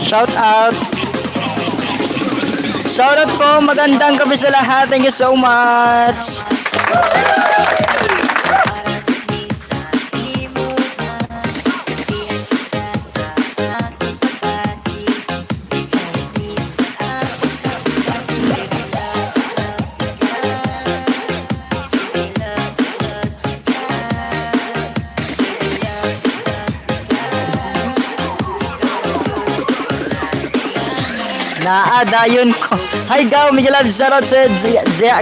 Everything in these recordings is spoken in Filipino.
Shout out. Shout out po, magandang gabi sa lahat. Thank you so much. Naadayon ko. Hi Gaw, may love shoutout sa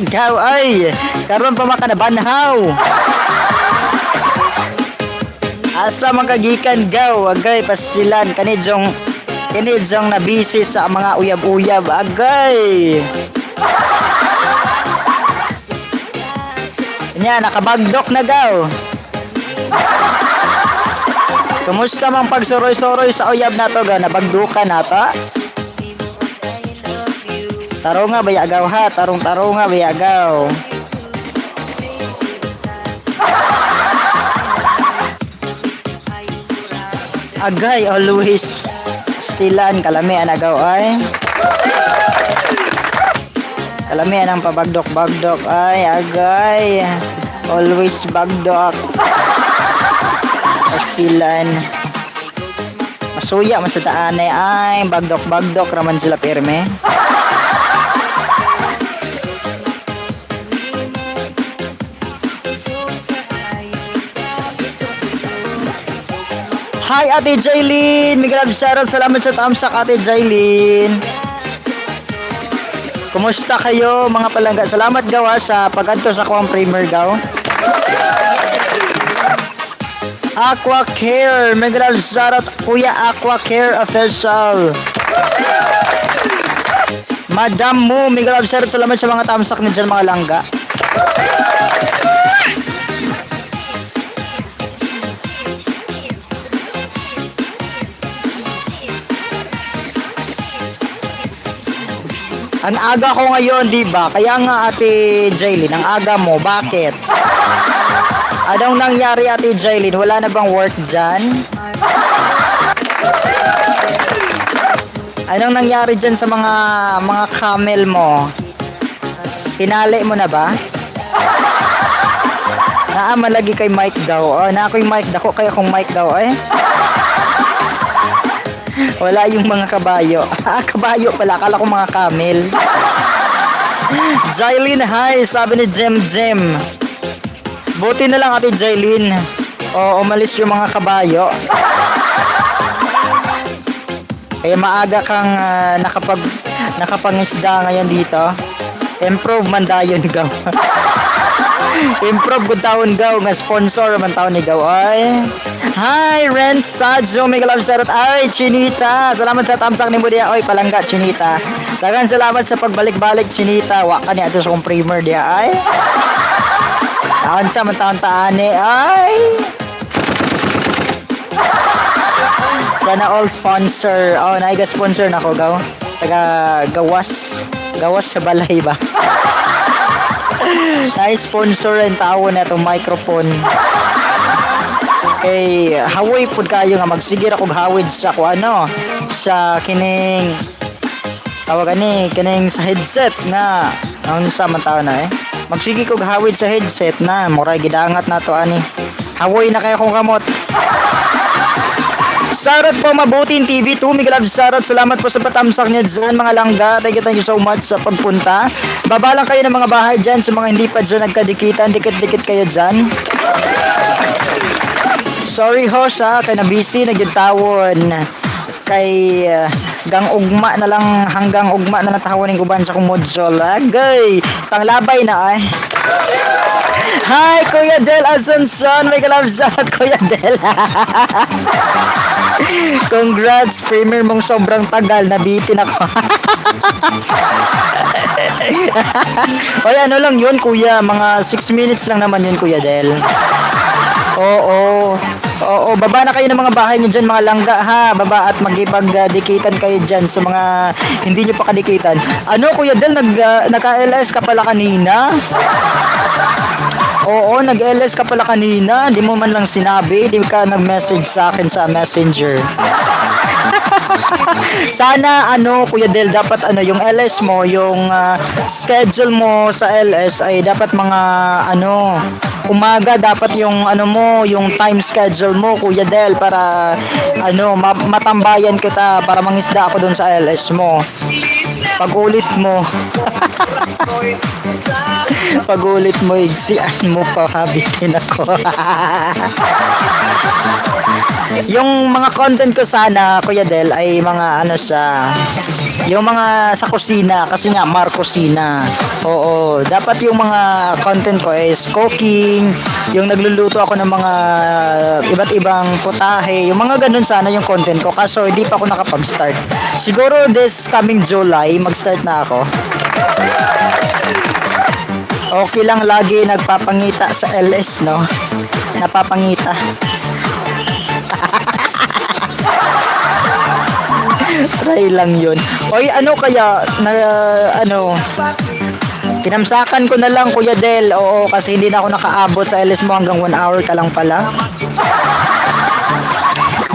Gaw ay. Karon pa makanabanhaw. Asa man kagikan Gaw, agay pasilan kanidyong na busy sa mga uyab-uyab agay. Nya nakabagdok na Gaw. Kumusta mang pagsuroy-suroy sa uyab nato ga nabagdukan nata? Tarong nga bayagaw ha, tarong nga bayagaw. Agay always stilan kalami anagaw ay. Kalami anang pabagdok-bagdok ay agay. Always bagdok. Stilan. Masuya man sa taanay ay bagdok-bagdok raman sila pirme. Hi Ate Jaylin, may grab shoutout, salamat sa tamsak Ate Jaylin. Kumusta kayo mga palangga? Salamat gawa sa pag-adto sa kuwang primer gaw. Aqua Care, may grab shoutout Kuya Aqua Care Official. Madam mo, may grab shoutout, salamat sa mga tamsak niyo dyan mga langga. Ang aga ko ngayon, di ba? Kaya nga Ate Jaylin, ang aga mo, bakit? Anong nangyari Ate Jaylin? Wala na bang work dyan? Anong nangyari dyan sa mga camel mo? Tinali mo na ba? Malagi kay Mike daw. Oh, na ako'y Mike dako kaya kung Mike daw eh. Wala yung mga kabayo. Kabayo pala. Akala ko mga camel. Jaylin, hi. Sabi ni Jem. Buti na lang Ate Jaylin. O, umalis yung mga kabayo. Kaya maaga kang nakapangisda ngayon dito. Improve man dayon gaw. Improve good taon gaw nga sponsor man taon ni gaw ay. Hi Ren Sadzo, may love shoutout ay Chinita. Salamat sa tamsak ni mo diya oy palangga Chinita. Daghang salamat sa pagbalik-balik Chinita. Wa ka ni ato sa kong primer diya ay. Taon sa man taon taani ay. Sana all sponsor. Oh, naiga sponsor nako gaw. Taga gawas sa balay ba? Na-sponsor ang tao na itong microphone. Kay haway po kayo nga magsigir ako hawid sa sa kining tawag kining sa headset nga ang sa man tao na magsigi ko hawid sa headset na muray gidangat na to ani. Haway na kayo kung kamot. Shoutout po Mabuting TV2, may love shoutout. Salamat po sa patamsak niyo dyan mga langga. Thank you so much sa pagpunta. Baba lang kayo ng mga bahay dyan. Sa mga hindi pa dyan nagkadikitan, dikit-dikit kayo dyan. Sorry ho sa kay na busy nagyutawon. Kay hanggang ugma na natawon ng uban sa kumudsol. Agay, panglabay na ay. Hi Kuya Del Asuncion, may love shoutout Kuya Del. Congrats, premier mong sobrang tagal, nabitin ako. Oy, ano lang yun kuya, mga 6 minutes lang naman yun Kuya Del. Oo, baba na kayo ng mga bahay nyo dyan mga langga ha, baba at magipag-dikitan kayo dyan sa mga hindi nyo pa kadikitan. Ano Kuya Del, naka-LS ka pala kanina? Oo, nag-LS ka pala kanina. Di mo man lang sinabi. Di ka nag-message sa akin sa messenger. Sana ano Kuya Del, dapat ano yung LS mo, yung schedule mo sa LS ay dapat mga ano umaga, dapat yung ano mo, yung time schedule mo Kuya Del, para ano matambayan kita, para mangisda ako doon sa LS mo. Pag ulit mo pag ulit mo igsian mo pa, habitin ako. Yung mga content ko sana Kuya Del ay mga ano siya, yung mga sa kusina, kasi nga Marcosina. Oo, dapat yung mga content ko is cooking, yung nagluluto ako ng mga iba't ibang putahe, yung mga ganun sana yung content ko, kaso hindi pa ako nakapag-start. Siguro this coming July mag-start na ako. Okay lang lagi nagpapangita sa LS, no? Napapangita. Try lang yun. Oy, ano kaya na ano, kinamsakan ko na lang Kuya Del. Oo, kasi hindi na ako nakaabot sa LS mo, hanggang 1 hour ka lang pala.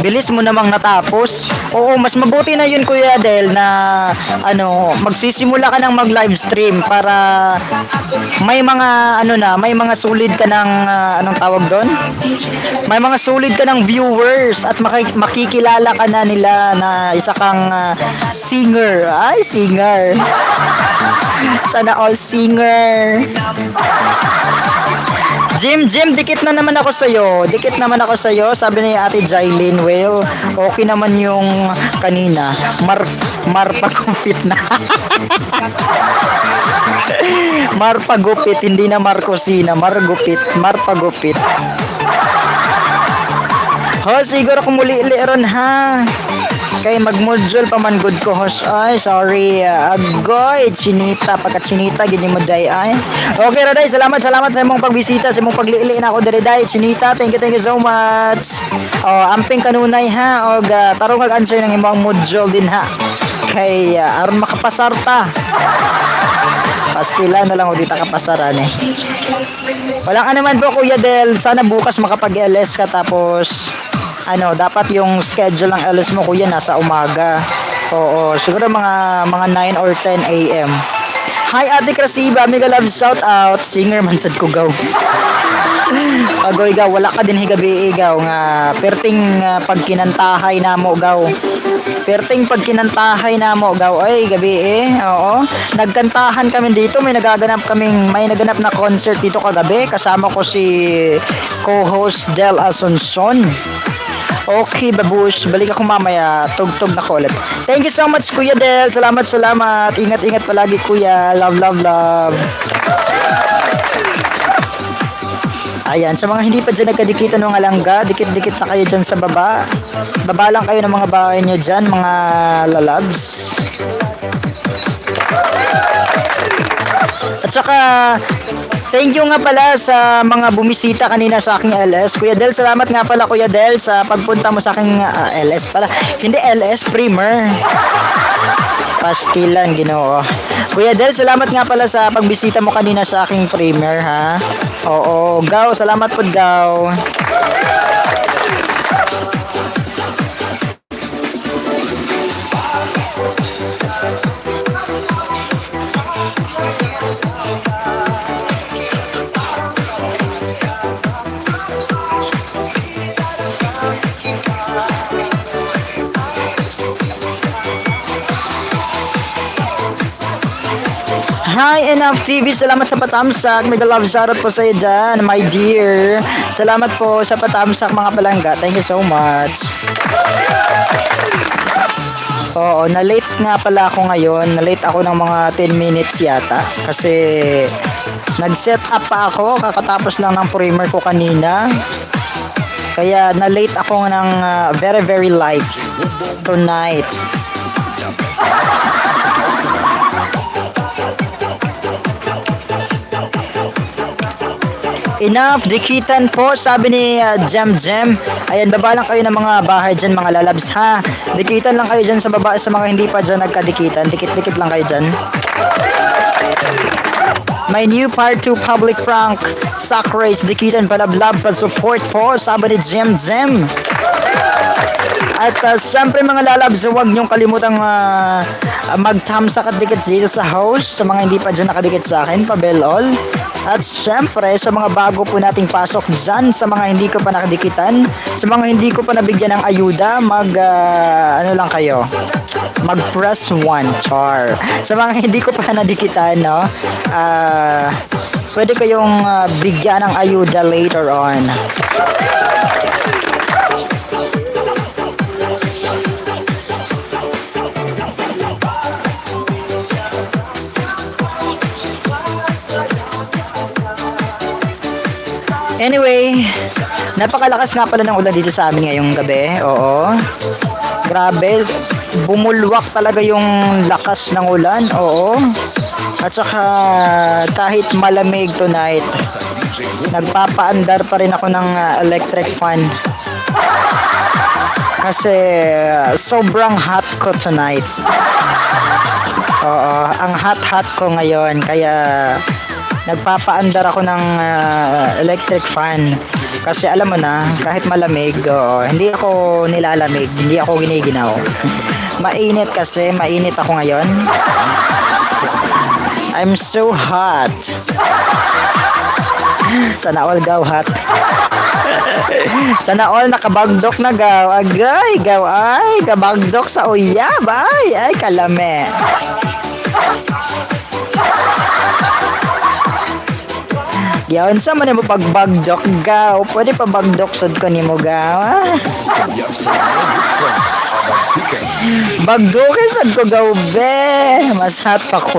Bilis mo namang natapos. Oo, mas mabuti na yun Kuya Del na ano, magsisimula ka ng mag-live stream para may mga ano na, may mga sulit ka ng anong tawag doon? May mga sulit ka ng viewers at makikilala ka na nila na isa kang singer. Ay, singer. Sana all singer. Jim, dikit na naman ako sa'yo. Dikit naman ako sa'yo. Sabi ni Ate Jailin, well, okay naman yung kanina. Marpagupit na. Marpagupit, hindi na Marcosina. Marpagupit. Ho, siguro kung muli-li ron ha. Kay mag-module pa man good ko host. Ay, sorry. Agoy, chinita. Pagka chinita, gini mo day ay. Okay, Raday. Salamat sa imong pagbisita, sa imong paglili na ako diri day. Chinita, thank you so much. Oh, amping kanunay ha. Og tarong mag-answer ng imong module din ha. Kay aron makapasar ta. Pastila na lang o dita kapasaran eh. Walang naman po Kuya Del. Sana bukas makapag-LS ka, tapos ano, dapat yung schedule ng LS mo Kuya nasa umaga. Oo, siguro mga 9 or 10 AM. Hi Ate Krasiba, mega love shout out. Singer man sad ko gaw. Agoy gaw, wala ka din higabi gaw nga perting pagkinantahay namo gaw. Perting pagkinantahay namo gaw ay gabi Oo. Nagkantahan kami dito, may naganap na concert dito kagabi. Kasama ko si co-host Del Asuncion. Okay, babush. Balik ako mamaya. Tugtog na ko ulit. Thank you so much, Kuya Del. Salamat. Ingat palagi, Kuya. Love. Ayan, sa mga hindi pa dyan nagkadikitan ng alangga, dikit-dikit na kayo dyan sa baba. Baba lang kayo ng mga bahay nyo dyan, mga lalabs. At saka, thank you nga pala sa mga bumisita kanina sa aking LS. Kuya Del, salamat nga pala Kuya Del sa pagpunta mo sa aking LS pala. Hindi LS, Primer. Pastilan, Ginoo. Kuya Del, salamat nga pala sa pagbisita mo kanina sa aking Primer, ha? Oo, Gaw, salamat po, Gaw. Hi, Enough TV. Salamat sa patamsak. Mega love shoutout po sa iyo dyan, my dear. Salamat po sa patamsak mga palangga. Thank you so much. Oo, na-late nga pala ako ngayon. Na-late ako ng mga 10 minutes yata. Kasi nag-set up pa ako. Kakatapos lang ng primer ko kanina. Kaya na-late ako ng very, very light tonight. Enough, dikitan po, sabi ni Jem. Ayan, baba lang kayo ng mga bahay dyan, mga lalabs ha. Dikitan lang kayo dyan sa baba, sa mga hindi pa dyan nagkadikitan. Dikit-dikit lang kayo dyan. My new part 2 public prank sack race dikitan palablab pa support po sabi ni Jem Jem. At syempre mga lalabs, huwag niyong kalimutang mag-thumbs up at dikit dito sa host. Sa mga hindi pa dyan nakadikit sa akin, pa-bell all. At syempre sa mga bago po nating pasok dyan, sa mga hindi ko pa nakadikitan, sa mga hindi ko pa nabigyan ng ayuda, ano lang kayo, mag-press 1 char. Sa mga hindi ko pa nadikitan, no, pwede kayong bigyan ng ayuda later on. Anyway, napakalakas nga pala ng ulan dito sa amin ngayong gabi. Oo. Grabe, bumulwak talaga yung lakas ng ulan. Oo. At saka kahit malamig tonight, nagpapaandar pa rin ako ng electric fan. Kasi sobrang hot ko tonight. Oo, ang hot ko ngayon kaya nagpapaandar ako ng electric fan kasi alam mo na kahit malamig, hindi ako nilalamig, hindi ako giniginaw. Mainit kasi, mainit ako ngayon. I'm so hot. Sana all gaw hot. Sana all nakabagdok na gaw. Agay, gaw ay, kabagdok sa uyab ay kalame. Yawn sa man mo pagbagdok gaw. Pwede pa bagdok sad ko nimo gaw. Bagdok sad ko gaw be. Mas hot pa ko.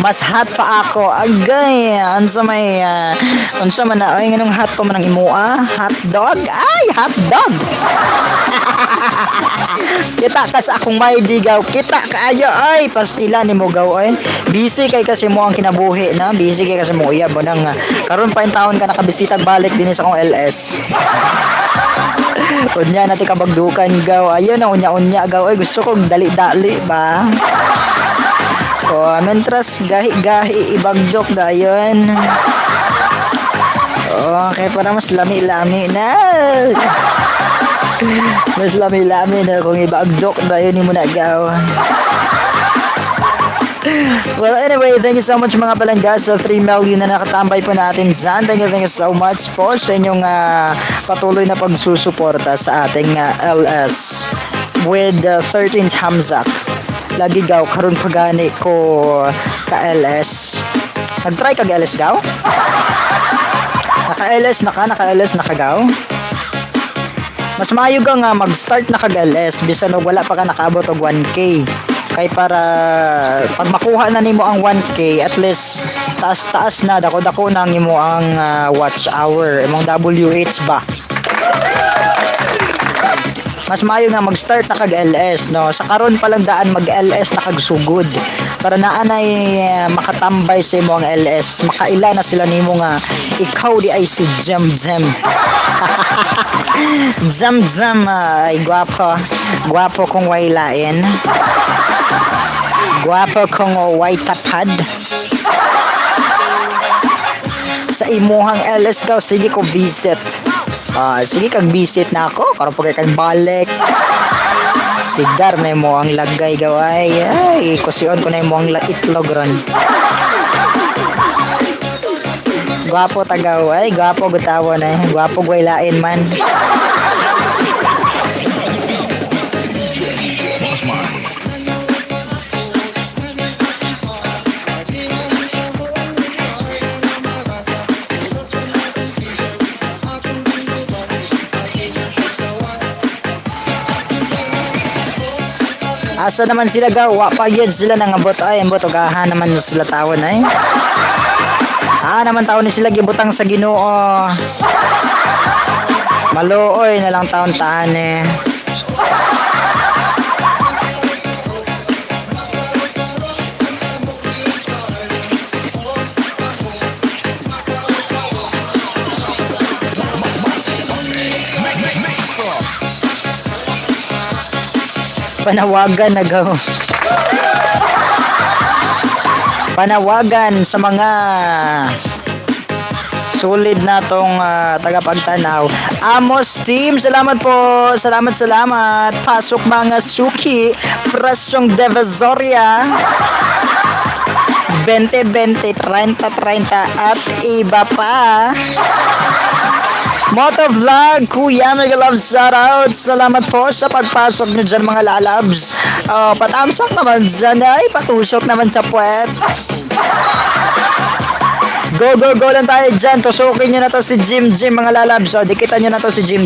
Mas hot pa ako. Agay, unsa may unsa man na ay nganong hot pa man ang imuha? Hot dog? Ay, hot dog. Kita kas akong may digaw. Kita kaayo ay pastila nimo gaw ay. Busy kay kasi mo ang kinabuhi na. Busy kay kasi mo uyab mo nang karon pa in taon ka nakabisitag balik din sa akong LS. Unya natin kabagdukan gaw. Ayun na unya-unya gaw ay gusto kong dali-dali ba. Mentras gahi-gahi ibagdok dayon. Okay, para mas lami-lami na. Mas lami-lami na kung ibagdok dayon ni mo na gaw. Well, anyway, thank you so much mga palangga sa 3 million na nakatambay po natin dyan. Thank you so much po sa inyong patuloy na pagsusuporta sa ating LS with 13 Hamzak. Lagi gaw karon pagani ko ka LS. Nag-try kag LS gaw? Naka-LS na gaw? Mas maayo ka nga mag-start na kag LS bisan og wala pa ka nakaabot og 1K. Kay para pag makuha na nimo ang 1K, at least taas-taas na dako-dako na nimo ang watch hour, imong WH ba. Mas maayo nga mag-start na kag LS, no? Sa karon pa lang daan mag-LS na kag sugod para naanay makatambay sa imo ang LS. Makaila na sila nimo nga ikaw di ay si Jem Jem. Jem Jem ay gwapo kong wailain. Gwapo kong white tapad. Sa imuhang LS ka, sige ko visit. Sige kag visit na ako karon pagay kan balik. Sigar na mo ang lagay gaway. Ay, kusion ko na mo ang itlog ron. Gwapo tagaw ay, gwapo gutawa na. Gwapo gwailain man. Asa naman sila gawa pa yun sila nangabot ay ambot ugahan naman sila tawon ay. Naman tawon ni sila gibutang sa Ginoo. Maluoy na lang taon-taan eh. Panawagan na gaw. panawagan sa mga sulit na tong tagapagtanaw. Amos team, salamat po. Salamat. Pasok mga suki. Presyong Divisoria. 20-20, 30-30 at iba pa. Motovlog, Kuya, mega love shoutout. Salamat po sa pagpasok nyo dyan mga lalabs. Patamsak naman dyan ay patusok naman sa puwet. Go lang tayo dyan. Tusukin nyo na to si Jim mga lalabs. Dikitan nyo na to si Jim.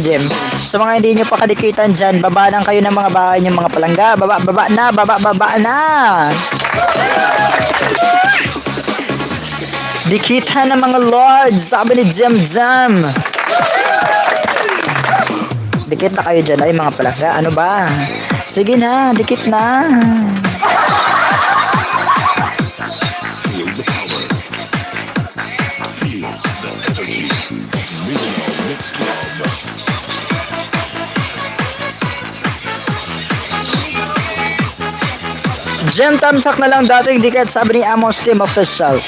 Sa mga hindi nyo pa kadikitan dyan, baba lang kayo ng mga bahay nyo mga palangga. Baba na. Dikitan ng mga lords, sabi ni Jim. Dikit na kayo dyan ay mga palangga. Ano ba? Sige na, dikit na. Feel the power. Feel the energy. Mindanao Mix Club. Jim tamsak na lang dating dikit, sabi ni Amos Team Official.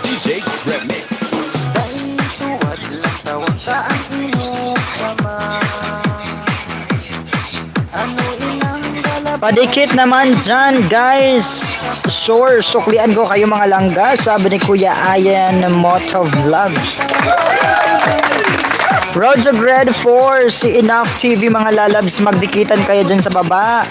DJ Remix. Padikit naman dyan guys. Sure, suklian ko kayo mga langga, sabi ni Kuya Ayan Motovlog. Road to Grade 4, si Enough TV mga lalabs, magdikitan kayo dyan sa baba.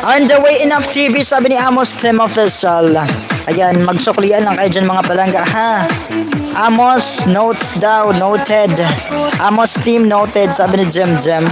On the way, Enough TV, sabi ni Amos Team Official. Ayan, magsuklian lang kayo dyan mga palangga ha. Amos notes daw, noted. Amos Team noted, sabi ni Jem.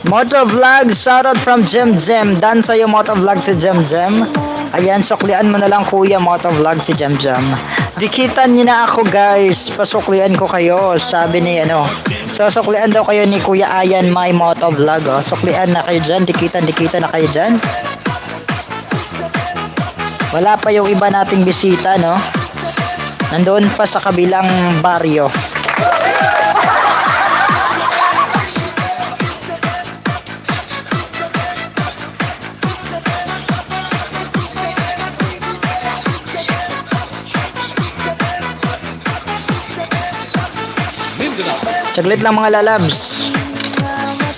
Motovlog, shoutout from Jem. Dan sa'yo Motovlog si Jem. Ayan, suklian mo na lang Kuya Motovlog si Jem. Dikitan niyo na ako guys, pasuklian ko kayo, sabi ni So suklian daw kayo ni Kuya Ayan my Motovlog. Suklian na kayo dyan, dikitan na kayo dyan. Wala pa yung iba nating bisita, no? Nandoon pa sa kabilang baryo. Saglit lang mga lalabs.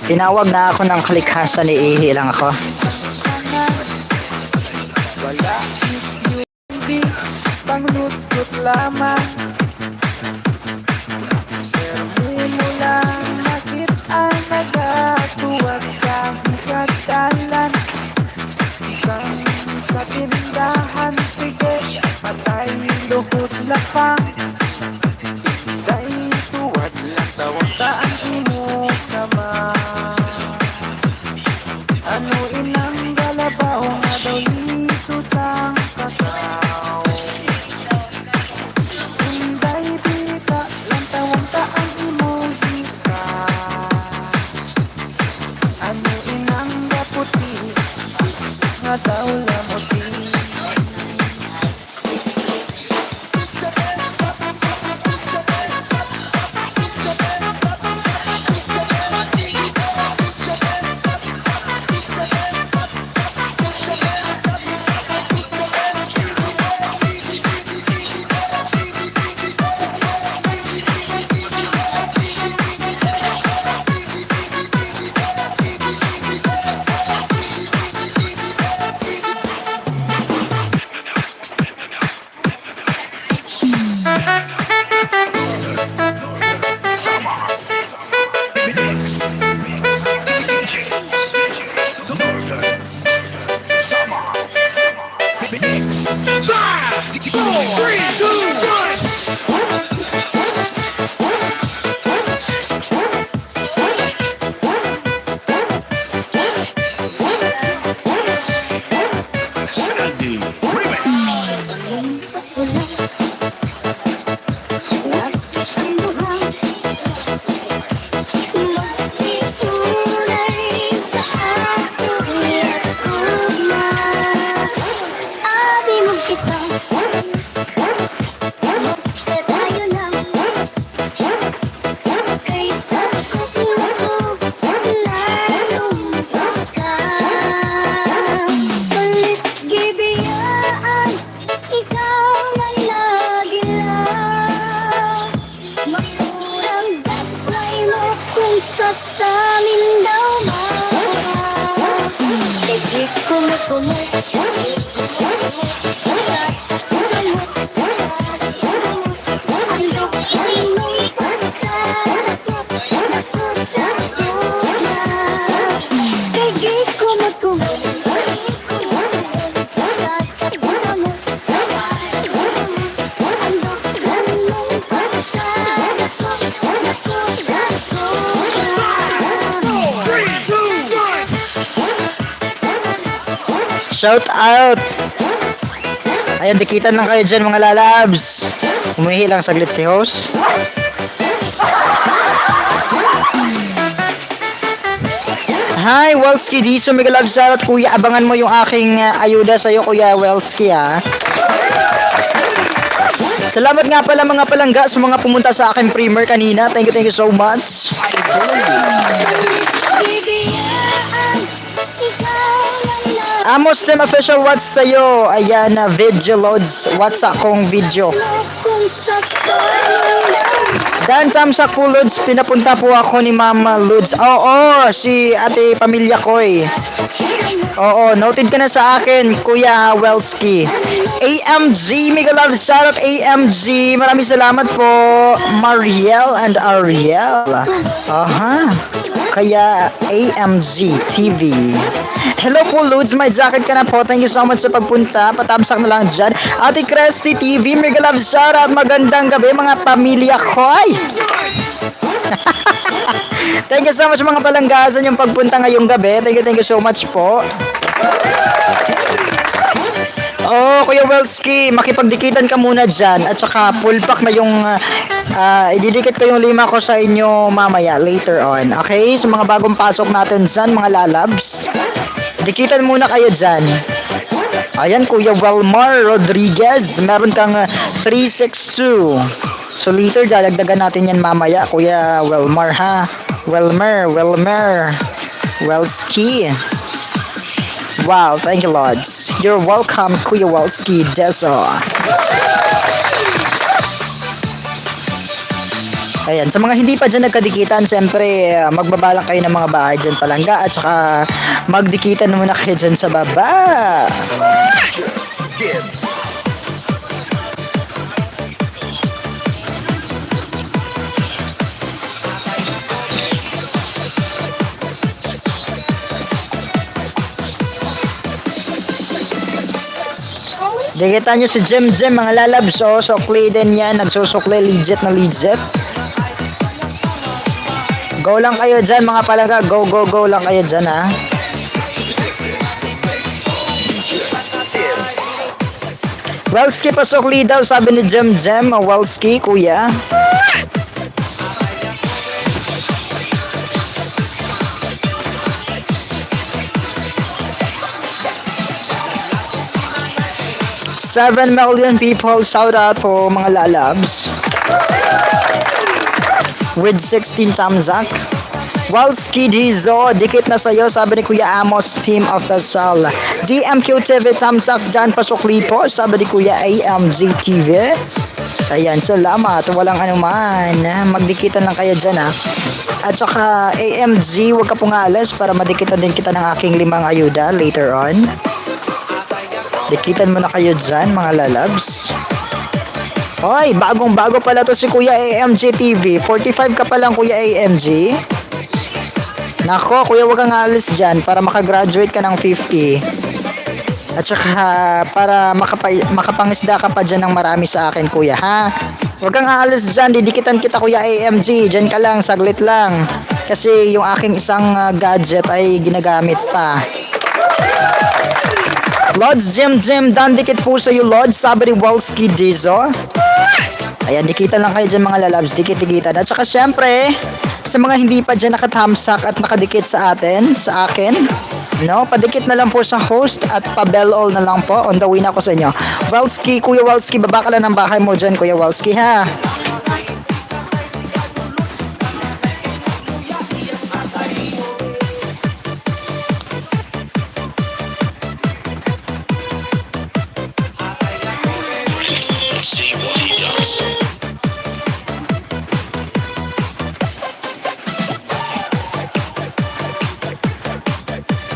Tinawag na ako ng kalikhasan, iihi lang ako. Wala is hindi panglutot lamang. Pero mo lang nakita nagatuwag sa higatalan. Isang sa tindahan, sige, patay luhod lapang. Dahil tuwad lang tawataan imo sama. Ano inang galabaw nga daw liso sang kakao. sasalin daw ba? Hindi ko makulit. Shout out! Ayan, dikitan lang kayo dyan mga lalabs. Umihi lang saglit si host. Hi, Welski Diso, mega love shoutout kuya. Abangan mo yung aking ayuda sa'yo kuya Welski ha. Salamat nga pala mga palangga sa mga pumunta sa aking primer kanina. Thank you so much. Amos Team Official, what's sa'yo? Ayan, video loads. What's akong video? Dan Tamsak po Lods, pinapunta po ako ni Mama Lods. Oo, si ate pamilya ko eh. Oo, noted ka na sa akin, Kuya Welski. AMG, mega love shoutout AMG. Maraming salamat po, Mariel and Ariel. Aha. Kaya AMG TV. Hello po Lods, may jacket ka na po. Thank you so much sa pagpunta. Patamsak na lang dyan. Ate Cresty TV, mega love shoutout. Magandang gabi mga pamilya ko. Ay! Thank you so much mga palanggasan yung pagpunta ngayong gabi. Thank you so much po. Oh, Kuya Welski, makipagdikitan ka muna dyan. At saka full pack na yung ididikit ko yung 5 ko sa inyo mamaya, later on. Okay? Sa mga bagong pasok natin dyan, mga lalabs. Dikitan muna kayo dyan. Ayan, Kuya Welmar Rodriguez. Meron kang 362. So later, dadagdagan natin yan mamaya, Kuya Welmar ha. Welmer. Welski. Wow, thank you, Lods. You're welcome, Kuya Welski Deso. Ayan, sa mga hindi pa dyan nagkadikitan, siyempre, magbabalak kayo ng mga bahay dyan palangga at saka magdikitan muna kayo dyan sa baba. Dikitan nyo si Jem mga lalabs, oh, sukli din yan, nagsusukli, legit na legit. Go lang kayo dyan mga palangga, go lang kayo dyan ha. Welski pasukli daw, sabi ni Jem, Welski kuya. $7 million people, shout out po mga lalabs. With 16 thumbs up. Welski Dizo, dikit na sa'yo, sabi ni Kuya Amos Team Official. DMQ TV, thumbs up dyan, pasukli po, sabi ni Kuya AMG TV. Ayan, salamat, walang anuman. Magdikitan lang kayo dyan ha. At saka AMG, huwag ka pong alas para madikitan din kita ng aking 5 ayuda later on. Dikitan mo na kayo dyan mga lalabs. Hoy, bagong-bago pala to si Kuya AMG TV. 45 ka pa lang Kuya AMG. Nako, Kuya, wag kang alis dyan para makagraduate ka ng 50. At saka para makapangisda ka pa dyan ng marami sa akin Kuya ha. Wag kang aalis dyan, didikitan kita Kuya AMG. Dyan ka lang, saglit lang. Kasi yung aking isang gadget ay ginagamit pa. Lods, Jim, dandikit po sa'yo, Lods, sabi ni Welski Dizo. Ayan, dikitan lang kayo dyan mga lalabs, dikit-dikitan. At saka syempre, sa mga hindi pa dyan nakatamsak at nakadikit sa akin, no, padikit na lang po sa host at pa-bell all na lang po. On the way na ako sa inyo. Welski, Kuya Welski, baba ka lang ng bahay mo dyan, Kuya Welski, ha? See what he does.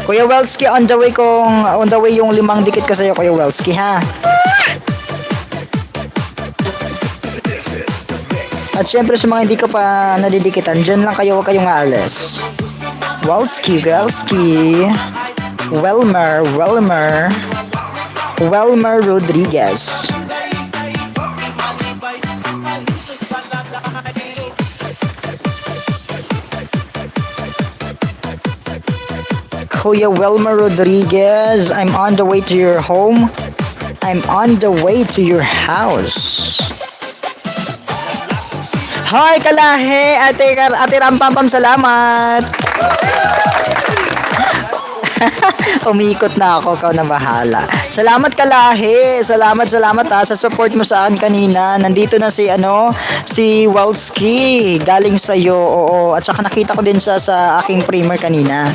Kuya Welski, on the way yung 5 dikit ko sa'yo, Kuya Welski, ha? At syempre sa mga hindi ko pa nadidikitan, dyan lang kayo, huwag kayong aalis. Welski, Welmer Rodriguez. Kuya Welmer Rodriguez, I'm on the way to your home. I'm on the way to your house. Hoy, Kalahe! Ate Rampampam, salamat! Umikot na ako, ikaw na bahala. Salamat, Kalahe! Salamat ha, sa support mo sa akin kanina. Nandito na si Welski, galing sa'yo, oo. At saka nakita ko din siya sa aking primer kanina.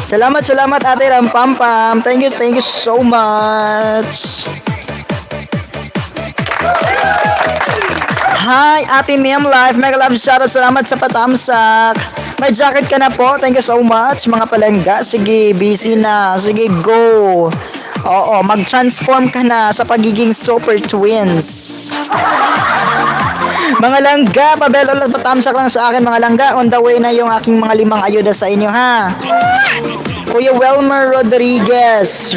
Salamat, Ate Rampampam. Thank you so much. Hi, Ate Mem Life. Mega love shoutout. Salamat sa patamsak. May jacket ka na po. Thank you so much, mga palangga. Sige, busy na. Sige, go. Oo, mag-transform ka na sa pagiging super twins. Mga langga, pabelo lang patamsak lang sa akin, mga langga. On the way na yung aking mga 5 ayuda sa inyo, ha? Kuya Welmer Rodriguez.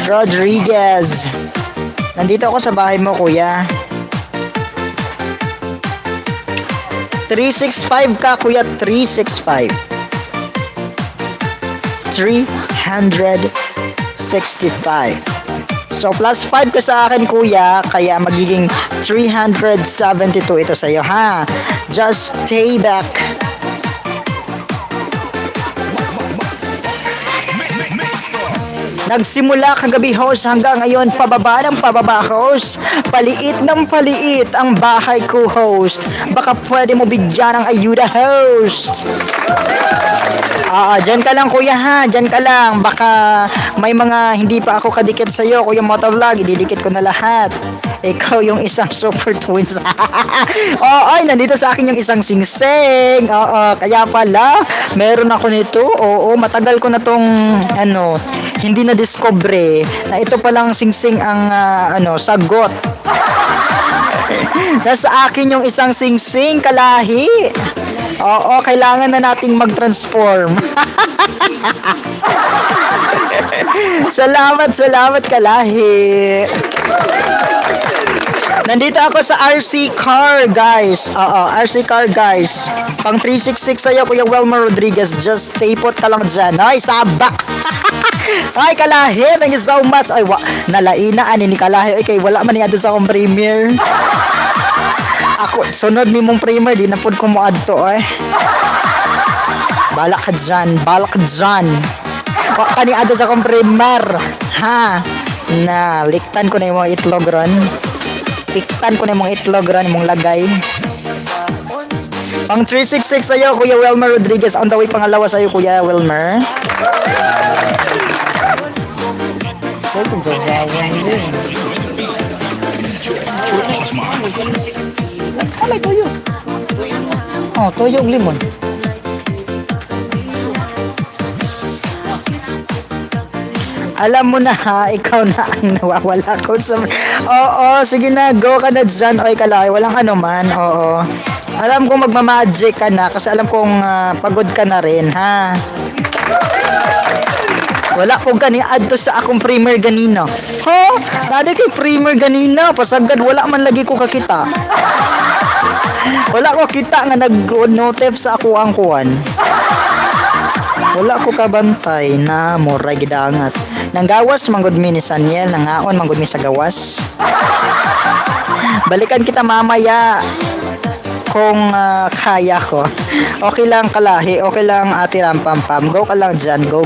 Nandito ako sa bahay mo, kuya. 365 ka, kuya. 365. 365. So, plus 5 ka sa akin, kuya. Kaya magiging 372 ito sa'yo, ha? Just stay back. Nagsimula kagabi, host, hanggang ngayon pababa ng pababa, host. Paliit ng paliit ang bahay ko, host. Baka pwede mo bigyan ng ayuda, host. Dyan ka lang, kuya, ha? Dyan ka lang. Baka may mga hindi pa ako kadikit sa'yo, kuya Motovlog. Ididikit ko na lahat. Ikaw yung isang super twins. Ay, nandito sa akin yung isang singsing. Kaya pala, meron ako nito. Oo, matagal ko na tong, hindi na discover na ito palang singsing ang, sagot. Nasa akin yung isang singsing, Kalahi. Oo, kailangan na nating mag-transform. Salamat, Kalahi. Nandito ako sa RC car, guys. RC car, guys. Pang 366 sa'yo, Kuya Welmer Rodriguez. Just stay put ka lang dyan. Ay, saba. Ay, Kalahi, thank you so much. Ay, nalaina, ni Kalahi. Ay, kay wala man niya doon sa akong premiere. Ako, sunod ni mong primer, di na po ko mo adto, eh. Balak ka dyan. Kani adto sa akong primer, ha? Na, liktan ko na yung mga itlog ron. Mong lagay. Pang 366 sa'yo, Kuya Welmer Rodriguez. On the way, pangalawa sa'yo, Kuya Welmer. May tuyo. Tuyo og limon. Alam mo na, ha, ikaw na ang nawawala ko sa... Oo, sige na, go ka na dyan. Oy, Kalahi, walang anuman. Oo. Alam kong magmamagic ka na kasi alam kong pagod ka na rin, ha? Wala ko gani adto sa akong primer ganina. Ha? Nadi kay primer ganina, pasagad wala man lagi ko kakita. Wala ko kita nga nag-notif sa ako ang kuwan. Wala ko kabantay na moray gidangat. Nanggawas manggod mi ni Saniel, nangaon manggod mi sa gawas. Balikan kita mamaya kung kaya ko. Okay lang, Kalahi, okay lang, Ate Rampampam. Go ka lang dyan, go.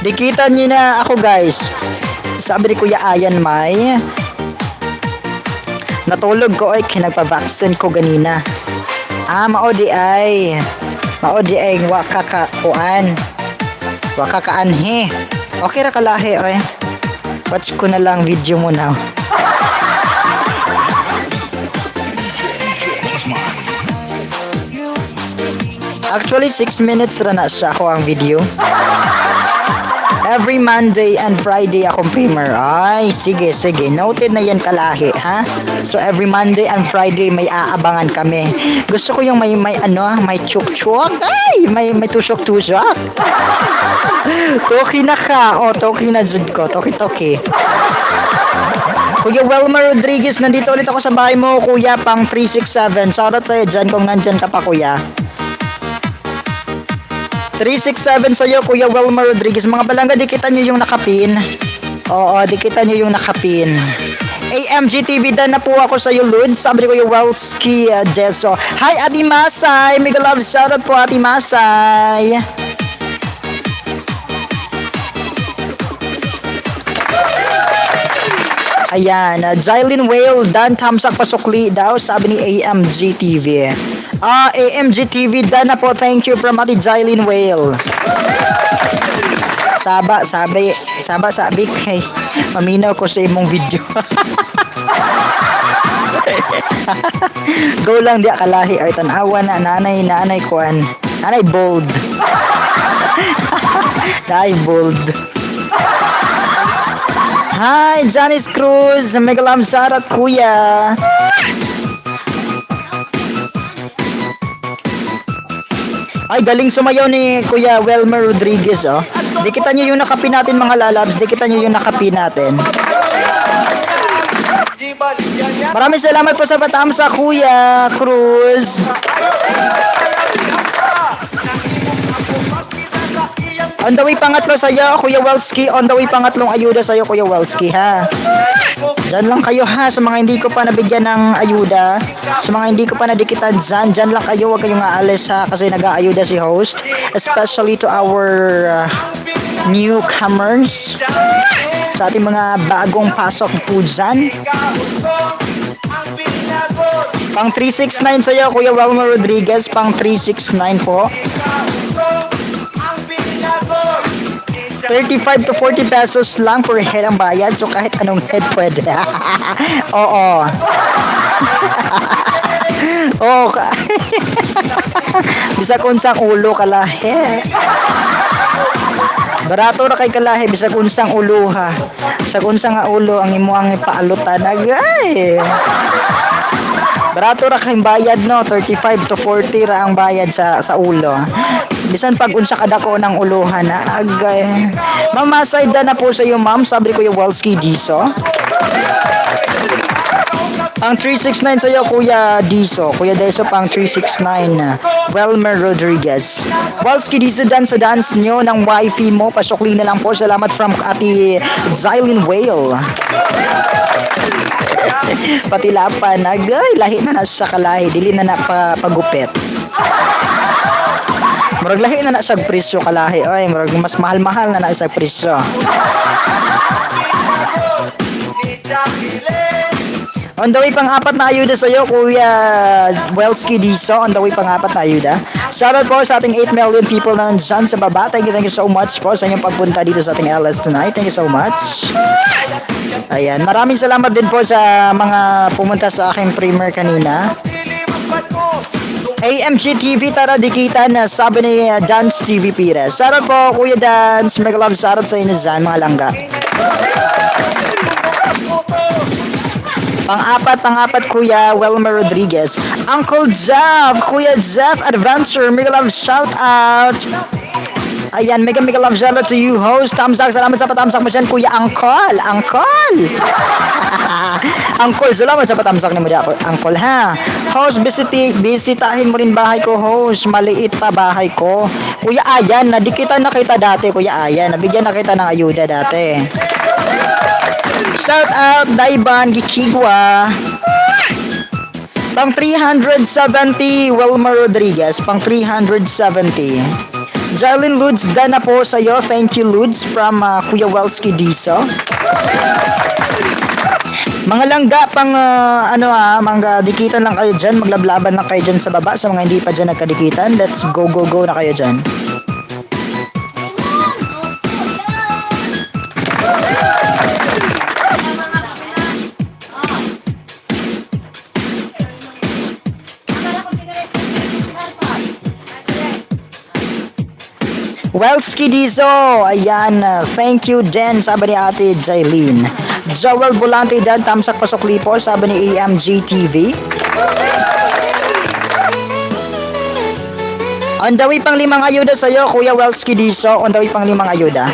Dikitan nyo na ako, guys. Sabi ni Kuya Ayan May, natulog ko ay kinagpa-vaccine ko ganina. Maodi ay wakakaanhe. Okay ra, Kalahi, oy. Watch ko na lang video mo now. Actually, 6 minutes ra na siya ako ang video. Every Monday and Friday akong primer. Ay, sige. Noted na yan kalahi, ha? So, every Monday and Friday may aabangan kami. Gusto ko yung may chuk-chuk. Ay, may tusok-tusok. Toki na ka. O, toki na zid ko. Toki. Kuya Welma Rodriguez, nandito ulit ako sa bahay mo, kuya, pang 367. Shoutout sa'yo dyan kung nandyan ka pa, kuya. 367 sa'yo, Kuya Welma Rodriguez. Mga balangga, dikitan nyo yung nakapin. Oo, dikitan nyo yung nakapin. AMG TV, dan na po ako sa'yo, Lud. Sabi ko yung Welski Deso. Hi, Ati Masay. Mega love shoutout po, Ati Masay. Ayan, Jylin Whale, Dan Tamsak Pasukli daw, sabi ni AMG TV. AMG TV, Dan na po, thank you from Ati Jylin Whale. Sabi kay maminaw ko sa imong video. Go lang di akalahi ay tanawa na nanay kuan. Nanay bold. Nanay bold. Hi, Janice Cruz. Mega love shoutout, kuya. Ay, galing sumayaw ni Kuya Welma Rodriguez, oh. Dikitan nyo yung nakapin natin, mga lalabs. Dikitan nyo yung nakapin natin. Maraming salamat po sa batam sa Kuya Cruz. On the way pangatlo sa'yo, Kuya Welski. On the way pangatlong ayuda sa'yo, Kuya Welski, ha? Diyan lang kayo, ha? Sa mga hindi ko pa nabigyan ng ayuda, sa mga hindi ko pa nadikitan dyan lang kayo. Huwag kayong aalis, ha? Kasi nag-aayuda si host. Especially to our newcomers. Sa ating mga bagong pasok po dyan. Pang 369 sa'yo, Kuya Welma Rodriguez. Pang 369 po. 35 to 40 pesos lang per head ang bayad. So kahit anong head pwede. Oo. Oo. Bisa kunsang ulo kalahi. Barato na kay kalahi. Bisa kunsang ulo, ha. Bisa kunsang nga ulo ang imuang ipaalutan. Agay. Barato ra kay bayad, no. 35 to 40 ra ang bayad sa ulo. Bisan pag unsa kada ko ng uluhan, na agay. Mama, side na po sa iyo, ma'am. Sabi ko yung Welski Diso. Pang 369 sa iyo, Kuya Diso. Kuya Diso, pang 369. Welmer Rodriguez. Welski Diso, dance sa dance nyo ng wifi mo. Pasukli na lang po. Salamat from Ati Jylin Whale. Patilapan, agay. Lahi na siya kalahi. Dili na pagupit. Murag lahi na siya presyo kalahi. Oy, murag mas mahal-mahal na siya presyo. On the way pang-apat na ayuda sa iyo, Kuya Welski Diso. On the way pang-apat na ayuda. Shoutout po sa ating 8 million people na nandyan sa baba. Thank you so much po sa inyong pagpunta dito sa ating LS tonight. Thank you so much. Ayan, maraming salamat din po sa mga pumunta sa aking primer kanina. AMG TV, tara dikitan na sabi ni Dance TV Pires. Shoutout po, Kuya Dance. Mega love shoutout sa inyo dyan, mga langga. Pang-apat, Kuya Welma Rodriguez. Uncle Jeff, Kuya Jeff Adventure. Mega love shoutout. Ayan, mega love shoutout to you, host. Tamsak, salamat sa patamsak mo dyan, Kuya Angkol. Angkol, salamat sa patamsak ni mo dyan, Angkol, ha. Host, bisitahin mo rin bahay ko, host. Maliit pa bahay ko. Kuya Ayan, nadikitan na kita dati, Kuya Ayan. Nabigyan na kita ng ayuda dati. Shout out, Daiban Gikigwa. Pang 370, Welma Rodriguez. Pang 370. Jylin Ludes, dana po sa'yo. Thank you, Ludes, from Kuya Welski Diso. Mga langga, pang mga dikitan lang kayo dyan. Maglablaban lang kayo dyan sa baba. Sa mga hindi pa dyan nagkadikitan, let's go na kayo dyan. Welski Dizo, ayan, thank you din, sabi ni Ate Jailin. Joel Volante din, tamsak pasok lipo, sabi ni AMG TV. On the way pang 5 ayuda sa'yo, Kuya Welski Dizo, on the way pang 5 ayuda.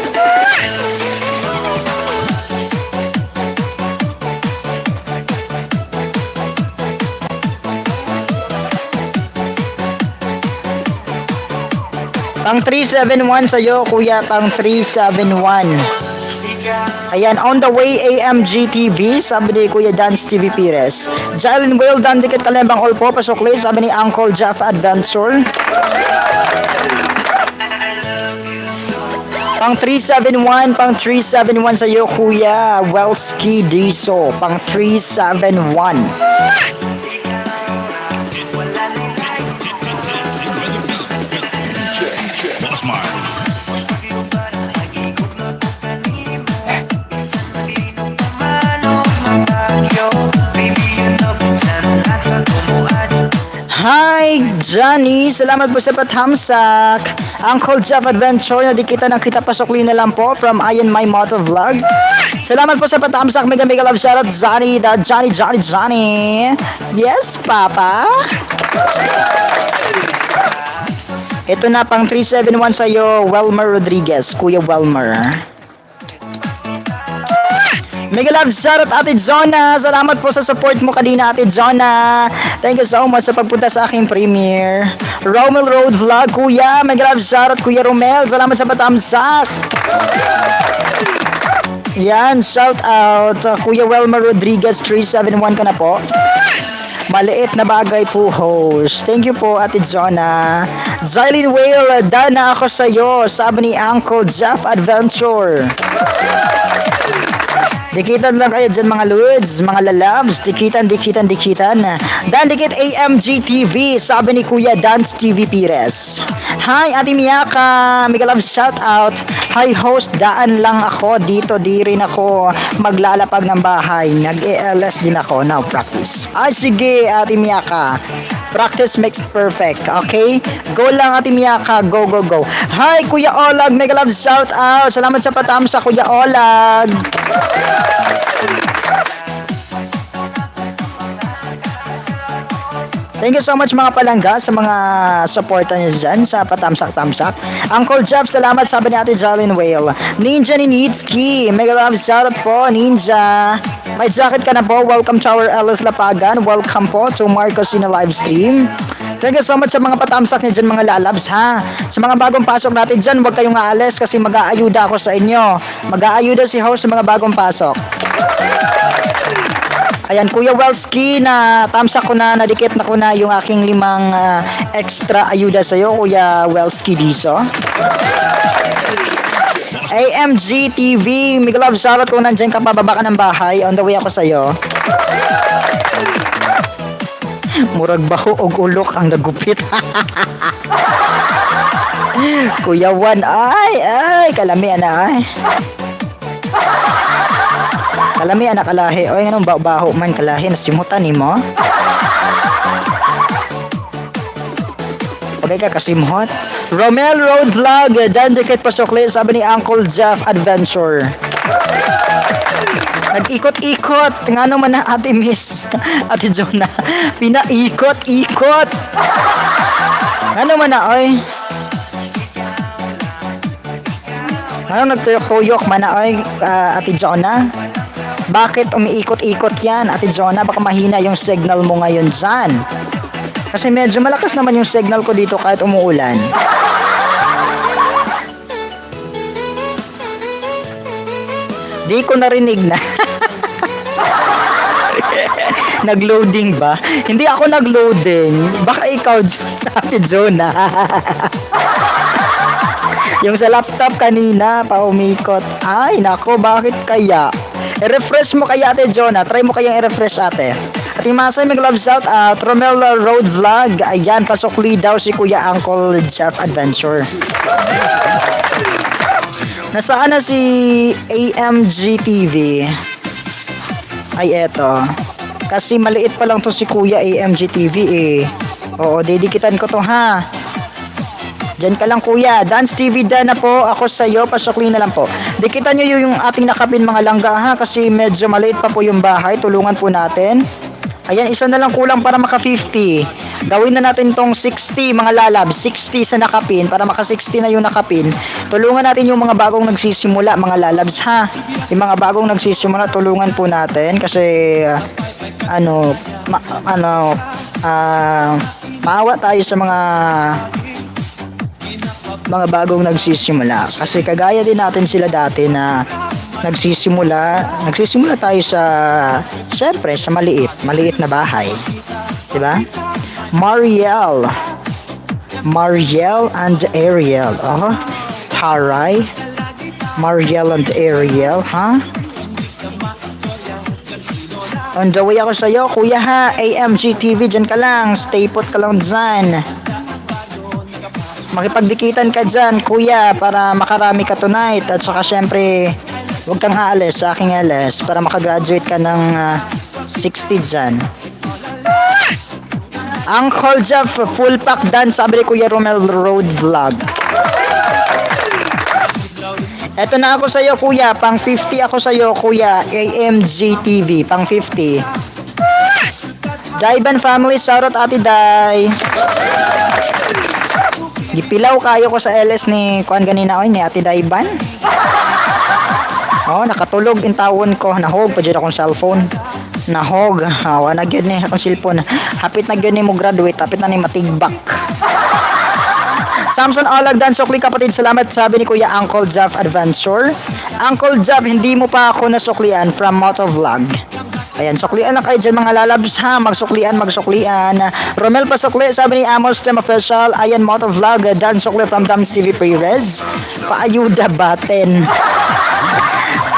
Pang 371 sa'yo, kuya, pang 371. Ayan, on the way, AMG TV, sabi ni Kuya Dance TV Pires. Jalen Will, Dan Dikit Kalembang All po, pasokli, sabi ni Uncle Jeff Adventure. Pang 371, pang 371 sa'yo, Kuya Welski Diso, pang 371. Boss Man. Hi, Johnny. Salamat po sa pathamsak. Uncle Jeff Adventure, nadikita ng kita pasokli na lang po from Ayan My Moto Vlog. Salamat po sa pathamsak. Mega mega love shoutout, Johnny. Johnny. Yes, Papa. Ito na pang 371 sa'yo, Welmer Rodriguez, Kuya Welmer. Mega love shoutout, Ate Jonah. Salamat po sa support mo kanina, Ate Jonah. Thank you so much sa pagpunta sa aking premiere. Romel Road Vlog, Kuya. Mega love shoutout, Kuya Romel. Salamat sa patamsak. Yan, shout out, Kuya Welmer Rodriguez, 371 ka na po. Maliit na bagay po, host. Thank you po, Ate Jonah. Jylene Whale, dana ako sa'yo, sabi ni Uncle Jeff Adventure. Dikitan lang kayo dyan mga lods, mga lalabs. Dikitan. Dan dikit AMG TV, sabi ni Kuya Dance TV Pires. Hi, Ate Miyaka. Mega love shout out. Hi host, daan lang ako dito. Di rin ako maglalapag ng bahay. Nag-ELS din ako. Now practice. Ay sige, Ate Miyaka. Practice makes perfect. Okay? Go lang, Ate Miyaka. Go. Hi, Kuya Olag. Mega love shout out. Salamat sa patamsa, Kuya Olag. Thank you so much mga palangga sa mga suporta niyo dyan sa patamsak-tamsak. Uncle Jeff, salamat, sabi ni Ate Jolene Whale. Ninja ni Nitski, mega love shoutout po, Ninja. May jacket ka na po, welcome to our Ellis Lapagan. Welcome po to Marcos in a live stream. Thank you so much sa mga patamsak niyo dyan mga lalabs ha. Sa mga bagong pasok natin dyan, huwag kayong aalis kasi mag-aayuda ako sa inyo. Mag-aayuda si host sa mga bagong pasok. Ayan, Kuya Welski, na tamsak ko na, nadikit na ko na yung aking 5 extra ayuda sa'yo, Kuya Welski Diso. AMG TV, mega love shoutout kung nandiyan ka pababa ka ng bahay, on the way ako sa'yo. Murag baho og ulok ang nagupit. Kuya Juan, ay, kalami ana ay. Kalami anak kalahi. Oy, anong baho man kalahi nasimutan nimo? Okay ka kasimhot. Romel Road Vlog, dan dikit pasokli, sabi ni Uncle Jeff Adventure. Nag-ikot-ikot. Ngano man na Ate Miss, Ate Jonah. Pinaikot-ikot. Ngano man na oy? Ano nagtuyok-tuyok man na oy, Ate Jonah? Bakit umiikot-ikot yan, Ate Jonah? Baka mahina yung signal mo ngayon dyan. Kasi medyo malakas naman yung signal ko dito kahit umuulan. Di ko narinig na. Nag-loading ba? Hindi ako nag-loading. Baka ikaw, Ate Jonah. Yung sa laptop kanina, pa umikot. Ay, nako, bakit kaya? I-refresh mo kaya, Ate Jonah. Try mo kayang i-refresh, ate. At yung mga may love shout out, Romel Road Vlog. Ayan, pasokli daw si Kuya Uncle Jeff Adventure. Nasaan na si AMG TV? Ay, eto. Kasi maliit pa lang to si Kuya AMG TV eh. Oo, dedikitan ko to ha. Diyan ka lang kuya. Dance TV Dan na po. Ako sa'yo. Pasukli na lang po. Dikitan nyo yung ating nakapin mga langga ha. Kasi medyo maliit pa po yung bahay. Tulungan po natin. Ayan, isa na lang kulang para maka 50. Gawin na natin tong 60 mga lalab. 60 sa nakapin. Para maka 60 na yung nakapin. Tulungan natin yung mga bagong nagsisimula mga lalabs ha. Yung mga bagong nagsisimula tulungan po natin. Kasi maawa tayo sa mga bagong nagsisimula kasi kagaya din natin sila dati na nagsisimula tayo sa syempre sa maliit na bahay, 'di ba? Mariel and Ariel. Taray. Mariel and Ariel, ha? On the way ako sa'yo, kuya ha. AMG TV, dyan ka lang. Stay put ka lang dyan. Makipagdikitan ka dyan, kuya, para makarami ka tonight. At saka syempre, huwag kang aalis sa aking LS para makagraduate ka ng 60 dyan. Uncle Jeff, full pack done, sabi ni Kuya Romel Road Vlog. Eto na ako sa'yo kuya, pang 50 ako sa'yo kuya, AMG TV, pang 50. Daiban family, shoutout ate Dai. Gipilaw kayo ko sa LS ni kuan ganina ni ate Daiban. Nakatulog in tawon ko, nahog pa dyan akong cellphone. Nahog, na gyud ni akong cellphone. Hapit na gyud ni mo graduate, hapit na ni matigbak. Samson Alagdan, sukli kapatid, salamat sabi ni Kuya Uncle Jeff Adventure. Uncle Jeff, hindi mo pa ako nasuklian from Motovlog. Ayan, suklian lang kayo dyan mga lalabs ha, magsuklian. Romel pasukli, sabi ni Amos Team Official. Ayan, Motovlog, Dan sukli from Dam CV Perez. Paayuda baten.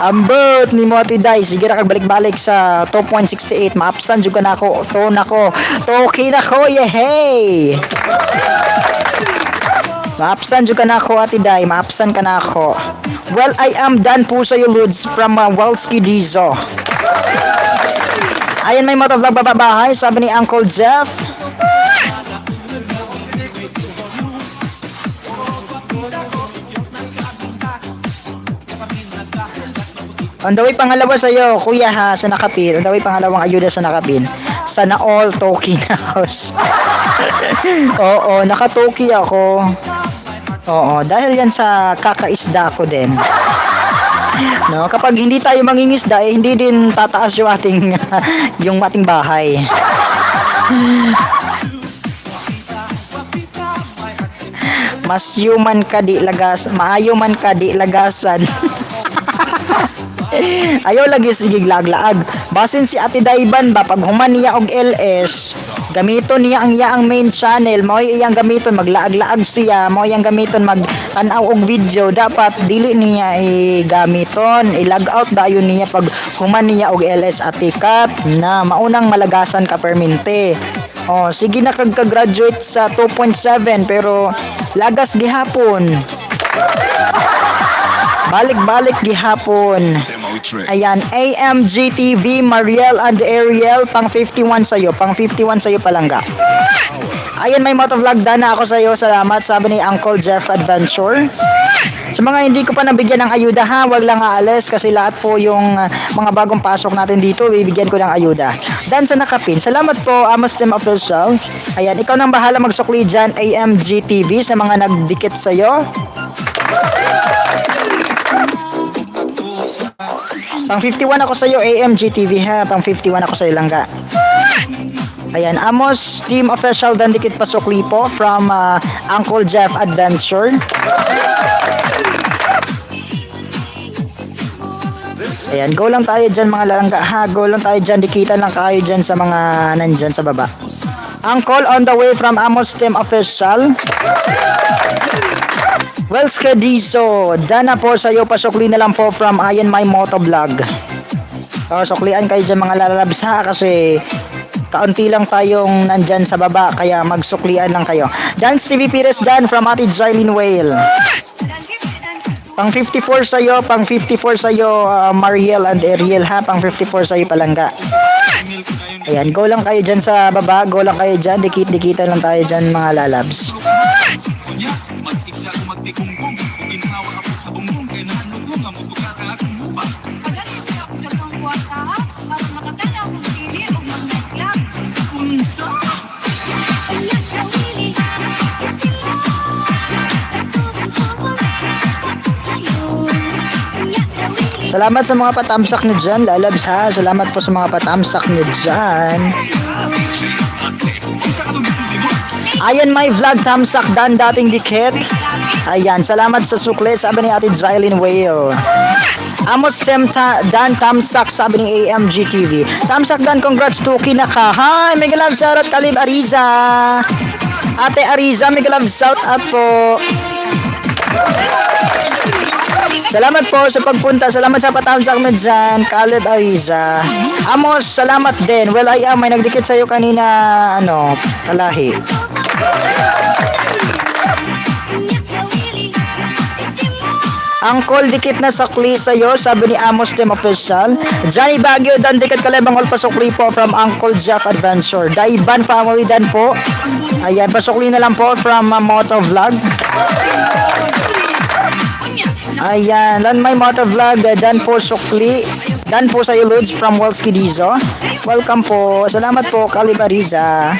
Ambot ni Moti Dai, sige ra kag balik-balik sa 2.68, maapsan juga na ako. Toki na ko, yehey! Maapsan juga na ako, ate Dai. Maapsan ka na ako. Well, I am done po sa'yo, Ludes, from Walski Dizo. Ayan, may motovlog bababahay, sabi ni Uncle Jeff. On the way, pangalawa sa'yo, kuya ha, sa nakapin. On the way, pangalawang ayuda sa nakapin. Sana all Toki na house. Oo, nakatoki ako. Oo, dahil yan sa kakaisda ko din. No, kapag hindi tayo mangingisda, hindi din tataas yung ating bahay. Mas human ka di lagas, maayo man ka di lagasan. Ayaw lagi sige laglaag. Basin si Ate Daiban ba pag human niya og LS, gamiton niya ang iyang main channel, mo iyang gamiton maglaag-laag siya, mo iyang gamiton mag-tanaw og video, dapat dili niya gamiton, i-log out dayon niya pag human niya og LS atikat na maunang malagasan ka permente. Sige na kag-graduate sa 2.7 pero lagas gihapon. Balik-balik gihapon. Ayan, AMG TV, Mariel and Ariel, pang 51 sa'yo. Pang 51 sa'yo palangga. Ayan, may motovlog na ako sa'yo. Salamat, sabi ni Uncle Jeff Adventure. Sa mga hindi ko pa nabigyan ng ayuda ha, wag lang aalis kasi lahat po yung mga bagong pasok natin dito, bibigyan ko ng ayuda. Dan sa nakapin, salamat po, Amos Team Official. Ayan, ikaw nang bahala magsukli dyan, AMG TV, sa mga nagdikit sa'yo. Pang 51 ako sa'yo, AMG TV ha. Pang 51 ako sa'yo langga. Ayan, Amos Team Official, dan dikit pasukli po from Uncle Jeff Adventure. Ayan, go lang tayo dyan mga langga ha. Go lang tayo dyan, dikitan lang kayo dyan sa mga nandyan sa baba. Uncle on the way from Amos Team Official. Welska Dizo, dana po sa'yo, pasukli na lang po from Ayan My Motovlog. Suklian kayo dyan mga lalabs ha, kasi kaunti lang tayong nandyan sa baba, kaya magsuklian lang kayo. Dance TV Pires Dan from Ate Jailin Whale. Pang 54 sa'yo, pang 54 sa'yo, Mariel and Ariel ha, pang 54 sa'yo palangga. Ayan, go lang kayo dyan sa baba, go lang kayo dyan, dikit-dikitan lang tayo dyan mga lalabs. Nya, magtikla ko magtikunggong, kung ginhawa ako sa bunggong, kaya nahanod ko nga mo ka akong lupa. Pagaling sa ako dagang kwarta ha, para makatanaw kong pili o mga nightclub. Unsa? Kanya na wili, sisila. Sa tutong tubos, ayun. Kanya na wili. Salamat sa mga patamsak nyo dyan, lalabs ha. Salamat po sa mga patamsak nyo dyan. Ayan, my vlog tamsak dan dating dikit. Ayan, salamat sa sukle, sabi ni Ate Zylene Whale. Amos Dan tamsak, sabi ni AMG TV. Tamsak dan, congrats to kinaka. Hi, mega love shout out Kalib Ariza. Ate Ariza, mega love shout out po. Salamat po sa pagpunta. Salamat sa patamsak mo dyan, Caleb Ariza. Amos, salamat din. Well, I am. May nagdikit sa'yo kanina, kalahi. Angkol, dikit na sakli sa'yo, sabi ni Amos Team Official. Johnny Baguio, dan dikit kalibang all pasukli po from Uncle Jeff Adventure. Daiban family dan po. Ayan, pasukli na lang po from Moto Vlog. Ayan, lan may Moto Vlog, dan po sukli. Dan po sa'yo, Lods from Walski Dizo. Welcome po. Salamat po, Kalibariza.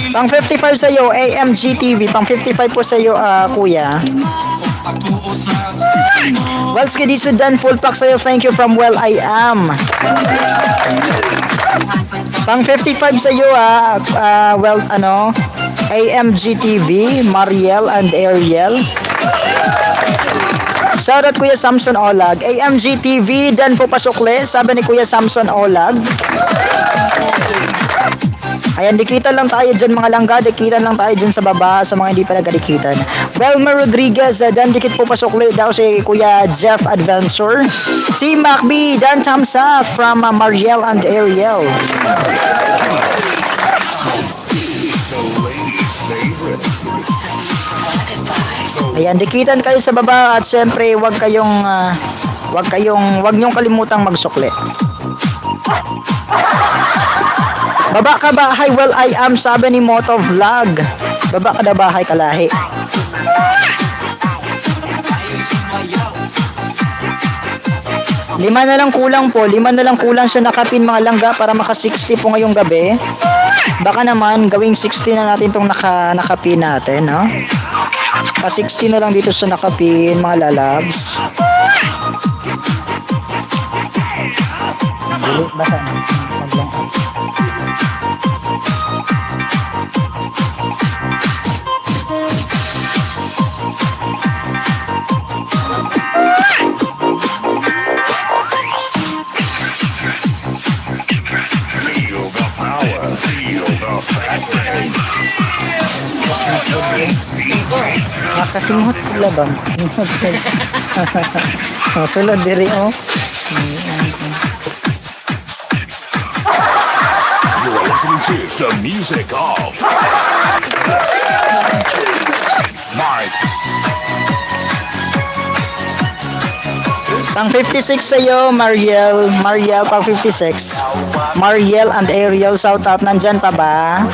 Pang 55 sa'yo, AMG TV. Pang 55 po sa'yo, kuya. Walski Dizo, dan full pack sa'yo. Thank you from Well I Am. Pang 55 sa'yo, AMG TV, Mariel and Ariel. Shoutout Kuya Samson Olag. AMG TV, dan po pasukle, sabi ni Kuya Samson Olag. Ayan, dikitan lang tayo dyan mga langga, dikitan lang tayo dyan sa baba, sa mga hindi pa nagadikitan. Welmer Rodriguez, dan dikit po pasukle daw si Kuya Jeff Adventure. Team MacB, dan thumbs up from Mariel and Ariel. Ayan, dikitan kayo sa baba at syempre wag niyong kalimutang magsukli. Baba ka bahay, well I am, sabi ni Moto Vlog. Baba ka na bahay, kalahi. Lima na lang kulang siya nakapin mga langga para maka 60 po ngayong gabi. Baka naman gawing 60 na natin tong nakapin natin, no? Pa 60 na lang dito sa nakapin mga lalabs. Dili basa maglang. Feel the power. Feel the fatness. Nakasinghot sila ba? Singhot sila. Sulod diri oh. You're listening to the music of Mike. Pang 56 sa'yo, Mariel, pang 56. Mariel and Ariel, shout out, nandyan pa ba?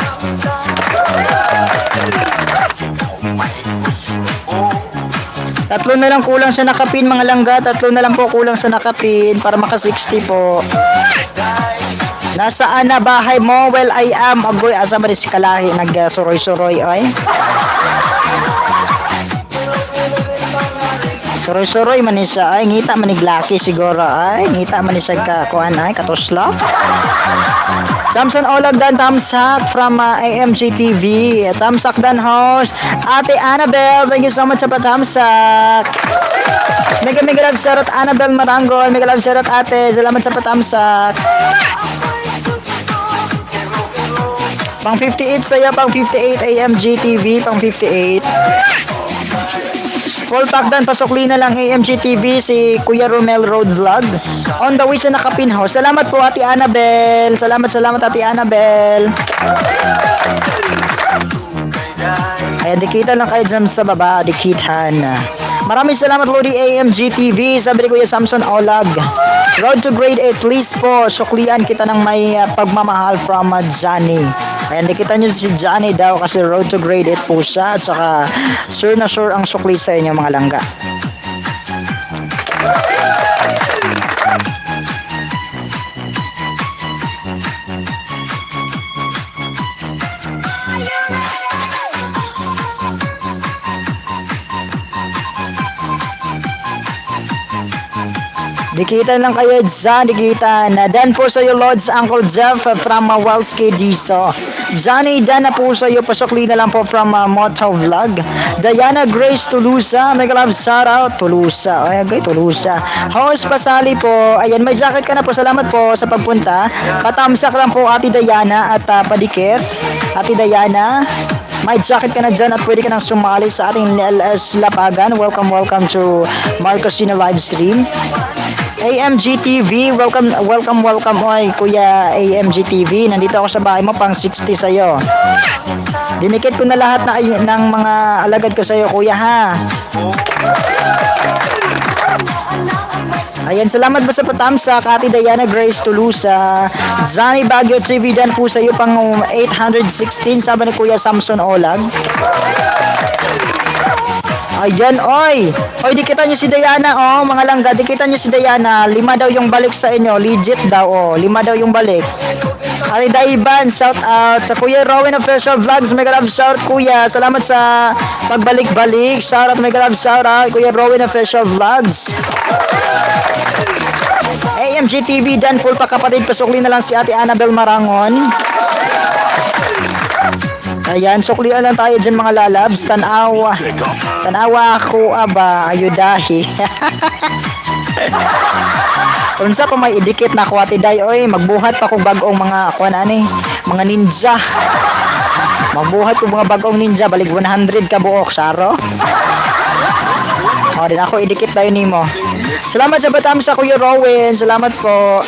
Tatlo na lang kulang sa nakapin mga langga, tatlo na lang po kulang sa nakapin para maka 60 po. Nasaan na bahay mo? Well, I am. Agoy, asa ba rin si Kalahi? Nag-suroy-suroy, ay. Suroy-suroy man ni siya, ay. Ngita man ni Glaki siguro, ay. Ngita man ni siya kuhan, ay. Katusla. Samson Olag dan Tamsak from AMG TV. Tamsak dan host. Ate Annabelle, thank you so much sa patamsak. Mega love shoutout Annabelle Marangol. Mega love shoutout ate. Salamat sa patamsak. Pang 58 sa'yo, pang 58 AMG TV, pang 58. Full pack dan, pasukli na lang AMG TV si Kuya Romel Road Vlog. On the way sa Nakapin House. Salamat po Ate Annabelle. Salamat Ate Annabelle. Ayan, dikitan lang kayo dyan sa baba. Dikitan. Maraming salamat Lodi AMG TV. Sabi ni Kuya Samson Olag. Road to grade 8, please po. Suklian kita ng may pagmamahal from Johnny. Ayan, nakita nyo si Johnny daw kasi road to grade 8 po siya. At saka sure na sure ang sukli sa inyo mga langga. Dikitan lang kayo dyan, dikitan. Dan po sa iyo, Lords, Uncle Jeff from Walski Diso. Johnny, dan na po sa iyo, pasokli na lang po from Moto Vlog. Diana Grace Tulusa, mega love shout out, Tulusa. Ay, okay, Tulusa. Host Pasali po, ayan, may jacket ka na po, salamat po sa pagpunta. Patamsak lang po, Ate Diana at padikit. Ate Diana, may jacket ka na dyan at pwede ka nang sumali sa ating LS Lapagan. Welcome to Marcosina live stream. AMG TV, welcome oy Kuya AMG TV. Nandito ako sa bahay mo, pang 60 sa'yo. Dinikit ko na lahat ng mga alagad ko sa'yo, Kuya, ha. Ayan, salamat ba sa patamsak, Ate Diana Grace Tulusa. Johnny Baguio TV, dan po sa'yo pang 816, sabi ni Kuya Samson Olag. Ayan, oy. Oy, dikitan nyo si Diana, oh, mga langga. Dikitan nyo si Diana. 5 daw yung balik sa inyo. Legit daw, oh. 5 daw yung balik. Ate Daiban, shout out. Kuya Rowan Official Vlogs, mega love shout, Kuya. Salamat sa pagbalik-balik. Shout out, mega love shout out. Kuya Rowan Official Vlogs. AMG TV, dan full pa kapatid. Pasukli na lang si Ate Annabel Marangon. Ayan, suklian lang tayo dyan mga lalabs. Tanawa ako aba, ayudahi. Kung sa pa may idikit na kwati day, oy, magbuhat pa kong bagong mga mga ninja. Magbuhat ko mga bagong ninja, balik 100 ka buok, saro. O, din ako idikit tayo nimo. Salamat sa batam sa Kuya Rowan, salamat po.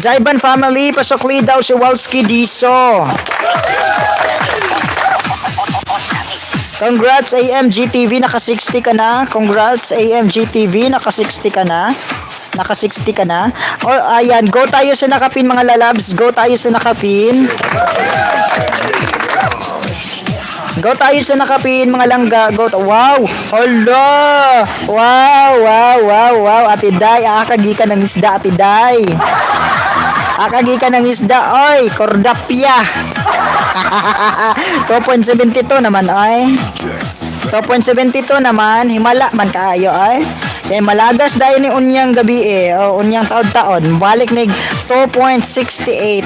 Jaiban family, pasokli daw si Walski Diso. Congrats AMG TV, naka 60 ka na. Congrats AMG TV, naka 60 ka na. Naka 60 ka na. O ayan, go tayo sa nakapin mga lalabs. Go tayo sa nakapin. Go tayo sa nakapin mga langga. Go. Wow! Hala! Wow! Ate Day, akagi ka ng isda, Ate Day. Akagi ka ng isda, oy, Cordapia. 2.72 naman, oy. 2.72 naman, himala man kaayo, oy. Kaya malagas dahil ni unyang gabi o unyang taon-taon, balik nig 2.68.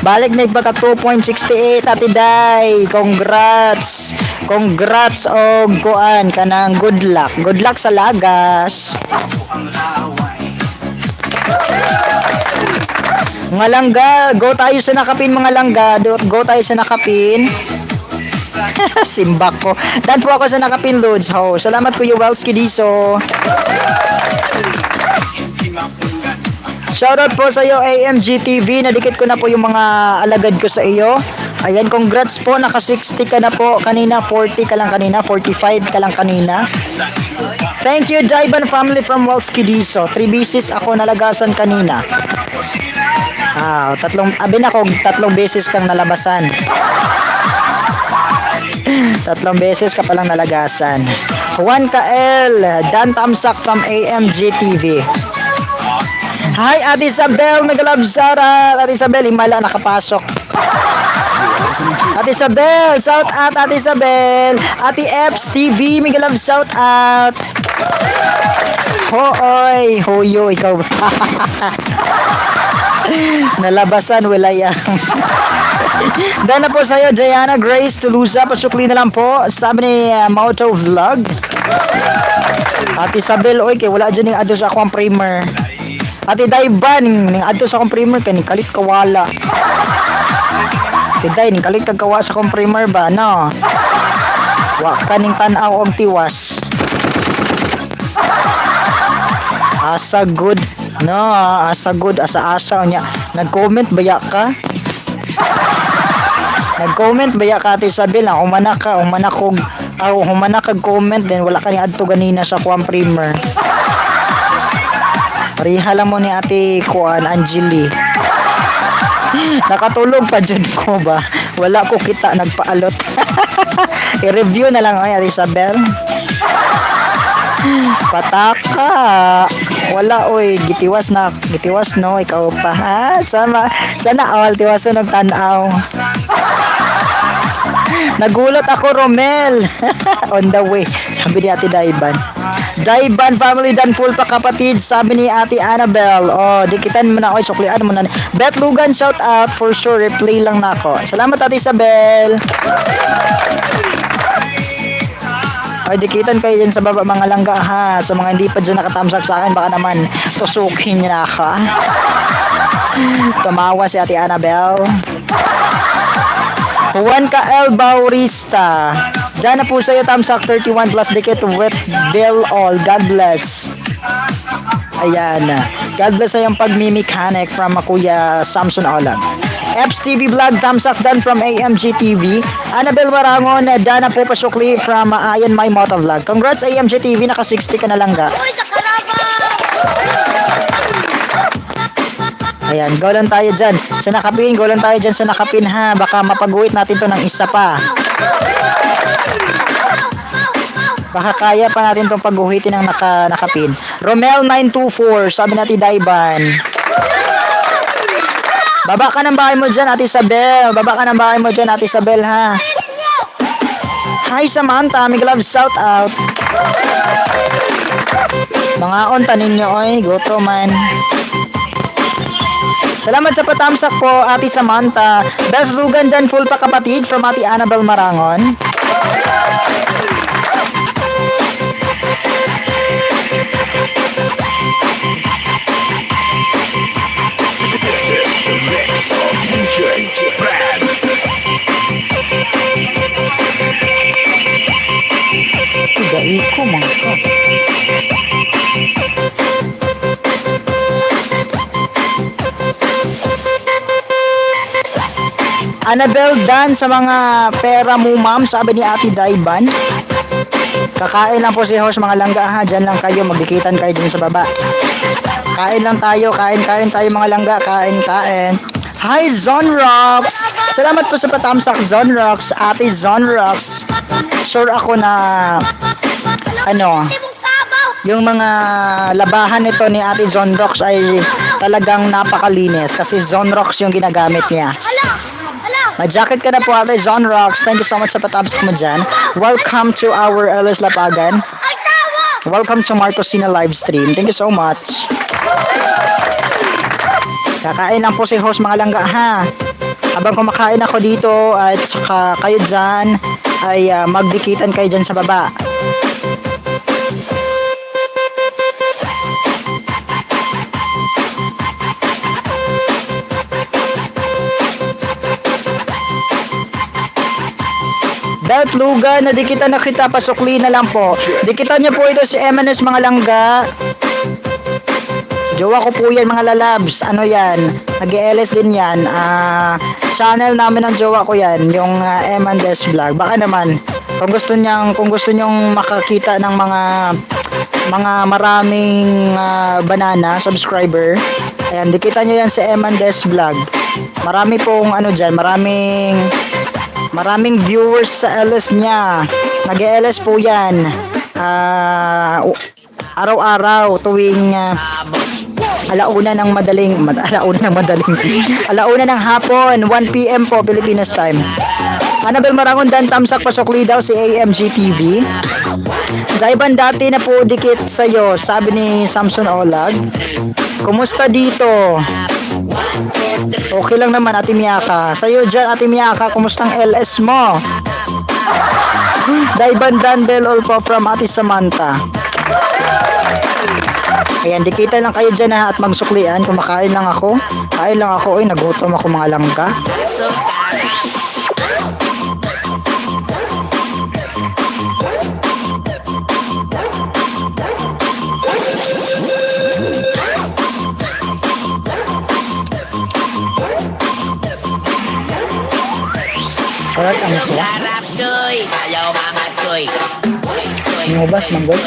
Balik na baka 2.68, Ate Day. Congrats o kuan kanang good luck sa lagas. Mga langga, go tayo sa nakapin mga langga. Go tayo sa nakapin. Simbak ko. Dan po ako sa nakapin, Lods. Ho, salamat Kuya Welski Diso. Shoutout po sa iyo AMG TV. Nadikit ko na po yung mga alagad ko sa iyo. Ayan, congrats po. Naka 60 ka na po. Kanina 40 ka lang kanina. 45 ka lang kanina. Thank you Jaiban family from Welski Diso. 3 beses ako nalagasan kanina. Tatlong beses kang nalabasan. 3 beses ka palang nalagasan. Juan Kael, Dan Tamsak from AMG TV. Hi Ate Isabel, mega love Sarah. Ate Isabel, himala nakapasok. Ate Isabel, shout out Ate Isabel. Ate Eps TV, mega love shout out. Hoy, hoyo ikaw. Nalabasan wilaya. Dahil na po sa iyo Diana Grace Tulusa, pasukli na lang po. Sabi ni Moto Vlog. Ate Isabel, oy kay wala dyan yung adto sa akong primer. Ate Daiban, ning adto sa akong primer kani kalit kawala. Ate Day, ning kalit kagkawa sa akong primer ba, no? Wa kaning tan-aw og tiwas. Asa good, no? Asa good, asa-asa nya. Nag-comment baya ka? Nag-comment ba ya ka Ate Isabel? Humana kag comment din wala ka ni adto ganina sa kuan primer. Pareha lang mo ni Ate kuan Angeli. Nakatulog pa dyan ko ba? Wala ko kita nagpaalot. I-review na lang ay Ate Isabel. Pataka. Wala oy, gitiwas no ikaw pa. Sana all tiwas na nagtanaw. Nagulat ako Romel. On the way. Sabi ni Ate Daiban. Daiban family done full pa kapatid. Sabi ni Ate Annabel. Oh, dikitan mo na ako. Suklian mo na. Bet Lugan shout out for sure. Replay lang na ako. Salamat Ate Isabel. Ay, dikitan kayo dyan sa baba mga langga ha. Sa mga hindi pa dyan nakatamsak sa akin, baka naman tusukin niya na ako. Tumawa si Ate Annabel. Juan Kael Baurista. Diyan na po sa'yo, tamsak 31 plus dikit with Bill All. God bless. Ayan. God bless sa yung pagmimechanic from Kuya Samson Olag. Eps TV Vlog, tamsak dan from AMG TV. Annabel Warangon, Dana po pasukli from Ayan My Moto Vlog. Congrats AMG TV, naka 60 ka na lang ga. Ayan, go lang tayo dyan. Sa nakapin, go lang tayo dyan sa nakapin ha. Baka mapaguhit natin to ng isa pa. Baka kaya pa natin itong pagguhitin ng nakapin. Romel 924, sabi natin Daiban. Baba ka ng bahay mo dyan, Ate Isabel. Baba ka ng bahay mo dyan, Ate Isabel, ha? Hi, Samantha. Mig love, shout out. Mga ontanin nyo, oy. Goto man. Salamat sa patamsak po, Ate Samantha. Best Lugan dan full pa kapatid from Ate Annabel Marangon. Dai ko mangka. Annabel Dan sa mga pera mo ma'am, sabi ni Ate Daiban. Kakain lang po si host mga langga ha, dyan lang kayo, magdikitan kayo dyan sa baba. Kain lang tayo, kain tayo mga langga, kain. Hi Zonrox! Salamat po sa patamsak Zonrox, Ate Zonrox. Sure ako na yung mga labahan nito ni Ate Zonrox ay talagang napakalinis kasi Zonrox yung ginagamit niya. May jacket ka na po Ate Zonrox. Thank you so much sa patamsak mo dyan. Welcome to our Elis Lapagan. Welcome to Marcosina live stream. Thank you so much. Kakain lang po si host mga langga ha. Habang kumakain ako dito at saka kayo dyan ay magdikitan kayo dyan sa baba. Belt Lugan, nadikitan na kita, pasukli na lang po. Dikitan niyo po ito si Emanes mga langga. Jowa ko po yan mga lalabs. Ano yan? Nag-LS din yan. Channel namin ng jowa ko yan. Yung Emandes Vlog. Baka naman kung gusto nyong makakita ng mga maraming banana subscriber. Ayan, dikitan nyo yan sa Emandes Vlog. Marami pong dyan. Maraming viewers sa LS niya. Nag-LS po yan. Araw-araw tuwing alauna ng hapon 1 PM po Pilipinas time. Annabel Marangon dan tamsak pasukli daw si AMG TV. Daiban dati na po dikit sa'yo, sabi ni Samson Olag. Kumusta dito? Okay lang naman Ate Miyaka. Sa'yo dyan Ate Miyaka, kumustang LS mo? Daiban dan bell all po from Ate Samantha. Ayan, dikita lang kayo dyan ha, at magsuklian. Kumakain lang ako. Kain lang ako. Uy, nagutom ako mga langga. Ano ko? Sarap choy, sayaw mga choy. Nubas, manggol.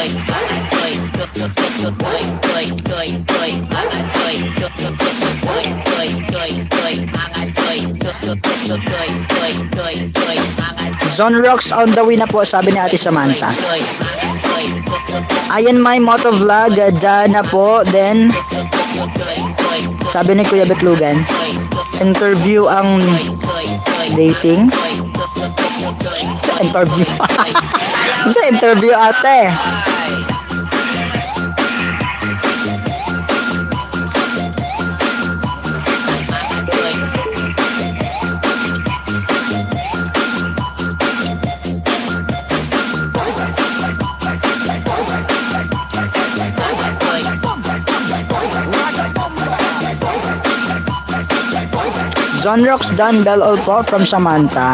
Zone Rocks on the way na po, sabi ni Ate Samantha. Ayan, my moto vlog, dyan na po. Then, sabi ni Kuya Betlugan, interview ang dating. Sa interview. Sa interview, ate. Zonrox Dan Bell all po from Samantha.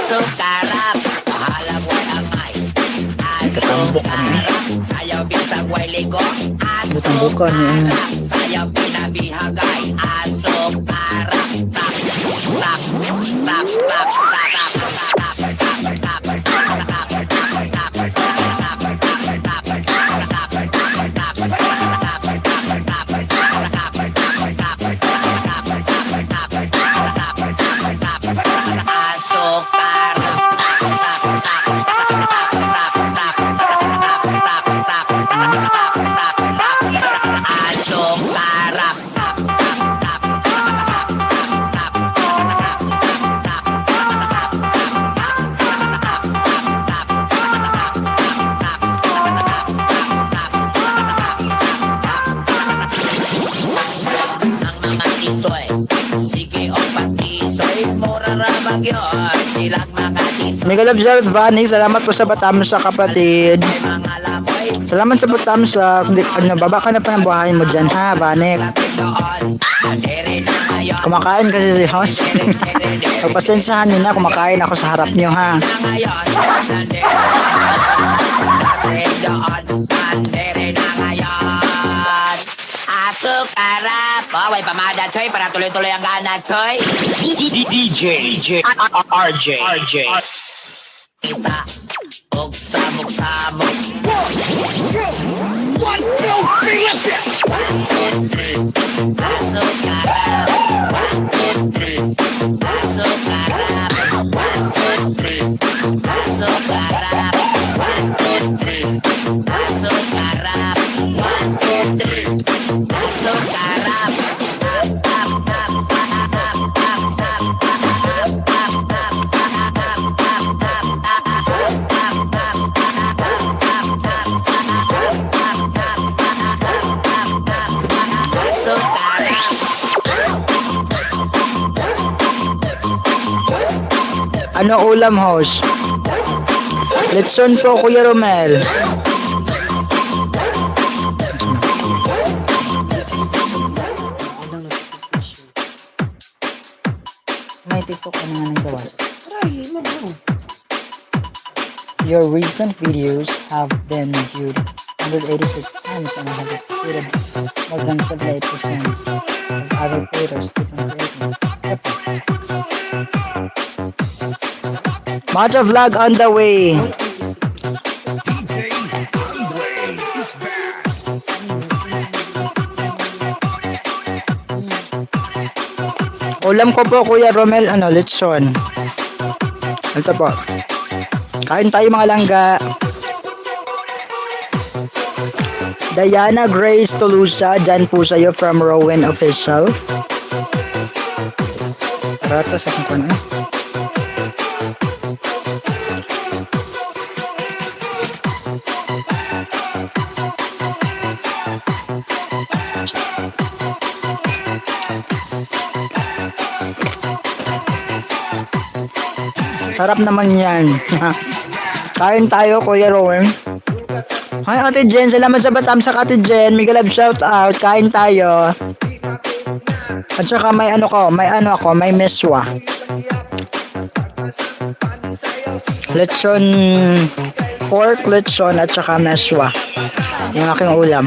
Sukarap, halam walamay. Katambok kami. Sayaw bisag way ligo. Bukan niya. Sayaw pinabihagay. Asok arap. Tak, tak, tak, tak, Mega love shout Vanny, salamat po sa batam sa kapatid. Salamat sa batam sa ano, baba ka na pa ng buhayin mo dyan ha, Vanek. Kumakain kasi si host. Pagpasensyahan nyo na, kumakain ako sa harap nyo ha. Asok arap. Way pamada choy para tuloy-tuloy ang gana choy. DJ RJ Kita og samok-samok. Asok arap. Asok arap. Asok arap. Asok arap. Asok arap. Ano ulam, host? Letson po, Kuya Romel. May TikTok ka na nga ng gawa. Your recent videos have been viewed 186 times and have exceeded more than 78% of other creators keeping creating. Moto vlog on the way. DJ Andre is back. Ulam ko po, Kuya Romel, letson. Ito po. Kain tayo mga langga. Diana Grace Tulusa, dyan po sa'yo from Rowan Official. Rata sa kung paano. Sarap naman yan. Kain tayo, Kuya Rowan. Hi, Ate Jen. Salamat sa batam sa Ate Jen. Mega love shout out. Kain tayo. At saka may may meswa. Lechon pork, lechon, at saka meswa. Yung aking ulam.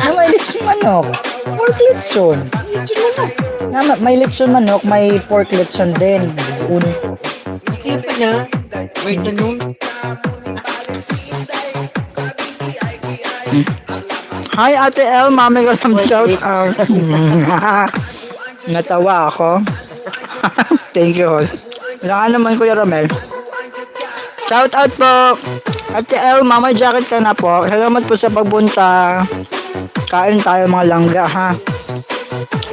May lechon manok. Pork litson. Nga, may litson manok, may pork litson din. Kaya pala, may tanong. Hi, Ate El, mami ko lang shout out. Natawa ako. Thank you, Hol. Ilangan naman, Kuya Romel. Shout out po. Ate El, mama jacket ka na po. Salamat po sa pagbunta. Kain tayo mga langga, ha?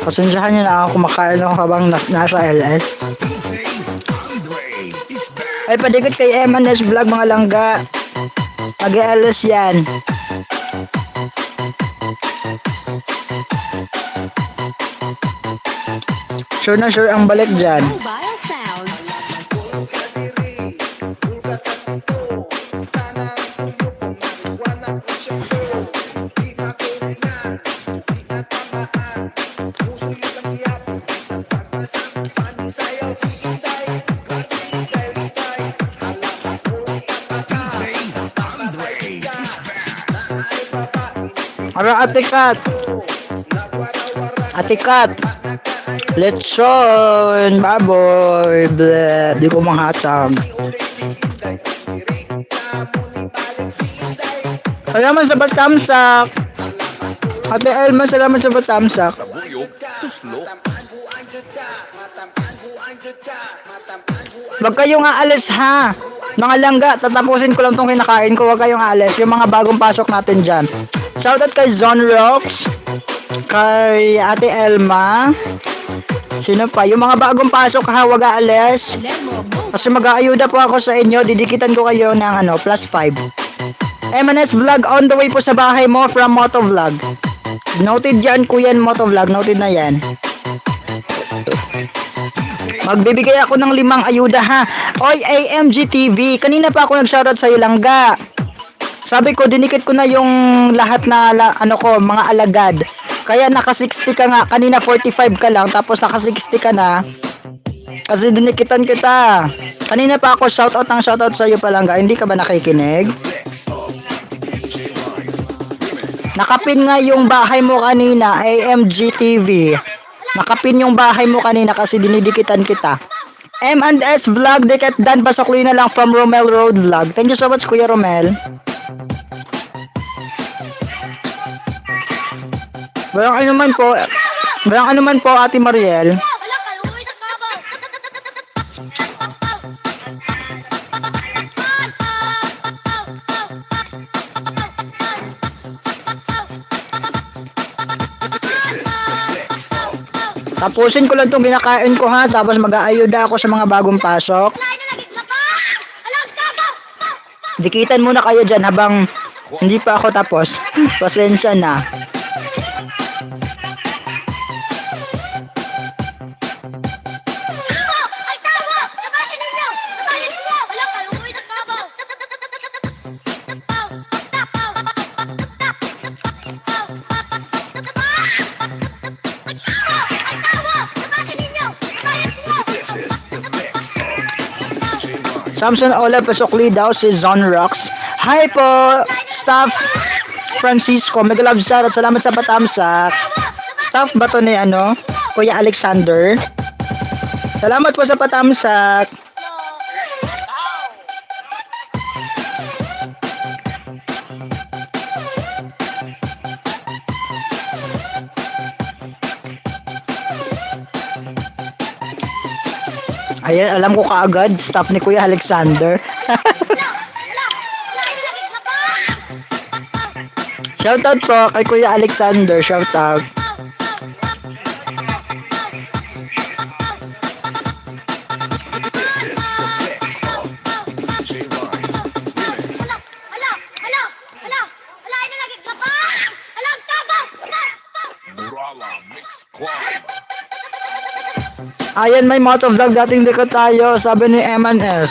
Pasensyahan niyo na ako kumakain ako habang nasa LS. Ay, padikit kay Emanes Vlog mga langga. Mag-LS yan. Sure na sure ang balik dyan. Mobile Sounds. Ara, Ate Kat. Ate Kat. Lechon, baboy, bleh, di ko manghatag. Salamat sa batamsak. Ate Elma, salamat sa batamsak. Wag kayong aalis ha. Mga langga, tatapusin ko lang tong kinakain ko. Wag kayong aalis. Yung mga bagong pasok natin dyan. Shoutout kay Zon Rocks. Kay Ate Elma. Sino pa? Yung mga bagong pasok ha, wag aalis. Kasi mag-aayuda po ako sa inyo. Didikitan ko kayo ng +5. M&S Vlog on the way po sa bahay mo from Motovlog. Noted yan, Kuya Motovlog. Noted na yan. Magbibigay ako ng 5 ayuda ha. Oy, AMG TV. Kanina pa ako nag-shoutout sa'yo, langga. Sabi ko, dinikit ko na yung lahat na mga alagad. Kaya naka 60 ka nga. Kanina 45 ka lang. Tapos naka 60 ka na. Kasi dinikitan kita. Kanina pa ako shoutout sa'yo palangga. Hindi ka ba nakikinig? Nakapin nga yung bahay mo kanina. AMG TV. Nakapin yung bahay mo kanina kasi dinidikitan kita. M&S Vlog. Diket Dan Basokli na lang from Romel Road Vlog. Thank you so much, Kuya Romel. Walang anuman po, Ate Mariel. Tapusin ko lang itong kinakain ko ha, tapos mag-aayuda ako sa mga bagong pasok. Dikitan muna kayo dyan habang hindi pa ako tapos. Pasensya na. Samson Ola Pasokli daw si Zon Rocks. Hi po, Staff Francisco. Mega love shout at salamat sa patamsak. Staff ba to ni Kuya Alexander? Salamat po sa patamsak. Ayan, alam ko kaagad, staff ni Kuya Alexander. Shoutout po kay Kuya Alexander, shoutout. Ayan, may motovlog dating dikot tayo, sabi ni M&S.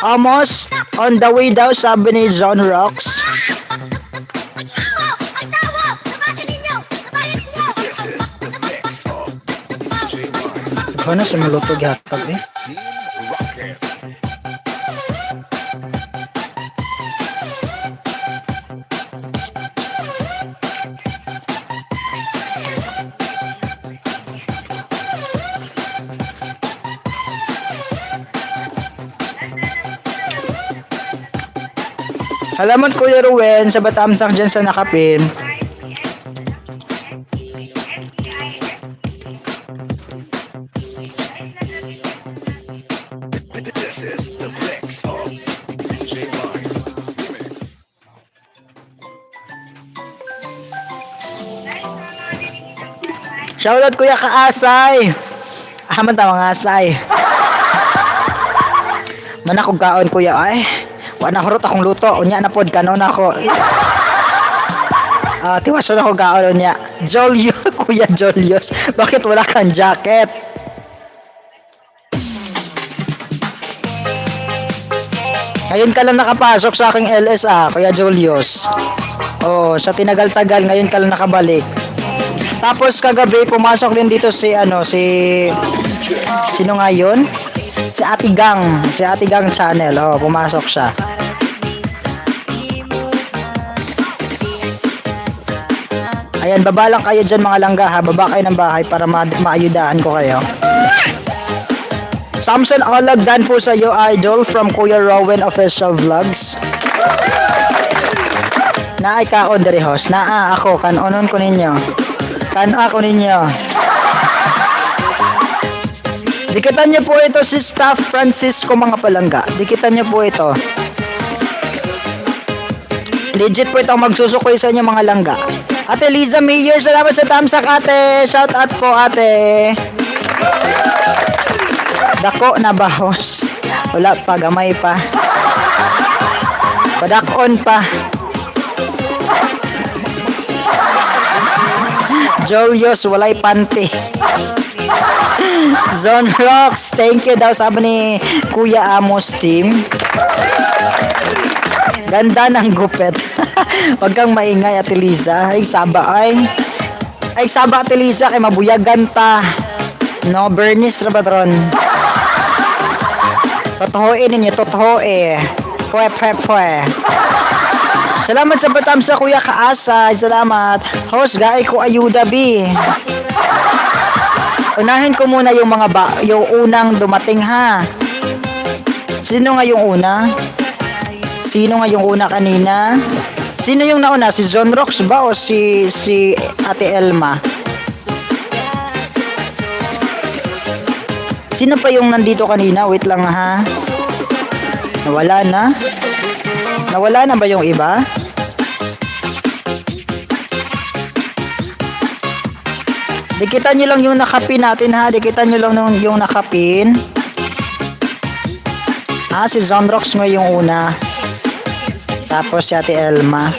Almost on the way daw, sabi ni Zon Rocks. Ano sa malutog hatag eh? Salamat Kuya Ruwen sa batamsak dyan sa nakapin. This is the mix of DJ Mars. Remix. Shoutout Kuya Kaasay. Man ta mga asay. Manakog kaon Kuya ay. Wa na hurot akong luto. Unya na pod kanon ako. Tiwason ako kaon unya. Jolio, Kuya Jolios. Bakit wala kang jacket? Ngayon ka lang nakapasok sa aking LSA, Kuya Julius. Oh, sa tinagal-tagal ngayon ka lang nakabalik. Tapos kagabi pumasok din dito si sino nga yun? Si Ate Gang channel. Oh, pumasok siya. Ayan, baba lang kayo dyan mga langga ha. Baba kayo ng bahay para maayudahan ko kayo. Samson Olag, dan po sa iyo idol from Kuya Rowan Official Vlogs. Naay kaon diri host. Naa ako kanonon ko ninyo. Ako ninyo. Dikitan niyo po ito si Staff Francisco mga palangga. Dikitan niyo po ito. Legit po ito ang magsusukoy sa inyo mga langga. Ate Liza Mayer, salamat sa tamsak ate. Shout out po ate. Dako na bahos. Wala pa, gamay pa. Padakon pa. Julius, walay panty. Zone Rocks, thank you daw sabi ni Kuya Amos team. Ganda ng gupet. Huwag kang maingay Ate Liza. Ay saba Ate Liza kay mabuyagan ta. No, Bernice Rabatron. Totohoin ninyo, totohoe. Pwe. Salamat sa batam sa Kuya Kaasay. Salamat. Host, gaay ko ayuda, B. Unahin ko muna yung yung unang dumating, ha. Sino nga yung una? Sino nga yung una kanina? Sino yung nauna? Si John Rox ba o si Ate Elma? Sino pa yung nandito kanina? Wait lang ha. Nawala na? Nawala na ba yung iba? Dikitan nyo lang yung nakapin natin ha. Dikitan nyo lang yung nakapin. Si Zonrox nga yung una. Tapos si Ate Elma.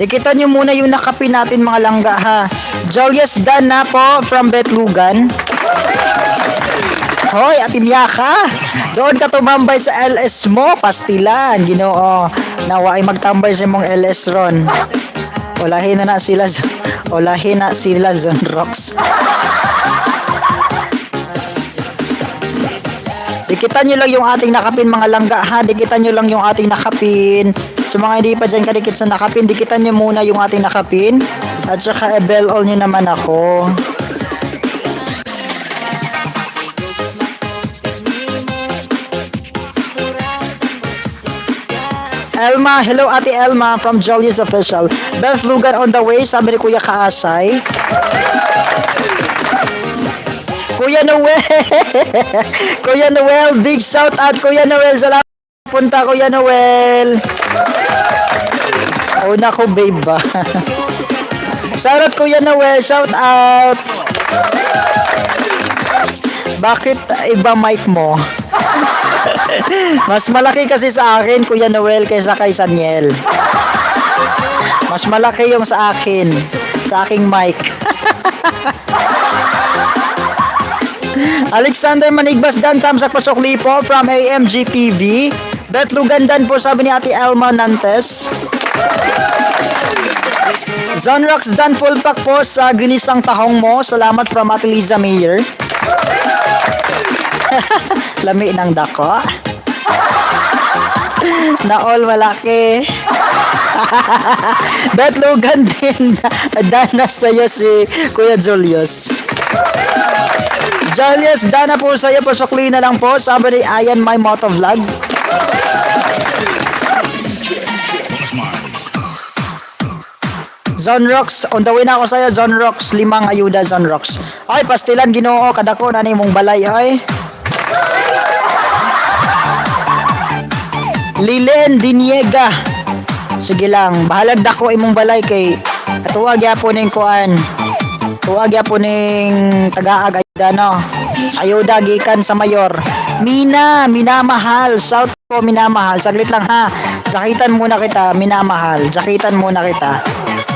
Dikitan nyo muna yung nakapin natin mga langga ha. Julius Dan na po from Betlugan. Hoy, Ate Miyaka, doon ka tumambay sa LS mo, pastilan, Ginoo. Nawa ay magtambay sa mong LS ron. Olahin na sila Zone Rocks. Dikitan nyo lang yung ating nakapin mga langga ha. Dikitan nyo lang yung ating nakapin. Sa mga hindi pa dyan kadikit sa nakapin, dikitan nyo muna yung ating nakapin. At saka i-bell all nyo naman ako. Elma, hello Ate Elma from Julius Official. Beth Lugan on the way, sabi ni Kuya Kaasay. Kuya Noel, Kuya Noel, big shout out Kuya Noel. Salamat punta Kuya Noel. Una ko babe ba? Shout out Kuya Noel, shout out. Bakit iba mic mo? Mas malaki kasi sa akin, Kuya Noel, kaysa kay Saniel. Mas malaki yung sa akin, sa aking mic. Alexander Manigbas Dan, tamsak pasok lipo from AMG TV. Betlugan Dan po, sabi ni Ate Elma Nantes. Zonrox Dan, full pack po sa ginisang tahong mo. Salamat from Ate Liza Mayer. Lami ng dako. Na all malaki. Betlugan din. Dana sa'yo si Kuya Julius. Julius, dana po sa'yo. Pasukli na lang po. Sabi ni Ayan My Motovlog. Zonrox, on the way na ako sa'yo, Zonrox, 5 ayuda, Zonrox. Ay, pastilan, Ginoo, kadako na ni mong balay, ay. Lilen Diniega. Sige lang, bahalag dako imong balay kay tuwag yapon ning kuan. Tuwag yapon ning tagaag ayuda no. Ayuda gikan sa mayor. Minamahal. South po minamahal. Saglit lang ha. Jakitan muna kita, minamahal. Jakitan muna kita.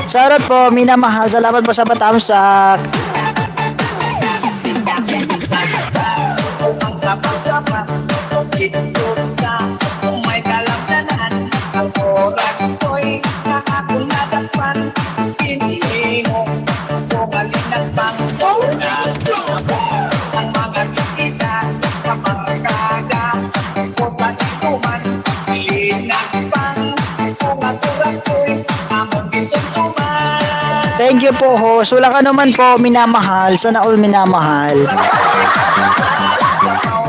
Sarot po, minamahal. Salamat po sa patamsak. Thank you po, host. Wala ka naman po, minamahal. Sana all minamahal.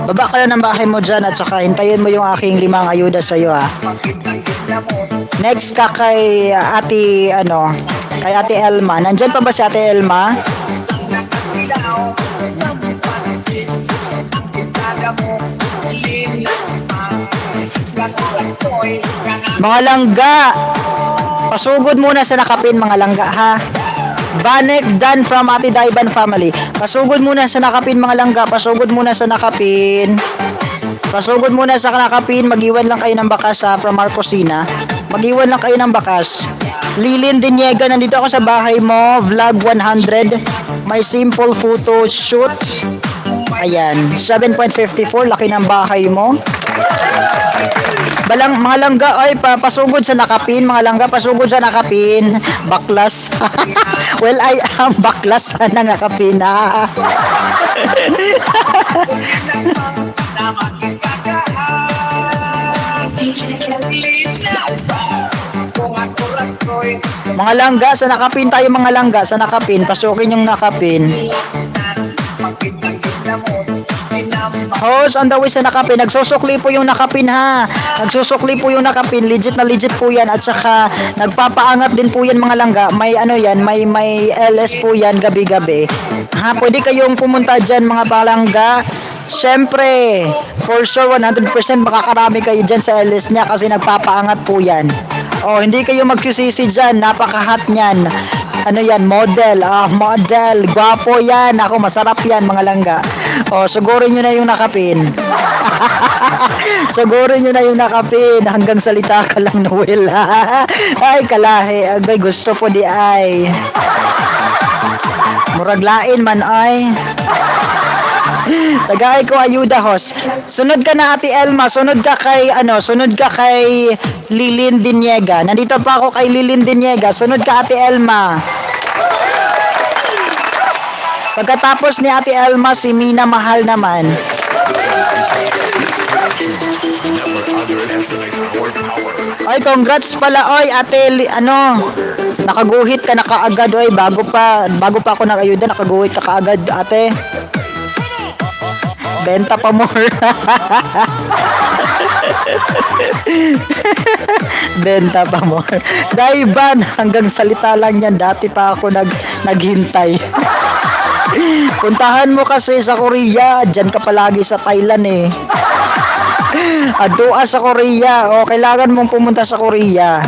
Baba ka lang ng bahay mo dyan at saka hintayin mo yung aking 5 ayuda sa'yo ha. Next ka kay ate, kay ate Elma. Nandyan pa ba si ate Elma? Mga langga, pasugod muna sa nakapin mga langga ha. Banek Dan from Ate Daiban family. Pasugod muna sa nakapin mga langga, pasugod muna sa nakapin. Pasugod muna sa nakapin, mag-iwan lang kayo ng bakas ha, from Marcosina. Mag-iwan lang kayo ng bakas. Lilin Diniega, nandito ako sa bahay mo, vlog 100. May simple photo shoot. Ayan, 7.54, laki ng bahay mo. Mga langga, ay pasugod sa nakapin, mga langga, pasugod sa nakapin. Baklas. Well, I am baklas na nakapin ha. Mga langga, sa nakapin tayo mga langga, sa nakapin, pasukin yung nakapin. Host, on the way sa nakapin, nagsusukli po yung nakapin ha. Nagsusukli po yung nakapin, legit na legit po yan. At saka, nagpapaangat din po yan mga langga. May may LS po yan gabi-gabi. Ha, pwede kayong pumunta dyan mga palangga. Siyempre, for sure 100% makakarami kayo dyan sa LS niya kasi nagpapaangat po yan. Oh, hindi kayo magsisisi dyan, napaka-hot niyan. Model. Model. Gwapo yan. Ako, masarap yan, mga langga. O, sugurin nyo na yung nakapin. Sugurin nyo na yung nakapin. Hanggang salita ka lang, Noel. Ay, kalahi. Agay, gusto po di ay. Muraglain man ay. Tagay ko ayuda, host. Sunod ka na Ate Elma, sunod ka kay Lilin Diniega. Nandito pa ako kay Lilin Diniega. Sunod ka Ate Elma. Pagkatapos ni Ate Elma, si Mina Mahal naman. Never underestimate our power. Ay, congrats pala, oy, Ate, nakaguhit ka na kaagad, oy, bago pa ako nag-ayuda, nakaguhit ka kaagad, ate. Benta pa more. Benta pa more. Daiban, hanggang salita lang yan, dati pa ako naghintay. Puntahan mo kasi sa Korea, dyan ka palagi sa Thailand eh. Adua sa Korea, o kailangan mong pumunta sa Korea.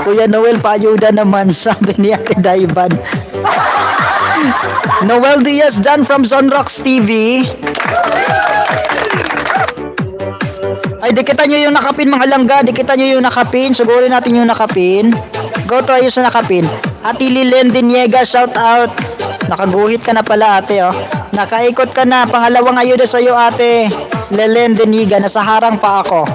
Kuya Noel, paayuda naman, sabi ni Ate Daiban. Noel Diaz done from Zonrox TV. Ay, dikitan nyo yung nakapin mga langga, dikitan nyo yung nakapin, sugurin natin yung nakapin. Go tayo sa nakapin. Ate Lilen Diniega, shout out. Nakaguhit ka na pala ate, oh. Nakaikot ka na, pangalawang ayuda sa'yo ate. Lilen Diniega, nasa harang pa ako.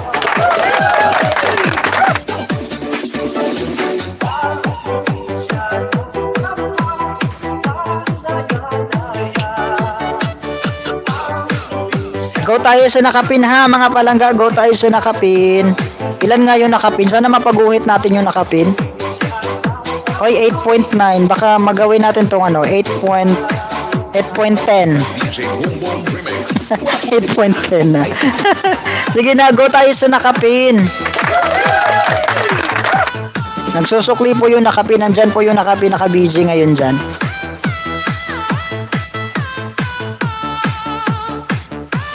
Go tayo sa nakapin ha mga palangga, go tayo sa nakapin. Ilan nga yung nakapin? Sana mapaguhit natin yung nakapin. Oy, 8.9. Baka magawin natin tong 8.10. DJ Boom Remix. 8.10 na. Sige na, go tayo sa nakapin. Nagsusukli po yung nakapi. Nandyan po yung nakapi, naka-busy ngayon dyan.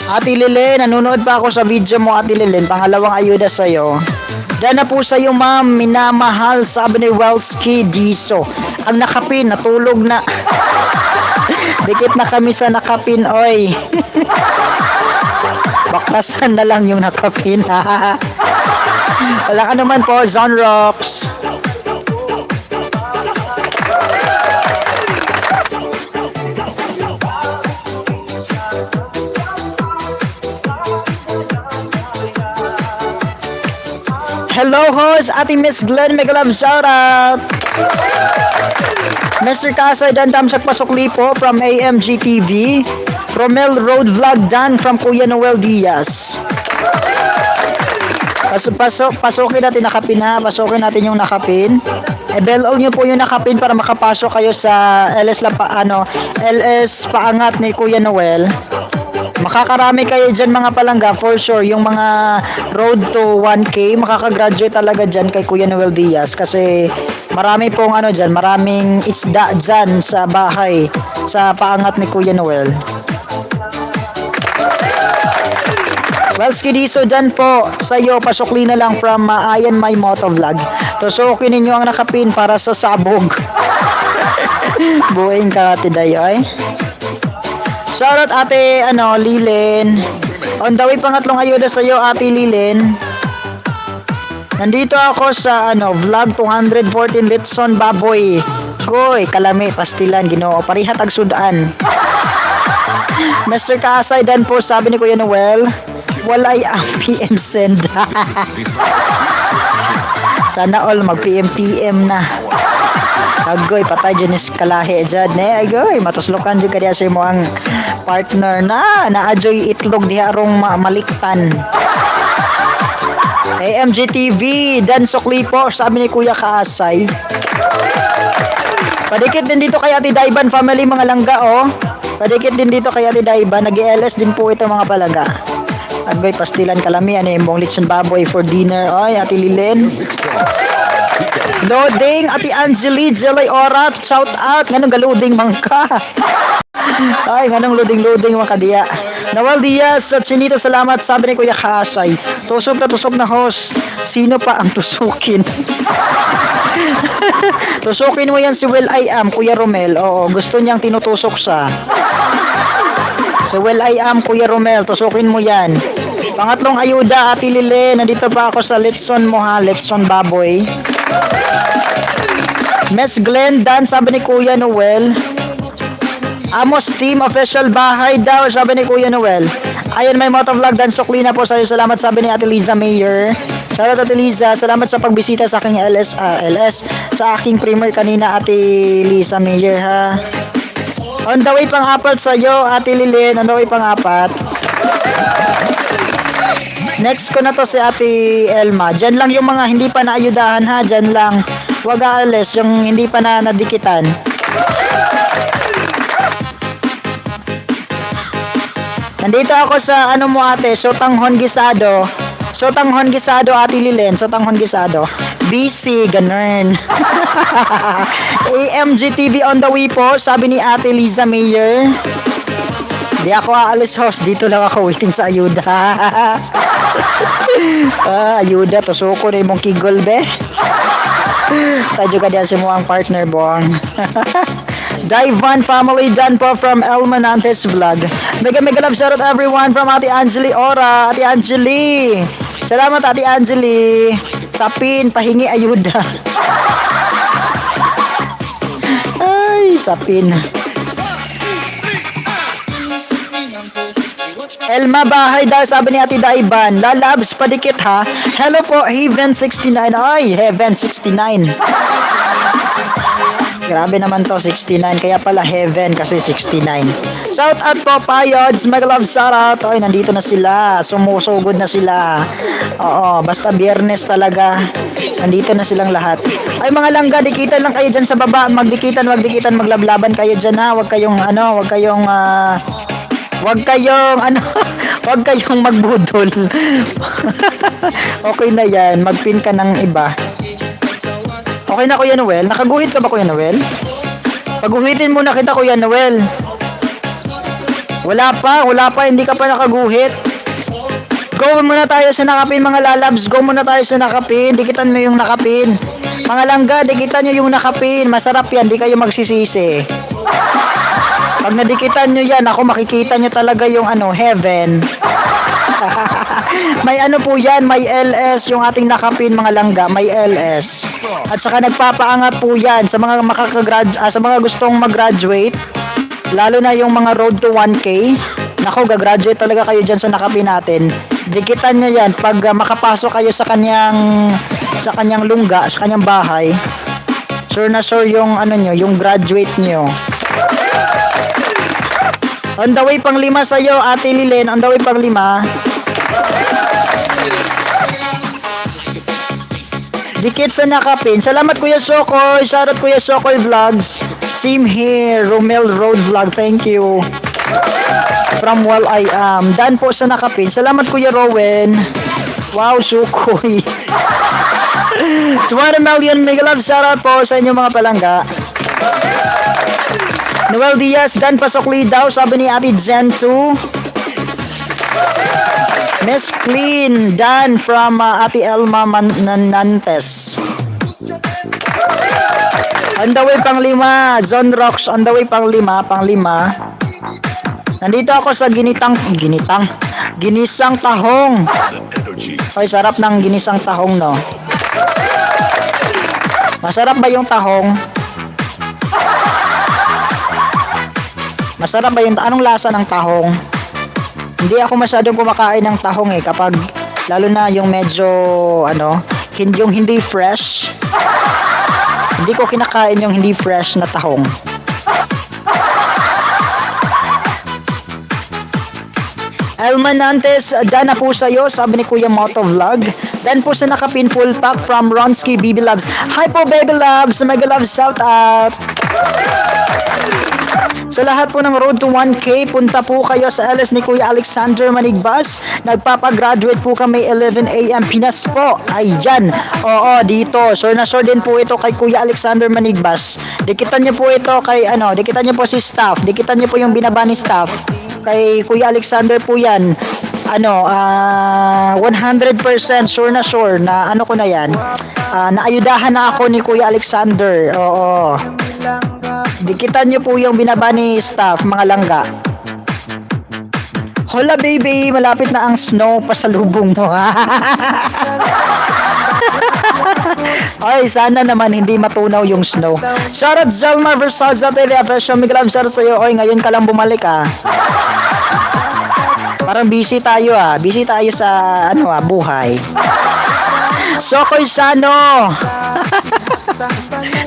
Ate Lilin, nanonood pa ako sa video mo, Ate Lilin. Pangalawang ayuda sa'yo. Diyan na po sa'yo, ma'am. Minamahal, sabi ni Welski Diso. Ang nakapin, natulog na. Dikit na kami sa nakapin, oy. Baklasan na lang yung nakapin. Wala ka naman po, Zon Rocks. Hello, host, Ate Miss Glenn, mega love shoutout. Mr. Kasay Dan Tamsak Pasokli po from AMG TV. Romel Road Vlog Dan from Kuya Noel Diaz. Pasukin natin nakapin ha. Pasukin natin yung nakapin. Bell all nyo po yung nakapin para makapasok kayo sa LS paangat ni Kuya Noel. Makakarami kayo dyan mga palangga for sure. Yung mga road to 1K makakagraduate talaga dyan kay Kuya Noel Diaz kasi marami pong dyan, maraming isda dyan sa bahay sa paangat ni Kuya Noel. Well, Skidiso dyan po sa'yo, pasukli na lang from Ayan My Motovlog. Tusukin ninyo ang nakapin para sa sabog. Buing ka, Ate Dayoy. Shoutout Ate Lilin. On the way, pangatlong ayuda sa'yo, Ate Lilin. Nandito ako sa vlog 214 Litson Baboy. Goy, kalami, pastilan, Ginoo. Parihat ag sudan. Mr. Kasay Dan po, sabi ni Kuya Noel, walay ang PM send. Sana all mag PM na. Agoy, patay dyan is kalahi dyan. Agoy, matuslokan dyan kaya sa mo ang partner na naadyoy itlog diha arong maliktan. AMG TV, Dan Sukli po, sabi ni Kuya Kaasay. Padikit din dito kay Ate Daiban family mga langga, oh. Padikit din dito kay Ate Daiban, nag-LS din po ito mga palaga. Agoy, pastilan kalami, mong lechon baboy for dinner. Oy, Ate Lilin. Loading, Ate Angeli, Jelay Ora, shout out. Ganun galuding mangka. Ay, ganun loading mga kadiya. Noel Diaz at Chinito, salamat. Sabi ni Kuya Kasay, tusok na host. Sino pa ang tusukin? Tusukin mo yan si Will I Am, Kuya Romel. Oo, gusto niyang tinutusok sa. Si Will I Am, Kuya Romel, tusukin mo yan. Pangatlong ayuda, Ate Lile. Nandito pa ako sa Litson mo ha, Litson Baboy. Miss Glenn Dan, sabi ni Kuya Noel. Amos Team Official Bahay daw, sabi ni Kuya Noel. Ayan, may motovlog Dan Suklina po sa'yo. Salamat, sabi ni Ate Liza Mayer. Shoutout Ate Liza, salamat sa pagbisita sa aking LS sa aking premiere kanina, Ate Liza Mayer ha. On the way pang-apat sa'yo, Ate Lilin. On the way pang-apat. Next ko na to si Ate Elma. Diyan lang yung mga hindi pa naayudahan ha. Diyan lang. Huwag aalis yung hindi pa na nadikitan. Nandito ako sa mo ate, Sotanghon Gisado. Sotanghon Gisado, Ate Lilin. Sotanghon Gisado. BC, ganun. AMG TV on the way po, sabi ni Ate Liza Mayer. Di ako aalis host, dito lang ako waiting sa ayuda. Ayuda, tusuko na imong kigol be. Tadyo ka diyan si mo ang partner bong. Daivan family done po from El Manantes vlog. Mega love shoutout everyone from Ate Angeli Ora. Ate Angeli, salamat Ate Angeli. Sapin, pahingi ayuda. Ay, sapin. Elma Bahay daw, sabi ni Ate Daiban. Lalabs, padikit ha. Hello po, Heaven69. Ay, Heaven69. Grabe naman to, 69. Kaya pala Heaven kasi 69. Shout out po, Payods. Mega love shout out. Ay, nandito na sila. Sumusugod na sila. Oo, basta biyernes talaga. Nandito na silang lahat. Ay, mga langga, dikitan lang kayo dyan sa baba. Magdikitan, maglablaban kayo dyan ha. Huwag kayong wag kayong magbudol. Okay na yan, magpin ka ng iba. Okay na, Kuya Noel? Nakaguhit ka ba, Kuya Noel? Paguhitin muna kita, Kuya Noel. Wala pa, hindi ka pa nakaguhit. Go muna tayo sa nakapin, mga lalabs. Go muna tayo sa nakapin. Dikitan mo yung nakapin. Mga langga, dikitan nyo yung nakapin. Masarap yan, di kayo magsisisi. Pag nadikitan nyo yan, ako makikita nyo talaga yung heaven. May ano po yan, may LS yung ating nakapin, mga langga, may LS. At saka nagpapaangat po yan sa mga sa mga gustong mag-graduate, lalo na yung mga road to 1K. Nako, gagraduate talaga kayo dyan sa nakapin natin. Dikitan nyo yan pag makapasok kayo sa kanyang lungga, sa kanyang bahay. Sure na sure yung yung graduate nyo. On the way pang 5 sa'yo, Ate Lilen. On the way pang 5. Dikit sa nakapin. Salamat, Kuya Sokoy. Shoutout, Kuya Sokoy Vlogs. Same here. Romel Road Vlog. Thank you. From Wall I Am. Dan po sa nakapin. Salamat, Kuya Rowen. Wow, Sokoy. 20 million mega love. Shoutout po sa inyong mga palangga. Noel Diaz, Dan Pasokli daw, sabi ni Ate Jen 2. Miss Clean, Dan from Ate Elma Nanantes. On the way pang 5, Zone Rocks, on the way pang 5. Nandito ako sa ginisang tahong. Energy. Ay, sarap ng ginisang tahong, no? Masarap ba yung tahong? Masarap ba yung anong lasa ng tahong? Hindi ako masyadong kumakain ng tahong kapag lalo na yung medyo yung hindi fresh. Hindi ko kinakain yung hindi fresh na tahong. Elma Nantes, dana po sa'yo, sabi ni Kuya Moto Vlog. Dan po sa nakapin full pack from Ronski Baby Loves. Hi po, Baby Loves! Mega Loves, shout out! Sa lahat po ng Road to 1K, punta po kayo sa LS ni Kuya Alexander Manigbas. Nagpapagraduate po kami 11 AM Pinas po. Ayan. Oo, dito. Sure na sure din po ito kay Kuya Alexander Manigbas. Dikitan niyo po ito kay dikitan niyo po si staff. Dikitan niyo po yung binaba ni staff. Kay Kuya Alexander po yan. 100% sure na ko na yan. Naayudahan na ako ni Kuya Alexander. Oo. Dikitan nyo po yung binaba ni staff, mga langga. Hola baby, malapit na ang snow, pasalubong mo. Ay, sana naman hindi matunaw yung snow. Shoutout Zelma Versaza TV, Fashion Miguel, shoutout sa'yo. Oy, ngayon ka lang bumalik Parang busy tayo busy tayo sa buhay. Sokoy Sano.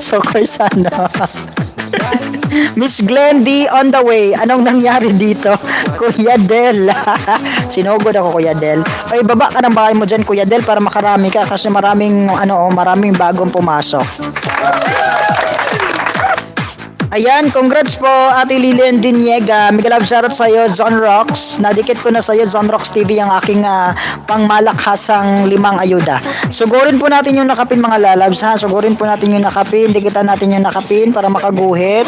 Sokoy Sano. Miss Glendy on the way. Anong nangyari dito? Kuya Del. Sinugod ako, Kuya Del. Ay, baba ka ng bahay mo dyan, Kuya Del, para makarami ka kasi maraming bagong pumasok. Ayan, congrats po Ate Lilian Diniega. Miguel love shoutout sa'yo, Zone Rocks. Nadikit ko na sa'yo, Zone Rocks TV, ang aking pangmalakhasang 5 ayuda. Sugurin po natin yung nakapin, mga lalabs, Sugurin po natin yung nakapin. Dikitan natin yung nakapin para makaguhit.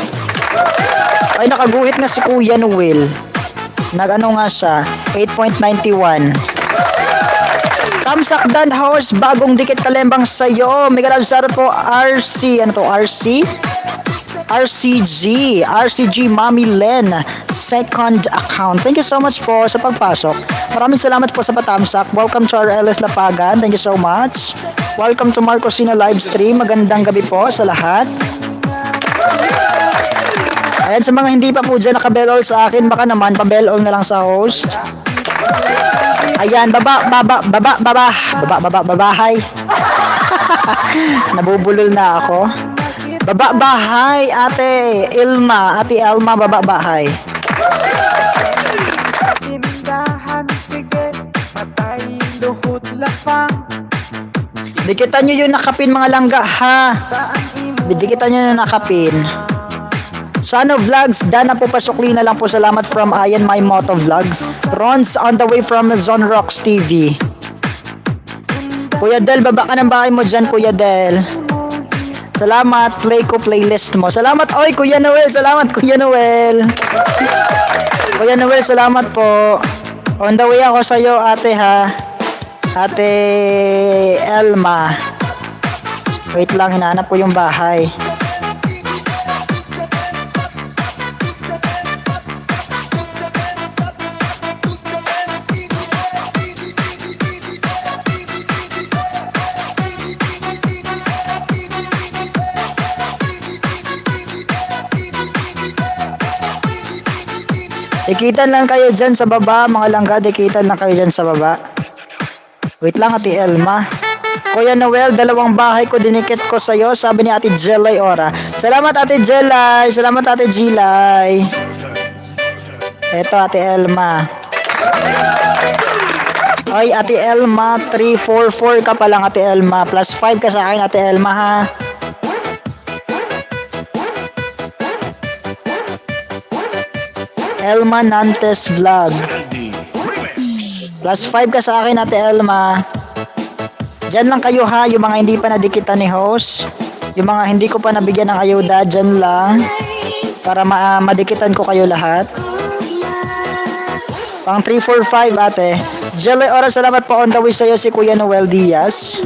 Ay, nakaguhit nga si Kuya Noel. Nag-ano nga siya, 8.91. Tamsak Dan House, bagong dikit kalembang sa'yo. Miguel love shoutout po, RC. Ano to, RC? RCG Mami Len, second account. Thank you so much po sa pagpasok. Maraming salamat po sa patamsak. Welcome to our LS Lapagan. Thank you so much. Welcome to Marcosina Livestream. Magandang gabi po sa lahat. Ayan, sa mga hindi pa po dyan nakabell all sa akin, baka naman pabell all na lang sa host. Ayan, babahay. Nabubulol na ako. Baba bahay, Ate Elma, baba bahay. Sa tindahan, sige, patay, luhod, lapang. Dikitan nyo yung nakapin, mga langga, Dikitan nyo yung nakapin. Sano Vlogs, Dana po pasukli na lang po. Salamat from Ayan My Moto Vlog. Rons on the way from Zone Rocks TV. Kuya Del, baba ka ng bahay mo dyan, Kuya Del. Salamat, play ko playlist mo. Salamat, oy, Kuya Noel. Salamat, Kuya Noel. Kuya Noel, salamat po. On the way ako sa'yo, ate ha. Ate Elma. Wait lang, hinahanap ko yung bahay. Dikitan lang kayo dyan sa baba, mga langga, dikitan lang kayo dyan sa baba. Wait lang, Ate Elma. Kuya Noel, 2 bahay ko dinikit ko sa'yo, sabi ni Ate Jelay Ora. Salamat, Ate Jelay. Salamat, Ate Jelay. Eto, Ate Elma. Ay, Ate Elma, 344 ka pa lang, Ate Elma. Plus 5 ka sa akin, Ate Elma, ha. Elma Nantes Vlog. Plus 5 ka sa akin, Ate Elma. Diyan lang kayo ha, yung mga hindi pa nadikitan ni host. Yung mga hindi ko pa nabigyan ng ayuda, diyan lang. Para madikitan ko kayo lahat. Pang 345, ate. Jelly Ora, salamat po on the way sa'yo si Kuya Noel Diaz.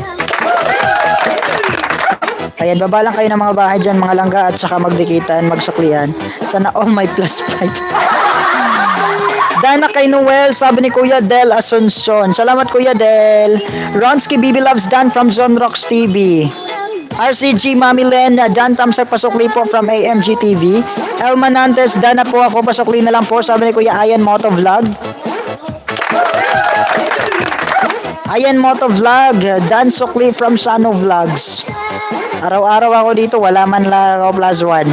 Ayan, baba lang kayo ng mga bahay dyan, mga langga, at saka magdikitan, magsuklian. Sana all my plus 5. Dana kay Noel, sabi ni Kuya Del Asuncion. Salamat, Kuya Del. Ronsky BB Loves Dan from Zone Rocks TV. RCG Mami Len, Dan Tamsak pasukli po from AMG TV. Elma Nantes, Dana po ako, pasukli na lang po, sabi ni Kuya Ayan Moto Vlog. Ayan Moto Vlog, Dan Sukli from Sano Vlogs. Araw-araw ako dito, wala man lang ako plus 1.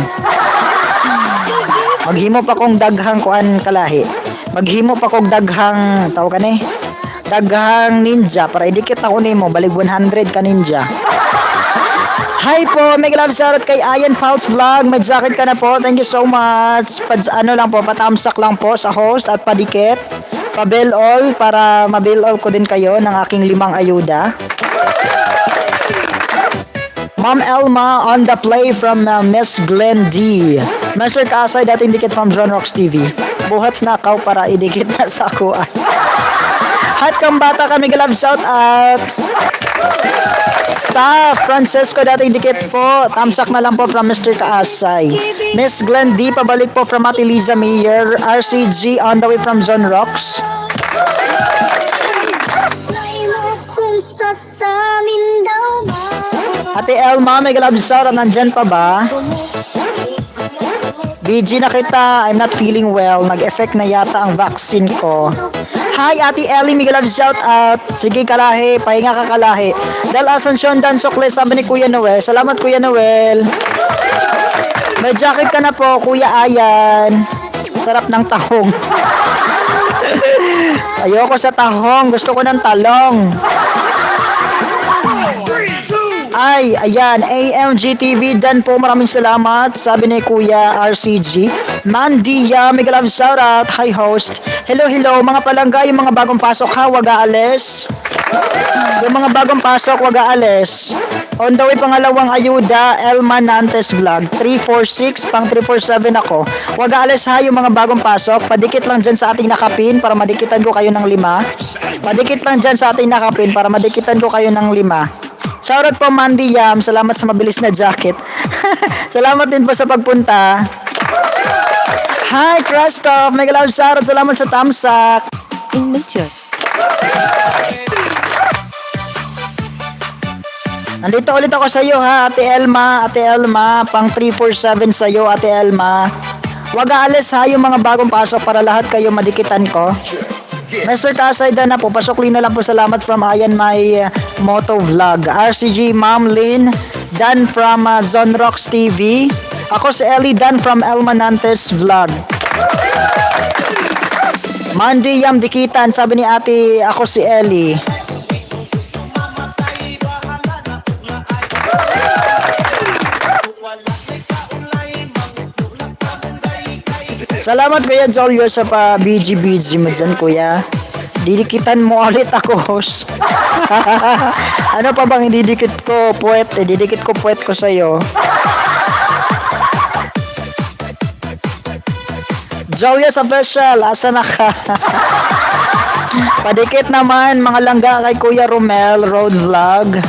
Maghimo pa kong daghang kuan kalahi. Maghimo pa kong daghang, tawag ka na daghang ninja, para idikit ako nimo, balig 100 ka ninja. Hi po, may love shoutout kay Ayan Pulse Vlog. May jacket ka na po, thank you so much. Ano lang po, patamsak lang po sa host at padikit. Pa-bill all, para ma-bill all ko din kayo ng aking 5 ayuda. Ma'am Elma on the play from Miss Glenn D. Mr. Kasay, dating dikit from John Rocks TV. Buhat na kaw para idikit na sa ako. Hat kang bata kami galab shout out. Staff Francesco, dating dikit po. Tamsak na lang po from Mr. Kaasay. Miss Glenn D, pabalik po from Ate Liza Mayer. RCG on the way from John Rocks. Ate Elma, may galab shout out, nandyan pa ba? BG na kita, I'm not feeling well. Nag-effect na yata ang vaccine ko. Hi, Ate Ellie, may galab shout out. Sige, kalahi, pahinga ka kalahi. Del Asuncion, Dan Sokle, sabi ni Kuya Noel. Salamat, Kuya Noel. May jacket ka na po, Kuya Ayan. Sarap ng tahong. Ayoko sa tahong, gusto ko ng talong. Ay, ayan, AMG TV, Dan po, maraming salamat. Sabi ni Kuya RCG. Mandia, mega love shoutout. Hi host. Hello, hello, mga palangga, yung mga bagong pasok ha, wag aalis. Yung mga bagong pasok, wag aalis. On the way, pangalawang ayuda, Elma Nantes Vlog. 346, pang 347 ako. Wag aalis ha, yung mga bagong pasok. Padikit lang dyan sa ating nakapin para madikitan ko kayo ng 5. Padikit lang dyan sa ating nakapin para madikitan ko kayo ng 5. Shoutout po Mandy Yam, salamat sa mabilis na jacket. Salamat din po sa pagpunta. Hi Christoph, mega love shoutout, salamat sa tamsak. Nandito ulit ako sa iyo ha, Ate Elma, pang 347 sa iyo, Ate Elma. Wag aalis ha, yung mga bagong pasok para lahat kayo madikitan ko. Mr. Kasay, Dan na po, pasukli na lang po, salamat from Ayan My Moto Vlog. RCG Ma'am Lynn, Dan from Zone Rocks TV. Ako si Ellie, Dan from Elma Nantes Vlog. Mandy Yam Dikitan, sabi ni ate, ako si Ellie. Salamat Kuya Jolio sa pa BG mo dyan, Kuya. Didikitan mo ulit ako, host. Ano pa bang ididikit ko, puwet? Didikit ko puwet ko sa'yo. Joyous Official, asa na ka? Padikit naman mga langga kay Kuya Romel, Road Vlog.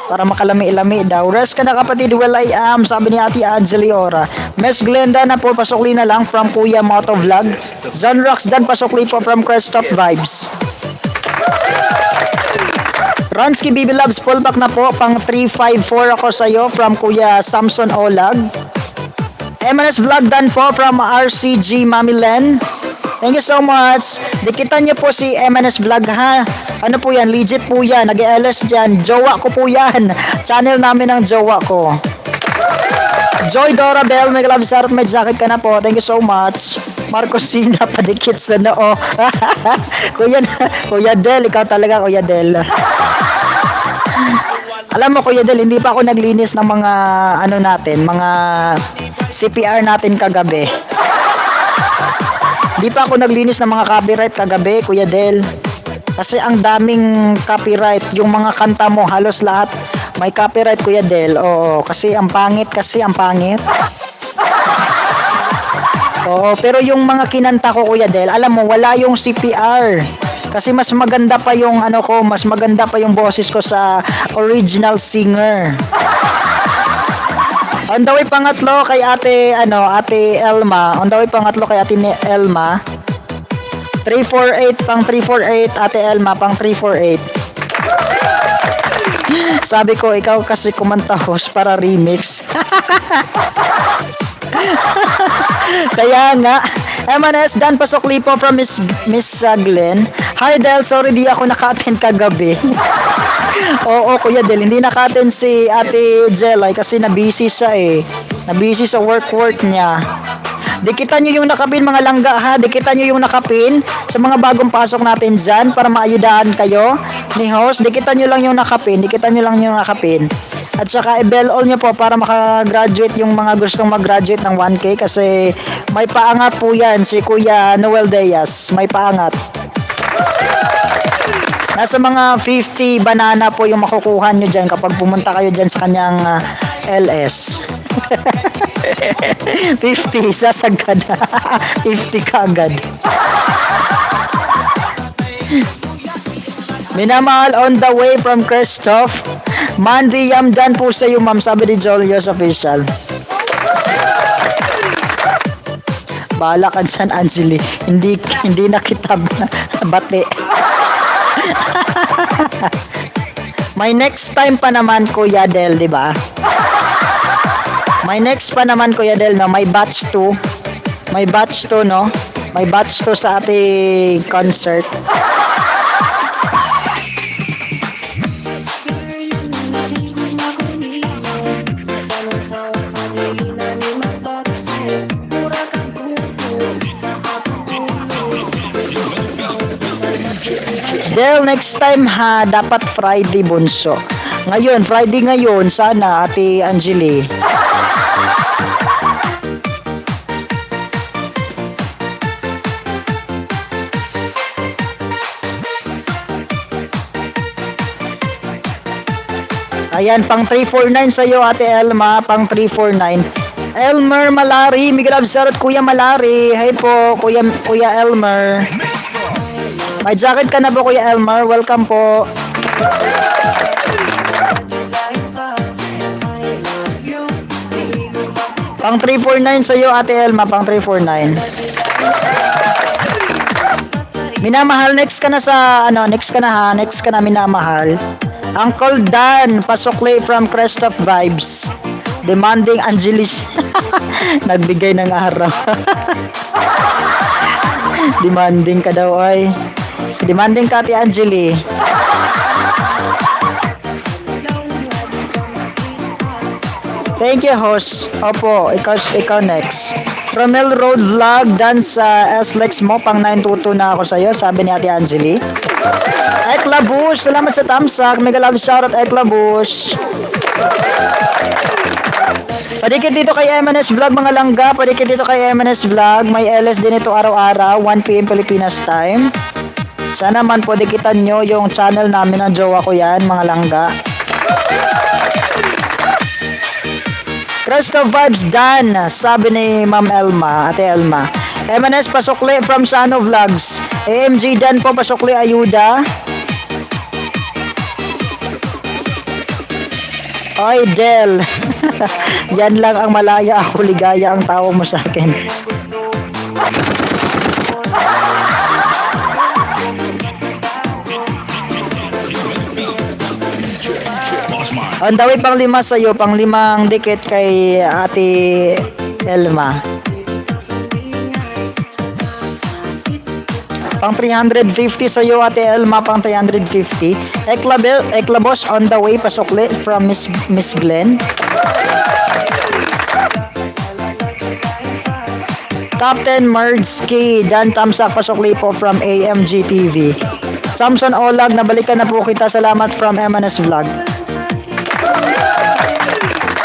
Para makalami-lami daw. Rest ka na kapatid, well I am, sabi ni Ate Angeli Ora. Miss Glenda na po, pasukli na lang from Kuya Moto Vlog. John Roxdan, pasukli po from Crestop Vibes. Ronsky Bibi Loves, pullback na po, pang 354 ako sa'yo from Kuya Samson Olag. MNS Vlog dan po from RCG Mami Len. Thank you so much. Dikitan niyo po si MNS Vlog ha. Ano po yan? Legit po yan. Nag-LS dyan. Jowa ko po yan. Channel namin ng jowa ko. Joy Dora Bell, may love sarot, may jacket ka na po. Thank you so much. Marcos Sina, padikit sa noo. Kuya Del, ikaw talaga Kuya Del. Alam mo Kuya Del, hindi pa ako naglinis ng mga ano natin, mga CPR natin kagabi. Hindi pa ako naglinis ng mga copyright kagabi, Kuya Del. Kasi ang daming copyright, yung mga kanta mo halos lahat may copyright, Kuya Del. Oo, kasi ang pangit. Oo, pero yung mga kinanta ko, Kuya Del, alam mo, wala yung CPR. Kasi mas maganda pa yung ano ko, mas maganda pa yung boses ko sa original singer. On the way pangatlo kay Ate Elma. On the way pangatlo kay Ate Elma. 348 pang 348 Ate Elma pang 348. Sabi ko ikaw kasi kumanta host para remix. Kaya nga, MNS Dan pasokli po from Miss Glenn. Hi Del, sorry di ako naka-attend kagabi. Oo, Kuya Del, hindi naka-attend si Ate Jelay kasi na-busy siya eh. Na-busy sa work niya. Dikitan nyo yung nakapin mga langga ha. Dikitan nyo yung nakapin sa mga bagong pasok natin dyan para maayudahan kayo ni host. Dikitan nyo lang yung nakapin. At saka i-bell all nyo po para makagraduate yung mga gustong mag-graduate ng 1K kasi may paangat po yan si Kuya Noel Diaz. May paangat. Nasa mga 50 banana po yung makukuha nyo dyan kapag pumunta kayo dyan sa kanyang LS. 50, sasagad. 50 kagad. Minamahal on the way from Christoph. Mandy yam dyan po sa iyo, ma'am, sabi ni Jolios Official. Bahala ka dyan, Angeli. Hindi na kita bati. May next time pa naman, Kuya Del, di ba? May next pa naman, Kuya Del, no? May batch 2. May batch 2, no? May batch 2 sa ating concert. Del, next time ha, dapat Friday bunso. Friday ngayon, sana Ate Angeli. Ayan, pang 349 sa'yo Ate Elma, pang 349. Elmer Malari, Miguel Absarot, Kuya Malari. Hey po, Kuya Elmer. May jacket ka na po, Kuya Elmer? Welcome po. Pang 349 sa'yo, Ate Elma. Pang 349. Minamahal, next ka na minamahal. Uncle Dan, pasokli from Crestop Vibes. Demanding Angelis. Nagbigay ng araw. Demanding ka daw, ay. Demanding ka, Ate Angeli. Thank you, host. Opo, ikaw next. Romel Road Vlog, dance sa SLEX mo, pang 922 na ako sa'yo, sabi ni Ate Angeli. Ekla Bush, salamat sa tamsak. Mega love shoutout, Ekla Bush. Padikit dito kay MNS Vlog mga langga. Padikit dito kay MNS Vlog. May LS din ito araw-araw, 1 PM Pilipinas time. Sana man po dikitan nyo yung channel namin ng jowa ko yan, mga langga. Crystal Vibes Dan, sabi ni Ma'am Elma, Ate Elma. MNS Pasukli from Shano Vlogs. AMG Dan po, Pasukli Ayuda. Oy, Del. Yan lang ang malaya ako, ligaya ang tawag mo sa akin. On the way, pang 5 sa'yo, pang 5 dikit kay Ate Elma. Pang 350 sa'yo, Ate Elma, pang 350. Eklabos on the way, pasukli from Miss Glenn. Captain Merdsky, Dan Tamsak, pasukli po from AMG TV. Samson Olag, nabalikan na po kita. Salamat from MNS Vlog.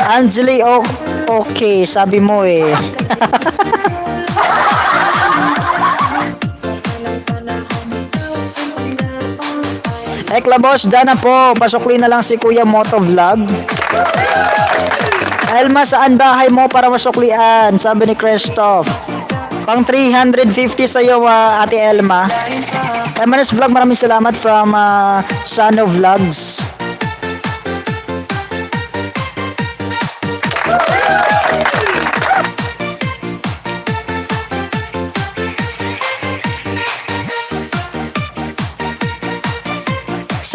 Angeli, okay, sabi mo eh. Eklabos, Dana po. Pasukli na lang si Kuya Moto Vlog. Elma, saan bahay mo para masuklian? Sabi ni Christoph. Pang 350 sa'yo, Ate Elma. MNS Vlog, maraming salamat from Shano Vlogs.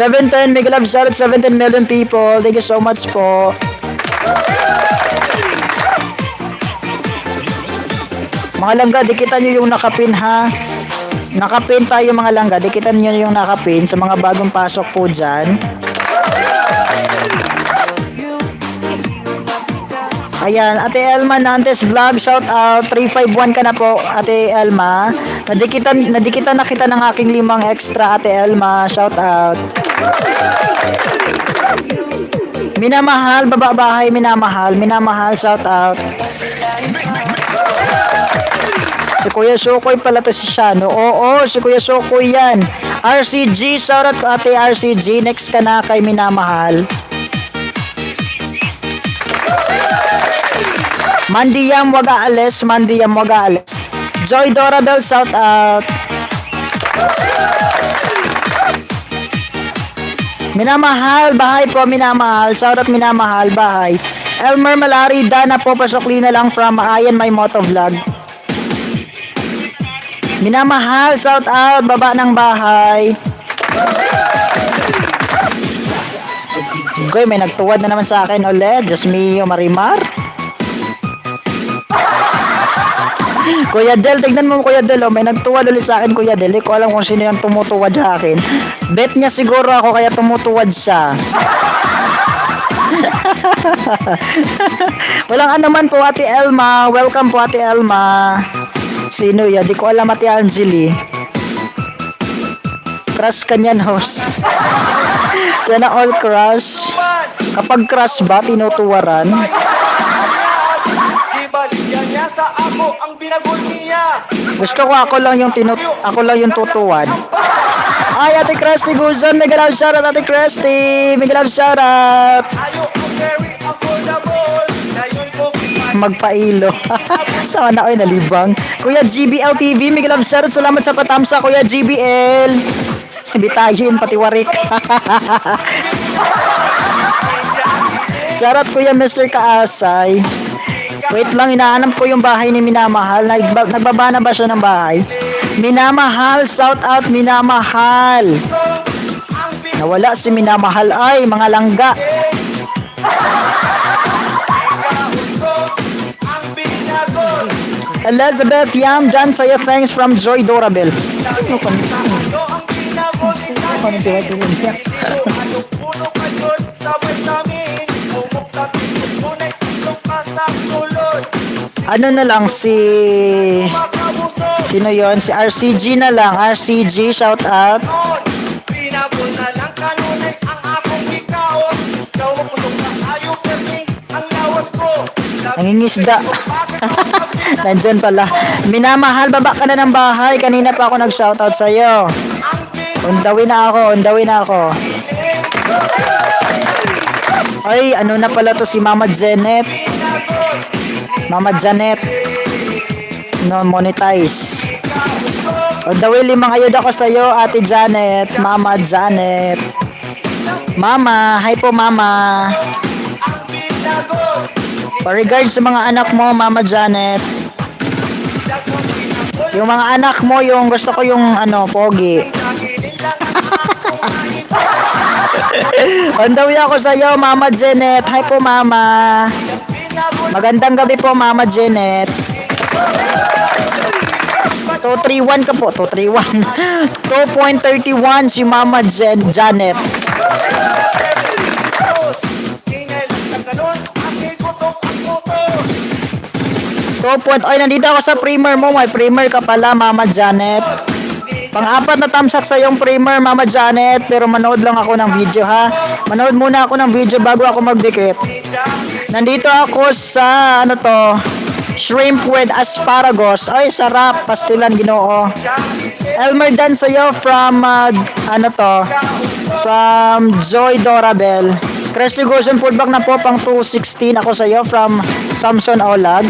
$710 mega love shout out 17 million people. Thank you so much po. Mga langga, dikitan nyo yung nakapin ha. Nakapin tayo mga langga, dikitan nyo yung nakapin sa mga bagong pasok po dyan. Ayan, Ate Elma Nantes Vlog, shout out, 351 ka na po, Ate Elma. Nadikitan na kita ng aking 5 extra, Ate Elma, shout out. Minamahal, bababahay, minamahal, shout out. Si Kuya Sukoy pala to si Shano. Oo, si Kuya Sukoy yan. RCG, shout out Ate RCG, next ka na kay minamahal. Mandiyam wag aalis. Joy Dorabel, shout out. Minamahal, bahay po, minamahal. Shout out minamahal, bahay. Elmer Malari, Dana po, pasukli na lang from Ayan My Moto Vlog. Minamahal, shout out, baba ng bahay. Okay, may nagtuwad na naman sa akin ulit. Jasmine Marimar. Kuya Del, tignan mo Kuya Del, may nagtuwad ulit sa akin Kuya Del. Hindi ko alam kung sino yung tumutuwad sa akin. Bet niya siguro ako kaya tumutuwad siya. Walang anuman po Ate Elma. Welcome po Ate Elma. Sino yan? Di ko alam Ate Angeli. Crush ka niyan, host. Sana all crush. Kapag crush ba, tinutuwaran? Gusto ko ako lang yung tutuwad. Ay, Ate Krusty Guzon, mega love shoutout Ate Krusty. Mega love shoutout. Magpailo. Sana ay nalibang. Kuya GBL TV, mega love shoutout. Salamat sa patamsa, Kuya GBL. Bitayin pati warik. Shoutout Kuya Mr. Kaasay. Wait lang, inaanap ko yung bahay ni Minamahal. Nagbaba na ba siya ng bahay? Minamahal, shout out Minamahal. Nawala si Minamahal. Ay, mga langga. Elizabeth Yam, dyan sa'yo, thanks from Joy Dorabel. Ano na lang sino yon? Si RCG na lang. RCG, shout out. Nangingisda. Nandyan pala. Minamahal, baba ka na ng bahay. Kanina pa ako nag-shoutout sa'yo. On the way na ako. Ay, ano na pala to si Mama Janet. Mama Janet. No, monetize. On the way, 5 ayuda ko sa'yo, Ate Janet. Mama Janet. Mama, hi po Mama. Pa-regards sa mga anak mo, Mama Janet. Yung mga anak mo, yung gusto ko yung pogi. On the way ako sa iyo, Mama Janet. Hi po, Mama. Magandang gabi po, Mama Janet. 231 ka po, 231. 2.31 si Mama Janet. Ay, nandito ako sa primer mo. May primer ka pala, Mama Janet. Pang-apat na tamsak sa yung primer, Mama Janet. Pero manood lang ako ng video, ha? Manood muna ako ng video bago ako magdikit. Nandito ako sa, shrimp with asparagus. Ay, sarap. Pastilan, Ginoo. Elmer Dan sa'yo from, from Joy Dorabel. Cresty Guzon Food Bag na po, pang 216 ako sa'yo from Samson Olag.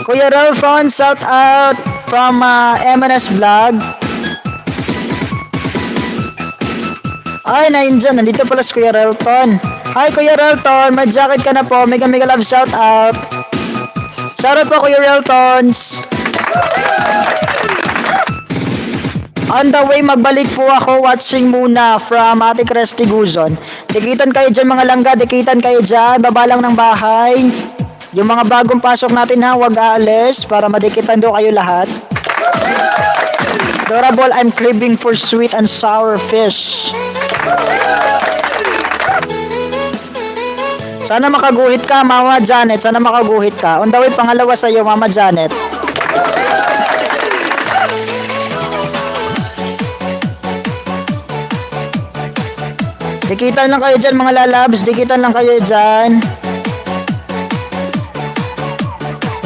Kuya Relson, shout out from M&S Vlog. Ay, nandito pala si Kuya Relton. Hi Kuya Relton, may jacket ka na po. Mega love shout out. Shout out po Kuya Reltons. On the way, magbalik po ako. Watching muna from Ate Cresty Guzon. Dikitan kayo dyan mga langga, dikitan kayo dyan. Babalang ng bahay. Yung mga bagong pasok natin ha, wag aalis para madikitan do kayo lahat. Adorable, I'm craving for sweet and sour fish. Sana makaguhit ka, Mama Janet. Sana makaguhit ka. On the way, pangalawa sa iyo, Mama Janet. Dikitan lang kayo dyan mga lalabs. Dikitan lang kayo dyan.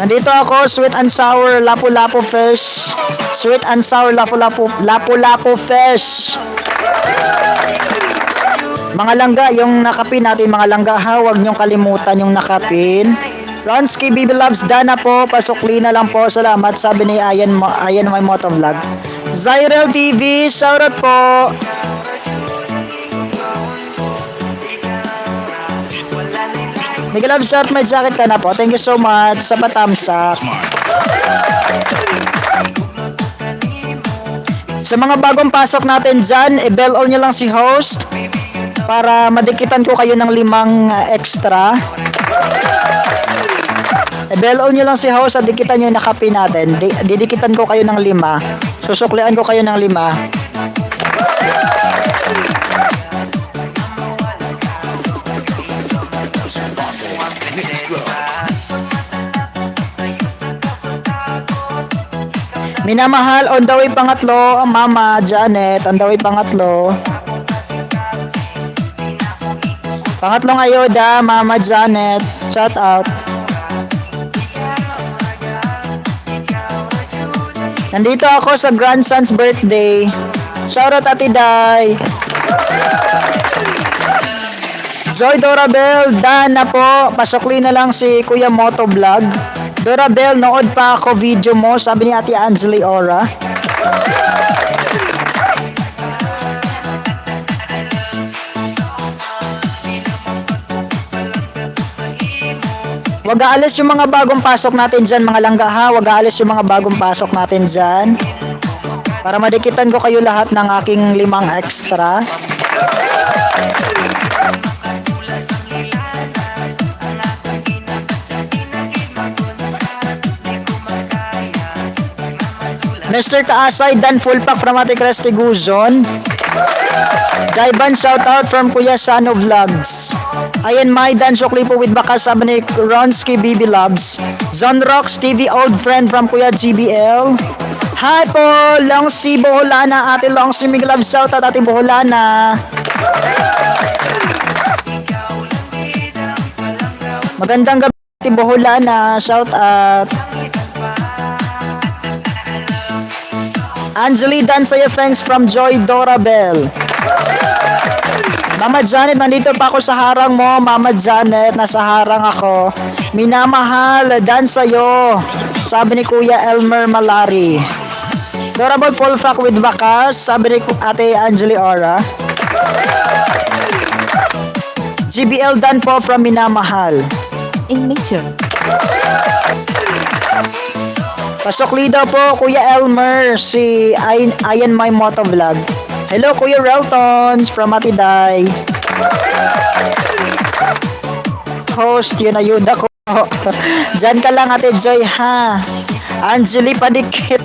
Nandito ako, sweet and sour lapu-lapu fish. Sweet and sour lapu-lapu fish. Mga langga, yung nakapin natin mga langga ha, huwag nyong kalimutan yung nakapin. Ronsky, Baby Loves, Dana po, pasukli na lang po. Salamat, sabi ni Ayan My Motovlog. Zyrel TV, shoutout po. Mega love shot, may jacket ka na po. Thank you so much sa patamsak. Sa mga bagong pasok natin dyan, i-bell all nyo lang si host para madikitan ko kayo ng 5 extra. I-bell all nyo lang si host at dikitan nyo yung nakapi natin. Didikitan ko kayo ng 5. Susuklian ko kayo ng 5. Minamahal, on the way pangatlo, Mama Janet, on the way pangatlo. Pangatlong ayuda, Mama Janet, shout out. Nandito ako sa grandson's birthday. Shout out Ate Day. Joy Dorabel, Dana po, pasukli na lang si Kuya Motovlog. Dorabel, nood pa ako video mo, sabi ni Ate Angeli Ora. Wag aalis yung mga bagong pasok natin dyan, mga langga ha. Wag aalis yung mga bagong pasok natin dyan. Para madikitan ko kayo lahat ng aking 5 extra. Mr. Kaasay, Dan full pack from Ate Cresty Guzon. Daiban, shout out from Kuya Sano Vlogs. Ayan, my Dan Soklipo with Bakas, sabi ni Ronsky Baby Loves. Zon Rocks TV, old friend from Kuya GBL. Hi po, Longsi Boholana, Ate Longsi Mig Love, shout out Ate Boholana. Magandang gabi. Boholana, shout out. Angeli Dansaya, thanks from Joy Dorabel. Mama Janet, nandito pa ako sa harang mo. Mama Janet, nasa harang ako. Minamahal, dan sa'yo. Sabi ni Kuya Elmer Malari. Dorable Polfak with Bakas, sabi ni Ate Angeli Ora. GBL Dan po from Minamahal. Pasokli daw po, Kuya Elmer, si Ayan My Motovlog. Hello, Kuya Reltons from Atiday. Host, yun ayuda ko. Diyan ka lang, Ate Joy, ha? Angeli Padikit.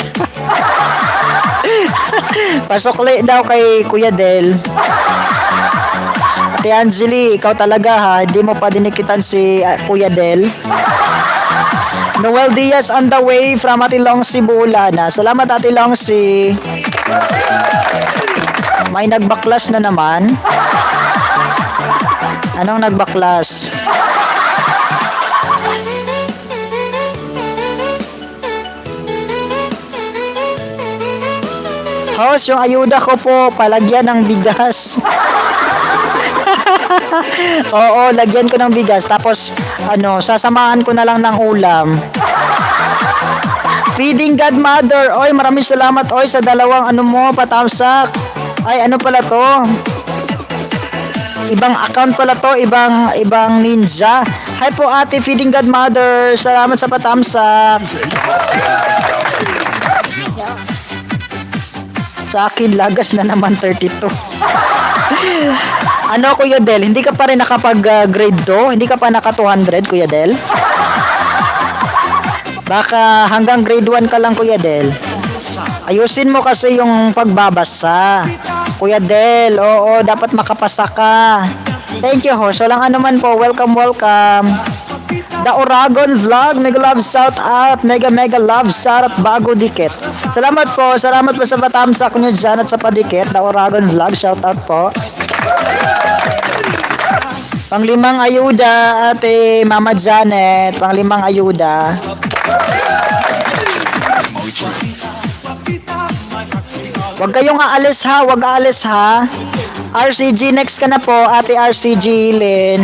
Pasokli daw kay Kuya Del. Ate Angeli, ikaw talaga, ha? Hindi mo pa dinikitan si Kuya Del. Noel Diaz on the way from Ate Longsi Bulana. Salamat, Ate Longsi. May nagbaklas na naman. Anong nagbaklas? Host, yung ayuda ko po, palagyan ng bigas. Oo, lagyan ko ng bigas. Tapos, sasamahan ko na lang ng ulam. Feeding Godmother. Oy, maraming salamat, oy, sa dalawang patamsak. Ay, ano pala to? Ibang account pala to, ibang ninja. Hi po, Ate Feeding Godmother. Salamat sa patamsak. Sa akin, lagas na naman 32. Ano, Kuya Del? Hindi ka pa rin nakapag-grade 2? Hindi ka pa naka 200, Kuya Del? Baka hanggang grade 1 ka lang, Kuya Del. Ayusin mo kasi yung pagbabasa. Kuya Del, oo, dapat makapasa ka. Thank you, host. Walang anuman po. Welcome, welcome. The Oragon Vlog, mega love shout out, mega love shout out, bago dikit. Salamat po sa patamsak nyo dyan at sa padikit. The Oragon Vlog, shout out po. Panglimang ayuda, Ate Mama Janet, panglimang ayuda. Huwag kayong aalis ha, huwag aalis ha. RCG, next ka na po, Ate RCG Lynn.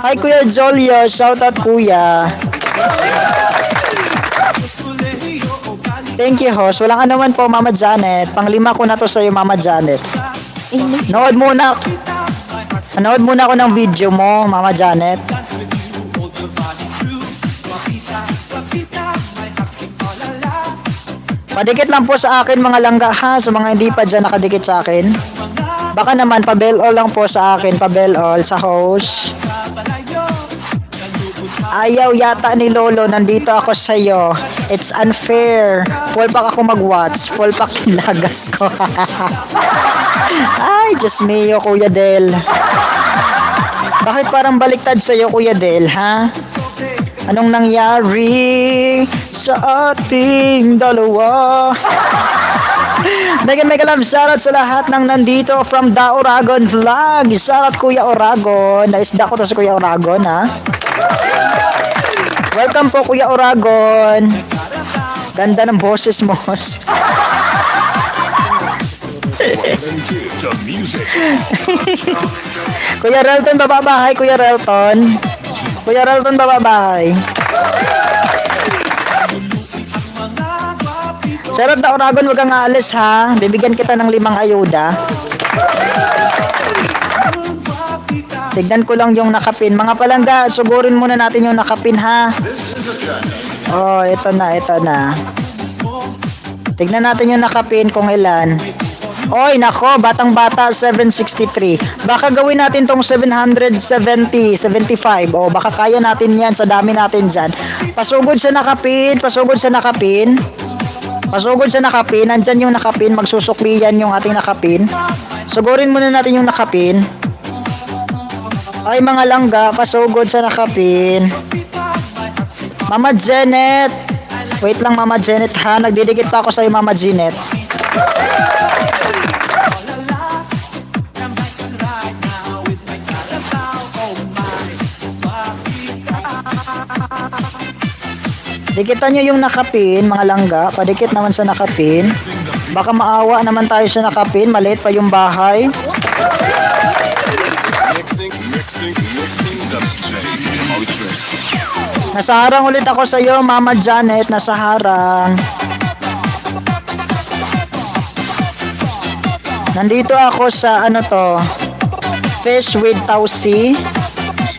Hi Kuya Jolio, shout out Kuya. Thank you, host. Walang anuman po, Mama Janet. Panglima ko na to sa'yo, Mama Janet. Nood muna ako ng video mo, Mama Janet. Padikit lang po sa akin mga langga ha, sa mga hindi pa dyan nakadikit sa akin. Baka naman, pa-bell all lang po sa akin, pa-bell all sa host. Ayaw yata ni Lolo, nandito ako sa'yo. It's unfair. Full pack ako mag-watch. Full pack lagas ko. Ay, Diyos mio, Kuya Del. Bakit parang baliktad sa'yo, Kuya Del, ha? Anong nangyari sa ating dalawa? Mega love shoutout sa lahat ng nandito from The Oragon Vlog. Shoutout Kuya Oragon. Naisda ko to sa Kuya Oragon, ha? Welcome po, Kuya Oragon. Ganda ng boses mo. To music. Kuya Relton, bababahay, Kuya Relton. Kuya Relton, bababahay. Sarap na Oragon, wag kang aalis ha. Bibigyan kita ng 5 ayuda. Tignan ko lang yung nakapin. Mga palangga, sugurin muna natin yung nakapin ha. Oh, ito na. Tignan natin yung nakapin kung ilan. Oy, nako, batang-bata, 763. Baka gawin natin tong 770, 75. O, baka kaya natin yan sa dami natin dyan. Pasugod sa nakapin. Nandyan yung nakapin. Magsusukli yan yung ating nakapin. Sugurin muna natin yung nakapin. Ay, mga langga, pasugod sa nakapin. Mama Janet. Wait lang, Mama Janet ha. Nagdidikit pa ako sa'yo, Mama Janet. Dikitan nyo yung nakapin, mga langga. Padikit naman sa nakapin. Baka maawa naman tayo sa nakapin. Maliit pa yung bahay. Mixing the Mouse Tricks. Nasa harang ulit ako sa iyo, Mama Janet. Nasa harang. Nandito ako sa ano to, fish with tausi,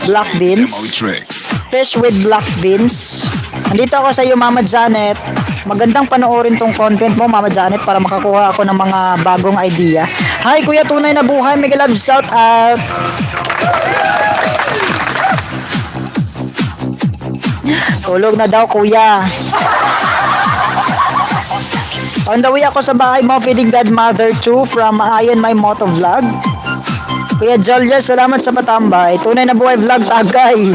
black Mouse beans. Tricks. Fish with black beans. Nandito ako sa iyo, Mama Janet. Magandang panoorin tong content mo, Mama Janet, para makakuha ako ng mga bagong idea. Hi, Kuya Tunay na Buhay. Mega love, shout out. Tulog na daw, Kuya. On the way ako sa bahay mo, feeding Godmother 2 from Ayan My Moto Vlog. Kuya Jolia, salamat sa patambay. Tunay na Buhay Vlog, tagay.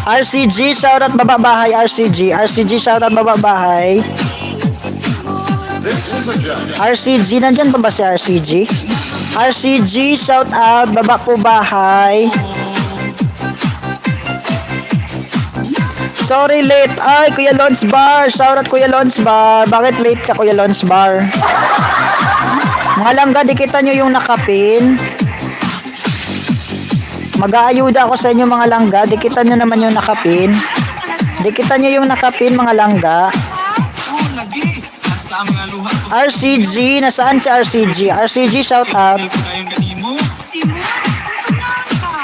RCG, shoutout baba bahay, RCG. RCG, shoutout baba bahay. RCG, nandyan pa ba si RCG? RCG, shoutout baba po bahay. Sorry late. Ay, Kuya Lons Bar. Shoutout Kuya Lons Bar. Bakit late ka, Kuya Lons Bar? Mga langga, dikitan nyo yung nakapin. Mag-aayuda ako sa inyo, mga langga. Dikitan nyo naman yung nakapin. Dikitan nyo yung nakapin, mga langga. Oh, lagi. Basta ang mga luha ko. RCG, nasaan si RCG? RCG, shout out. Ito na yung kanimo. Si Mo, tutunan ka.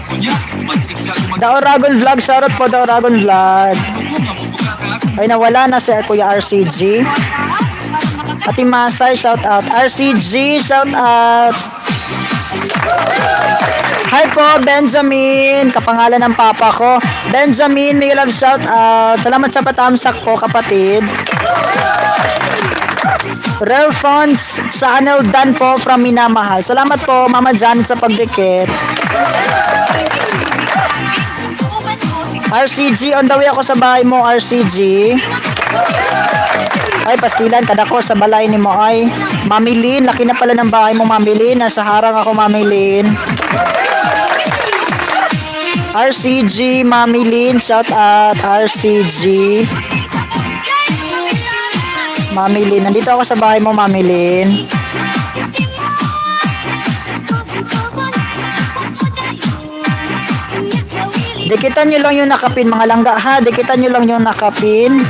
Kunya, magtigka ko The Oragon Vlog, shout out po The Oragon Vlog. magdugong ang pagkakala ko. Ay, nawala na si Kuya RCG. Ati Masay, shout out. RCG, shout out. Hi po, Benjamin. Kapangalan ng papa ko. Benjamin, may love shout out. Salamat sa patamsak po, kapatid. Real funds sa Anel Dan po from Minamahal. Salamat po, Mama Janet, sa pagdikit. RCG, on the way ako sa bahay mo, RCG. Ay, pastilan, kadako sa balay ni mo. Ay, Mamilin, laki na pala ng bahay mo, Mamilin. Nasa harang ako, Mamilin. RCG, Mamilin, shout out, RCG. Mamilin, nandito ako sa bahay mo, Mamilin. Dikitan nyo lang yung nakapin, mga langga, ha? Dikitan nyo lang yung nakapin.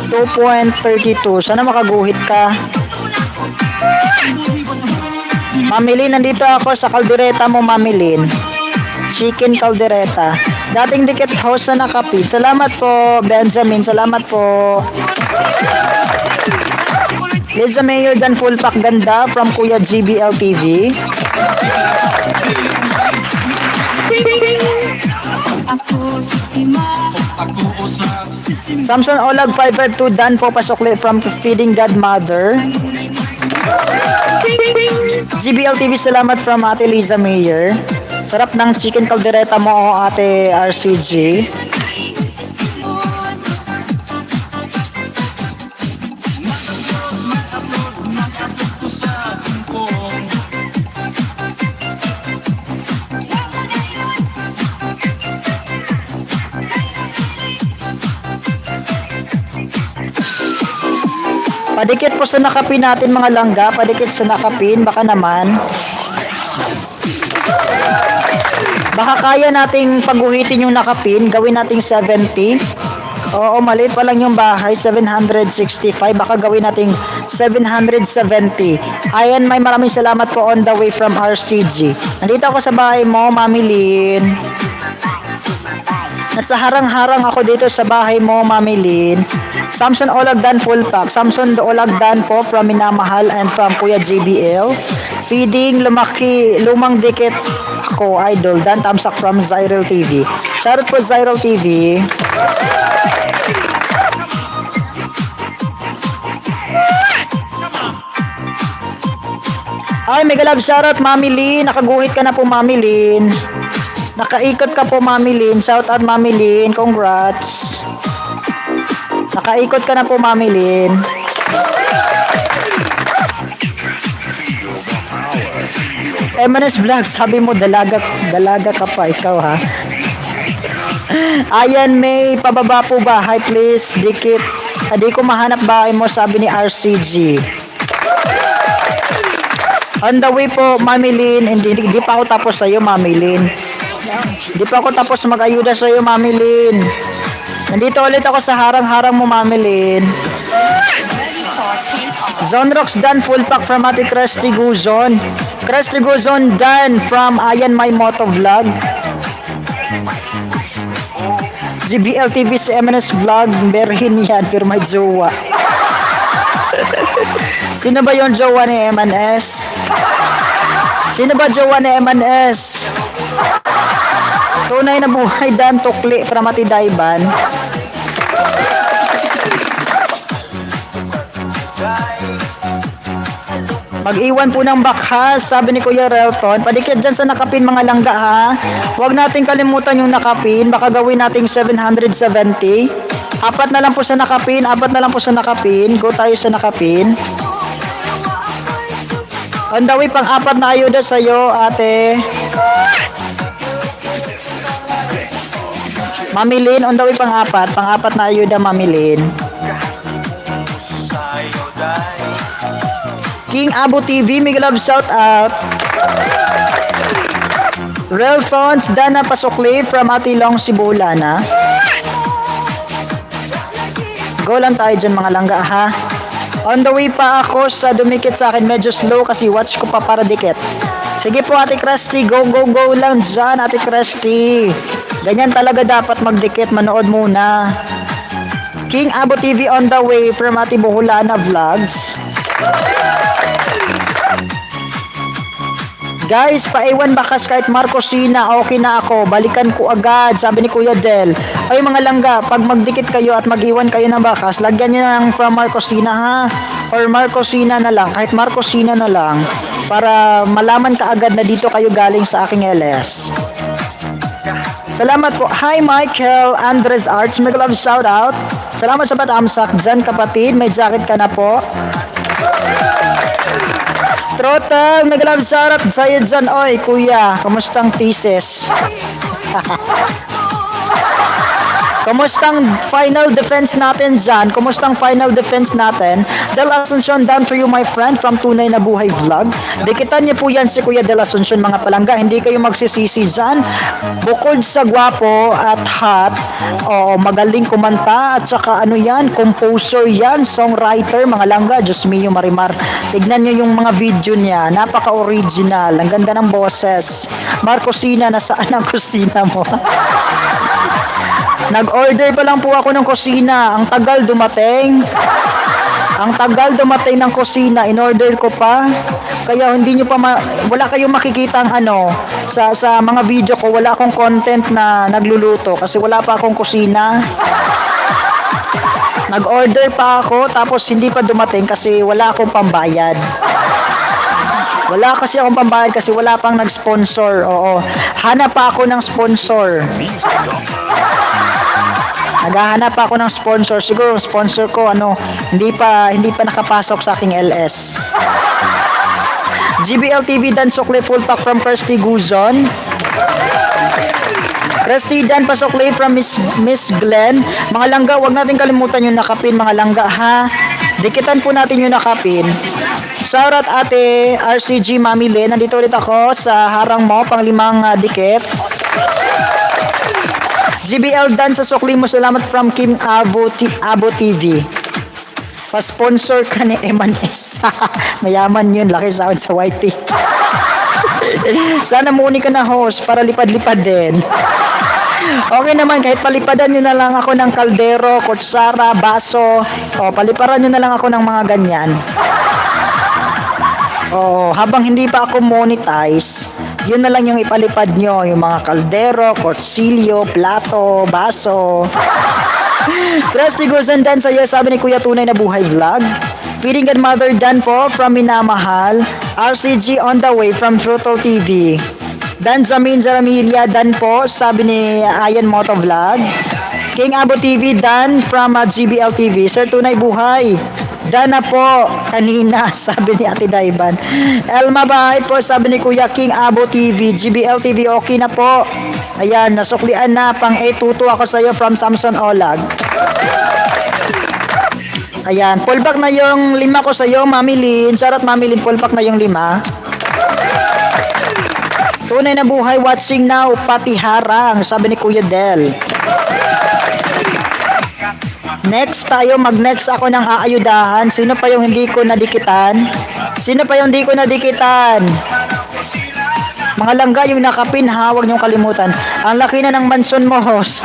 2.32. Sana makaguhit ka. Mamilin, nandito ako sa kaldereta mo, Mamilin. Chicken kaldereta. Dating dikit house na nakapin. Salamat po, Benjamin. Salamat po. Liza Mayor Dan Full Pack Ganda from Kuya GBL TV. Ako si Mo. Pag-uusap, Samson Olag 552 Dan po pasokli from Feeding Godmother. GBL TV, salamat from Ate Liza Mayer. Sarap ng chicken caldereta mo, Ate RCG. mag-upload ko sa tungkong. Padikit po sa nakapin natin, mga langga. Padikit sa nakapin, baka naman. Baka kaya nating paguhitin yung nakapin, gawin nating 70. Oo, maliit pa lang yung bahay, 765. Baka gawin nating 770. Ayan, may maraming salamat po on the way from RCG. Nandito ako sa bahay mo, Mami Lynn. Nasa harang-harang ako dito sa bahay mo, Mami Lynn. Samson Olagdan Full Pack. Samson Olagdan po from Minamahal and from Kuya JBL. Feeding lumang dikit ako, idol. Dan Tamsak from Zyril TV. Shoutout po Zyril TV. Ay, mega love shoutout, Mami Lynn. Nakaguhit ka na po, Mami Lynn. Nakaikot ka po, Mami Lynn. Shoutout, Mami Lynn. Congrats. Nakaikot ka na po, Mami Lynn. Emanes Vlog, sabi mo dalaga ka pa ikaw ha. Ayan, may pababa po ba? Hi please, dikit. Di ko mahanap bahay mo, sabi ni RCG. On the way po, Mami Lynn. Hindi pa ako tapos sa'yo, Mami Lynn. Hindi pa ako tapos mag-ayuda sa'yo, Mami Lynn. Nandito ulit ako sa harang-harang mo, Mami Lynn. Zonrox Dan full pack from Ate Cresty Guzon. Cresty Guzon Dan from Ayan My Moto Vlog. GBL TV si MNS Vlog. Berhin yan, pero may jowa. Sino ba yung jowa ni MNS? Sino ba jowa ni MNS? Tunay na buhay Dan Tukli from Ate Daiban. Mag-iwan po ng bakhas, sabi ni Kuya Relton. Padikit dyan sa nakapin mga langga ha. Huwag nating kalimutan yung nakapin. Baka gawin nating 770. Apat na lang po sa nakapin. Go tayo sa nakapin. On the way, pang-apat na ayuda sa'yo, ate. Mami Lynn, on the way, pang-apat. Pang-apat na ayuda, Mami Lynn. King Abu TV, Miguel Love, shout out. Real Thons, Dana Pasokli from Ate Long Sibulana. Go lang tayo dyan mga langga ha. On the way pa ako sa dumikit sa akin, medyo slow kasi watch ko pa para dikit. Sige po Ate Cresty, go lang dyan Ate Cresty. Ganyan talaga dapat magdikit, manood muna. King Abu TV on the way from Ate Buhulana Vlogs. Guys, paiwan bakas kahit Marcosina, okay na ako. Balikan ko agad, sabi ni Kuya Del. Ay mga langga, pag magdikit kayo at mag-iwan kayo ng bakas, lagyan nyo ng from Marcosina ha. Or Marcosina na lang, kahit Marcosina na lang. Para malaman ka agad na dito kayo galing sa aking LS. Salamat po. Hi Michael, Andres Arts, may love shout out. Salamat sa patamsak dyan kapatid, may jacket ka na po. Trotang, nag-love shoutout sa'yo dyan. Oy, kuya, kamustang thesis? Kamustang final defense natin dyan? Kamustang final defense natin? Del Asuncion, down for you my friend from Tunay na Buhay Vlog. Dikitan niyo po yan si Kuya Del Asuncion mga palangga. Hindi kayo magsisisi dyan. Bukod sa gwapo at hot, magaling kumanta at saka ano yan, composer yan, songwriter, mga langga. Diyos mio Marimar. Tignan niyo yung mga video niya. Napaka-original. Ang ganda ng boses. Marcosina, nasaan ang kusina mo? Nag-order pa lang po ako ng kusina. Ang tagal dumating. Ang tagal dumating ng kusina. In-order ko pa. Kaya hindi nyo pa wala kayong makikita ang sa mga video ko. Wala akong content na nagluluto kasi wala pa akong kusina. Nag-order pa ako tapos hindi pa dumating kasi wala akong pambayad. Wala kasi akong pambayad kasi wala pang nag-sponsor. Oo. Hanap pa ako ng sponsor. Naghahanap pa ako ng sponsor. Siguro sponsor ko hindi pa nakapasok sa aking LS. GBL TV Dan Sukli full pack from Kirsty Guzon. Kirsty Dan Pasokli from Miss Glenn. Mga langga, wag natin kalimutan yung nakapin mga langga ha. Dikitan po natin yung nakapin. Shoutout Ate RCG Mami Lynn. Nandito ulit ako sa harang mo, pang-limang dikit. GBL Dan sa sukli mo, salamat from Kim Abo TV. Pa-sponsor ka ni Emanes. Mayaman yun, laki sa sa YT. Sana muni ka na host para lipad-lipad din. Okay naman, kahit palipadan nyo na lang ako ng kaldero, kutsara, baso. Paliparan nyo na lang ako ng mga ganyan. Habang hindi pa ako monetize, yun na lang yung ipalipad nyo, yung mga kaldero, kutsilyo, plato, baso. Trusty Guzan Dan sa'yo, sabi ni Kuya Tunay na Buhay Vlog. Feeding God Mother Dan po from Minamahal. RCG on the way from Truto TV. Dan Zamin Zaramilia Dan po, sabi ni Ayan Moto Vlog. King Abo TV, Dan from GBL TV. Sir, tunay buhay. Dan na po, kanina, sabi ni Ate Daiban. Elma Bahay po, sabi ni Kuya King Abo TV. GBL TV, okay na po. Ayan, nasuklian na. Pang A22 ako sa iyo from Samson Olag. Ayan, pullback na yung 5 ko sa iyo, Mami Lynn. Shoutout Mami Lynn, pullback na yung 5. Tunay na buhay, watching now, pati harang, sabi ni Kuya Del. Next tayo, mag-next ako ng aayudahan. Sino pa yung hindi ko nadikitan? Sino pa yung hindi ko nadikitan? Mga langga yung nakapin ha, huwag niyong kalimutan. Ang laki na ng mansion mo, host.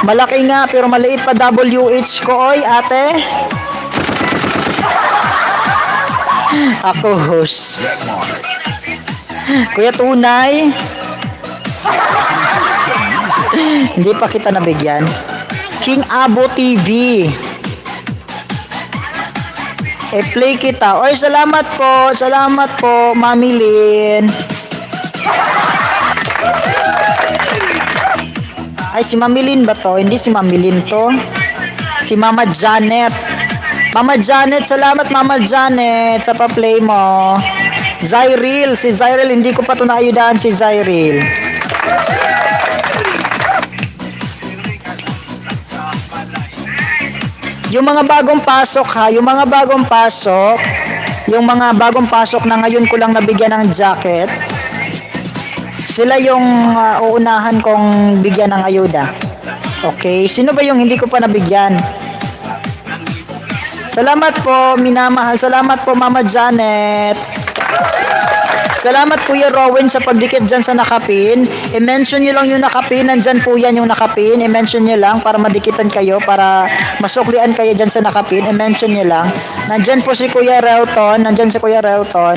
Malaki nga, pero maliit pa WH ko, oy, ate. Ako, host. Kuya Tunay. Hindi pa kita nabigyan. King Abo TV. Play kita. Oy, salamat po. Salamat po, Mami Lynn. Ay, si Mami Lynn ba to? Hindi si Mami Lynn to. Si Mama Janet. Mama Janet, salamat Mama Janet sa pa-play mo. Zyril, si Zyril, hindi ko pa ito naayudahan si Zyril. Yung mga bagong pasok ha, yung mga bagong pasok na ngayon ko lang nabigyan ng jacket, sila yung uunahan kong bigyan ng ayuda. Okay, sino ba yung hindi ko pa nabigyan? Salamat po, minamahal. Salamat po, Mama Janet. Salamat Kuya Rowan sa pagdikit dyan sa nakapin. I-mention nyo lang yung nakapin. Nandyan po yan yung nakapin. I-mention nyo lang para madikitan kayo, para masuklian kayo dyan sa nakapin. I-mention nyo lang. Nandyan po si Kuya Relton. Nandyan si Kuya Relton.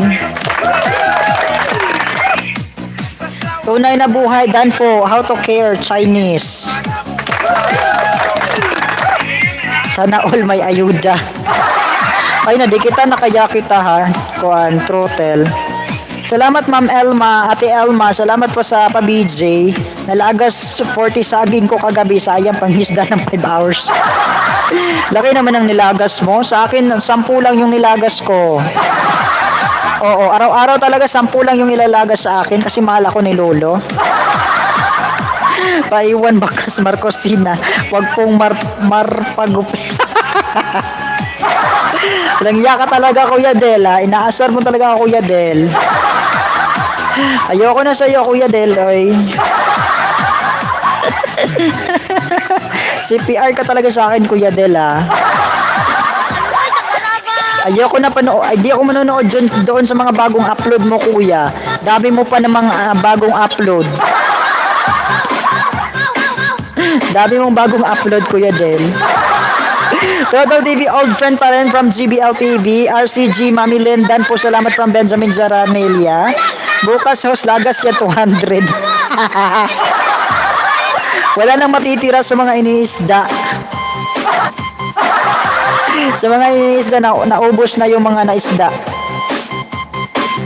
Tunay na buhay. Dan po, how to care Chinese. Sana all may ayuda. Ay, nadikitan na kaya kita ha. Kuan, throttle. Salamat Ma'am Elma, Ate Elma, salamat po sa pa-BJ. Nalagas 40 saging ko kagabi, sayang panghisda ng 5 hours. Laki naman ang nilagas mo. Sa akin, 10 lang yung nilagas ko. Oo, araw-araw talaga 10 lang yung ilalagas sa akin kasi mahal ako ni Lolo. Paiwan Bakas Marcosina, wag pong marpagupi. Langya ka talaga Kuya Del ha. Inaasar mo talaga ako Kuya Del. Ayoko na sa'yo Kuya Del oy. CPR ka talaga sa akin Kuya Del ha. Ayoko na di ako manonood doon sa mga bagong upload mo Kuya. Dami mo pa namang bagong upload. Dami mong bagong upload Kuya Del. Total TV, old friend pa rin from GBL TV. RCG, Mami Lindan po, salamat from Benjamin Zaramelia. Bukas host, lagas yan 200. Wala nang matitira sa mga iniisda. Sa mga iniisda, naubos na yung mga naisda.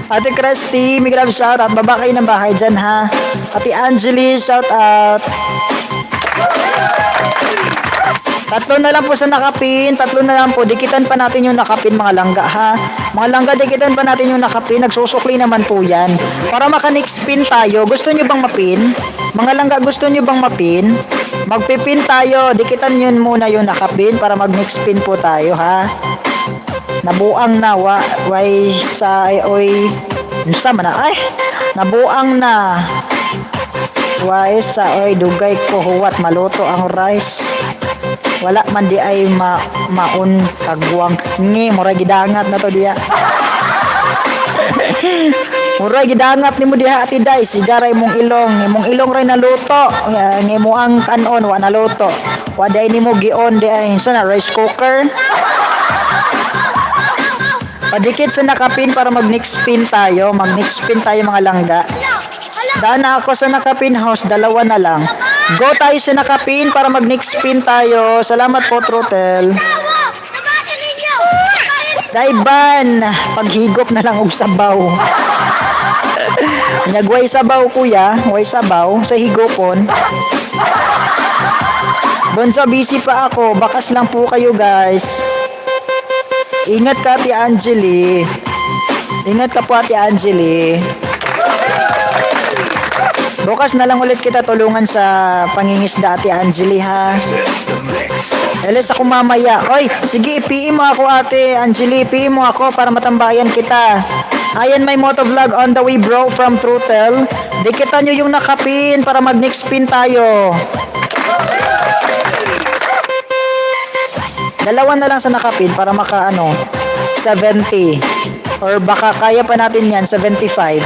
Ate Christy, may grab shout out. Baba kayo ng bahay dyan ha. Ate Angeli, shout out. Tatlo na lang po sa nakapin, tatlo na lang po. Dikitan pa natin yung nakapin mga langga ha. Mga langga, dikitan pa natin yung nakapin. Nagsusukli naman po yan. Para maka-next pin tayo. Gusto nyo bang mapin? Mga langga, gusto nyo bang mapin? Magpipin tayo. Dikitan nyo muna yung nakapin para mag-next pin po tayo ha. Nabuang na. Why sa oy. Sama na. Ay, nabuang na. Why sa oy dugay ko huwat maluto ang rice. Wala man di ay maun kagwang ngi mura gidangat na to diya. Mura gidangat nimo diha Ati Day, sigara imong ilong ray naluto. Ngi mo ang kanon wa naluto. Wa day nimo gion di ay sana rice cooker. Padikit sa nakapin para mag-next spin tayo. Mag-next spin tayo mga langga. Daan na ako sa nakapin house, 2 na lang. Go tayo sa nakapin para mag-next spin tayo. Salamat po, Trotel. Daiban, paghigop na lang og sabaw. Nagway sabaw kuya, way sabaw sa higopon. Bonso, busy pa ako. Bakas lang po kayo guys. Ingat ka Ate Angeli. Ingat ka po Ate Angeli. Bukas na lang ulit kita tulungan sa pangingisda Ate Angeli ha. The mix of Alis ako mamaya. Oy, sige, PM mo ako Ate Angeli. PM mo ako para matambayan kita. Ayan may motovlog on the way bro from Trutel. Dikitan nyo yung nakapin para mag next pin tayo. Dalawa na lang sa nakapin para maka 70. Or baka kaya pa natin yan, 75.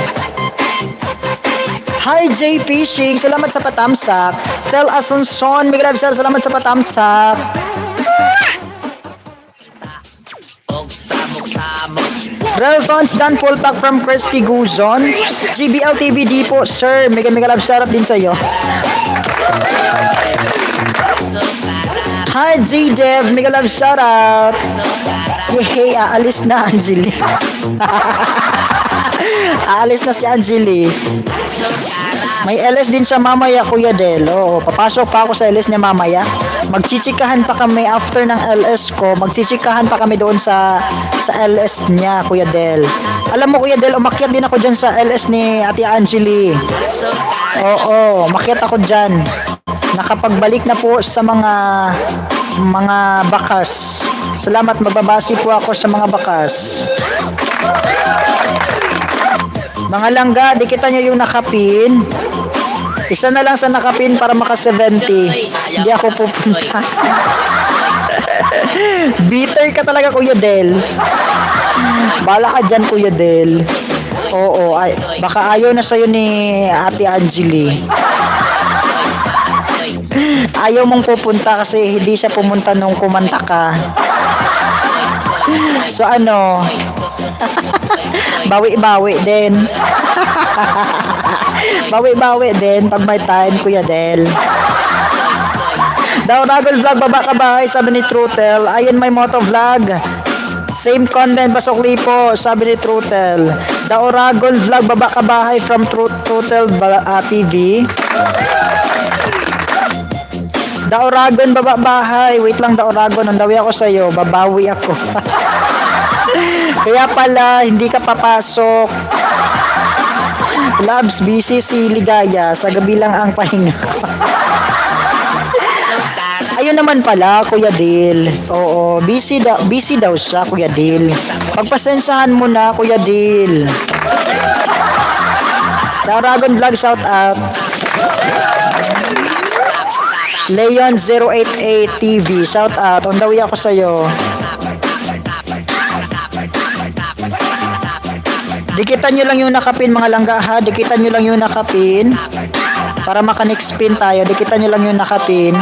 Hi J Fishing, salamat sa patamsak. Tel Asuncion, Miguel Absar, salamat sa patamsak. Og samok-samok. Relfons Dan full pack from Christy Guzon. GBL TVD po, sir. Miguel Absar din sa'yo. Hi J Dev, Miguel Love shout out. Yehey, aalis na Angeli. Aalis na si Angeli. May LS din sa mamaya Kuya Del. Oo, papasok pa ako sa LS niya mamaya. Magchichikahan pa kami after ng LS ko. Magchichikahan pa kami doon sa LS niya Kuya Del. Alam mo Kuya Del, umakyat din ako dyan sa LS ni Ate Angeli. Oo, umakyat ako dyan. Nakapagbalik na po sa mga bakas. Salamat, magbabase po ako sa mga bakas. Mga langga, dikitan nyo yung nakapin. Isa na lang sa nakapin para maka 70. Hindi ako pupunta. Bitter ka talaga Kuya Del. Bala ka dyan Kuya Del. Oo, baka ayaw na sa'yo ni Ate Angeli. Ayaw mong pupunta kasi hindi siya pumunta nung kumanta ka. So bawi-bawi din. Bawi-bawi din pag may time Kuya Del. Dauragon vlog, baba ka bahay, sabi ni Trutel. Ayan may moto vlog. Same content, Basok Lipo, sabi ni Trutel. Dauragon vlog, baba ka bahay from Trutel TV. Dauragon, baba bahay. Wait lang Dauragon, nandawi ako sa'yo. Babawi ako. Kaya pala, hindi ka papasok. Labs, busy si Ligaya. Sa gabi lang ang pahinga ko. Ayun naman pala, Kuya Dil. Oo, busy daw siya, Kuya Dil. Pagpasensahan mo na, Kuya Dil. Dauragon vlog, shout out. Leon 088 TV, shout out. On the way ako sa'yo. Dikitan nyo lang yung nakapin mga langga ha. Dikitan nyo lang yung nakapin. Para maka-next spin tayo. Dikitan nyo lang yung nakapin.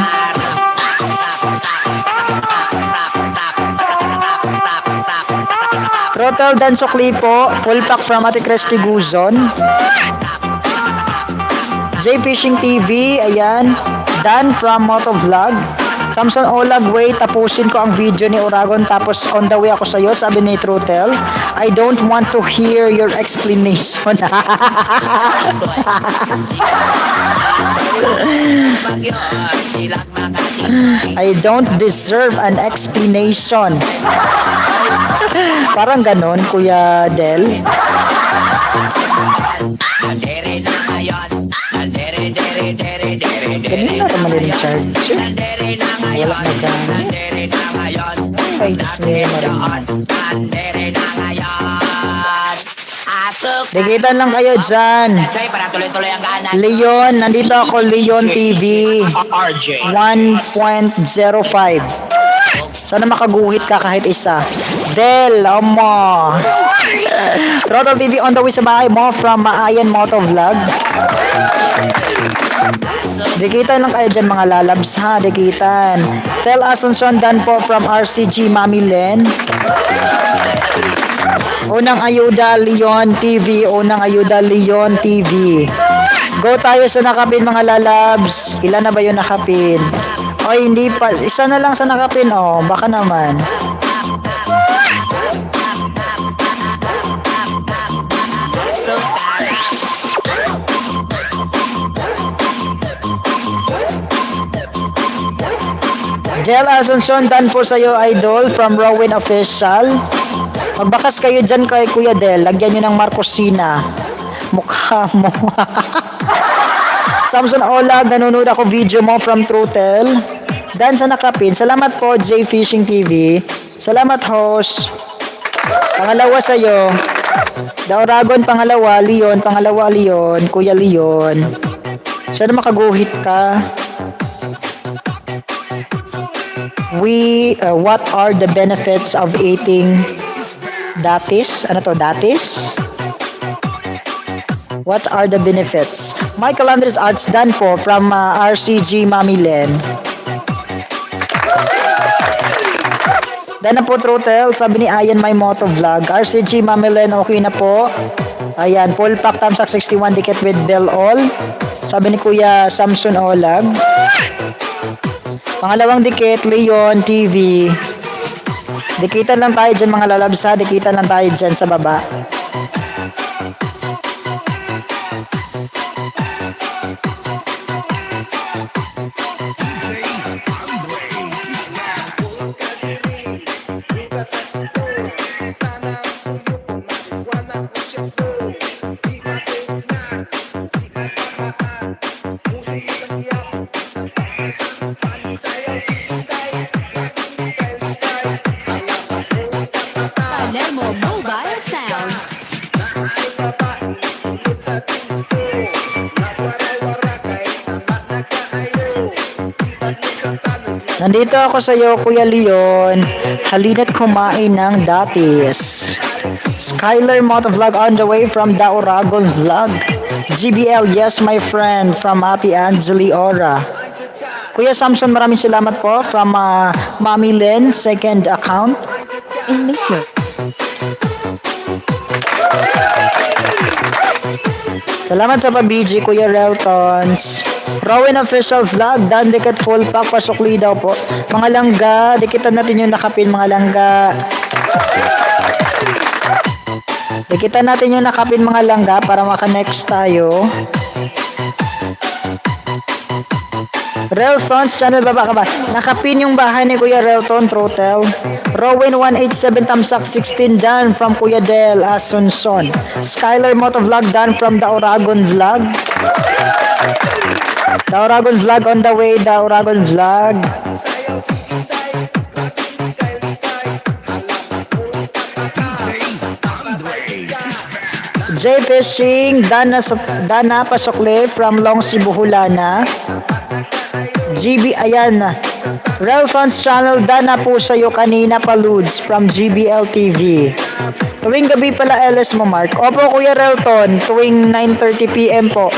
Throttle Danso Clipo. Full pack from Ate Christy Guzon. J Fishing TV. Ayan. Dan from Motovlog. Samson Olag, wait, tapusin ko ang video ni Oragon tapos on the way ako sa'yo, sabi ni Trutel. I don't want to hear your explanation. I don't deserve an explanation. Parang ganon, Kuya Del. Kanina naman din yung charge. Wala na gamit. Ay, dismay naman. Dikitan lang kayo dyan. Choy, para tuloy-tuloy ang gana. Leon, nandito ako, Leon TV 1.05. Sana makaguhit ka kahit isa. Del, mo. Throttle TV on the way sa bahay mo from Maayan Motovlog. Dikitan lang kayo dyan mga lalabs ha, dikitan. Tel Asuncion Dan po from RCG Mami Len. Unang ayuda Leon TV, unang ayuda Leon TV. Go tayo sa nakapin mga lalabs. Ilan na ba yung nakapin? Oy, hindi pa. Isa na lang sa nakapin, oh. Baka naman. Del Asuncion, done po sa'yo, idol, from Rowan Official. Magbakas kayo dyan kay Kuya Del. Lagyan nyo ng Marcosina. Mukha mo. Samson Olag, nanonood ako video mo from Trutel. Dan sa nakapin. Salamat po, J Fishing TV. Salamat, host. Pangalawa sa'yo. Dauragon, pangalawa. Leon, pangalawa, Leon. Kuya Leon. Sana makaguhit ka. What are the benefits of eating datis? Ano to, datis? What are the benefits? Michael Andres Arts done po from RCG Mamilen. Dan na po Trotel, sabi ni Ayan My Moto Vlog. RCG Mamilen, okay na po. Ayan, full pack tamsak 61 dikit with bell all. Sabi ni Kuya Samson Olag. Pangalawang dikit, Leon TV. Dikitan lang tayo dyan mga lalabsa. Dikitan lang tayo dyan sa baba. Palermo Mobile Sounds. Nandito ako sa iyo, Kuya Leon. Halina't kumain ng datis. Skyler Motovlog on the way from Dauragon Vlog. GBL, yes my friend, from Ate Angeli Ora. Kuya Samson, maraming salamat po from Mami Len, second account. Salamat sa pabiji, Kuya Reltons. Rowan Official Vlog, dan dikit full pack, pasukli daw po. Mga langga, dikitan natin yung nakapin, mga langga. Dikitan natin yung nakapin, mga langga, para maka-next tayo. Reltons, channel baba ka ba? Nakapin yung bahay ni Kuya Relton, Trotel. Rowan 187 tamsak 16 dan from Kuya Del Asuncion. Skyler Motovlog dan from Dauragon Vlog. Dauragon Vlog on the way, Dauragon Vlog. J Fishing, Dana Pasokle from Long Sibuhulana. GB, ayan. Relfons Channel, Dana po sa'yo kanina pa Ludes from GBL TV. Tuwing gabi pala LS mo, Mark. Opo, Kuya Relton, tuwing 9:30 PM po.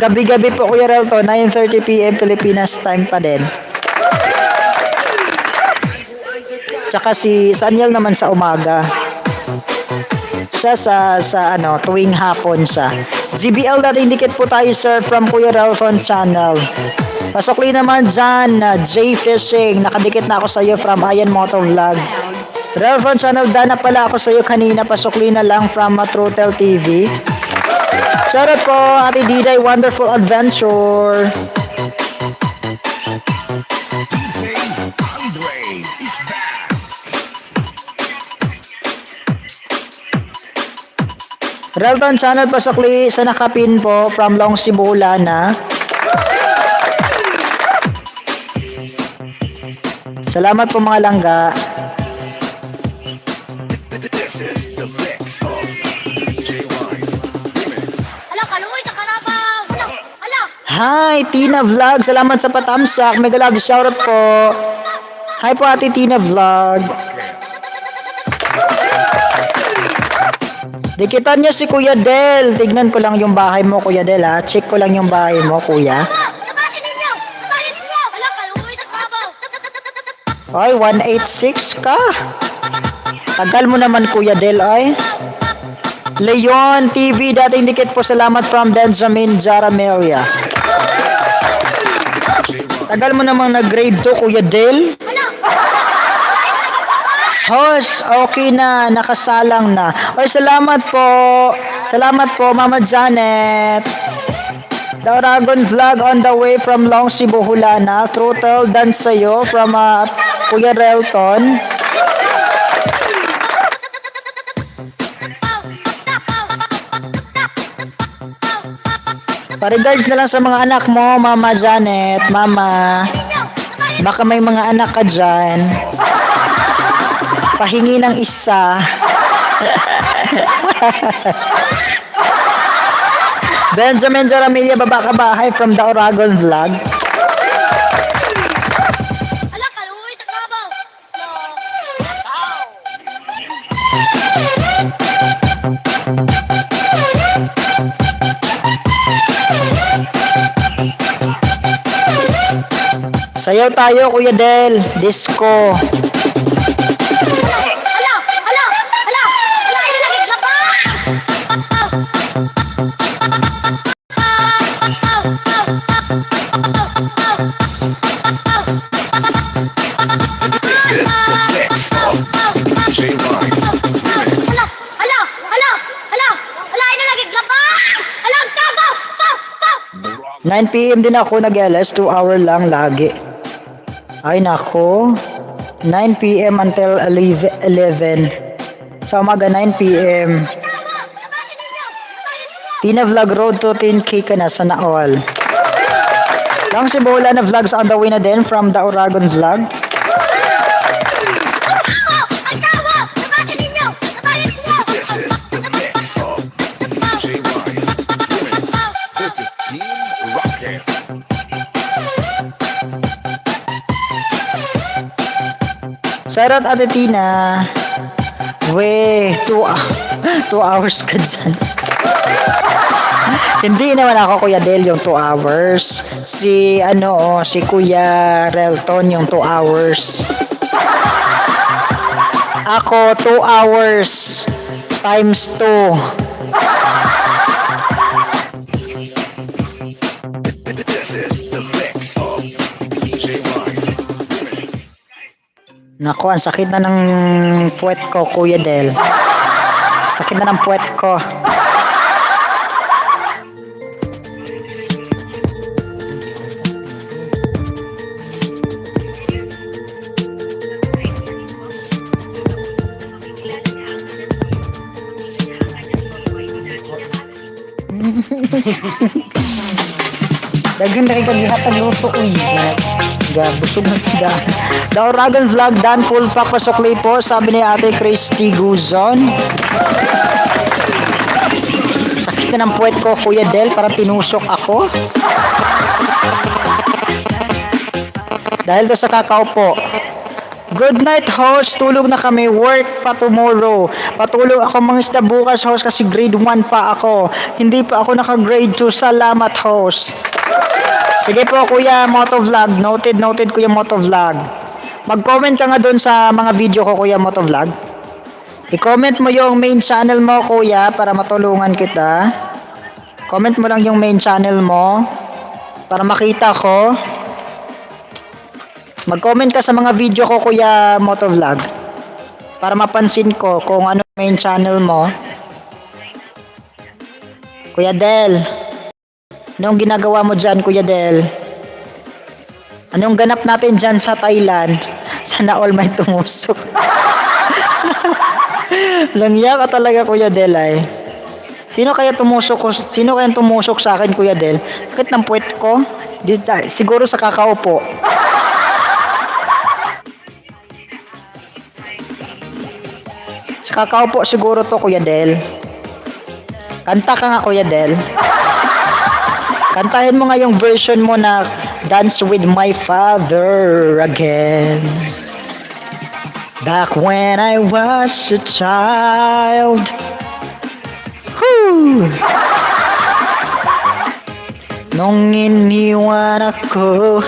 Gabi-gabi po, Kuya Relton, 9:30 PM Pilipinas time pa din. Tsaka si Sanyel naman sa umaga. Siya sa tuwing hapon siya. GBL, dating dikit po tayo, sir, from Kuya Relton Channel. Pasokli naman dyan, J Fishing. Nakadikit na ako sa iyo from Ayan Moto Vlog. Relfon Channel, dana pala ako sa iyo kanina. Pasokli na lang from Trutel TV. Shoutout po, Ate Diday, wonderful adventure. Relton Channel, pasokli sa nakapin po from Long Sibulana. Salamat po mga langga. This is the mix of DJ Wise Remix. Hala, kaluoy, takarabaw. Hala. Hi, Tina Vlog. Salamat sa patamsak. Mega love shoutout po. Hi po, Ate Tina Vlog. Dikitan niyo si Kuya Del. Tignan ko lang yung bahay mo, Kuya Del, ha. Check ko lang yung bahay mo, Kuya. Sabahin ninyo. Hala, kaluoy, takarabaw. Ay, 186 ka. Tagal mo naman, Kuya Del, ay. Leon TV, dating dikit po. Salamat from Benjamin Jaramelia. Tagal mo namang nag-grade 2, Kuya Del. Host, okay na. Nakasalang na. Ay, salamat po. Salamat po, Mama Janet. The Oragon Vlog on the way from Long Cebu, Hulana. Throttle dance sa'yo from Kuya Relton. Parigards na lang sa mga anak mo, Mama Janet, Mama. Baka may mga anak ka dyan. Pahingi ng isa. Benjamin Jaramilya, baba ka ba? Hi from the Oragon Vlog. Ala, kaluwi sa kabaw. Sayaw tayo, Kuya Del. Disco. Ilagay ka pa! This is the mix of DJ Wise. Remix. Ilagay ka pa! Alang kabaw! 9 p.m. din ako nag-LS, 2 hour lang lagi. Ay nako, 9 p.m. until 11. Sa umaga 9 p.m. Tina Vlog Road to 10K ka na, sana all. Lang si Bola na vlogs on the way na din from the Oragon Vlog. This is the mix of DJ Wise. Remix. This is Team Rocket. Sarot Ate Tina. We, 2 hours ka dyan. Hindi naman ako Kuya Del yung 2 hours. Si Kuya Relton yung 2 hours. Ako 2 hours times 2. This is the mix of DJ Wise. Remix. Naku, ang sakit na ng puwet ko, Kuya Del. Sakit na ng puwet ko. Dagan na kayo gihatag luto uy. Busog na sila. The Oragon Vlog done full pack pasokli po, sabi ni Ate Christy Guzon. Sakit na ng puwet ko, Kuya Del, parang tinusok ako. Dahil to sa kakao po. Good night, host. Tulog na kami. Work pa tomorrow. Patulog ako mga isda bukas, host, kasi grade 1 pa ako. Hindi pa ako naka-grade 2. Salamat, host. Sige po, Kuya Motovlog. Noted, Kuya Motovlog. Mag-comment ka nga dun sa mga video ko, Kuya Motovlog. I-comment mo yung main channel mo, Kuya, para matulungan kita. Comment mo lang yung main channel mo para makita ko. Mag-comment ka sa mga video ko, Kuya Motovlog, para mapansin ko kung ano main channel mo. Kuya Del, anong ginagawa mo dyan, Kuya Del? Anong ganap natin dyan sa Thailand? Sana all may tumusok. Langya ka talaga, Kuya Del ay. Sino kaya tumusok sa akin, Kuya Del? Sakit ng puwet ko? Siguro sa kakaupo. Sa kakaupo siguro to, Kuya Del. Kanta ka nga, Kuya Del. Kantahin mo nga yung version mo na Dance with My Father Again. Back when I was a child. Whew! Nung iniwan ako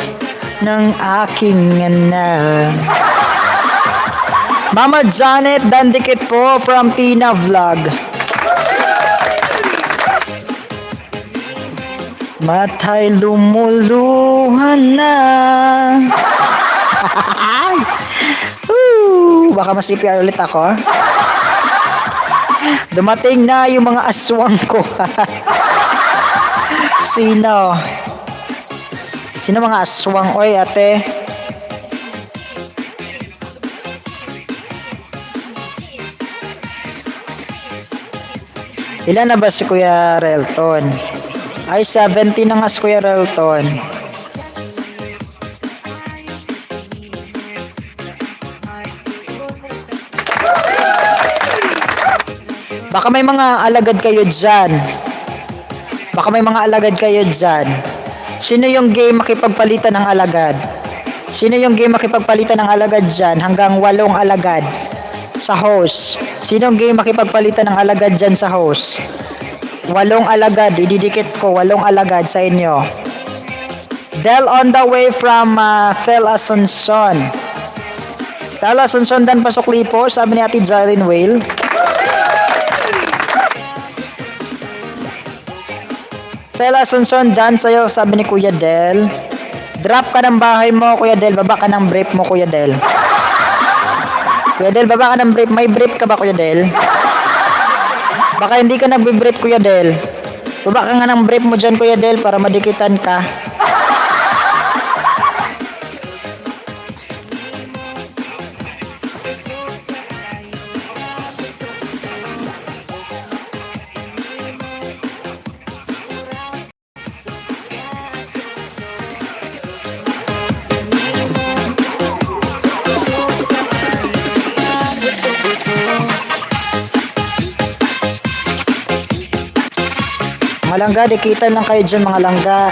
ng aking anak. Mama Janet Dandikit po from Tina Vlog. Matay lumuluhan na. Baka ma-CPR ulit ako. Dumating na yung mga aswang ko. Sino? Sino mga aswang? Oy, ate. Ilan na ba si Kuya Relton? Ay, 70 na nga si Kuya Relton. Baka may mga alagad kayo dyan. Baka may mga alagad kayo dyan. Sino yung game makipagpalitan ng alagad? Sino yung game makipagpalitan ng alagad dyan hanggang 8 alagad sa host? Sino yung game makipagpalitan ng alagad dyan sa host? 8 alagad, ididikit ko 8 alagad sa inyo. Del on the way from Tel Asuncion. Tel Asuncion dan pasok lipo, sabi ni Ate Jaren Whale. Tel Asuncion dan sa'yo, sabi ni Kuya Del. Drop ka ng bahay mo, Kuya Del. Baba ka ng brief mo, Kuya Del. Kuya Del, baba ka ng brief. May brief ka ba, Kuya Del? Baka hindi ka nagbe-brief, Kuya Del. Baba ka nga ng brief mo dyan, Kuya Del, para madikitan ka. Mga langga, dikitan lang kayo dyan mga langga.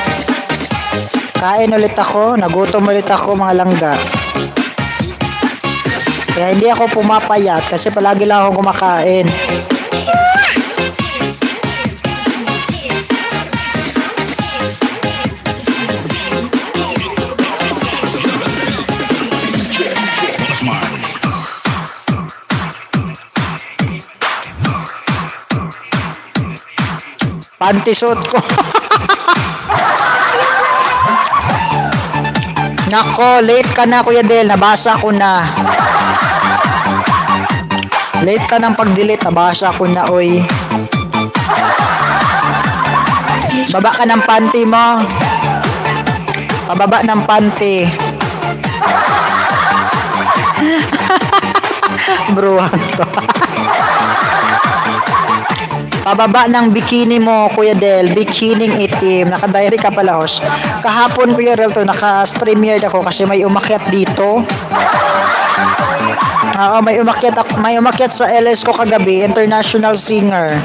Kain ulit ako, nagutom ulit ako mga langga. Kaya hindi ako pumapayat kasi palagi lang ako kumakain. Pantisot ko. Nako, late ka na Kuya Del, nabasa ko na. Late ka ng pag-delete, nabasa ko na, oy. Baba ka ng panty mo. Pababa ng panty. Bruhan to. Pababa ng bikini mo, Kuya Del. Bikining itim. Naka-diary ka pala, host. Kahapon, Kuya Relto, naka-streamer ako kasi may umakyat dito. Oo, may umakyat sa LS ko kagabi, international singer.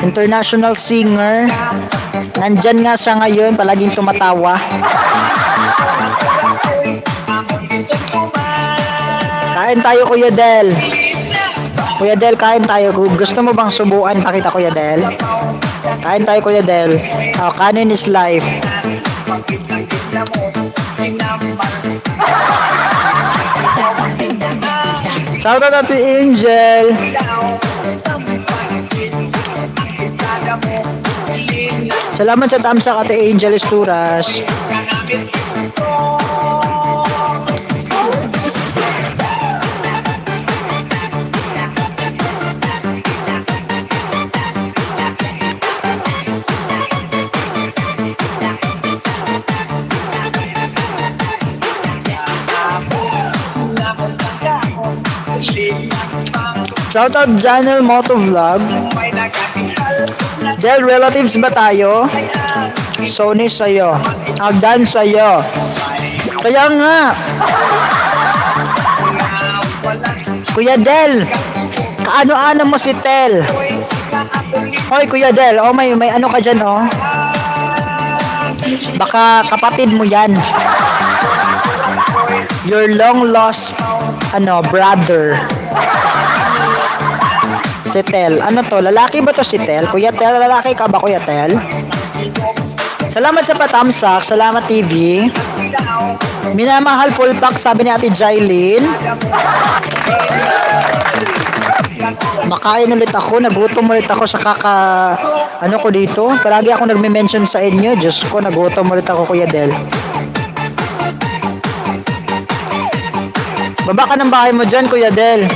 International singer. Nandyan nga siya ngayon, palaging tumatawa. Kain tayo, Kuya Del. Kuya Del, kain tayo. Gusto mo bang subuan? Pakita, Kuya Del. Kain tayo, Kuya Del. Oh, kanin is life. Shout out to Angel. Salamat sa tamsak, Ate Angel Esturas. Shoutout Janel Motovlog. Del, relatives ba tayo? Sony sa'yo. Agdan sa'yo. Kaya nga. Kuya Del, kaano-ano mo si Tel? Hoy, Kuya Del, oh may ano ka dyan, oh. Baka kapatid mo yan. Your long lost, brother. Si Tel. Ano to? Lalaki ba to si Tel? Kuya Tel, lalaki ka ba, Kuya Tel? Salamat sa patamsak. Salamat TV. Minamahal full pack, sabi ni Ate Jailin. Makain ulit ako. Nagutom ulit ako sa ko dito. Palagi ako nagme-mention sa inyo. Diyos ko, nagutom ulit ako, Kuya Del. Baba ka ng bahay mo dyan, Kuya Del.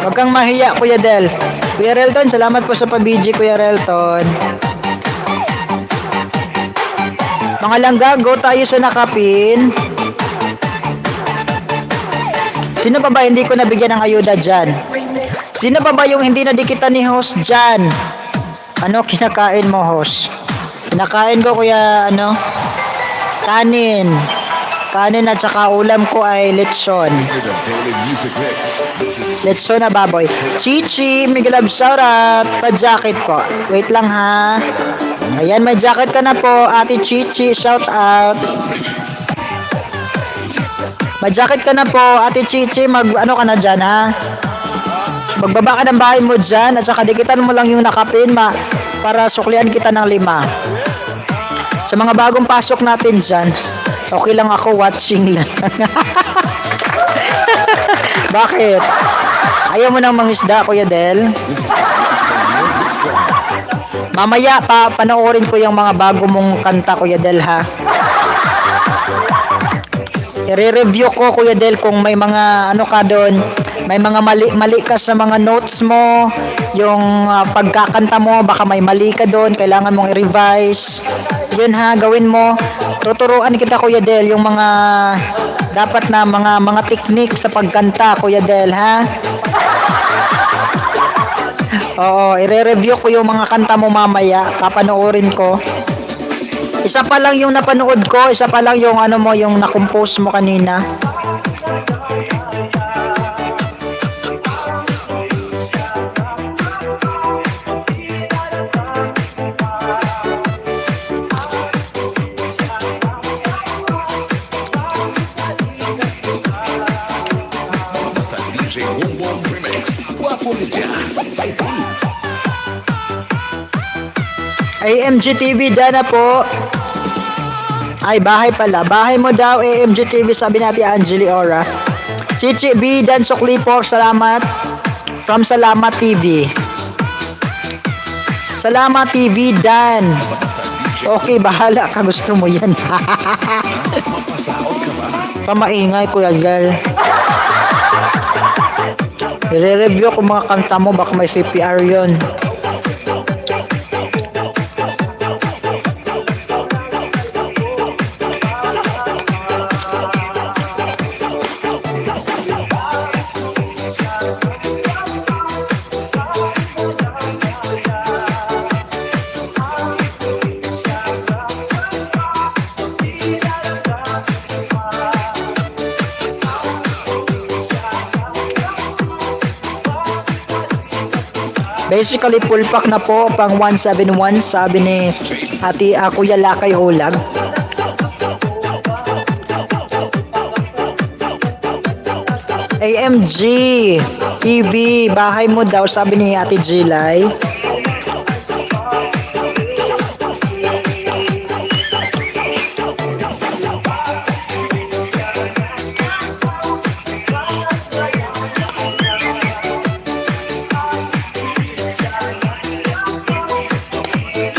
Huwag kang mahiya, Kuya Del. Kuya Relton, salamat po sa pabiji, Kuya Relton. Mga langga, go tayo sa nakapin. Sino pa ba hindi ko nabigyan ng ayuda dyan? Sino pa ba yung hindi nadikitan ni host dyan? Ano kinakain mo, host? Kinakain ko, kuya, kanin. Kanin at saka ulam ko ay lechon. The daily music mix. This is Lechon na baboy. Chichi, Miguel Love, shout out. Pa-jacket po. Wait lang ha. Ayan, may jacket ka na po. Ate Chichi, shout out. May jacket ka na po. Ate Chichi, ano ka na dyan ha? Magbaba ka ng bahay mo dyan at saka dikitan mo lang yung nakapin para suklian kita ng 5. Sa mga bagong pasok natin dyan, okay lang ako, watching lang. Bakit? Ayaw mo nang mangisda, Kuya Del? Mamaya panoorin ko yung mga bago mong kanta, Kuya Del, ha? I-review ko, Kuya Del, kung may mga ka doon, may mga mali ka sa mga notes mo, yung pagkakanta mo, baka may mali ka doon, kailangan mong i-revise. Yun ha, gawin mo. Tuturuan kita, Kuya Del, yung mga dapat na mga technique sa pagkanta, Kuya Del, ha? Oo, i-review ko yung mga kanta mo mamaya, papanoorin ko. Isa pa lang yung napanood ko, isa pa lang yung yung na-compose mo kanina. basta DJ Boom Boom Remix. Guapo niya. AMG TV, Dana po. Ay, bahay pala. Bahay mo daw, AMG TV, sabi natin Angeli Ora. Chichi B, Dan Suklipo, salamat. From Salamat TV. Salamat TV, Dan. Okay, bahala ka. Gusto mo yan. Mapasaot ka ba? Pamaingay, Kuya Gal. I-review ko mga kanta mo, baka may CPR yun. Basically, full pack na po, pang 171, sabi ni Ate Kuya Lakay Olag. AMG TV, bahay mo daw, sabi ni Ate Jilay.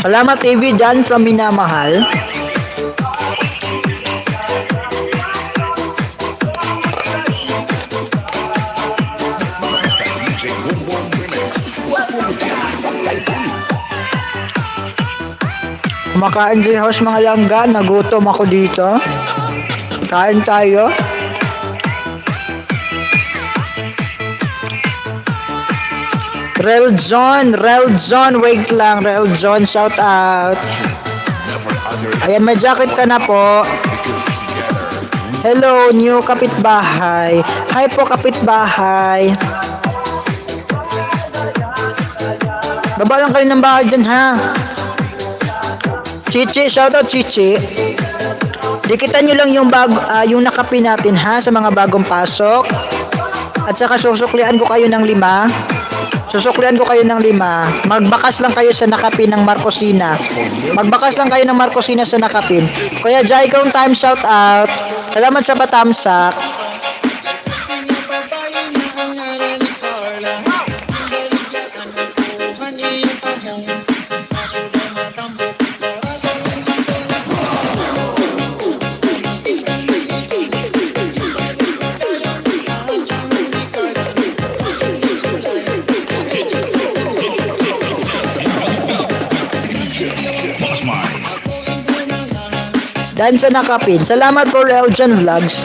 Salamat TV dyan from Minamahal. Basta DJ Boom Boom Remix. Guapo niya. Kumakain din host mga langga, nagutom ako dito. Kain tayo. Rel John, wait lang, Rel John, shout out. Never under Ayan, may jacket ka na po. because together. Hello, new kapitbahay. Hi po, kapitbahay. Baba lang kayo ng bahay dyan, ha? Chichi, shout out Chichi. Dikitan nyo lang yung yung nakapi natin, ha, sa mga bagong pasok. At saka susuklian ko kayo ng 5. Susuklian ko kayo ng 5. Magbakas lang kayo sa nakapin ng Marcosina. Magbakas lang kayo ng Marcosina sa nakapin. Kuya Jai, kong time shout out. Salamat sa patamsak. Dan sa nakapin. Salamat po, Reljan Vlogs.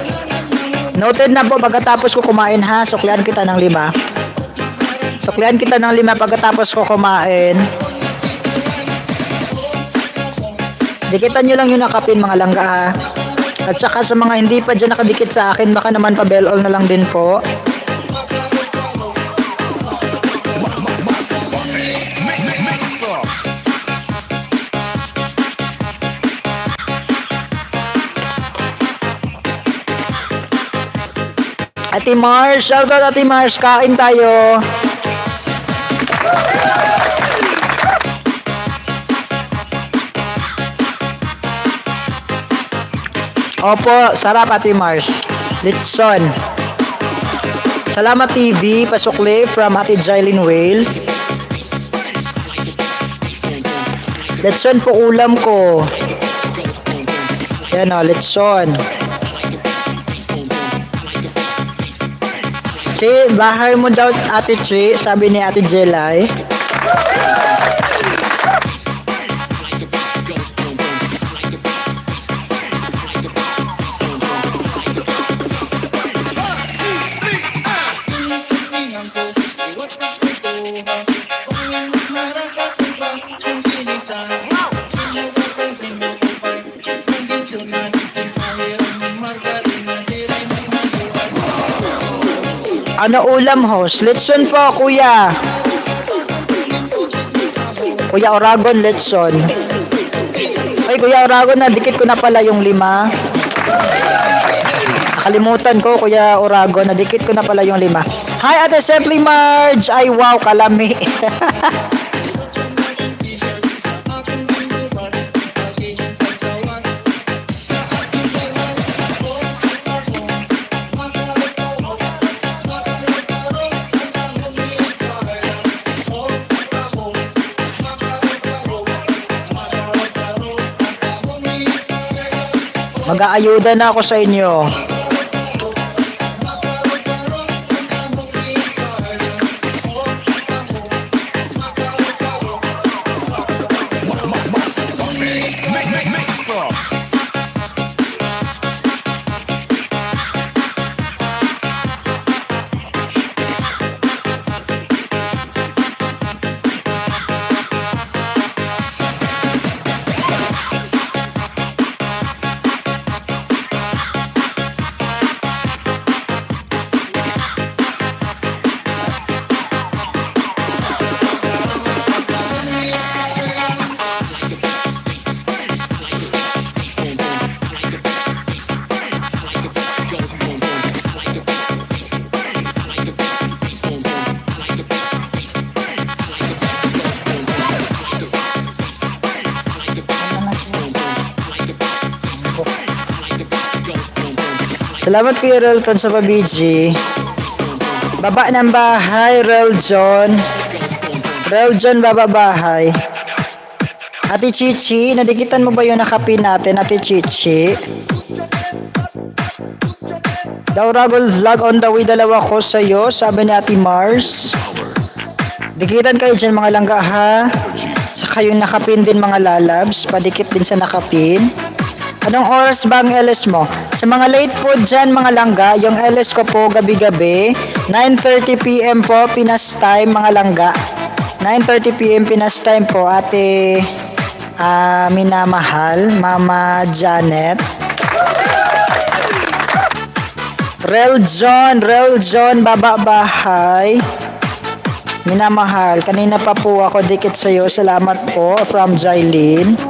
Noted na po, pagkatapos ko kumain ha, suklian kita ng 5. Suklian kita ng 5 pagkatapos ko kumain. Dikitan nyo lang yung nakapin mga langga ha. At saka sa mga hindi pa dyan nakadikit sa akin, baka naman pa bell all na lang din po. Ate Mars, shoutout Ate Mars, kain tayo. Opo, sarap Ate Mars. Litson. Salamat TV, pasukli from Ate Jailin Whale. Litson po ulam ko. Yan o, litson. Chi, bahay mo daw Ate Chi, sabi ni Ate Jelay. Ano ulam host? Litson po, kuya. Kuya Oragon, Litson. Ay, Kuya Oragon, nadikit ko na pala yung 5. Nakalimutan ko, Kuya Oragon, nadikit ko na pala yung 5. Hi, Ate Simply Marge! Ay, wow, kalami. Mag-aayuda na ako sa inyo. Salamat Kuya Relton sa pabiji. Baba ng bahay, Reljon. Reljon, baba bahay. Ate Chichi, nadikitan mo ba yung nakapin natin, Ate Chichi? Daw Ragol vlog on the way, dalawa ko sa'yo, sabi ni Ate Mars. Dikitan kayo dyan mga langga ha. Saka yung nakapin din mga lalabs, padikit din sa nakapin. Anong oras ba ang LS mo? Sa mga late po dyan mga langga, yung LS ko po gabi-gabi, 9:30 PM po, Pinas time mga langga. 9:30 PM Pinas time po, Ate minamahal, Mama Janet. Reljon, baba bahay. Minamahal, kanina pa po ako dikit sa'yo, salamat po, from Jailin.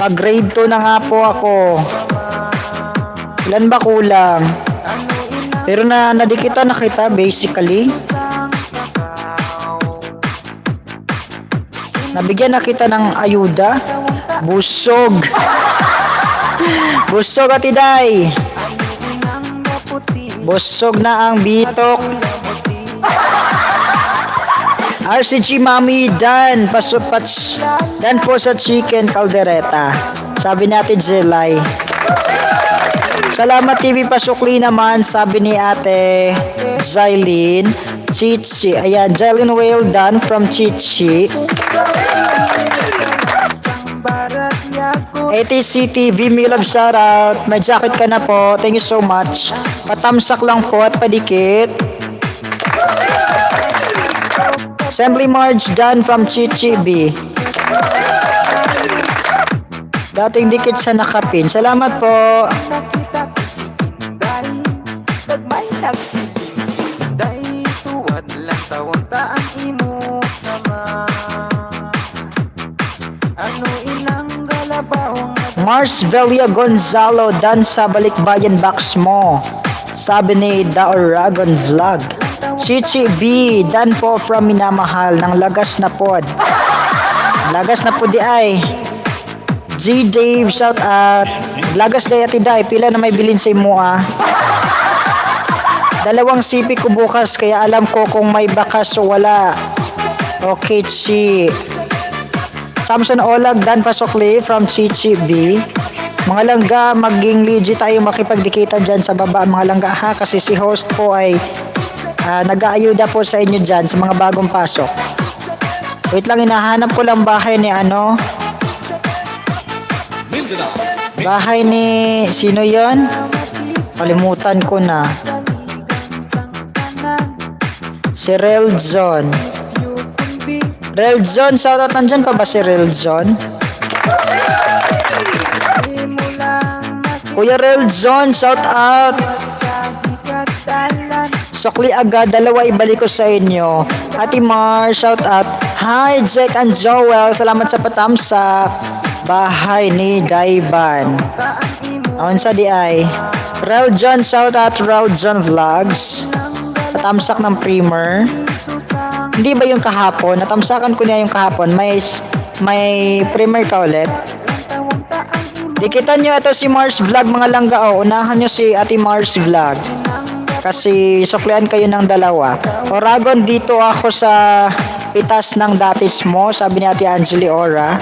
Pag grade 2 na nga po ako. Ilan ba kulang? Pero nadikitan na kita basically. Nabigyan na kita ng ayuda. Busog. Busog Ate Day. Busog na ang bitok. RCG Mami Dan Dan po sa chicken caldereta, sabi ni Ate Jelay. Salamat TV pasukli naman, sabi ni Ate Jailin. Chichi, ayan, Jailin Whale Dan from Chichi. Barat ya ko ATCTV, may love shoutout. May jacket ka na po. Thank you so much. Patamsak lang po at padikit. Assembly March done from Chichi B. Dating dikit sa nakapin. Salamat po. Nakita ko si Inday, pag may nagsitinday, tuwad lang tawang taan imo sama. Ano ilang galabawang Mars Velia Gonzalo, dan sa balikbayan box mo. Sabi ni The Oragon Vlog. Chichi B, dan po from minamahal ng lagas na pod. Lagas na pod di ay. G Dave, shout out. Lagas day ati day, pila na may bilin sa imo ah. Dalawang sipi ko bukas, kaya alam ko kung may bakas o wala. Okay, Chi. Samson Olag, Dan Pasokli from Chichi B. Mga langga, maging legit tayo makipagdikitan dyan sa baba mga langga ha, kasi si host po ay nag-aayuda po sa inyo dyan sa mga bagong pasok. Wait lang, hinahanap ko lang bahay ni ano. Mindanao. Bahay ni sino yon? Kalimutan ko na. Si Relzon. Relzon, shoutout, nandyan pa ba si Relzon? Kuya Relzon, shoutout. Sokli agad, dalawa ibalik ko sa inyo. Ate Mar, shoutout. Hi, Jack and Joel, salamat sa patamsak. Bahay ni Daiban. Aon sa di ay. Reljon, shoutout Reljon Vlogs. Patamsak ng primer. Hindi ba yung kahapon? Natamsakan ko niya yung kahapon. May primer ka ulit. Dikitan nyo ito si Mars Vlog mga langga. O, unahan nyo si Ate Mars Vlog. Kasi suklian kayo ng dalawa. Oragon, dito ako sa pitas ng datis mo. Sabi ni Ate Angeli Ora.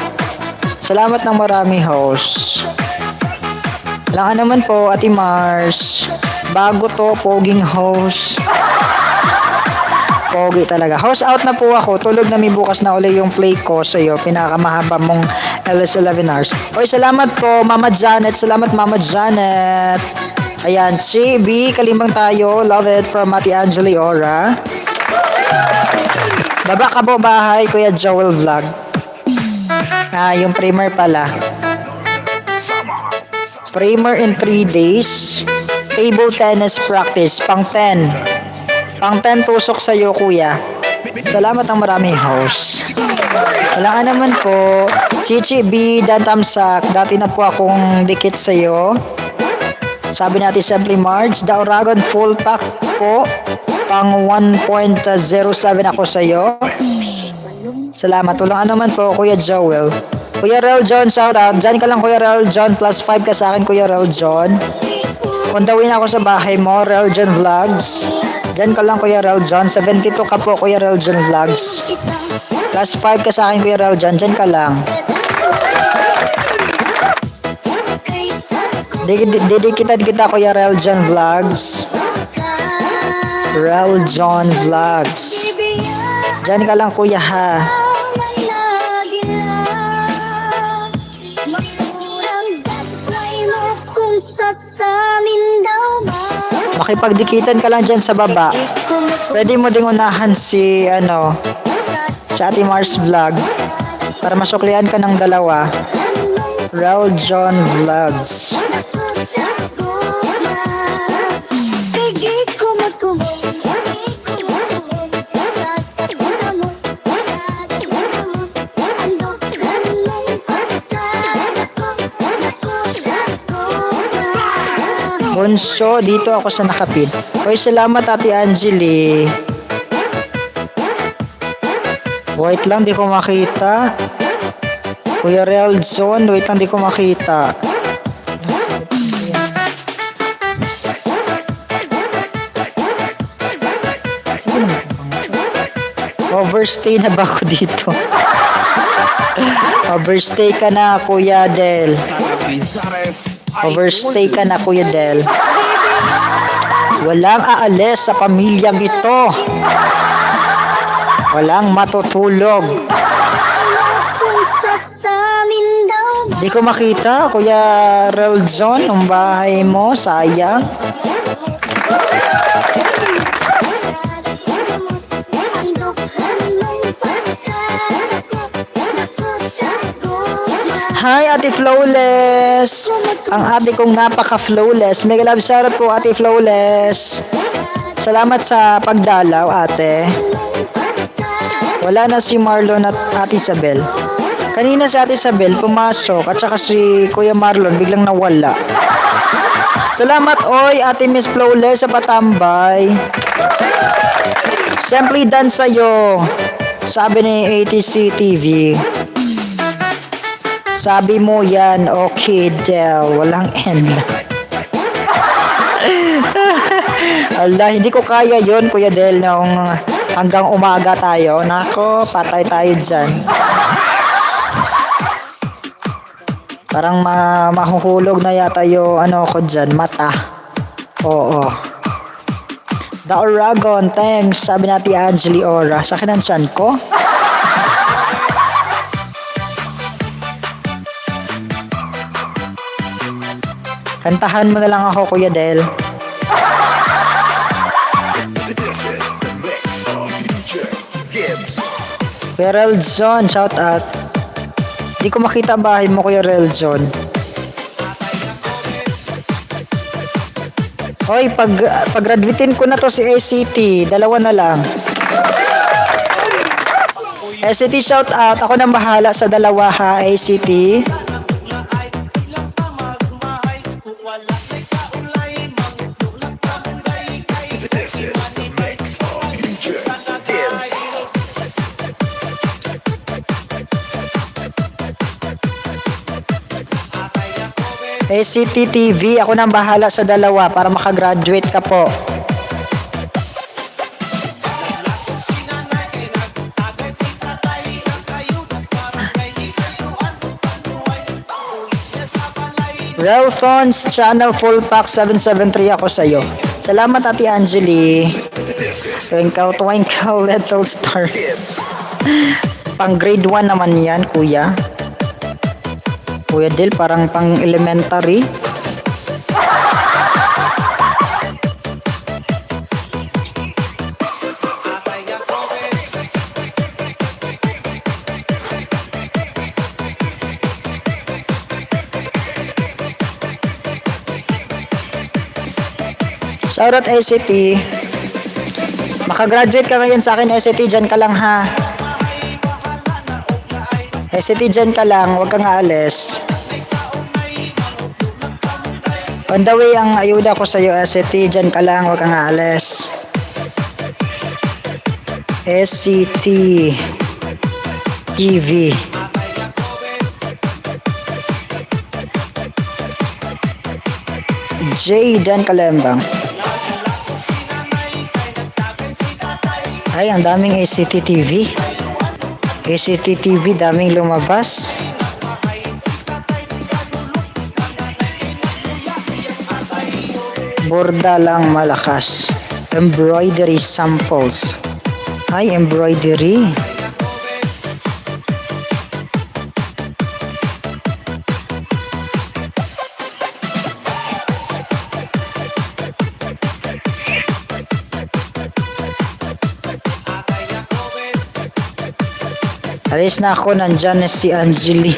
Salamat ng marami, host. Kailangan naman po, Ate Mars. Bago to, poging host. Pogi talaga. Host out na po ako. Tulog na may bukas na uli yung play ko sa iyo. Pinakamahaba mong LS11 hours. Oy, salamat po, Mama Janet. Salamat, Mama Janet. Ayan, si B, kalimbang tayo. Love it from Ate Angeli Ora. Baba ka po bahay, Kuya Joel Vlog. Yung primer pala. Primer in 3 days. Table tennis practice. Pang 10. Pang 10 tusok sa'yo, kuya. Salamat ng maraming host. Kailangan naman po. Chichi B, Dan Tamsak. Dati na po akong dikit sa'yo. Sabi natin Simply Marge. The Oragon full pack po. Pang 1.07 ako sa'yo. Salamat. Tulungan naman po, Kuya Joel. Kuya Rel John, shout out. Diyan ka lang, Kuya Rel John. +5 ka sa akin, Kuya Rel John. Kundawin ako sa bahay mo, Rel John Vlogs. Diyan ka lang, Kuya Rel John. 72 ka po, Kuya Rel John Vlogs. +5 ka sa akin, Kuya Rel John. Diyan ka lang. Didikitan kita, Kuya Rel John Vlogs. Rel John Vlogs. Diyan ka lang, Kuya, ha. Makipagdikitan ka lang dyan sa baba. Pwede mo ding unahan si Ate Mars Vlog para masuklian ka ng dalawa. Rel John Vlogs. Bonso, dito ako sa nakapid. Hoy, salamat Ate Angeli. Wait lang, di ko makita. Kuya Relzon, wait lang, di ko makita. Overstay na ba ako dito? Overstay ka na, Kuya Del. Overstay ka na, Kuya Del. Walang aalis sa pamilyang ito. Walang matutulog. Di ko makita, Kuya Reljon, ang bahay mo, sayang. Hi, Ate Flawless! Ang ate kong napaka-flawless. Mega love shoutout po, Ate Flawless. Salamat sa pagdalaw, ate. Wala na si Marlon at Ate Isabel. Kanina si Ate Isabel pumasok at saka si Kuya Marlon biglang nawala. Salamat, oy, Ate Miss Flawless sa patambay. Simply done sa'yo. Sabi ni ATC TV. Sabi mo yan, okay, Del. Walang N. Ala, hindi ko kaya yon Kuya Del, nung hanggang umaga tayo. Nako, patay tayo dyan. Parang mahuhulog na yata yung ano ko dyan, mata. Oo. The Oragon, thanks. Sabi natin Angeli Ora. Sa akin ang tiyan ko. Kantahan mo na lang ako, Kuya Del. This is the mix of DJ Gibbs. Kuya Reljon, shout out. Di ko makita ang bahay mo, Kuya Reljon. Hoy, pag-graduatein ko na to si ACT, dalawa na lang. ACT, shout out. Ako nang bahala sa dalawa, ha, ACT. This is the mix of DJ Gibbs. ACT TV, ako nang bahala sa dalawa para makagraduate ka po. Relphons Channel Full Pack 773 ako sa'yo. Salamat, Ate Angeli. Twinkle, twinkle, little star. Pang grade 1 naman yan, Kuya. Kuya Del, parang pang elementary. Shoutout ACT. Makagraduate ka ngayon sa akin, ACT. Dyan ka lang, ha. ACT, dyan ka lang. Huwag kang aalis. On the way ang ayuda ko sa'yo, ACT. Dyan ka lang. Huwag kang aalis. ACT TV. Jaydan Kalembang. Ay, ang daming ACT TV. ACT TV, daming lumabas. Borda lang malakas. Embroidery samples. Ay, embroidery. Alis na ako, nandyan na si Angeli.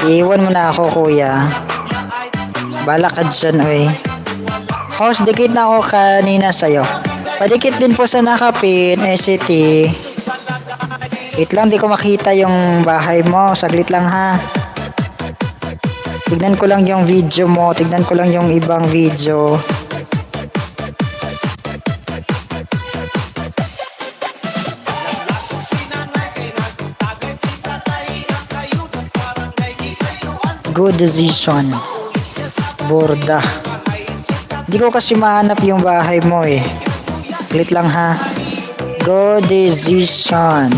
Iwan mo na ako, Kuya. Bala ka dyan, oy. Host, dikit na ako kanina sa'yo. Padikit din po sa nakapin, ACT. Wait lang, di ko makita yung bahay mo. Saglit lang, ha. Tignan ko lang yung video mo. Tignan ko lang yung ibang video. Good decision. Borda. Hindi ko kasi mahanap yung bahay mo eh. Click lang, ha. Good decision.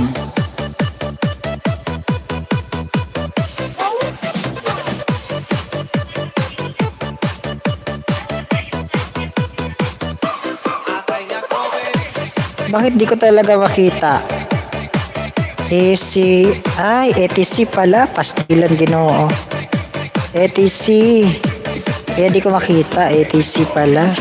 Bakit di ko talaga makita? AC, ay, ETC pala. Pastilan Ginoo. ETC. Kaya di ko makita. ETC pala.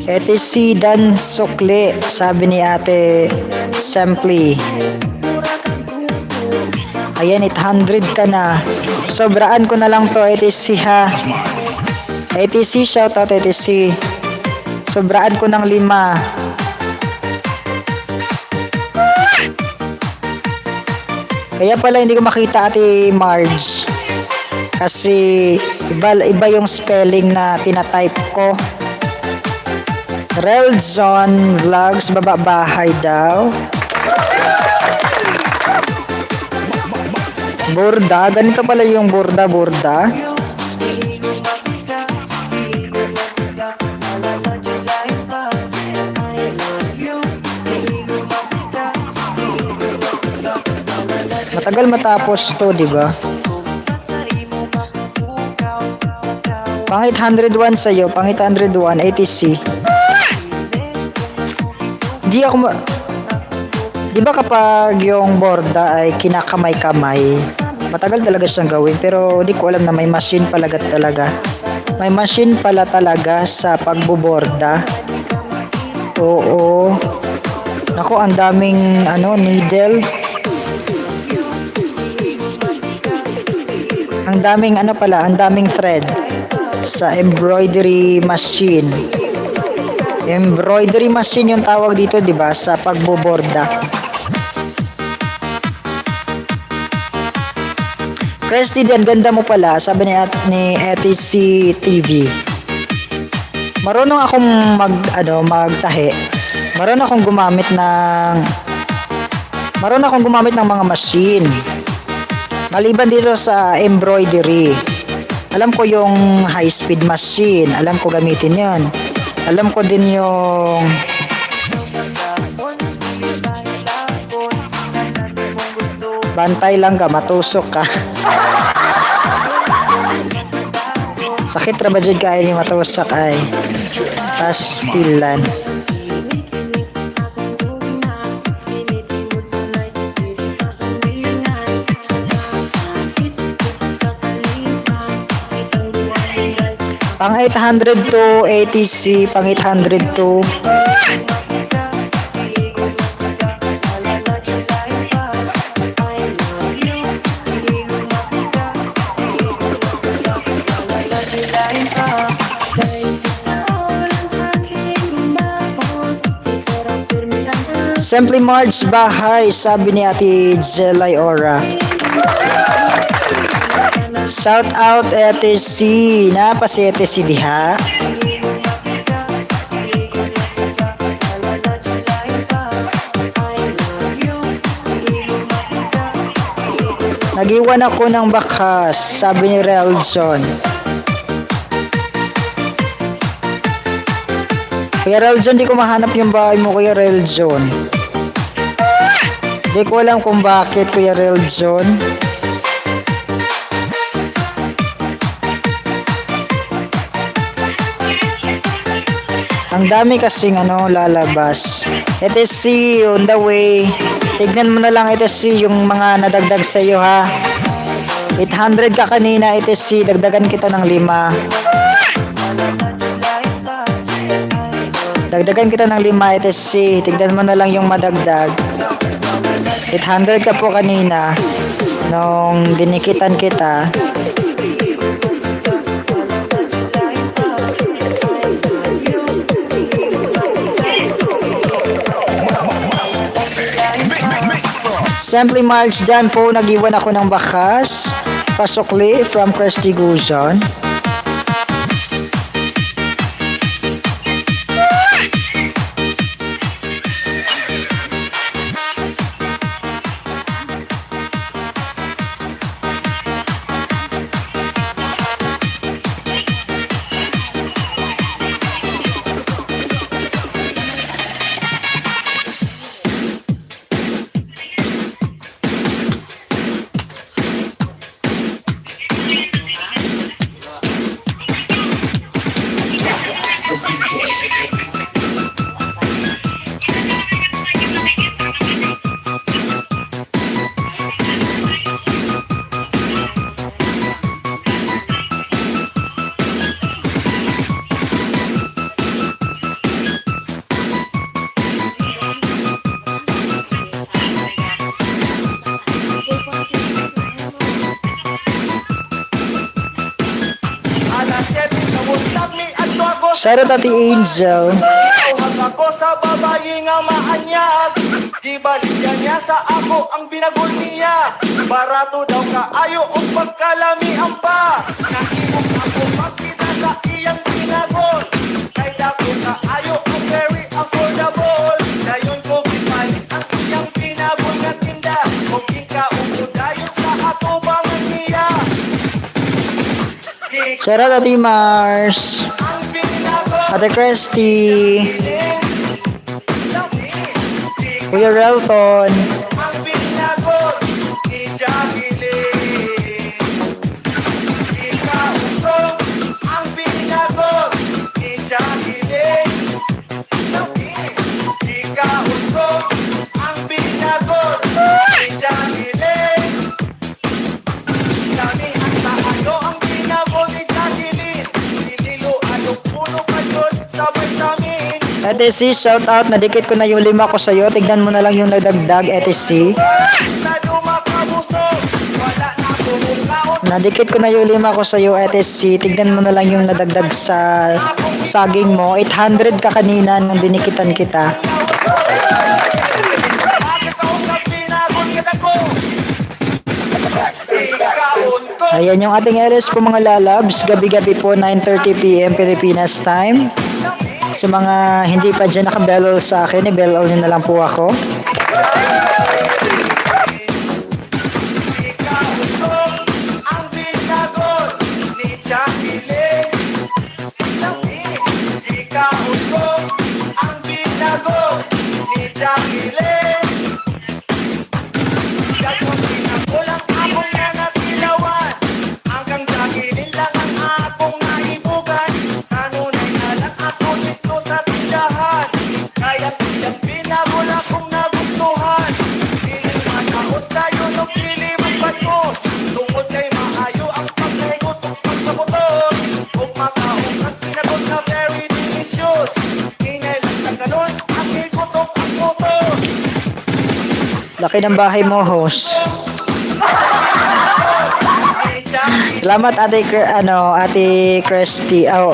ETC Dan Sukli, sabi ni Ate Simply. Ayan, 800 ka na. Sobraan ko na lang to, ETC ha. ETC, shoutout ETC. Sobraan ko ng 5. Kaya pala hindi ko makita Ate Marge. Kasi iba yung spelling na tinatype ko. Relzon Vlogs, baba bahay daw. Burda, ganito pala yung burda. Matagal matapos to, di ba? Pang 801 sa'yo, pang 801, ATC. Di ako di ba kapag yung borda ay kinakamay-kamay, matagal talaga siyang gawin, pero di ko alam na may machine pala talaga. May machine pala talaga sa pagboborda. Oo. Naku, ang daming needle. Ang daming thread sa embroidery machine. Embroidery machine yung tawag dito, 'di ba, sa pagboborda. Christy, ang ganda mo pala, sabi ni ETC TV. Marunong akong magtahi. Marunong akong gumamit ng mga machine. Maliban dito sa embroidery. Alam ko yung high speed machine, alam ko gamitin 'yon. Alam ko din yung bantay lang ka, matusok ka. Sakit ra ba dyan ka ay matusok ay pastilan. Pang 800 to ATC, pang 800 to Simply Marge bahay, sabi ni Ate Jelay Ora. Shout out ETC, napa si ETC diha. Nagiwan ako ng bakas, sabi ni Relson. Kuya Relson, di ko mahanap yung bahay mo, Kuya Relson. Di ko alam kung bakit, Kuya Relson. Ang dami kasing lalabas. ETC on the way. Tignan mo na lang ETC yung mga nadagdag sa iyo ha. 800 ka kanina ETC, dagdagan kita ng 5. Dagdagan kita ng 5 ETC. Tignan mo na lang yung madagdag. 800 ka po kanina nung dinikitan kita. Simply Marge dyan po, nag-iwan ako ng bakas. Pasukli from Christy Guzon. Shoutout Ate Angel. Tawag ako sa babae nga maanyag. Di baligyan niya sa ako ang binagol niya. Barato daw kaayo o pagkalamian pa. Nakibog ako makita sa iyang binagol. Kay dako kaayo ang very affordable. Dayon ko gipalit ang iyang binagol nga tinda. Kung ikaw dayon sa ato bangan niya. Shoutout Ate Mars. Ang binagol Ate Christy. Kuya Relton. ang binagol ni Jacqueline. Ikaw ang binagol ni Jacqueline. Ikaw ang binagol ni Jacqueline. Kami ang tayo ang binagol ni Jacqueline. Hinilo anong puno kayo sa vitamin. Ate C, shout out. Nadikit ko na yung 5 ko sa'yo. Tignan mo na lang yung nagdagdag, Ate C. Nadikit ko na yung 5 ko sa'yo, Ate C. Tignan mo na lang yung nadagdag sa saging mo. 800 ka kanina nung dinikitan kita. Ayan yung ating LS po mga lalabs. Gabi-gabi po, 9:30 PM Pilipinas time. Sa mga hindi pa dyan nakabell sa akin, i-bell all nyo na lang po ako. Ang binagol ni Jacqueline. Ikaw ang binagol ni Jacqueline. Gagawin binagol ang akong nanatilawan. Hanggang Jacqueline lang ang akong naibugan. Kanunay na lang ako dito sa tindahan. Kaya tiyang binagol akong nagustuhan. Piling manaot tayo no pili magpatos. Tungkol kay maayo ang pagkaigot at pagkabutos. Huwag makaong ang pinagot na very delicious. Hinay lang na ganun, ang ikutok ang kutos. Laki ng bahay mo, host. Salamat Ate Christy. Oh,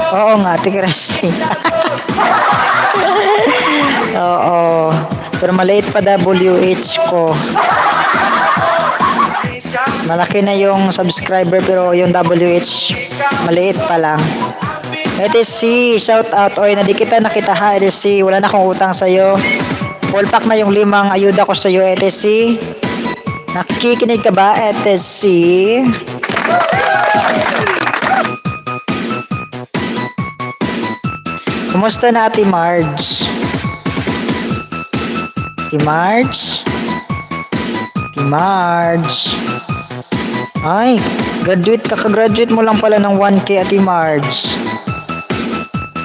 oo nga, Ate Christy. Oo. Pero maliit pa WH ko. Malaki na yung subscriber pero yung WH maliit pa lang. Ate C, shout out. Oy, nadikitan na kita ha, Ate C. Wala na akong utang sa'yo. Full pack na yung 5 ayuda ko sa'yo, Ate C. Nakikinig ka ba, Ate C? Kumusta na, Ate Marge? Ate Marge? Ate Marge? Ay, kakagraduate mo lang pala ng 1K, Ate Marge.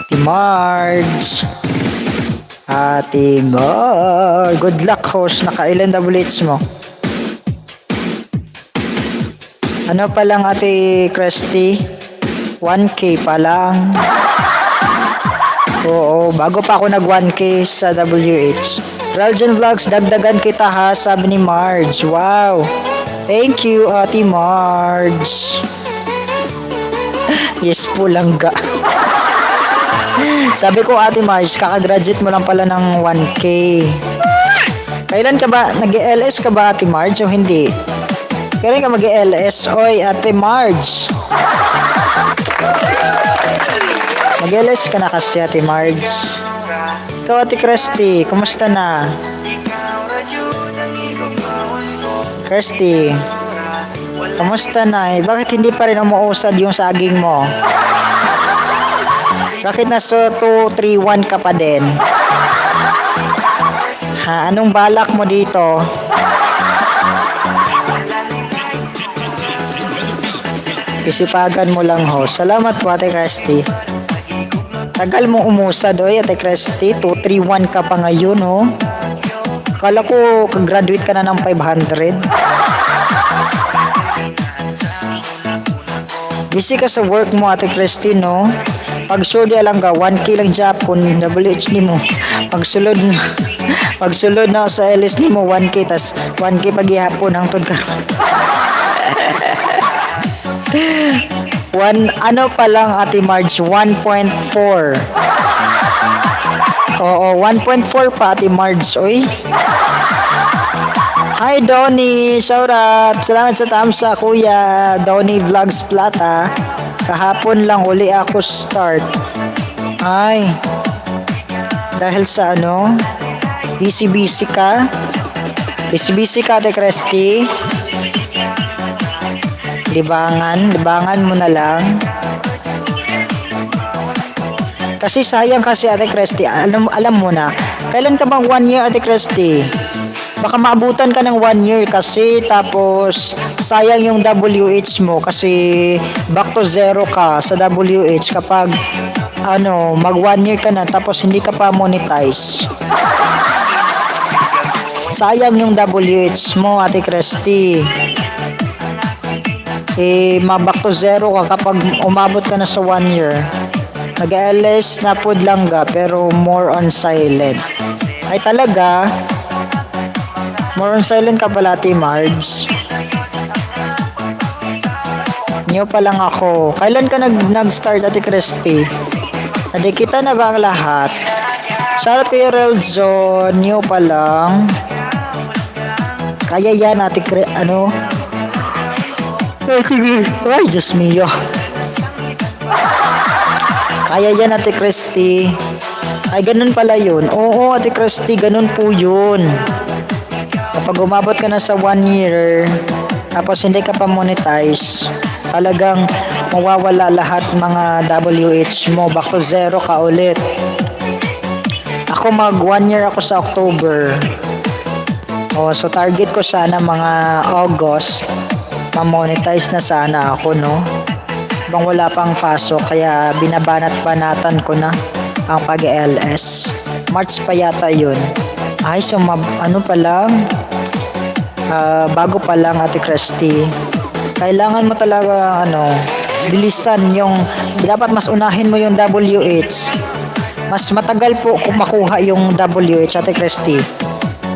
Ate Marge. Ate Marge. Good luck, host. Nakailan WH mo? Ano pa lang, Ate Christy? 1K pa lang. Oo, bago pa ako nag 1K sa WH. Raljan Vlogs, dagdagan kita ha, sabi ni Marge. Wow. Thank you, Ate Marge. Yes po lang ga. Sabi ko, Ate Marge, kakagraduate mo lang pala ng 1K. Kailan ka ba? Nag-LS ka ba, Ate Marge, o hindi? Kailan ka mag-LS? Oy, Ate Marge. Mag-LS ka na kasi, Ate Marge. Ikaw, Ate Christy, kumusta na? Christy, kumusta na? Bakit hindi pa rin umuusad yung saging mo? Bakit nasa 231 ka pa din? Ha, anong balak mo dito? Isipagan mo lang, ho. Salamat po, Ate Christy. Tagal mo umusad, oy, Ate Christy. 231 ka pa ngayon, oh. Akala ko, kag-graduate ka na ng 500. Busy ka sa work mo, Ate Christy, no? Pag sure lang ka, 1K lang Japon, WH ni mo. Pagsulod na sa LS ni mo, 1K, tas 1K pag-ihapon ang tod ka. Ano pa lang Ate Marge, 1.4. Oo, 1.4 pa Ate Marge, oy. Hi Donnie, shoutout. Salamat sa tamsa kuya. Donnie Vlogs Plata. Kahapon lang uli ako start. Ay, dahil sa ano? Busy ka? Busy ka Ate Cresty? Libangan mo na lang. Kasi sayang kasi Ate Cresty, alam mo na, kailan ka bang 1 year Ate Cresty? Baka maabutan ka ng 1 year kasi tapos sayang yung WH mo kasi back to zero ka sa WH kapag mag 1 year ka na tapos hindi ka pa monetize. Sayang yung WH mo Ate Cresty. Back to zero ka kapag umabot ka na sa 1 year. Nag-LS na pod lang ga pero more on silent. Ay talaga? More on silent ka pala Ate Marge. New pa lang ako. Kailan ka nag-start Ate Cresty? Nadikita na ba ang lahat? Shoutout kayo Relzon. New pa lang. Kaya yan Ate Ay, Diyos mio. Kaya yan Ate Cresty. Ay, ganun pala yun. Oo, Ate Cresty, ganun po yun. Kapag umabot ka na sa 1 year, tapos hindi ka pa monetize, talagang mawawala lahat mga WH mo. Back to zero ka ulit. Ako mag 1 year ako sa October. So target ko sana mga August, ma-monetize na sana ako, no? Bang wala pang pasok, kaya binabanat-banatan ko na ang pag-LS. March pa yata yun. Ay, so ano pa lang, bago pa lang Ate Cresty, kailangan mo talaga bilisan yung, dapat mas unahin mo yung WH. Mas matagal po kung makuha yung WH Ate Cresty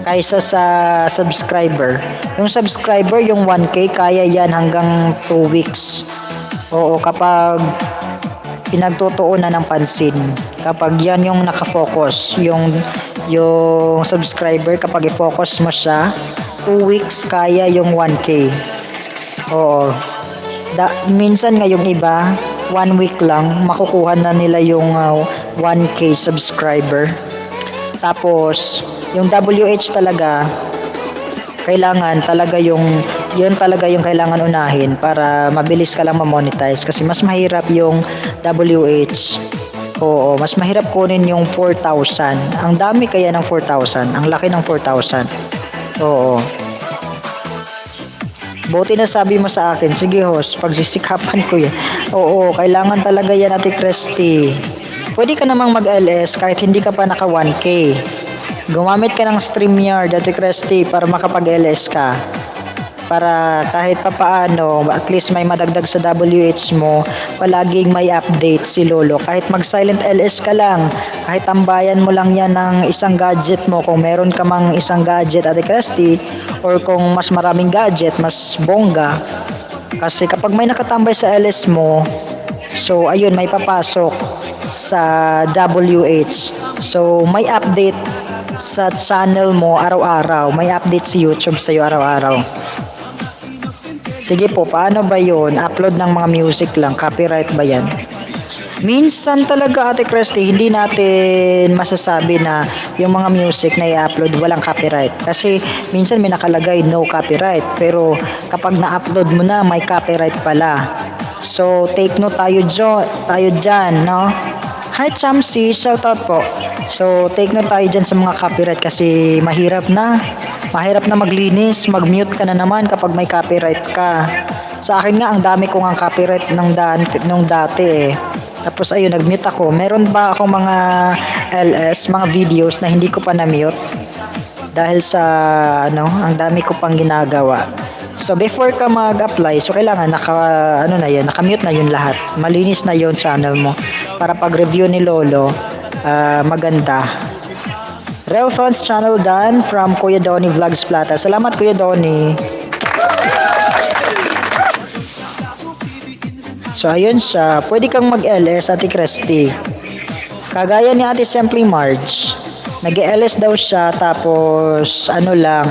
kaysa sa subscriber. Yung subscriber, yung 1K, kaya yan hanggang 2 weeks. Oo, kapag pinagtutuunan ng pansin, kapag yan yung nakafocus, yung subscriber, kapag i-focus mo siya, 2 weeks kaya yung 1K. Oo. Minsan nga yung iba, 1 week lang, makukuha na nila yung 1K subscriber. Tapos, yung WH talaga, kailangan talaga yun talaga yung kailangan unahin para mabilis ka lang ma-monetize kasi mas mahirap yung WH. Oo, mas mahirap kunin yung 4,000. Ang dami kaya ng 4,000. Ang laki ng 4,000. Oo. Buti na sabi mo sa akin, sige host, pagsisikapan ko yan. Oo, kailangan talaga yan Ate Cresty. Pwede ka namang mag-LS kahit hindi ka pa naka 1K. Gumamit ka ng StreamYard Ate Cresty para makapag-LS ka. Para kahit papaano, at least may madagdag sa WH mo, palaging may update si Lolo. Kahit mag-silent LS ka lang, kahit tambayan mo lang yan ng isang gadget mo, kung meron ka mang isang gadget Ate Cresty, or kung mas maraming gadget, mas bongga. Kasi kapag may nakatambay sa LS mo, so ayun, may papasok sa WH. So may update sa channel mo araw-araw. May update si YouTube sa'yo araw-araw. Sige po, paano ba yun? Upload ng mga music lang, copyright ba yan? Minsan talaga Ate Cresty, hindi natin masasabi na yung mga music na i-upload walang copyright. Kasi minsan may nakalagay no copyright, pero kapag na-upload mo na, may copyright pala. So take note tayo dyan, no? Hi Chamsi, shoutout po. So take note tayo dyan sa mga copyright kasi mahirap na maglinis, mag-mute ka na naman kapag may copyright ka. Sa akin nga, ang dami kong ang copyright nung dati eh. Tapos ayun, nag-mute ako. Meron ba akong mga LS, mga videos na hindi ko pa na-mute? Dahil sa, ang dami ko pang ginagawa. So before ka mag-apply, so kailangan naka-mute na yun lahat. Malinis na yun channel mo. Para pag-review ni Lolo, maganda. Relthons channel done from Kuya Donnie Vlogs Plata. Salamat Kuya Donnie. So ayun siya, pwede kang mag-LS Ate Christy. Kagaya ni Ate Simply Marge, nag-LS daw siya tapos ano lang,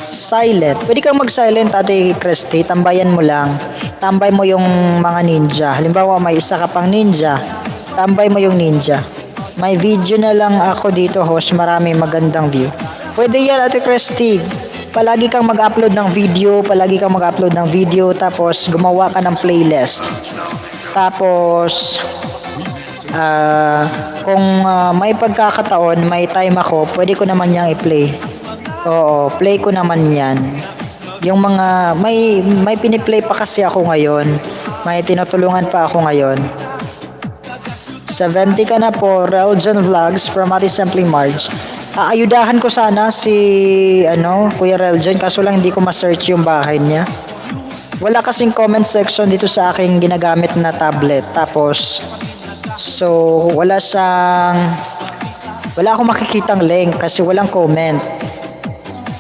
silent. Pwede kang mag-silent Ate Christy, tambayan mo lang. Tambay mo yung mga ninja. Halimbawa may isa ka pang ninja, tambay mo yung ninja. May video na lang ako dito host, marami magandang view. Pwede yan Ate Christy. Palagi kang mag-upload ng video, tapos gumawa ka ng playlist. Tapos kung may pagkakataon, may time ako, pwede ko naman yang i-play. Oo, play ko naman yan. Yung mga, may piniplay pa kasi ako ngayon. May tinutulungan pa ako ngayon. 70 ka na po, Reljon Vlogs from Ate Simply Marge. Aayudahan ko sana si Kuya Reljon, kaso lang hindi ko ma-search yung bahay niya. Wala kasing comment section dito sa aking ginagamit na tablet. Tapos wala akong makikitang link kasi walang comment.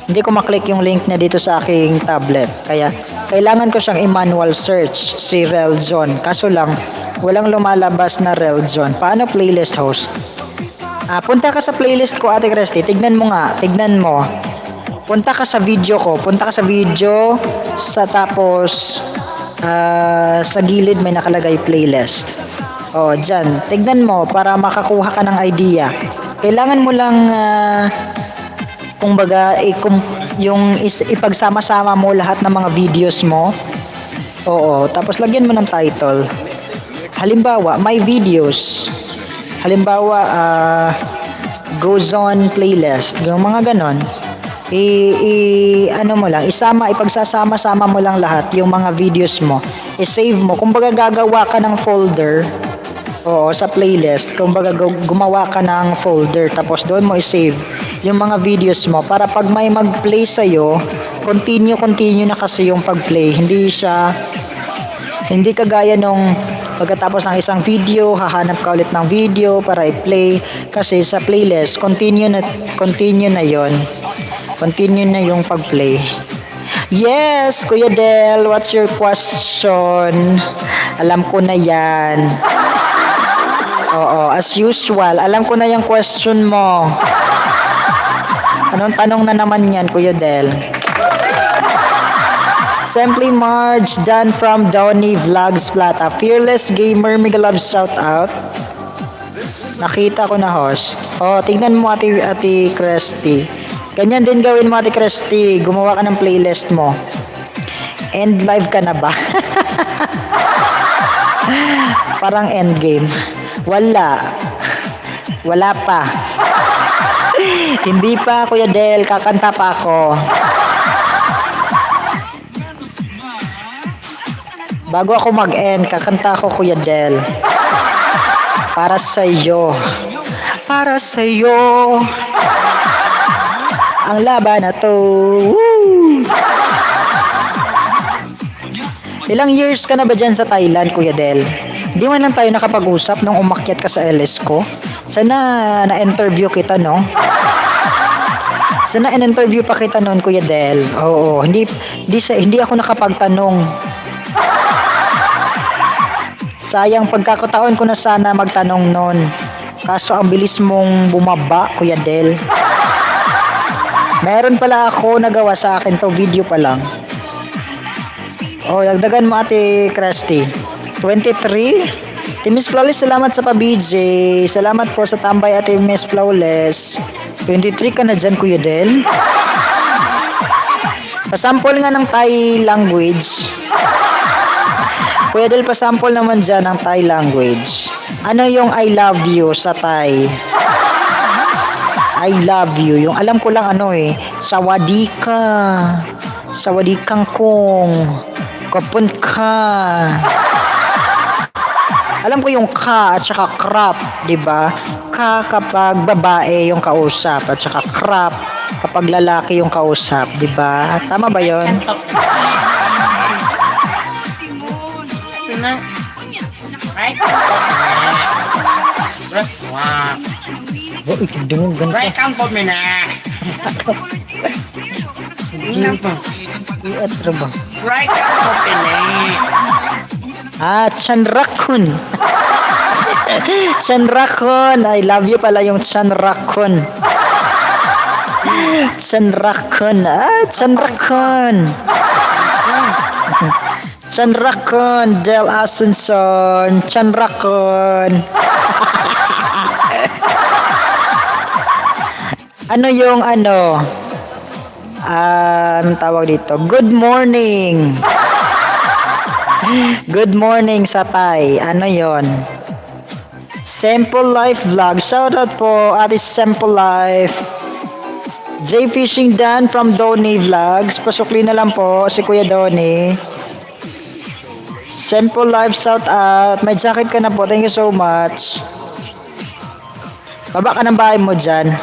Hindi ko maklik yung link na dito sa aking tablet. Kaya kailangan ko siyang i-manual search si Reljon. Kaso lang walang lumalabas na Reljon. Paano playlist host? Punta ka sa playlist ko Ate Christy. Tignan mo. Punta ka sa video ko. Tapos sa gilid may nakalagay playlist. Dyan. Tignan mo para makakuha ka ng idea. Kailangan mo lang ipagsama-sama mo lahat ng mga videos mo. Tapos lagyan mo ng title. Halimbawa, my videos. Halimbawa, goes on playlist. Yung mga ganon. Ipagsasama-sama mo lang lahat yung mga videos mo. I-save mo. Kumbaga gagawa ka ng folder. Sa playlist. Kumbaga gumawa ka ng folder. Tapos doon mo i-save yung mga videos mo. Para pag may mag-play sa'yo, continue na kasi yung pag-play. Hindi kagaya nung pagkatapos ng isang video, hahanap ka ulit ng video para i-play. Kasi sa playlist, continue na yon. Continue na yung pag-play. Yes, Kuya Del, what's your question? Alam ko na yan. As usual, alam ko na yung question mo. Anong tanong na naman yan, Kuya Del? Simply Marge, done from Donny Vlogs Plata. Fearless Gamer, mega love shout out. Nakita ko na host. Tignan mo Ate Christy. Ganyan din gawin mo Ate Christy. Gumawa ka ng playlist mo. End live ka na ba? Parang end game. Wala pa. Hindi pa Kuya Del, kakanta pa ako. Bago ako mag-end, kakanta ako Kuya Del. Para sa'yo. Ang laban na to. Woo! Ilang years ka na ba dyan sa Thailand, Kuya Del? Hindi man lang tayo nakapag-usap nung umakyat ka sa LS ko. Sana na-interview kita, no? Sana in-interview pa kita noon, Kuya Del. Hindi ako nakapagtanong. Sayang, pagkakataon ko na sana magtanong noon. Kaso ang bilis mong bumaba, Kuya Del. Meron pala ako nagawa sa akin to, video pa lang. Dagdagan mo Ate Christy. 23. Miss Flawless, salamat sa pa-BJ. Salamat po sa tambay Ate Miss Flawless. 23 ka na dyan, Kuya Del. Pasample nga ng Thai language. Kuya Del, pasample naman dyan ng Thai language. Ano yung I love you sa Thai? I love you. Yung alam ko lang Sawadika. Sawadikang kong. Kapun ka. Alam ko yung ka at saka crap, di ba? Ka kapag babae yung kausap at saka crap kapag lalaki yung kausap, di ba? Tama ba 'yon? Welcome po mina. Iatro ba? Welcome po mina. Chanrakun. Chanrakun. I love you pala yung Chanrakun. Chanrakun. Chanrakun. Chanrakun del Asuncion. Chanrakun. Ano yung ano? Anong tawag dito? Good morning. Good morning sa Thai. Ano yon? Simple Life Vlog. Shoutout po, Ate Simple Life. J Fishing Dan from Donny Vlogs. Pasukli na lang po si Kuya Donny. Simple Life, shout out. May jacket ka na po. Thank you so much. Baba ka ng bahay mo dyan.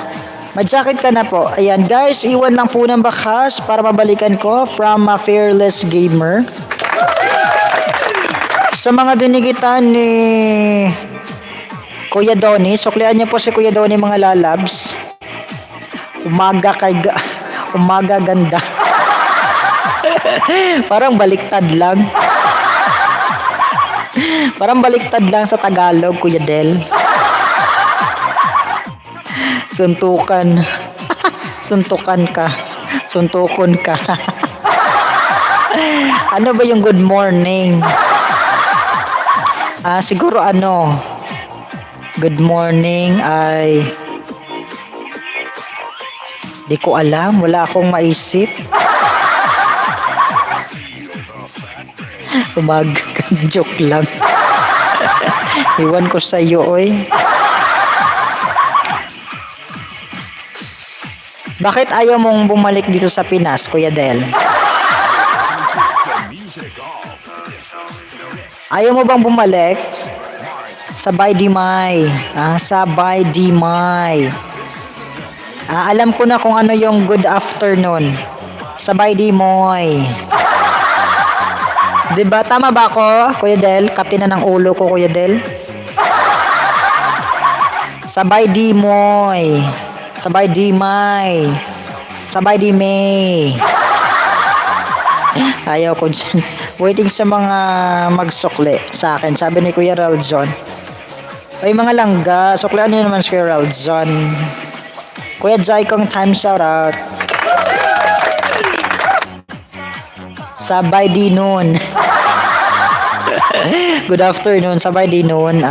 May jacket ka na po. Ayan guys, iwan lang po ng bakas para mabalikan ko from a Fearless Gamer. Sa mga dinigitan ni Kuya Donny, suklian niyo po si Kuya Donny mga lalabs. Umaga ganda. Parang baliktad lang. Parang baliktad lang sa Tagalog, Kuya Del. Suntukan. Suntukan ka. Suntukon ka. Ano ba yung good morning? Siguro ano, good morning ay di ko alam, wala akong maisip. Joke lang. Iwan ko sa iyo, oy. Bakit ayaw mong bumalik dito sa Pinas, Kuya Del? Ayaw mo bang bumalik? Sabay di May. Sabay di May. Alam ko na kung ano yung good afternoon. Sabay di Moy. Diba? Tama ba ako, Kuya Del? Katina ng ulo ko, Kuya Del. Sabay di Moy. Sabay di May. Sabay di May. Ayaw ko dyan. Waiting sa mga magsukli sa akin. Sabi ni Kuya Raljon. Ay mga langga. Suklian niyo naman si Kuya Raljon. Kuya Jai kong time shout out. Sabay di noon. Good afternoon. Sabay di noon.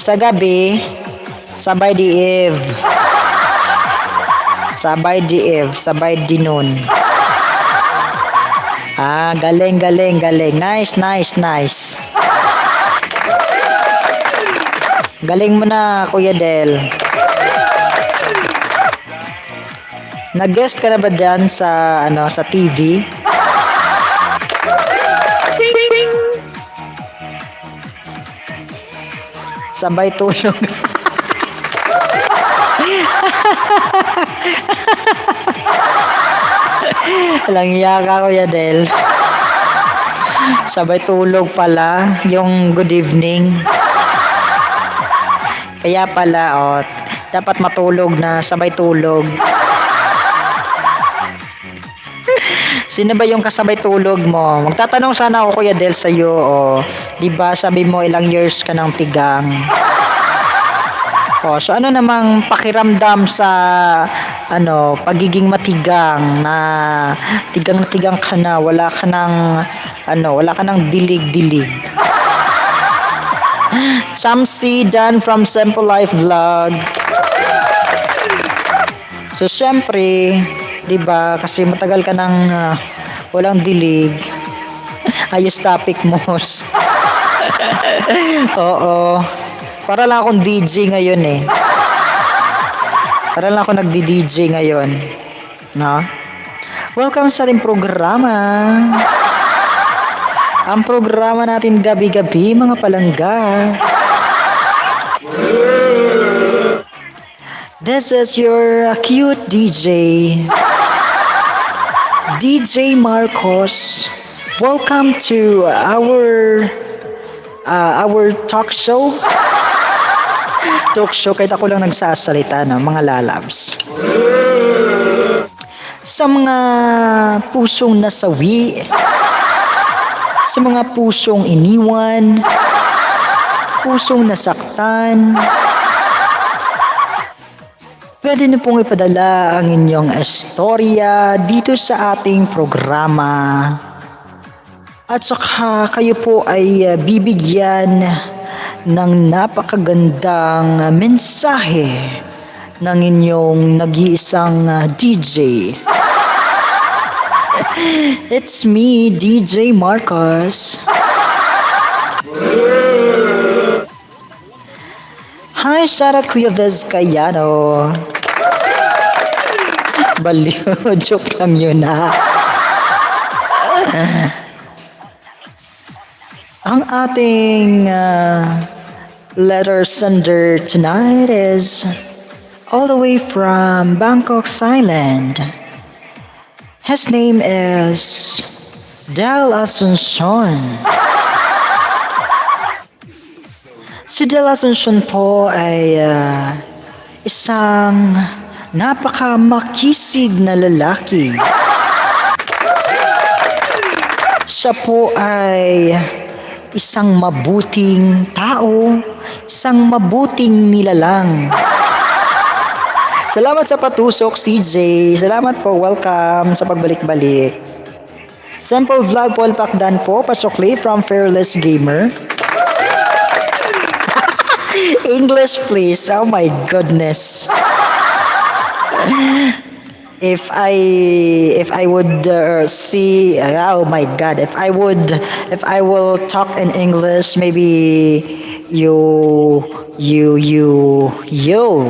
Sa gabi, sabay di Eve. Sabay di Eve. Sabay di noon. Galing. Nice. Galing mo na, Kuya Del. Nag-guest ka na ba dyan sa sa TV? Sabay tulog. Langya ka, Kuya Del. Sabay tulog pala yung good evening. Kaya pala, dapat matulog na sabay tulog. Sino ba yung kasabay tulog mo? Magtatanong sana ako, Kuya Del, sa iyo. Di ba sabi mo ilang years ka nang tigang? So ano namang pakiramdam sa pagiging matigang na tigang ka na, wala ka nang dilig-dilig. Samsi Dan from Simple Life Vlog. So syempre, di ba, kasi matagal ka nang walang dilig. Ayos topic mo. Oo. Para lang akong DJ ngayon eh. Para lang ako nagdi-DJ ngayon. No? Welcome sa ating programa. Ang programa natin gabi-gabi, mga palangga. This is your cute DJ. DJ Marcos. Welcome to our talk show. Talk show, kahit ako lang nagsasalita, mga lalabs. Sa mga pusong nasawi, sa mga pusong iniwan, pusong nasaktan. Pwede niyo pong ipadala ang inyong istorya dito sa ating programa. At saka kayo po ay bibigyan ng napakagandang mensahe ng inyong nag-iisang DJ. It's me, DJ Marcos. Hi, shoutout Kuya Vizcayano. Baliw, joke lang yun ha. Ang ating letter sender tonight is all the way from Bangkok, Thailand. His name is Del Asuncion. Si Del Asuncion po ay isang napakamakisig na lalaki. Siya po ay isang mabuting tao, isang mabuting nilalang. Salamat sa patusok, CJ. Salamat po, welcome sa pagbalik-balik. Simple vlog Paul Pakdan po, pasokli from Fearless Gamer. English please, oh my goodness. If I would see, oh my god, if I will talk in English, maybe you,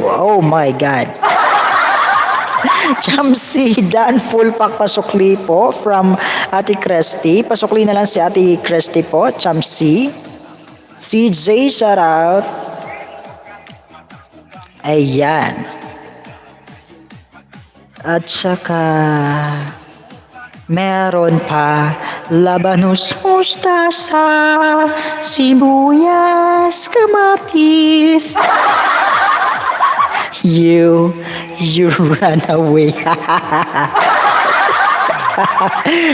oh my god. Chamsi Dan full pack pasukli po from Ate Cresty. Pasukli na lang si Ate Cresty po, Chamsi. CJ, shout out. Ayan. At saka meron pa labanos, mustasa, sibuyas, kamatis. You run away.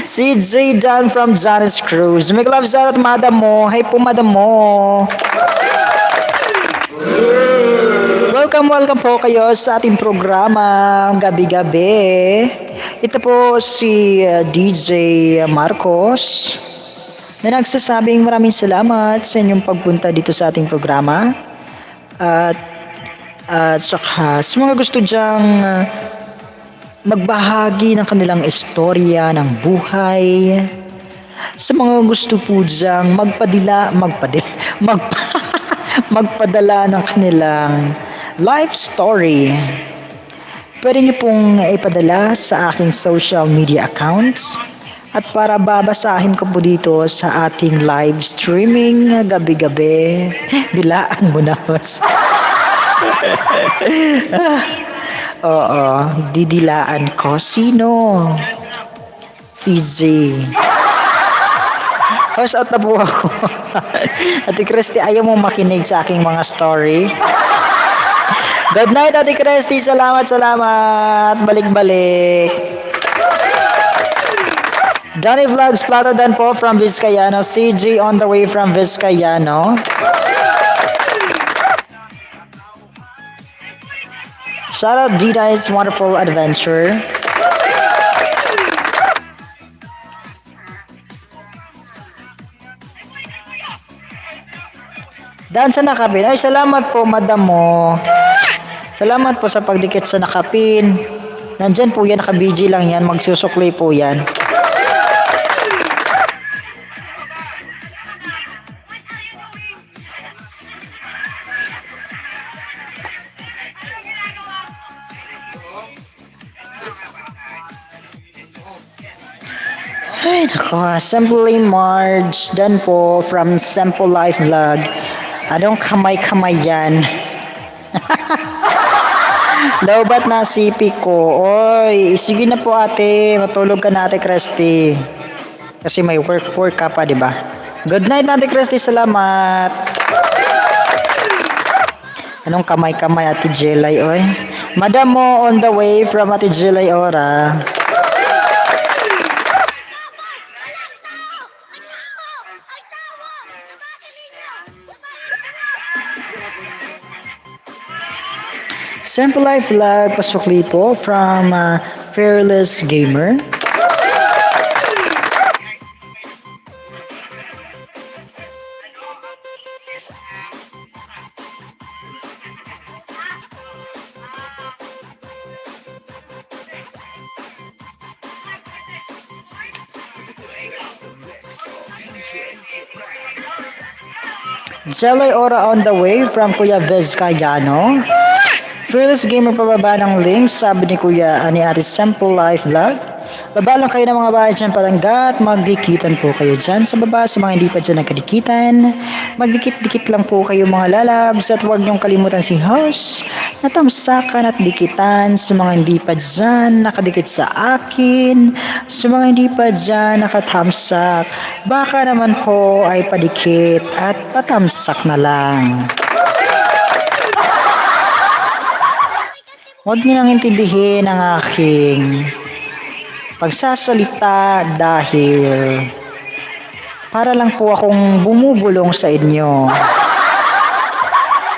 CJ Dan from Janice Cruz. Make love shout out madam mo. Hi po madam mo. Welcome po kayo sa ating programa gabi-gabi. Ito po si DJ Marcos na nagsasabing maraming salamat sa inyong pagpunta dito sa ating programa. At saka sa mga gusto dyang magbahagi ng kanilang istorya ng buhay, sa mga gusto po dyang magpadala ng kanilang life story, pwede niyo pong ipadala sa aking social media accounts at para babasahin ko po dito sa ating live streaming gabi-gabi. Dilaan mo na, boss. Oo, didilaan ko. Sino? CJ. House out na po ako. Ate Christy, ayaw mo makinig sa aking mga story. Good night, Ate Christy. Salamat. Balik-balik. Johnny Vlogs, Plato Dan po from Vizcayano. CJ on the way from Vizcayano. Shout out Dida's Wonderful Adventure. Dan sa nakapin. Ay, salamat po, madam mo. Salamat po sa pagdikit sa nakapin. Nandyan po yan, naka-BG lang yan. Magsusukli po yan. Ay, nako. Simply Marge. Dan po from Simple Life Vlog. Anong kamay-kamay yan? Lowbat na sipi ko. Oy, sige na po ate. Matulog ka na ate Christy. Kasi may work ka pa, di ba? Good night ate Christy. Salamat. Anong kamay-kamay ate Jelay, oy? Madam mo on the way from ate Jelay ora. Simple Life Vlog, pasukli po from Fearless Gamer. Jelly Ora on the way from Kuya Vez Cayano. Fearless Gamer pababa ng link, sabi ni Kuya ni Ate Simple Life Vlog. Baba lang kayo ng mga bahay dyan palangga at magdikitan po kayo dyan sa baba. Sa mga hindi pa dyan nagkadikitan, magdikit-dikit lang po kayo mga lalabs at huwag niyong kalimutan si host na tamsakan at dikitan sa mga hindi pa dyan nakadikit sa akin, sa mga hindi pa dyan nakatamsak. Baka naman po ay padikit at patamsak na lang. Huwag niyo nang intindihin ang aking pagsasalita dahil para lang po akong bumubulong sa inyo.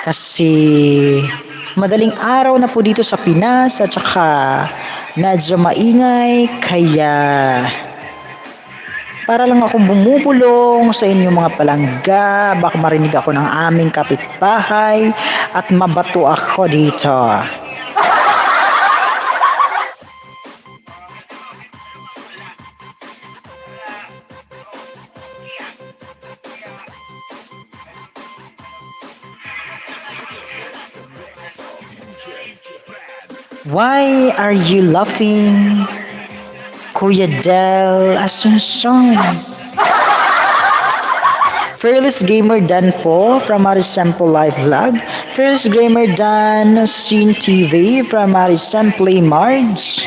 Kasi madaling araw na po dito sa Pinas at saka medyo maingay kaya para lang akong bumubulong sa inyo mga palangga. Baka marinig ako ng aming kapitbahay at mabato ako dito. Why are you laughing, Kuya Del Asuncion? Fearless Gamer Dan po from Ari Simple Life Vlog. Fearless Gamer Dan Scene TV from Ari Simple Marge.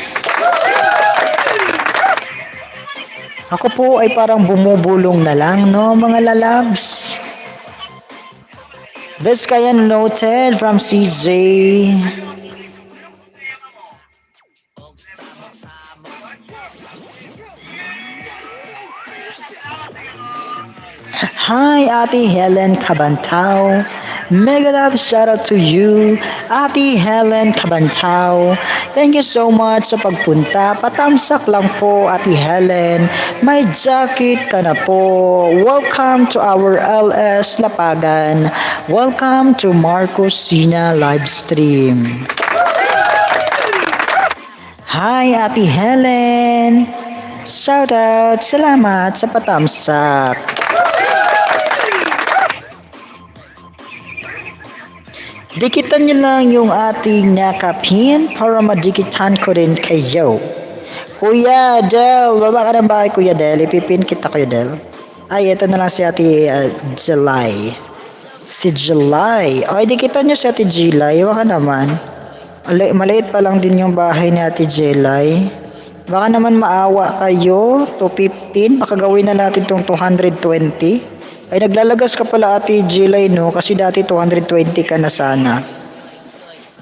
Ako po ay parang bumubulong na lang, no, mga lalabs. Vizcayan noted from CJ. Hi, Ate Helen Cabantao. Mega love shout out to you, Ate Helen Cabantao. Thank you so much sa pagpunta. Patamsak lang po, Ate Helen. May jacket ka na po. Welcome to our LS Lapagan. Welcome to Marcos Sina live stream. Hi, Ate Helen. Shout out. Salamat sa patamsak. Dikitan nyo lang yung ating nakapin para madikitan ko rin kayo. Kuya Del, baba ka ng bahay Kuya Del. Ipipin kita Kuya Del. Ay, ito na lang si Ate July. Si July. Ay, dikitan nyo si Ate July. Baka naman. Maliit pa lang din yung bahay ni Ate July. Baka naman maawa kayo. 215. Baka gawin na natin tong 220. Ay, naglalagas ka pala Ate July, no? Kasi dati 220 ka na sana.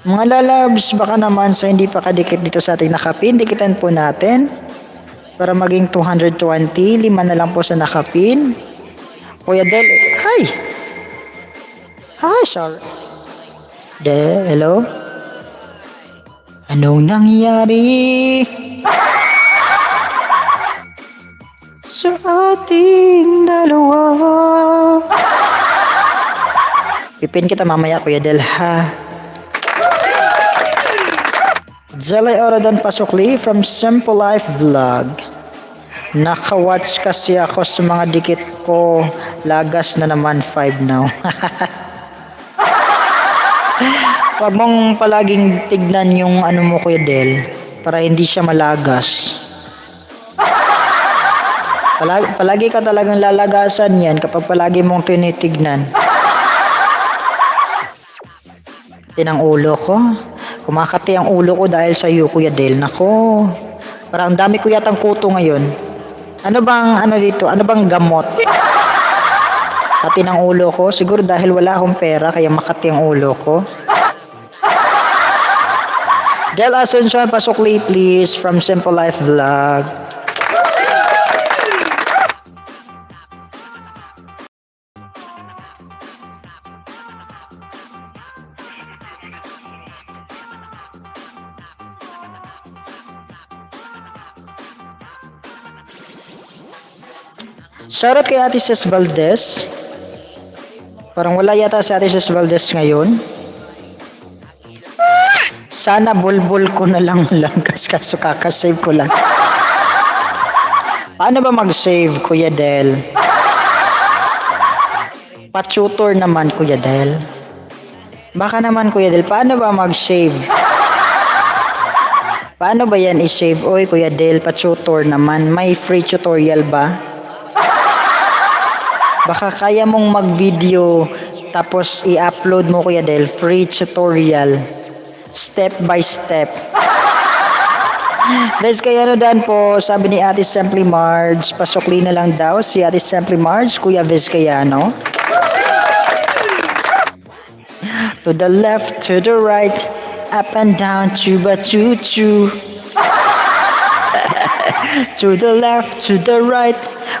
Mga lalabs, baka naman sa hindi pa kadikit dito sa ating nakapin, dikitan po natin. Para maging 220, 5 na lang po sa nakapin. Kuya Del, ay! Ay, sorry. Hello? Anong nangyari? Sa ating dalawa. Pipin kita mamaya Kuya Del ha. Jalay Oradan Pasukli from Simple Life Vlog. Naka-watch kasi ako sa mga dikit ko. Lagas na naman 5 now. Huwag mong palaging tignan yung ano mo Kuya Del para hindi siya malagas. Palagi ka talagang lalagasan yan kapag palagi mong tinitignan. Tinang ulo ko. Kumakati ang ulo ko dahil sa iyo Kuya Del. Nako. Parang dami ko yatang kuto ngayon. Ano bang dito? Ano bang gamot? Kati ng ulo ko. Siguro dahil wala akong pera kaya makati ang ulo ko. Del Asuncion, pasukli please from Simple Life Vlog. Shoutout kay Ate Ses Valdez. Parang wala yata si Ate Ses Valdez ngayon. Sana bulbul ko na lang kaso kakasave ko lang. Paano ba mag-save, Kuya Del? Pa-tutor naman, Kuya Del. Baka naman, Kuya Del, paano ba mag-save? Paano ba yan i-save? Oy, Kuya Del, pa-tutor naman. May free tutorial ba? Baka kaya mong mag-video tapos i-upload mo, Kuya Del, free tutorial. Step by step. Guys, kaya ano dan po, sabi ni Ate Simply Marge, pasukli na lang daw si Ate Simply Marge, Kuya Vizcayano. To the left, to the right, up and down, tuba choo choo. To the left, to the right,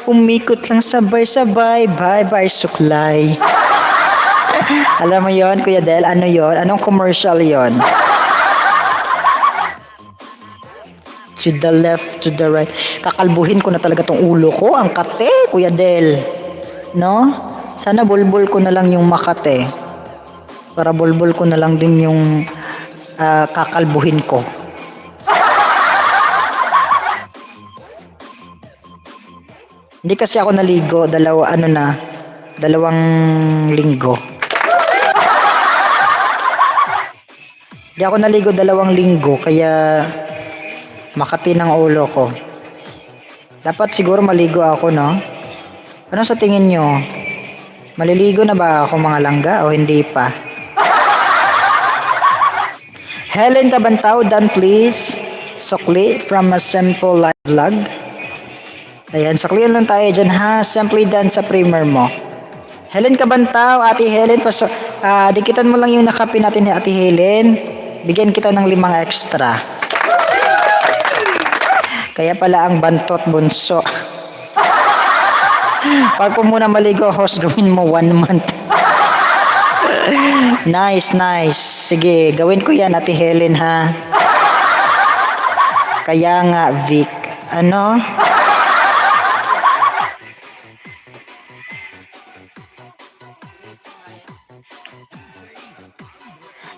umikot lang sabay-sabay, bye-bye suklay. Alam mo yon, Kuya Del, ano yon? Anong commercial yon? To the left, to the right. Kakalbuhin ko na talaga tong ulo ko. Ang kate, Kuya Del. No? Sana bulbul ko na lang yung makate. Para bulbul ko na lang din yung kakalbuhin ko. Hindi kasi ako naligo. Dalawang linggo. Hindi ako naligo 2 linggo. Kaya makati ng ulo ko. Dapat siguro maligo ako, no? Ano sa tingin nyo? Maliligo na ba ako, mga langga, o hindi pa? Helen Cabantao, done please. Sukli from a simple live vlog. Ayan, suklian lang tayo dyan, ha? Simply done sa primer mo. Helen Cabantao, Ate Helen, dikitan mo lang yung nakapi natin, Ate Helen. Bigyan kita ng 5 extra. Kaya pala ang bantot bunso. Pag po muna maligo, host, gawin mo 1 month. Nice. Sige, gawin ko yan, Ate Helen, ha? Kaya nga, Vic. Ano?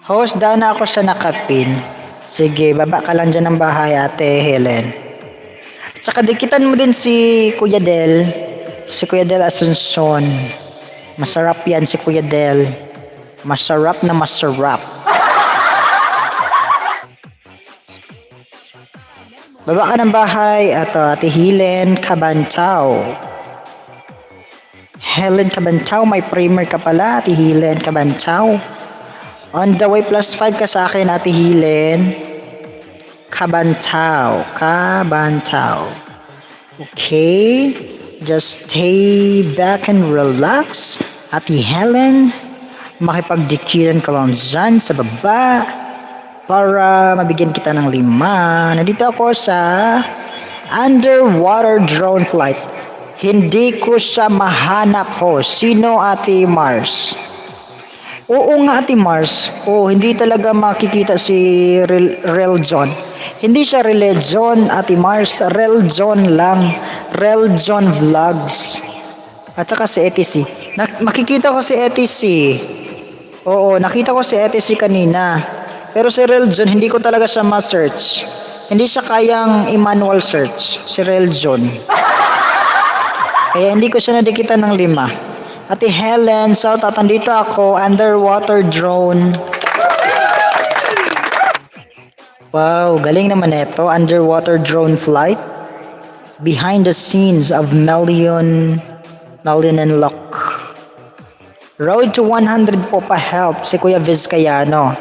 Host, daan na ako sa nakapin. Sige, baba ka lang dyan ng bahay, Ate Helen. Tsaka dikitan mo din si Kuya Del. Si Kuya Del Asuncion. Masarap yan si Kuya Del. Masarap na masarap. Baba ka ng bahay at Ate Helen Cabantao. Helen Cabantao, may primer ka pala, Ate Helen Cabantao. On the way, +5 ka sa akin, Ate Helen Cabantao. Okay, just stay back and relax. Ate Helen, makipagdikiran ka lang dyan sa baba para mabigyan kita ng 5. Nandito ako sa underwater drone flight. Hindi ko siya mahanap, ho. Sino, Ate Mars? Oo nga, Ate Mars. Hindi talaga makikita si Reljon. Hindi siya Reljon, Ate Mars. Reljon lang. Reljon Vlogs. At saka si ETC. Makikita ko si ETC. Oo, nakita ko si ETC kanina. Pero si Reljon, hindi ko talaga siya ma-search. Hindi siya kayang i-manual search. Si Reljon. Kaya hindi ko siya nadikitan ng 5. Ate Helen, so tatandito ako, underwater drone. Wow, galing naman ito, underwater drone flight. Behind the scenes of Melion and Locke. Road to 100 po pa-help si Kuya Vizcayano.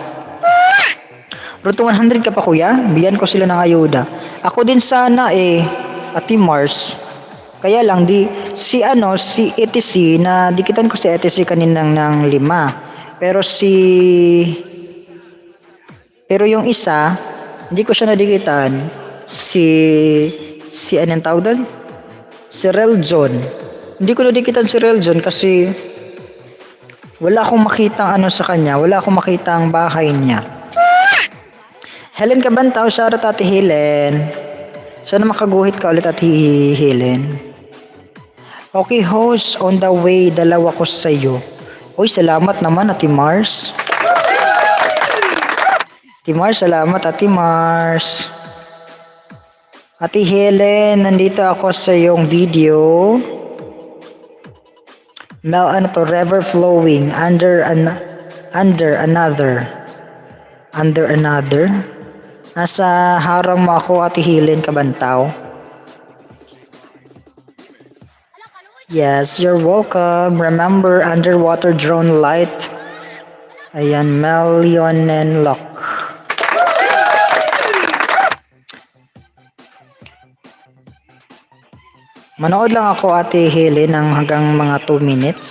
Road to 100 ka pa, Kuya? Bigyan ko sila ng ayuda. Ako din sana Ate Mars. Kaya lang si ETC na dikitan ko si ETC kaninang ng 5. Pero yung isa, hindi ko siya nadikitan. Si anong tawag doon? Si Reljon. Hindi ko nadikitan si Reljon kasi wala akong makitang sa kanya, wala akong makitang bahay niya. Helen Cabantao, shoutout Ate Helen. Sana makaguhit ka ulit, Ate Helen. Okay, host, on the way, dalawa ko sa'yo. Uy, salamat naman, Ate Mars. Ate Mars, salamat, Ate Mars. Ate Helen, nandito ako sa iyong video. Ano to, river flowing under another. Nasa harang mo ako, Ate Helen Kabantaw. Yes, you're welcome. Remember, underwater drone light. Ayan, Melionenlock. Manood lang ako, Ate Helen, ng hanggang mga 2 minutes.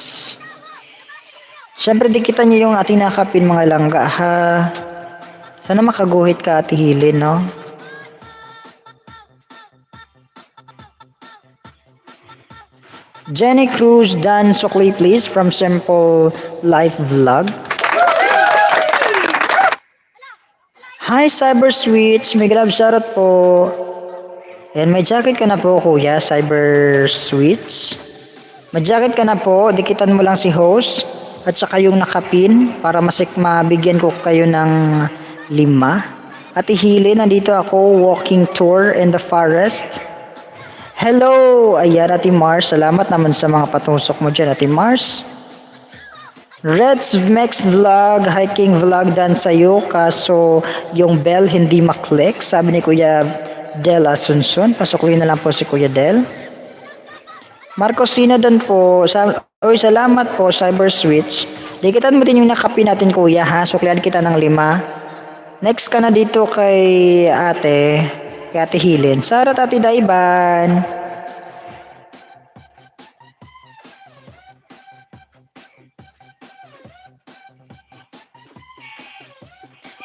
Siyempre, dikitan niyo yung ating nakapin mga langga, ha? Sana makaguhit ka, Ate Helen, no? Jenny Cruz, Dan Sukli, please, from Simple Life Vlog. Hi, Cyber Sweets. May glove shoutout po. And may jacket ka na po, Kuya, Cyber Sweets. May jacket ka na po. Dikitan mo lang si host at saka yung nakapin para mabigyan ko kayo ng 5. Ate Hili, nandito ako, walking tour in the forest. Hello! Ayan, Ate Mars. Salamat naman sa mga patusok mo dyan, Ate Mars. Red's Mex Vlog, hiking vlog dan sa'yo, kaso yung bell hindi maklik. Sabi ni Kuya Del Asunson. Pasuklin na lang po si Kuya Del. Marcosina doon po. Salamat po, Cyber Switch. Dikitan mo din yung nakapin natin, Kuya, ha? Suklian kita ng 5. Next ka na dito kay Ate Hilin. Sarot, Ate Daiban.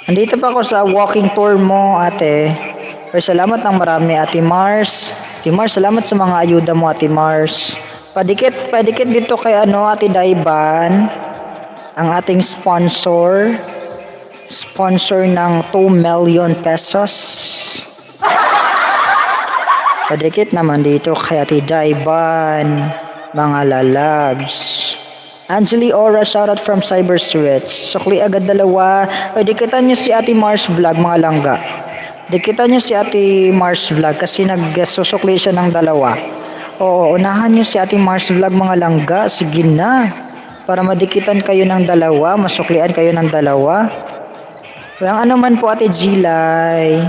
Andito pa ako sa walking tour mo, Ate. Salamat ng marami, Ate Mars. Ate Mars, salamat sa mga ayuda mo, Ate Mars. Padikit dito kay Ate Daiban, ang ating sponsor ng 2 million pesos. Padikit naman dito kay Ate Daiban, mga lalabs. Angeli Ora, shoutout from Cyber Switch. Sukli agad 2. Dikitan nyo si Ate Mars Vlog, mga langga. Dikitan nyo si Ate Mars Vlog kasi nagsusukli siya ng 2. Oo, unahan nyo si Ate Mars Vlog, mga langga. Sige na. Para madikitan kayo ng 2, masuklian kayo ng 2. Walang ano man po, Ate Gilay.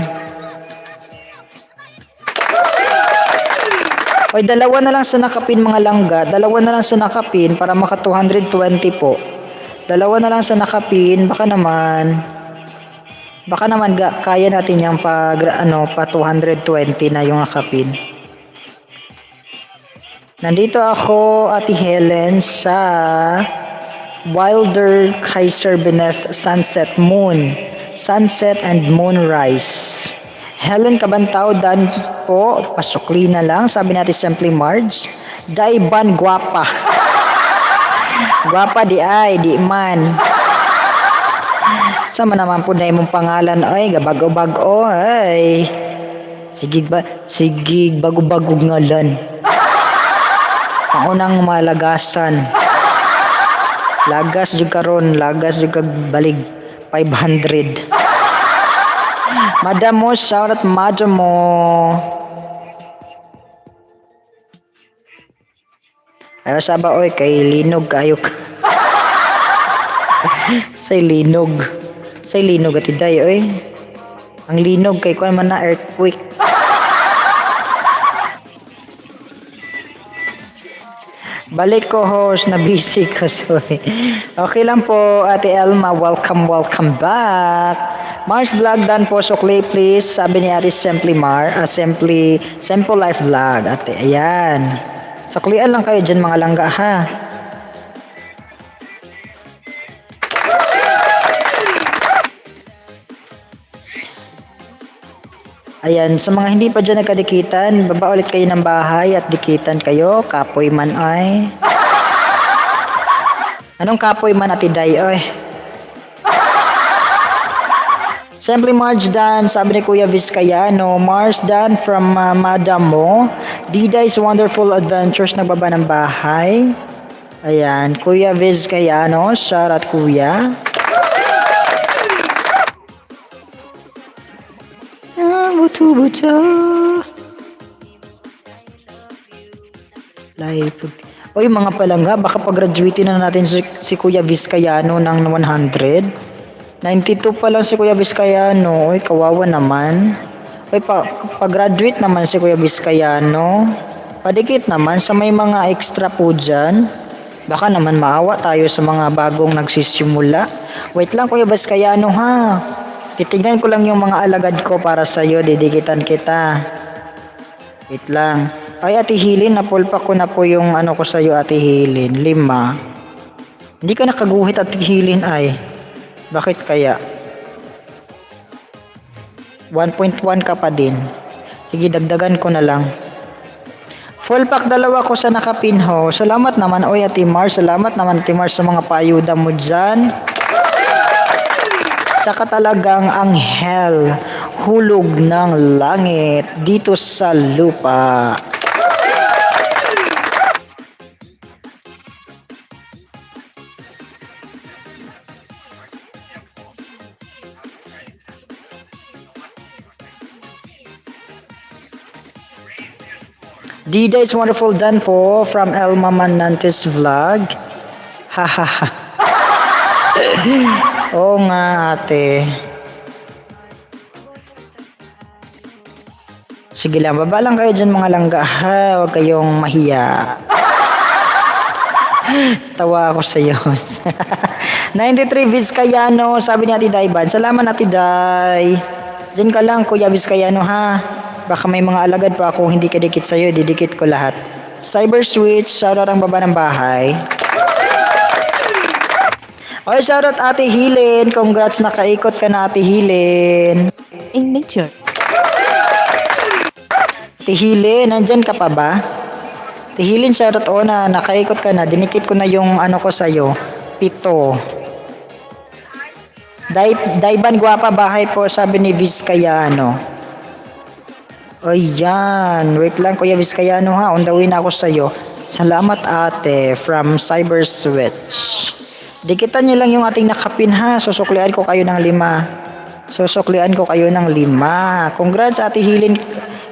Oy, 2 na lang sa nakapin, mga langga. 2 na lang sa nakapin para maka 220 po. 2 na lang sa nakapin, baka naman kaya natin yung pa 220 na yung nakapin. Nandito ako, Ate Helen, sa Wilder Kaiser beneath sunset and moonrise. Helen Kabantaw, Dan po, pasukli na lang. Sabi natin Simply Marge. Daiban, guwapa. Guwapa di man. Sama naman po na imong pangalan. Ay, gabago-bago. Ay. Sigig bago-bago ngalan. Ang unang malagasan. Lagas juga balig 500. Madam mo, shoutout madam mo. Ayaw saba, oy, kay linog kayo. Say linog ati day, oy. Ang linog kay kuan man na earthquake. Balik ko, host, na busy ko, sorry. Okay lang po, Ate Elma, welcome back. Mars Vlog, Dan po, sukli please. Sabi ni Ate Simple Life Vlog. Ate, ayan. Suklian lang kayo dyan, mga langga, ha. Ayan, sa mga hindi pa dyan nagkadikitan, baba ulit kayo ng bahay at dikitan kayo. Kapoy man ay. Anong kapoy man, Ate Day, oy? Simply Marge Dan, sabi ni Kuya Vizcayano. Mars Dan from Madam Mo. Diday's Wonderful Adventures, nagbaba ng bahay. Ayan, Kuya Vizcayano, shout out Kuya. Buto-buto. Live. Oy, mga palangga, baka pag-graduate na natin si Kuya Vizcayano ng 100. 92 pa lang si Kuya Vizcayano. Oy, kawawa naman. Oy, pag-graduate naman si Kuya Vizcayano. Padikit naman sa may mga extra po dyan. Baka naman maawa tayo sa mga bagong nagsisimula. Wait lang Kuya Vizcayano ha. Titignan ko lang yung mga alagad ko para sa'yo. Didikitan kita. Wait lang. Ay, Ate Hilin, napulpa ko na po yung ano ko sa'yo, Ate Hilin. 5. Hindi ka nakaguhit, Ate Hilin, ay. Bakit kaya? 1.1 ka pa din. Sige, dagdagan ko na lang. Full pack 2 ko sa nakapinho. Salamat naman, oy Ate Mars. Salamat naman, Ate Mars, sa mga payuda mo dyan. Saka talagang anghel, hulog ng langit dito sa lupa. Dida is wonderful done po from Elma Manantes Vlog. Hahaha. Oo nga ate. Sige lang, baba lang kayo dyan mga langga ha. Huwag kayong mahiya. Tawa ako sa iyo. 93 Vizcayano, sabi ni Ate Dayban. Salamat Ate Day. Diyan ka lang Kuya Vizcayano ha. Baka may mga alagad pa ako hindi kadikit sa'yo, didikit ko lahat. Cyber Switch, shoutout ang baba ng bahay. Oy, shoutout Ate Hilin. Congrats, nakaikot ka na Ate Hilin. In nature. Ate Hilin, nandyan ka pa ba? Ate Hilin, shoutout o na, nakaikot ka na. Dinikit ko na yung ano ko sa'yo. 7. Dayban Guapa bahay po, sabi ni Vizcayano. O yan, wait lang Kuya Vizcayano ha, on the way na ako sa'yo. Salamat ate, from Cyber Switch. Dikitan nyo lang yung ating nakapin ha, susuklian ko kayo ng 5. Susuklian ko kayo ng 5. Congrats Ate Hilin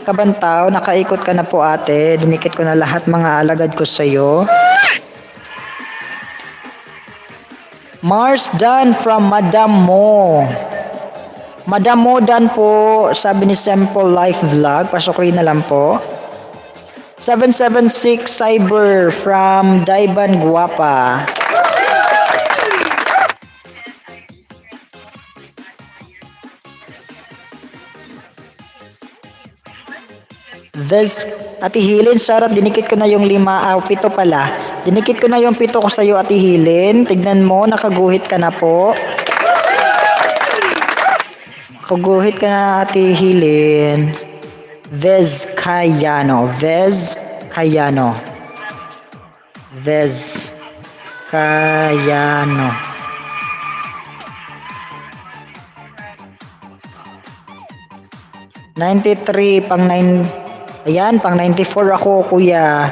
Kabantaw, nakaikot ka na po ate. Dinikit ko na lahat mga alagad ko sa'yo. Mars Dan from Madam Mo. Madam Mo Dan po, sabi ni Simple Life Vlog. Pasukin na lang po. 776 Cyber from Dayban Guapa. Ate Hilin, shoutout, dinikit ko na yung 5, 7 pala. Dinikit ko na yung 7 ko sa'yo, Ate Hilin. Tignan mo, nakaguhit ka na po. Nakaguhit ka na, Ate Hilin. Vizcayano. 93 pang 9. Ayan, pang 94 ako, kuya.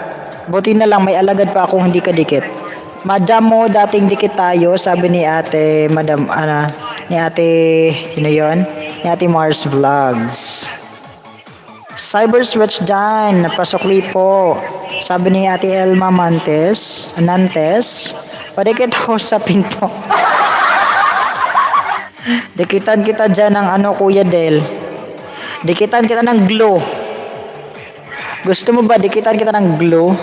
Buti na lang may alagad pa akong hindi kadikit. Madam Mo, dating dikit tayo, sabi ni Ate ni Ate sino 'yon? Ni Ate Mars Vlogs. Cyber Switch dyan, napasukli po. Sabi ni Ate Elma Nantes, padikit ako sa pinto. Dikitan kita dyan ng ano, Kuya Del. Dikitan kita ng glow. Gusto mo ba dikitan kita ng glow?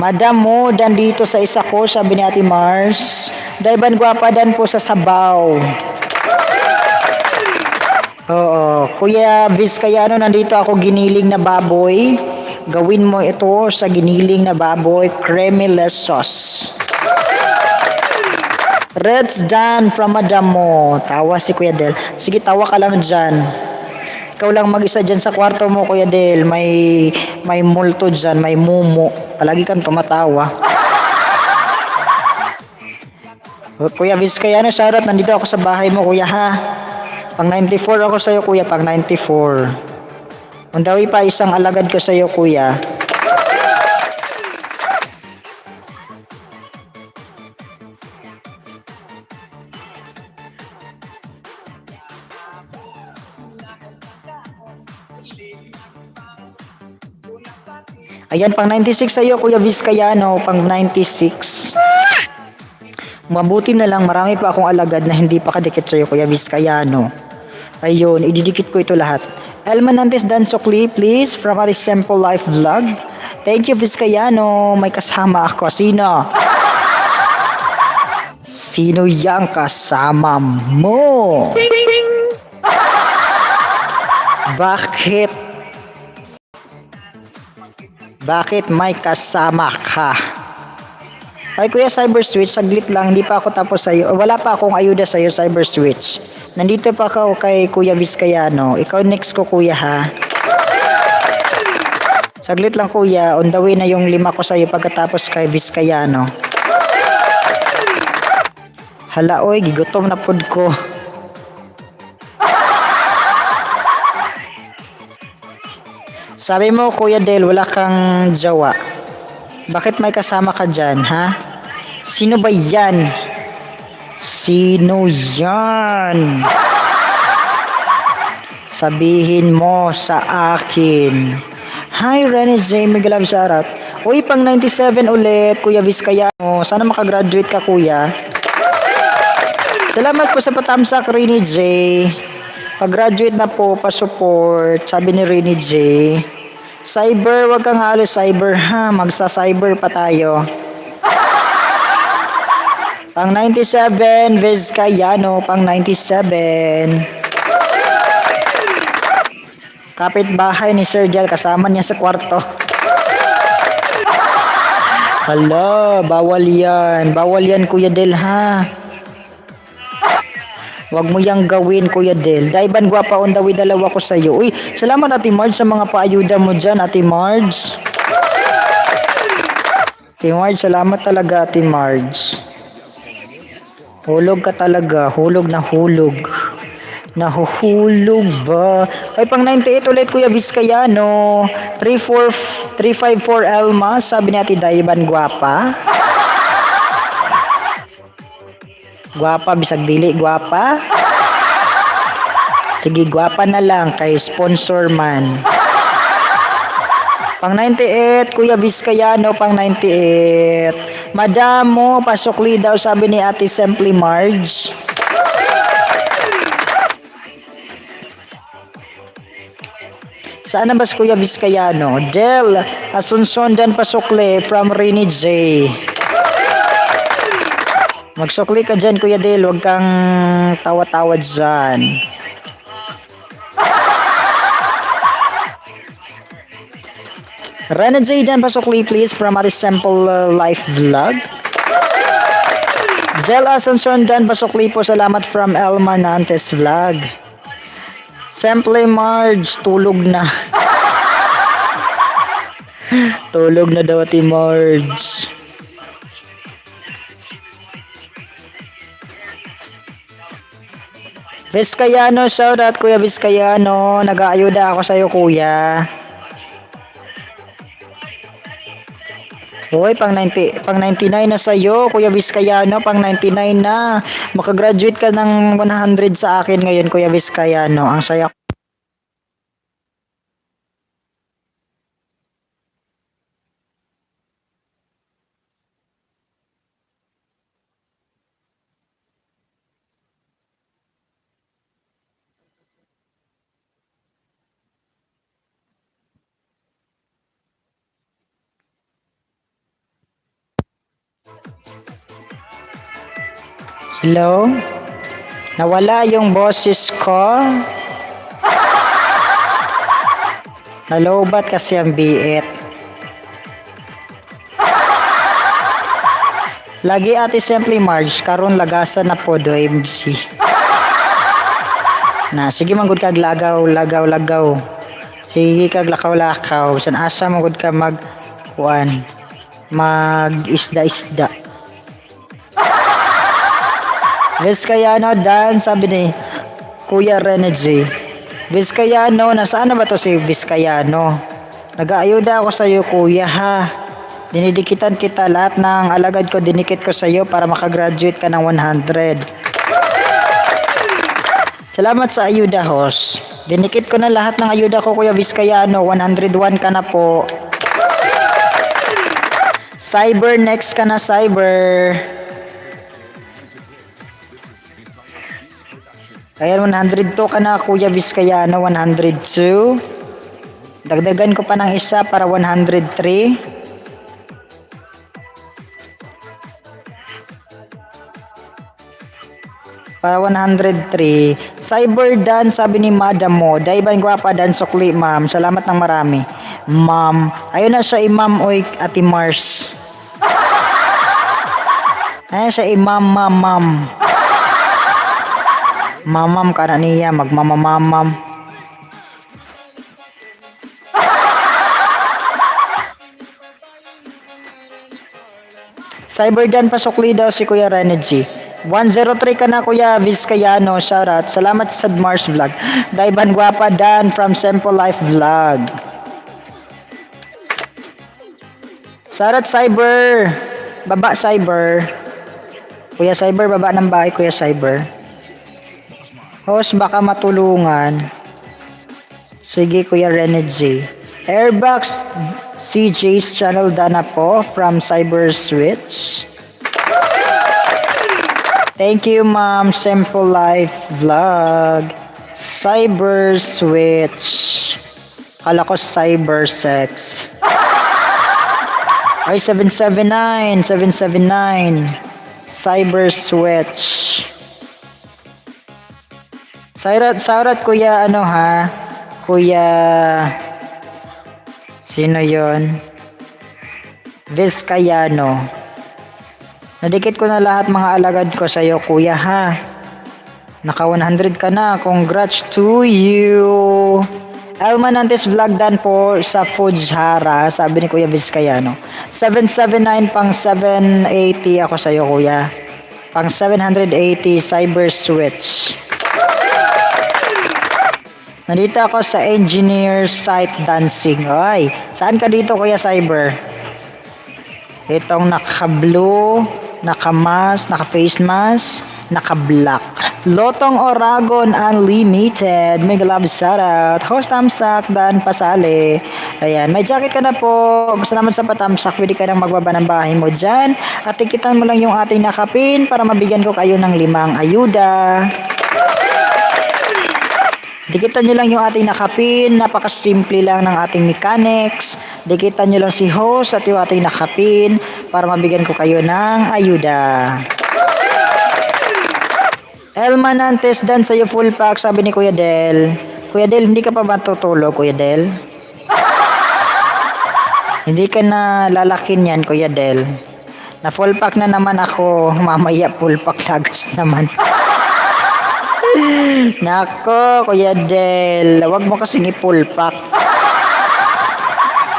Madam Mo, dan dito sa isa ko, sabi ni Ate Mars. Dayban Guapa dan po sa Sabaw. Oo, Kuya Vizcayano, nandito ako, giniling na baboy. Gawin mo ito sa giniling na baboy, creamyless sauce. Reds Dan from Madam Mo. Tawa si Kuya Del. Sige, tawa ka lang dyan. Ikaw lang mag-isa dyan sa kwarto mo, Kuya Del. May multo dyan, may mumu. Palagi kang tumatawa. Kuya Vizcayano, shoutout. Nandito ako sa bahay mo, kuya, ha? Pang 94 ako sa'yo, kuya. Pang 94. Undawi pa isang alagad ko sa'yo, kuya. Ayan, pang 96 sa'yo, Kuya Vizcayano, pang 96. Mabuti na lang, marami pa akong alagad na hindi pa kadikit sa'yo, Kuya Vizcayano. Ayun, ididikit ko ito lahat. Elman Nantes Dansokli, please, from Ate Simple Life Vlog. Thank you, Vizcayano. May kasama ako. Sino? Sino yang kasama mo? Bakit? Bakit may kasama ka? Ay, Kuya Cyber Switch, saglit lang, hindi pa ako tapos sa'yo. Wala pa akong ayuda sa'yo, Cyber Switch. Nandito pa ako kay Kuya Vizcayano. Ikaw next ko, Kuya, ha? Saglit lang, Kuya. On the way na yung 5 ko sa'yo pagkatapos kay Vizcayano. Hala, oy, gigutom na pod ko. Sabi mo, Kuya Del, wala kang jowa. Bakit may kasama ka dyan, ha? Sino ba yan? Sino yan? Sabihin mo sa akin. Hi, Rene J. Miguel Absarat. Uy, pang 97 ulit, Kuya Vizcayano. Sana makagraduate ka, Kuya. Salamat po sa patamsak, Rene J. Pag-graduate na po, pa-support, sabi ni Rene J. Cyber, wag kang halos cyber, ha? Magsa-cyber pa tayo. Pang 97, Vizcayano, pang 97. Kapit-bahay ni Sir Jel, kasama niya sa kwarto. Hala, bawal yan. Bawal yan, Kuya Del, ha? Wag mo yang gawin, Kuya Del. Daiban gwapa on the way, dalawa ko sa'yo. Uy, salamat Ate Marge sa mga paayuda mo dyan, Ate Marge. Ate Marge, salamat talaga, Ate Marge. Hulog ka talaga. Hulog na hulog. Nahuhulog ba? Ay, pang 98 ulit, Kuya Vizcayano. 354 Elma, sabi ni Ate Daiban gwapa. Gwapa, bisag dili, gwapa. Sige, gwapa na lang kay sponsor man. Pang 98, Kuya Vizcayano, pang 98. Madam mo, pasukli daw, sabi ni Ate Simply Marge. Saan na ba si Kuya Vizcayano? Del, Asuncion dan pasukli from Rene J. Magsukli ka dyan, Kuya Del. Huwag kang tawa-tawa dyan. Rena J. Dan pasukli, please, from Ate Simple Life Vlog. Del Asuncion Dan pasukli po. Salamat from Elma Nantes Vlog. Simple Marge, tulog na. Tulog na daw, Ate Marge. Vizcayano, shoutout Kuya Vizcayano. Nag-aayuda ako sa'yo, Kuya. Uy, pang 99 na sa'yo, Kuya Vizcayano. Pang 99 na. Makagraduate ka ng 100 sa akin ngayon, Kuya Vizcayano. Ang saya. Hello? Nawala yung boses ko. Nalobat kasi ang biit. Lagi Ate Simply Marge, karon lagasan na po do MC. Na, sige manggod kag lagaw. Sige kag lakaw-lakaw. San asa manggod ka mag isda-isda. Vizcayano Dan, sabi ni Kuya Rene G. Vizcayano, nasaan na ba to si Vizcayano? Nag-aayuda ako sa iyo, kuya, ha. Dinidikitan kita, lahat ng alagad ko dinikit ko sa iyo para makagraduate ka ng 100. Salamat sa ayuda, host. Dinikit ko na lahat ng ayuda ko, Kuya Vizcayano. 101 ka na po. Cyber, next ka na, Cyber. Ayan, 102 ka na, Kuya Vizcayano. 102. Dagdagan ko pa ng isa para 103. Para 103. Cyber Dan, sabi ni Madam mo. Daiban gwapa Dan sukli, ma'am. Salamat ng marami. Ma'am. Ayun na siya, Imam Oy, Ate Mars. Ayun siya, Imam, ma'am. Mamam ka na niya, magmamamamam. Cyber Dan, pasukli daw si Kuya Rene G. 103 ka na, Kuya Vizcayano. Shoutout. Salamat sa Mars Vlog. Daiban Guapa Dan from Simple Life Vlog. Shoutout, Cyber. Baba, Cyber. Kuya Cyber, baba ng bahay, Kuya Cyber. Host, baka matulungan. Sige, Kuya Rene G. Airbox CJ's channel Dana po from Cyber Switch. Thank you, Ma'am. Simple Life Vlog. Cyber Switch. Kala ko Cyber Sex. Ay, 779. 779. Cyber Switch. Saurat, Kuya, ano ha? Kuya... Sino yon? Vizcayano. Nadikit ko na lahat mga alagad ko sa iyo, kuya, ha. Naka 100 ka na. Congrats to you. Elmanantes Vlog Dan po sa Fujhara, sabi ni Kuya Vizcayano. 779 pang 780 ako sa iyo, kuya. Pang 780 Cyber Switch. Nandito ako sa Engineer Site Dancing. Ay, saan ka dito, Kuya Cyber? Itong naka-blue, naka-mask, naka-face mask, naka-black. Lotong Oragon Unlimited. Mega love shoutout. Host Tamsak Dan Pasale. Ayan, may jacket ka na po. Salamat sa patamsak. Pwede ka nang magbaba ng bahay mo dyan. At tikitan mo lang yung ating nakapin para mabigyan ko kayo ng 5 ayuda. Dikitan nyo lang yung ating nakapin, napakasimple lang ng ating mechanics. Dikitan nyo lang si host at yung ating nakapin para mabigyan ko kayo ng ayuda. Elmanantes Dan sa'yo full pack, sabi ni Kuya Del. Kuya Del, hindi ka pa matutulog, Kuya Del? Hindi ka na lalakin yan, Kuya Del. Na full pack na naman ako, mamaya full pack lagas naman. Nako, Kuya Del, wag mo kasing ipulpak.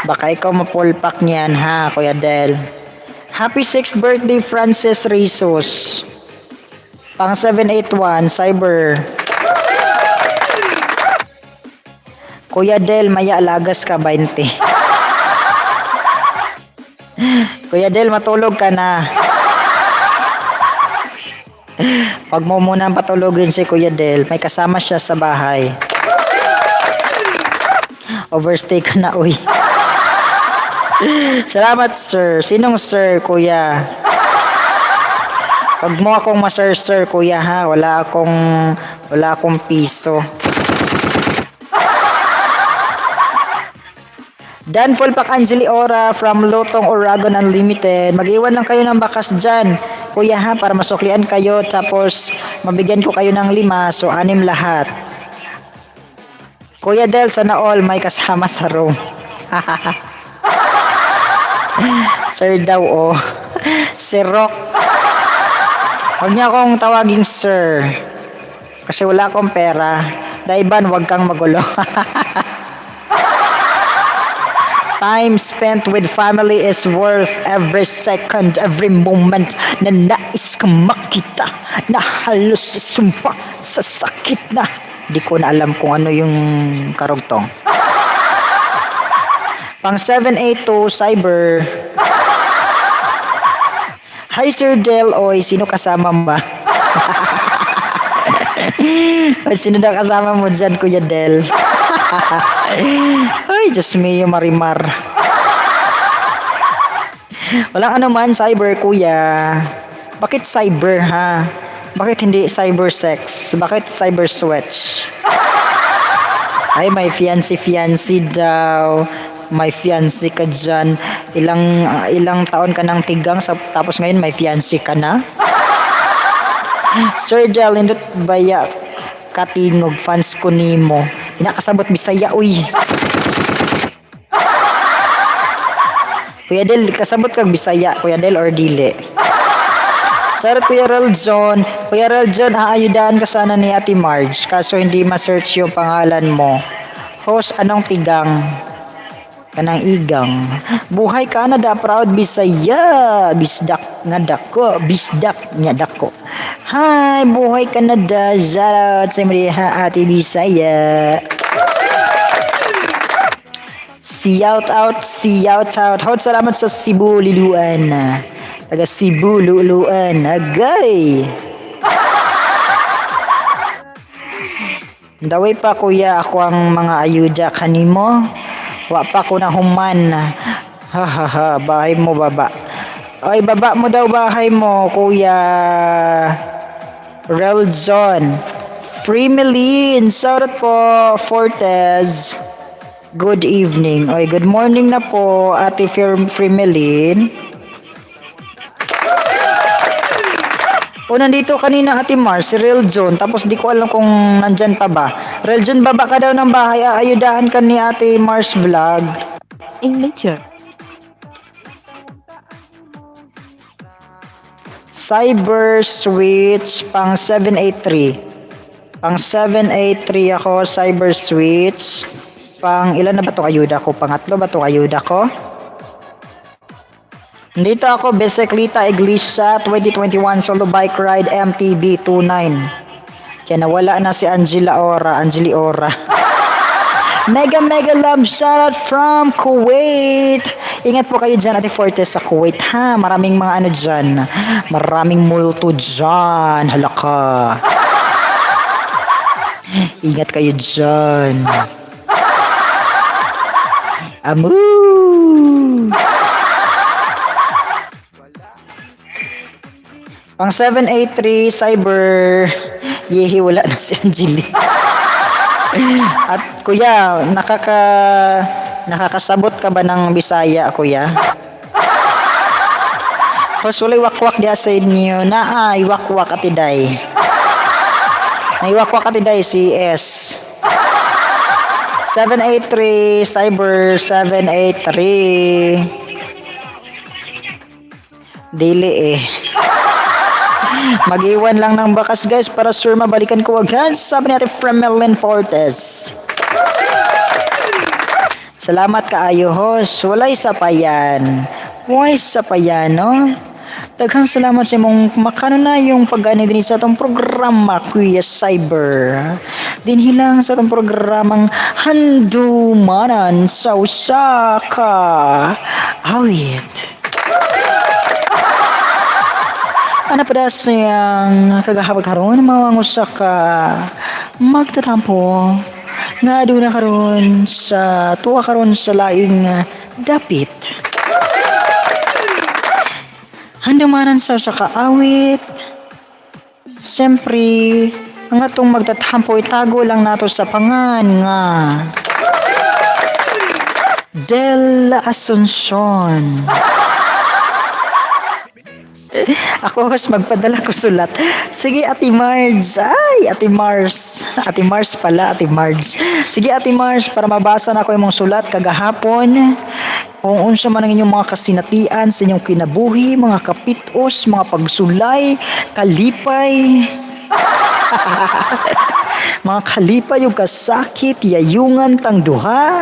Baka ikaw mapulpak niyan, ha, Kuya Del. Happy 6th birthday, Francis Rizos. Pang 781, Cyber. Kuya Del, maya alagas ka 20. Kuya Del, matulog ka na. Huwag mo muna patulogin si Kuya Del. May kasama siya sa bahay. Overstay ka na, uy. Salamat, sir. Sinong sir, Kuya? Huwag mo akong sir, Kuya, ha? Wala akong piso. Dan Fullpack Angeli Ora from Lotong Oragon Unlimited. Mag-iwan lang kayo ng bakas dyan, Kuya, ha, para masuklian kayo, tapos mabigyan ko kayo ng 5, so 6 lahat. Kuya Del, sana all may kasama sa room. Sir daw, oh. Si Rock. Huwag niya akong tawaging sir, kasi wala akong pera. Daiban, huwag kang magulo. time spent with family is worth every second, every moment na nais kang makita, na halos isumpa sa sakit na. Di ko na alam kung ano yung karugtong. Pang 782 Cyber. Hi Sir Del, oy, sino kasama mo ba? Oy, sino na kasama mo dyan, Kuya Del? Ay, Diyos mio, Marimar. Walang ano man, Cyber, Kuya. Bakit Cyber, ha? Bakit hindi cyber sex? Bakit cyber switch? Ay, may fiancé daw. May fiancé ka dyan. Ilang taon ka nang tigang, tapos ngayon may fiancé ka na? Sir Del, indot baya katingog, fans ko nimo. Inakasabot Bisaya, uy. Kuya Del, kasabot kag Bisaya, Kuya Del, or dili? Sarot Kuya Reljon. Kuya Reljon, aayudahan ka sana ni Ate Marge, kaso hindi ma-search yung pangalan mo. Host, anong tigang? Kanang igang. Buhay Canada, proud Bisaya. Bisdak nga dako. Bisdak nga dako. Hi, buhay Canada. Shoutout sa mga Ate Bisaya. Shout out. Hot salamat sa Cebu, Liluan. Taga Cebu, Luluan. Agay. Daway pa kuya ako ang mga ayuda kanimo. Wa pa ko na human. Ha, bahay mo baba. Ay, baba mo daw bahay mo, Kuya Reljon. Fremelin, shoutout po, Fortes. Good evening. Oy, good morning na po, Ate Fremelin. O, nandito kanina Ate Mars, si Reljon, tapos di ko alam kung nandyan pa ba. Reljon, baba ka daw ng bahay, aayudahan ka ni Ate Mars Vlog. In nature. Cyber Switch, pang 783. Pang 783 ako, Cyber Switch. Pang ilan na ba itong ayuda ko? Pangatlo ba itong ayuda ko? Dito ako, Beseklita Iglesia 2021 Solo Bike Ride MTB 29. Kaya nawala na si Angeli Ora. Mega love shoutout from Kuwait. Ingat po kayo dyan, Ate Fortes, sa Kuwait, ha? Maraming mga ano dyan. Maraming multo dyan. Halaka. Ingat kayo dyan. Amu. Pang 783 Cyber. Yehi, wala na si Angeli. At kuya, nakakasabot ka ba ng Bisaya, kuya? Hos, walay wakwak diya sa inyo. Naay wakwak atiday. Naiwakwak atiday si S. 783 Cyber 783. Dili eh. Mag-iwan lang ng bakas guys para sure mabalikan ko agad. Sabi ni Ate Fremelin Fortes. Salamat kaayo host. Walay sapayan. Why sapayan, no? Daghang salamat sa imong makano na yung pag-ani din sa itong programa, Kuya Cyber. Dinhilang sa itong programang Handumanan sa Usaka. Awit. Ano pa da siyang kagahapag karon mga Usaka magtatampo nga doon na karon sa tuwa karon sa laing dapit. Handumanan sa Usaka awit. Siyempre, ang atong magtatampo itago lang nato sa pangan nga Del Asuncion. Ako host, magpadala ko sulat. Sige, Ate Marge. Ay, Ate Mars. Ate Mars pala, Ate Marge. Sige, Ate Mars, para mabasa na ko yung mga sulat kagahapon. Kung unsa man ang inyong mga kasinatian sa inyong kinabuhi, mga kapitos, mga pagsulay, kalipay. Mga kalipay yung kasakit, yayungan tang duha.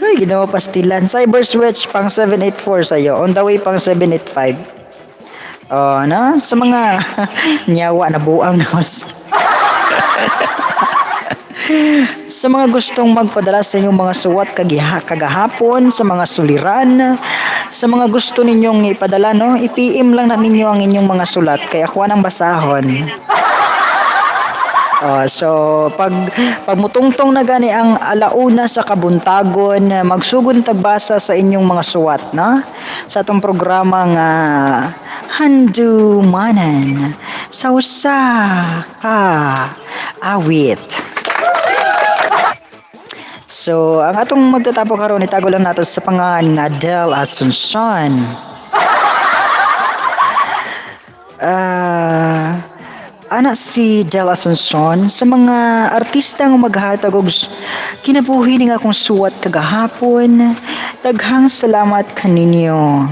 Ay, ginawa pastilan. Cyber Switch pang 784 sa'yo. On the way pang 785. Oh, na sa mga nyawa na buang na sa mga gustong magpadala sa inyong mga suwat kagahapon, sa mga suliran, sa mga gusto ninyong ipadala, no, i-PM lang na ninyo ang inyong mga sulat kaya ako nang basahon. So pag mutungtong na gani ang alauna sa kabuntagon, magsugod tagbasa sa inyong mga suwat, no? Sa atong programang Handumanan sa usa ka awit. So, ang atong magtatapok karon itago lang nato sa pangalan na Del Asuncion. Anak si Del Asuncion sa mga artista nga maghatag og kinabuhi ning akong suwat kagahapon. Daghang salamat kaninyo.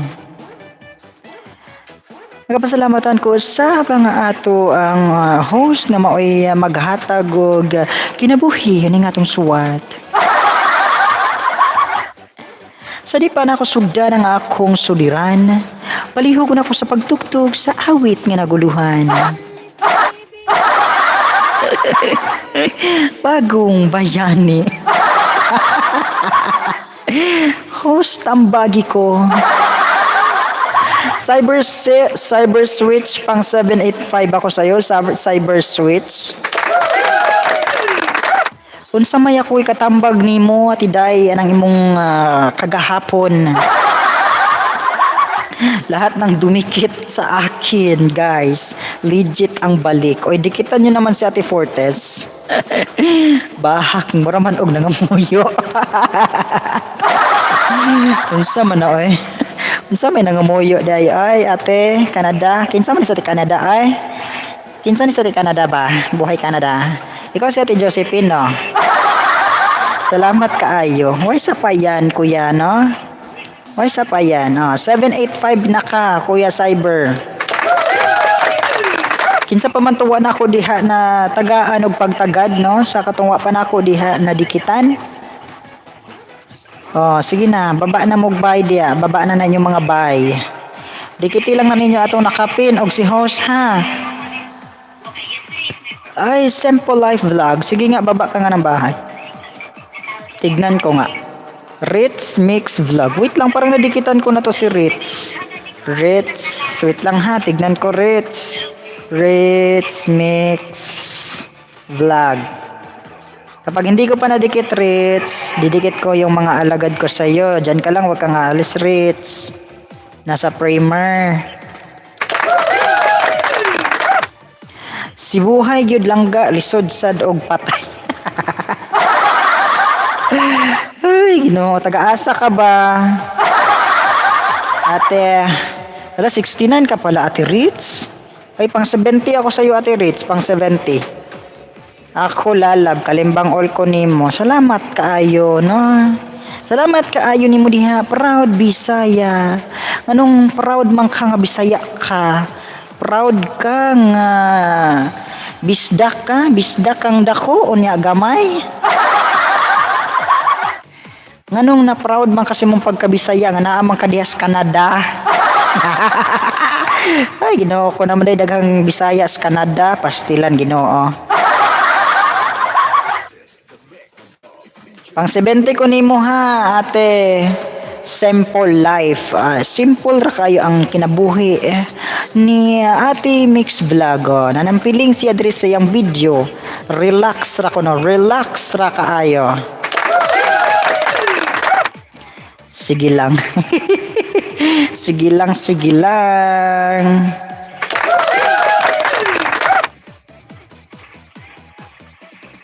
Nagapasalamatan ko sa mga ato ang host nga maoy maghatag og kinabuhi ning atong suwat. Sa di pa na ako sugdan ang akong suliran, palihog na ako sa pagtugtog sa awit nga naguluhan. Bagong bayani. Host ang bagi ko. Cyber Switch pang 785 ako sa'yo. Cyber Switch. Unsa may ako'y katambag nimo at iday anang imong kagahapon. Lahat ng dumikit sa akin, guys. Legit ang balik. Oy, dikitan nyo naman si Ate Fortes. Bahak, mura man og nangamuyo. Unsa man na, oy. Unsa may nangamuyo day, ay, Ate, Canada. Kinsa man sa Ate Canada, ay? Kinsa ni sa Ate Canada ba? Buhay Canada. Ikaw si Ate Josephine, no? Salamat kaayo. Why sa pa yan, kuya, no? Why sa pa yan? 785 na ka, Kuya Cyber. Kinsa pa man tuwa na ako diha na tagaan og pagtagad, no? Sa katungwa pa na ako diha na dikitan. Sige na, baba na mog bay diya. Baba na inyong mga bay. Dikiti lang na ninyo atong nakapin og si host, ha? Ay, Simple Life Vlog. Sige nga, baba ka nga ng bahay. Tignan ko nga. Ritz Mix Vlog. Wait lang, parang nadikitan ko na to si Ritz. Ritz. Wait lang ha, tignan ko Ritz. Ritz Mix Vlog. Kapag hindi ko pa nadikit Ritz, didikit ko yung mga alagad ko sa iyo. Diyan ka lang, wag kang aalis Ritz. Nasa primer. Si buhay gyud langga, lisod sad og patay. Ay, Ginoo, taga-asa ka ba? Ate, 69 ka pala, Ate Ritz. Ay, pang 70 ako sa iyo, Ate Ritz, pang 70. Ako lalab, kalimbang all ko nimo. Salamat kaayo, no? Salamat kaayo nimo diha, proud Bisaya. Anong proud man ka nga Bisaya ka? Proud ka nga bisdak kang dako unya gamay. Nganong na proud man kasi mong pagkabisaya nga naa man ka diha sa Canada. Ay, Ginoo ko naman day daghang Bisaya sa Canada, pastilan Ginoo. Pang 70 ko nimo ha, Ate. Simple Life. Simple ra kayo ang kinabuhi ni Ate Mix Vlog. Nanampiling si address sa yang video. Relax ra ko no, relax ra kaayo. Sige lang. Sige lang, sige lang.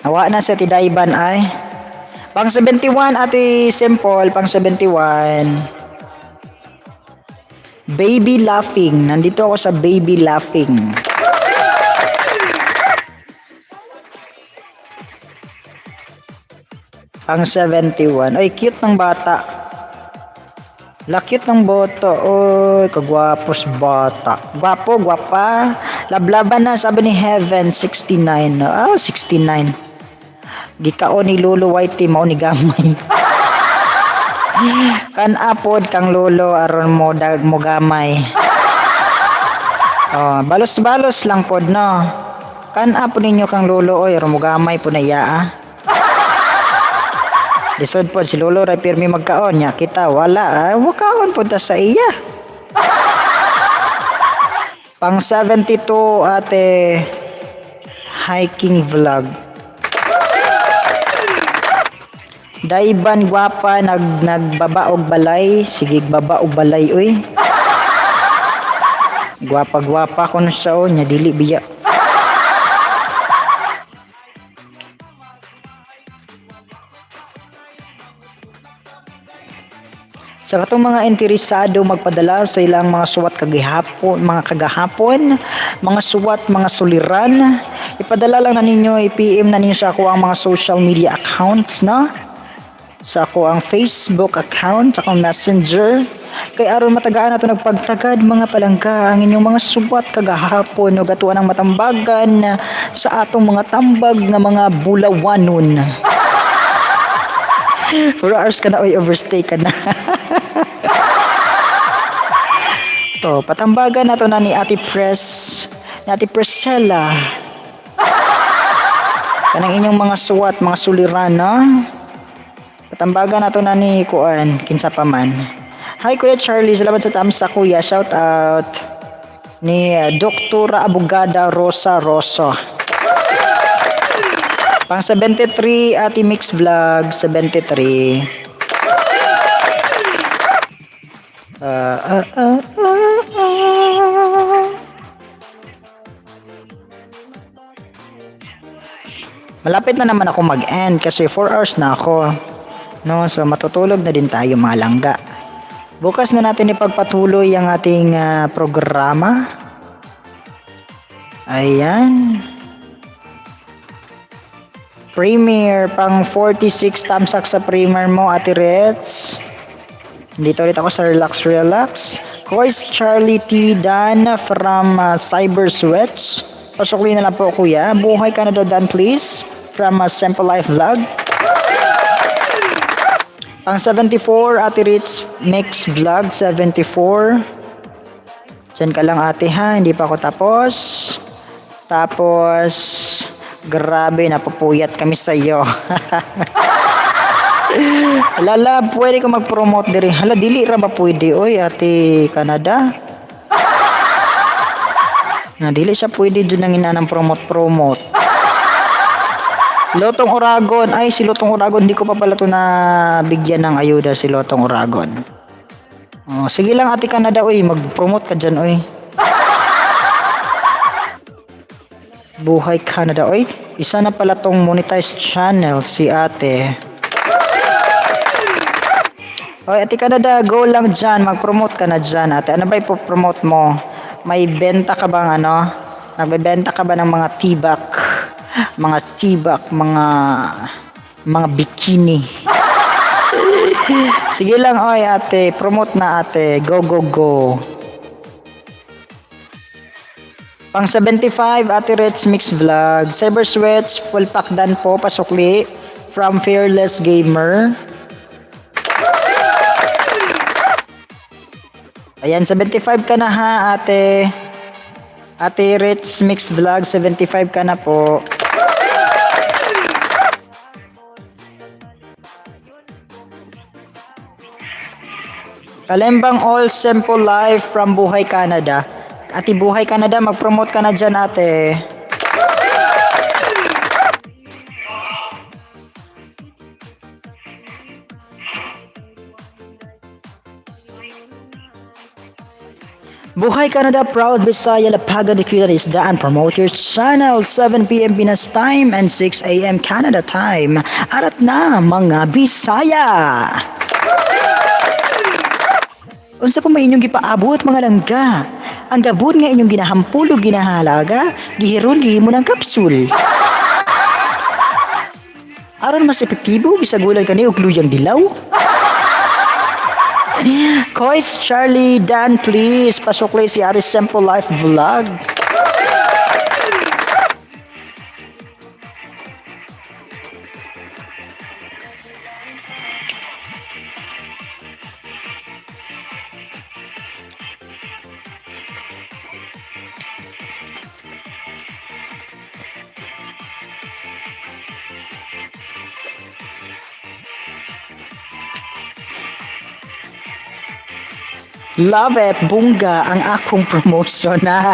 Awa na sa tidayban ay. Pang 71 Ate Simple, pang 71. Baby Laughing. Nandito ako sa Baby Laughing. Pang 71. Ay, cute ng bata. Lakit ng boto. Oy, kagwapos bata. Gwapo, gwapa. Lablaban na, sabi ni Heaven, 69. 69. Gikao ni Lolo Whitey, mao ni gamay. Kan apod kang lolo, aron mo dag mo gamay. Balos-balos lang pod, no? Kan apod ninyo kang lolo, oy, aron mo gamay po na iya, Lisod po si Lolo ray pirmi magkaon nya kita wala wakaon po ta sa iya. Pang 72 ate hiking vlog. Daiban gwapa nagbaba og balay, sige baba og balay oy. Gwapa kuno siya nya dili biya. Sa katong mga interesado magpadala sa ilang mga suwat kagahapon, mga suwat, mga suliran, ipadala lang na ninyo, i-PM na ninyo sa ako ang mga social media accounts, na? Sa ako ang Facebook account, sa akong Messenger. Kay aron matagaan na ito nagpagtagad mga palangka ang inyong mga suwat kagahapon o gatuan ng matambagan sa atong mga tambag na mga bulawanon. 4 hours ka na, oy, overstay ka na. To, patambagan na to na ni Ate Priscilla. Kanang inyong mga suwat, mga suliran, no? Patambagan na to na ni Kuan, kinsa pa man. Hi, Kuya Charlie, salamat sa tamsa, Kuya. Shout out ni Doktora Abogada Rosa Rosso. Pang 73, Ate Mix Vlog, 73. Malapit na naman ako mag-end kasi 4 hours na ako. No, so matutulog na din tayo mga langga. Bukas na natin ipagpatuloy ang ating programa. Ayan. Premier, pang 46 tamsak sa premier mo, Ate Reds. Dito ulit ako sa Relax. Kois Charlie T. Dan from Cyber Switch. Pasukli na lang po, Kuya. Buhay Canada Dan, please. From Simple Life Vlog. Pang 74, Ate Rich Mix Vlog, 74. Diyan ka lang, ate, ha. Hindi pa ako tapos. Tapos, grabe, napupuyat kami sa iyo. Lala, pwede ko mag-promote diri. Hala, dili ra ba pwede, oy, Ate Canada? Na dili siya pwede dyan ang inanang promote. Lotong Oragon. Ay, si Lotong Oragon, hindi ko pa pala ito na bigyan ng ayuda si Lotong Oragon. Oh, sige lang, Ate Canada, oy, mag-promote ka dyan, oy. Buhay Canada, oy. Isa na pala tong monetized channel si ate. Oy, Ate Canada, go lang dyan. Mag-promote ka na dyan, ate. Ano ba ipopromote mo? May benta ka bang ano? Nagbebenta ka ba ng mga tibak? Mga tibak, mga bikini. Sige lang, oy, ate. Promote na, ate. Go, go, go. Pang 75, Ate Reds Mix Vlog. Cyber Switch, full pack dan po, pasukli. From Fearless Gamer. Ayan, 75 ka na, ha, ate. Ate Reds Mix Vlog, 75 ka na po. Kalembang All Simple Life from Buhay Canada. Ate Buhay Canada, mag-promote ka na dyan, ate. Buhay Canada, proud Bisaya, Lapagan, Ikita, Isdaan, promote your channel, 7 p.m. Pinas time and 6 a.m. Canada time. Arat na, mga Bisaya! Unsa pa may inyong gipaabot, mga langga? Ang gabon nga inyong ginahampulog, ginahalaga, gihiron, gihimo ng kapsul. Aron mas epektibo, gisagulan ka ni og luyang dilaw. Kois Charlie Dan, please pasukli si Ate Simple Life Vlog. Love it, bunga ang akong promotion na.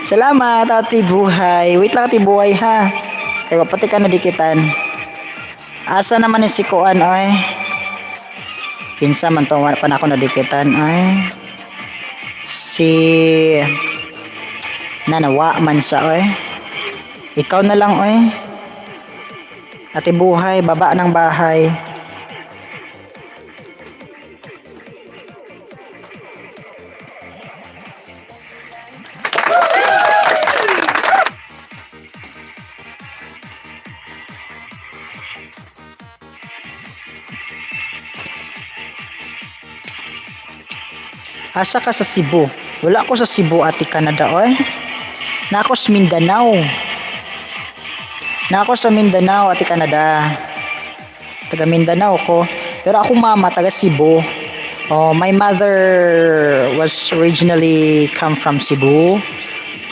Salamat, Ate Buhay. Wait lang, Ate Buhay, ha. Kaya pati ka nadikitan. Asa naman ni si Kuan, oy? Pinsa man to, wala pa na ako nadikitan, oy. Si Nanawa man siya, oy. Ikaw na lang, oy. Ate Buhay, baba ng bahay. Asa ka sa Cebu? Wala ako sa Cebu, Ate Canada, oy. Na ako sa Mindanao. Na ako sa Mindanao, Ate Canada. Taga Mindanao ko. Pero ako mama, taga Cebu. Oh, my mother was originally come from Cebu.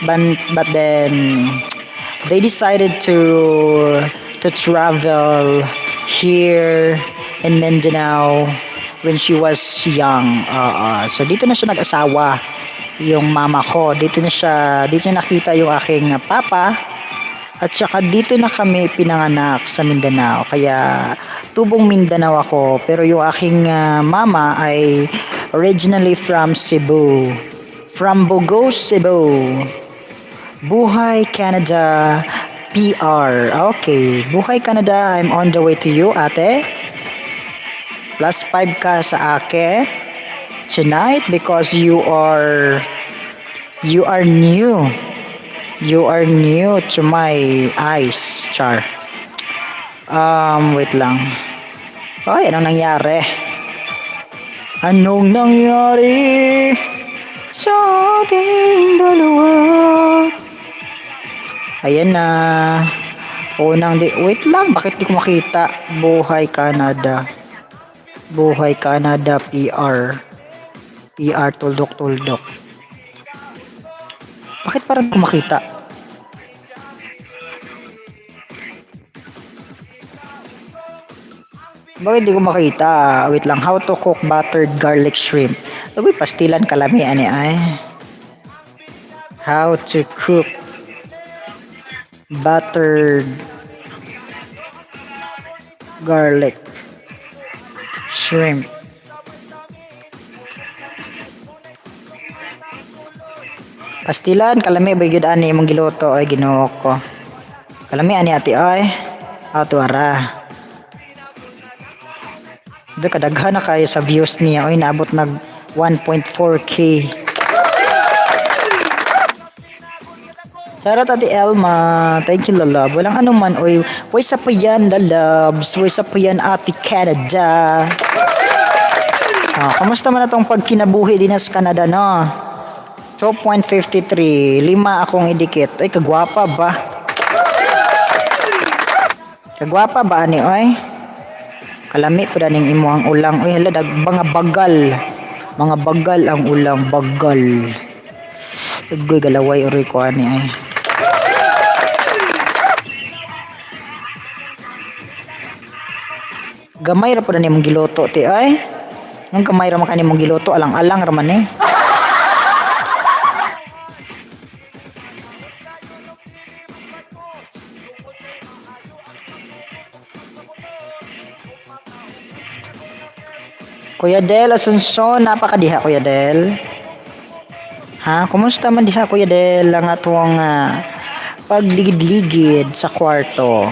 But then they decided to travel here in Mindanao when she was young. So dito na siya nag-asawa, yung mama ko. Dito nakita yung aking papa. At saka dito na kami pinanganak sa Mindanao. Kaya tubong Mindanao ako. Pero yung aking mama ay originally from Cebu. From Bogo, Cebu. Buhay Canada PR. Okay. Buhay Canada, I'm on the way to you, ate. +5 ka sa akin tonight because you are new. You are new to my eyes, Char. Wait lang. Ay, anong nangyari? Anong nangyari sa ating dalawa? Ayan na. Wait lang, bakit di ko makita? Buhay Canada. Buhay Canada PR. PR tuldok. Bakit parang di ko makita? Bakit di ko makita? Wait lang, how to cook buttered garlic shrimp. Uy, pastilan kalami ani ay. How to cook buttered garlic shrimp. Pastilan kalami ba gyud ani imong giluto ay Ginoo ko. Kalami ani ati ay. Ato ara. Dito kadaghan na kayo sa views niya. Oy, naabot nag 1.4k. Shoutout Ate Elma. Thank you, lalab. Walang ano man. Oy, way sa pa yan, lalabs. Way sa pa yan, Ate Canada. Kamusta man na tong pagkinabuhi din sa Canada, no? 12.53. 5 akong idikit. Ay, kagwapa ba? Kagwapa ba, ani, oy? Kalami pa daning imo ang ulang. Uy, hala, mga bagal. Mga bagal ang ulang. Bagal. Ugoy, galaway, uri ko, ani, ay. Gamay ra pa daning mong giloto, ti, ay. Nang gamay ra man kanimong giloto, alang-alang ra man, eh. Kuya Del Asuncion, napakadiha Kuya Del. Ha, kumusta man diha Kuya Del ang atong pagligid-ligid sa kwarto?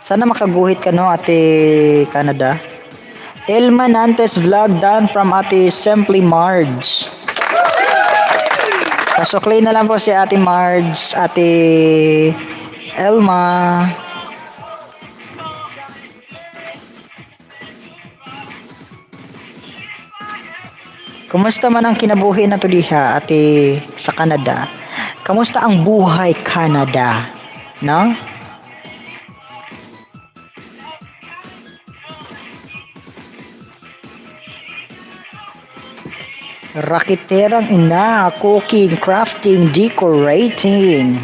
Sana makaguhit ka, no, Ate Canada. Elma Nantes vlog done from Ate Simply Marge. Pasukli na lang po si Ate Marge, Ate Elma. Kumusta man ang kinabuhi na to diha, ate, sa Canada? Kamusta ang buhay Canada? No? Rakiterang ina, cooking, crafting, decorating.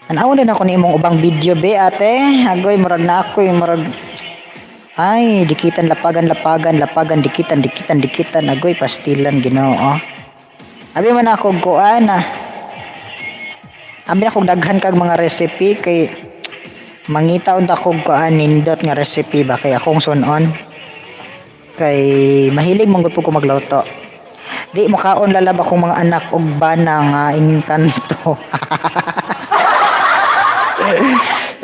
Anaw din ako ni imong ubang video be ate. Agoy murag na ako murag ay dikitan lapagan dikitan agoy pastilan Ginoo. Abi man ako kuan na. Abi ako daghan kag mga recipe kay mangita unta ko kuan nindot nga recipe ba kay akong sunon. Kay mahilig man gud ko magluto. Di makaon lalab akong mga anak og bana nga inkanto.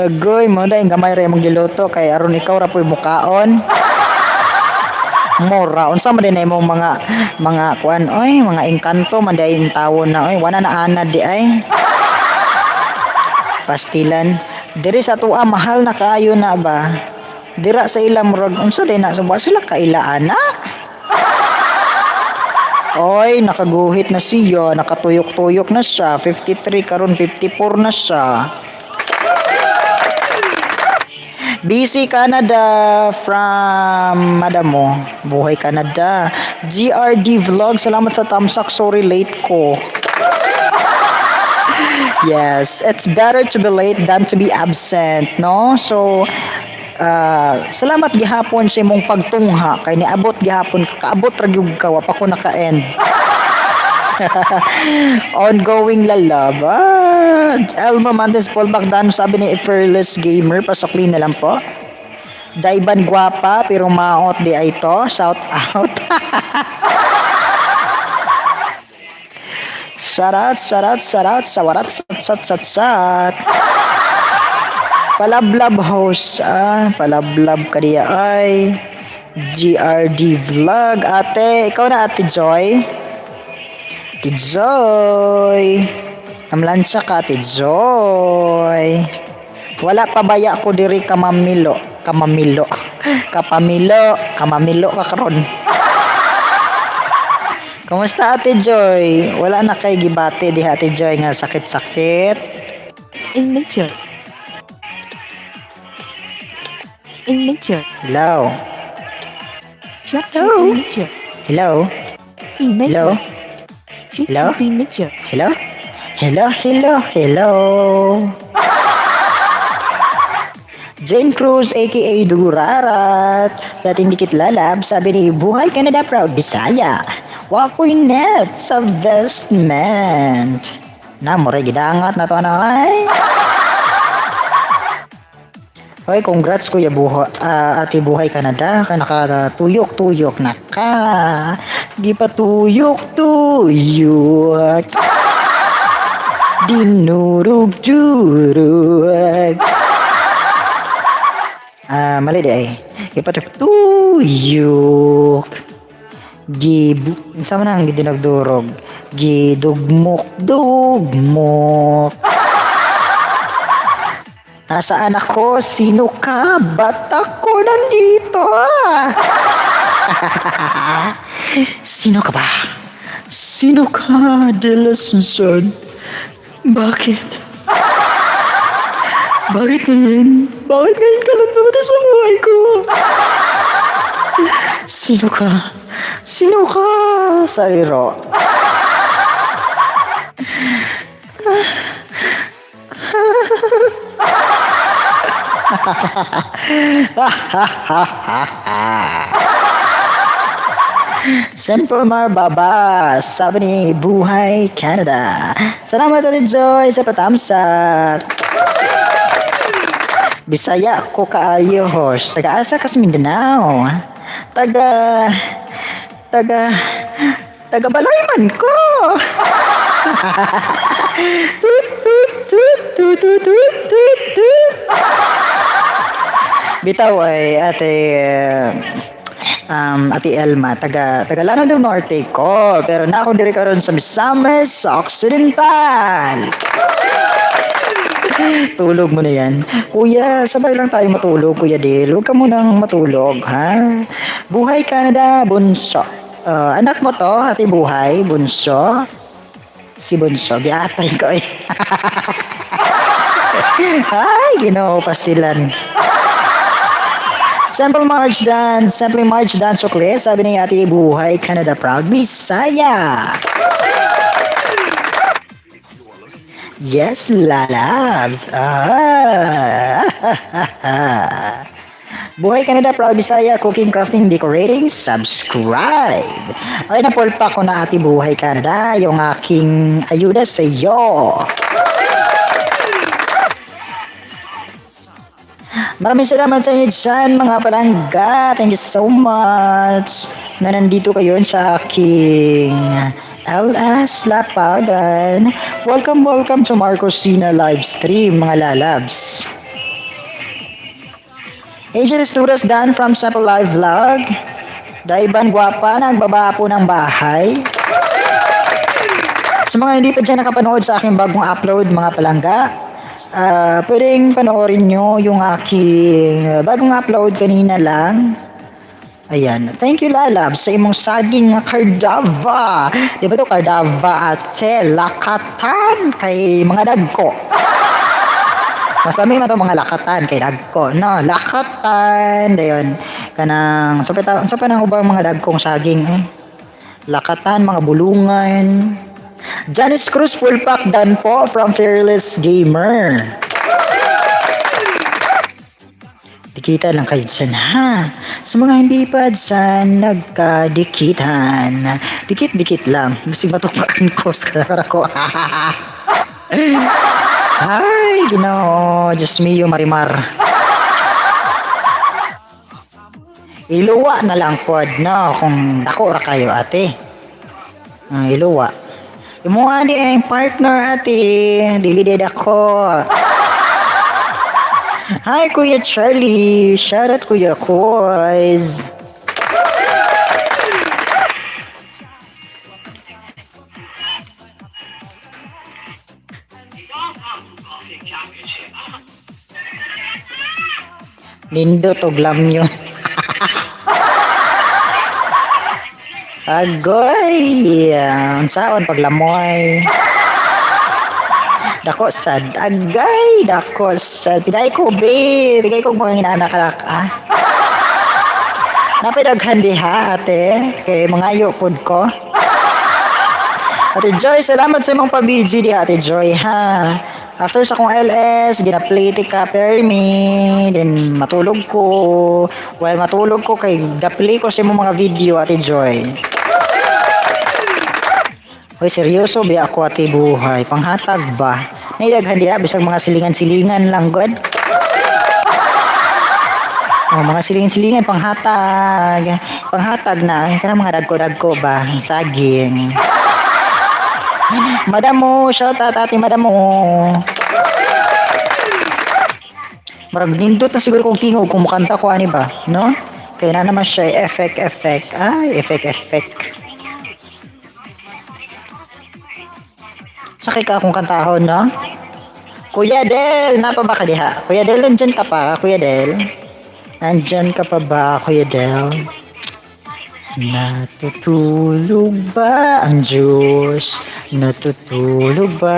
Agoy mo dai gamay ra imong giluto kay aron ikaw ra puy mukaon. Mora unsa man din imong mga kuan oy mga engkanto man dai tawon na oy wala na anad di ay. Pastilan diri sa tuwa mahal na kaayo na ba. Dira sa ila murag unsa din na suba sila kailaan na. Oy, nakaguhit na siya, nakatuyok-tuyok na siya, 53 karon 54 na siya. BC Canada from Madamo, Buhay Canada. GRD Vlog, salamat sa tamsak, sorry late ko. Yes, it's better to be late than to be absent, no? So, salamat gihapon sa imong pagtungha kay niabot gihapon kaabot ra gyud ka wa pa ko naka-end. Ongoing lalab. Elma Mandes Paul Bagdano sabi ni Fearless Gamer pasokli na lang po. Daiban guwapa pero maot di ay to. Shout out. Shout out sawarat sat. Palablab host. Palablab ka diya ay GRD Vlog. Ate, ikaw na Ate Joy. Ate Joy. Namlansya ka Ate Joy. Wala pa baya ko diri kamamilo ka karon. Kumusta Ate Joy? Wala na kay gibati di Ate Joy nga sakit-sakit. In nature. Hello. Check Hello? in nature. Hello. In Hello. nature. Check Hello? in nature. Hello. Jane Cruz aka Durarat. Dating dikit lalab sabi ni Buhay Canada Proud Bisaya. Wakoy net sa vestment. Na mo ray gidangat na to ay. Hoy, congrats Kuya Ate Buhay Canada ka nakatuyok-tuyok na ka. Di pa tuyok-tuyok. Dinurug-durug. Mali di ay. Di pa tuyok. Sama na ang dinagdurog. Gidugmok-dugmok. Nasaan ako? Sino ka? Ba't ako nandito? Sino ka ba? Sino ka, De Susan? Bakit? Bakit ngayon? Bakit ngayon ka lang dumating sa buhay ko? Sino ka? Sino ka? Sariro. Simple Marbabas, sabi ni Buhay Canada. Salamat Ate Joy sa patamsak. Bisaya ko kaayo host. Taga-asa ka sa Mindanao. Taga Balayman ko. Bitaw ay Ate Elma, taga Lanao del Norte ko, pero na ako diri karon sa Misamis Occidental. Tulog mo na yan. Kuya, sabay lang tayo matulog, Kuya Dale. Huwag ka munang matulog, ha? Buhay Canada, bunso. Anak mo to, Ate Buhay, bunso. Si bunso, giatay ko eh. Ay, Ginoo, pastilan. Simple March Dance Sukle, sabi ni Ate Buhay Canada Proud Bisaya. Yes, lalabs. Buhay Canada, Proud Bisaya, Cooking, Crafting, Decorating, subscribe. Okay, napulpa ko na ati Buhay Canada, yung aking ayuda sa iyo. Maraming salamat sa inyo dyan, mga palangga. Thank you so much na nandito kayo sa aking LS Lapagan. Welcome to Marcosina live stream, mga lalabs. Agent Esturas Dan from Sample Live Vlog. Daiban Guapa, nagbaba po ng bahay. Sa mga hindi pa dyan nakapanood sa aking bagong upload, mga palangga, pwedeng panoorin nyo yung aking bagong upload kanina lang. Ayan. Thank you, lalabs, sa imong saging nga kardava. Di ba ito kardava at lakatan kay mga dagko. Masami na ito mga lakatan kay dagko. No, lakatan. Dayon. Kanang, sa pa nang ubang mga dagkong saging eh. Lakatan, mga bulungan. Janice Cruz full pack dan po from Fearless Gamer. Dikita lang kayo dyan ha. Sa mga hindi pa dyan nagkadikitan. Dikit-dikit lang. Masig matukaan ko sa kara ko. Ay, Ginoo. Diyos mio, Marimar. Iluwa na lang pod no kung dako ra kayo ate. Iluwa. Yung mga di ang partner ate, dili din ako. Hi Kuya Charlie, shout out Kuya Koz. Nindot og lamyo. Agoy, unsaon paglamoy. Dako sad, agay, dako sad. Piday ko be, tigay ko mga inaanak ah. Napidaghan diha ate, kay mga pod ko. Ate Joy, salamat sa imong pa-BG diha Ate Joy ha. After sa kong LS, gina-play ka permi, then matulog ko. While matulog ko, kay da-play ko sa imong mga video, Ate Joy. Hoy, seryoso ba ako ate Buhay? Panghatag ba? Naidaghan diya, bisag mga silingan-silingan lang, God. Oh, mga silingan-silingan, panghatag. Panghatag na, kanang mga dagko-dagko ba? Saging. Madam mo, shout out ate Madam mo. Marag nindot na siguro kung tingog kung mukanta ko ani ba, no? Kaya na naman siya effect. Ay, effect. Sakay ka akong kantahon, no? Kuya Del, napa ba ka diha? Kuya Del, nandyan ka pa, Kuya Del? Nandyan ka pa ba, Kuya Del? Natutulog ba ang Diyos? Natutulog ba?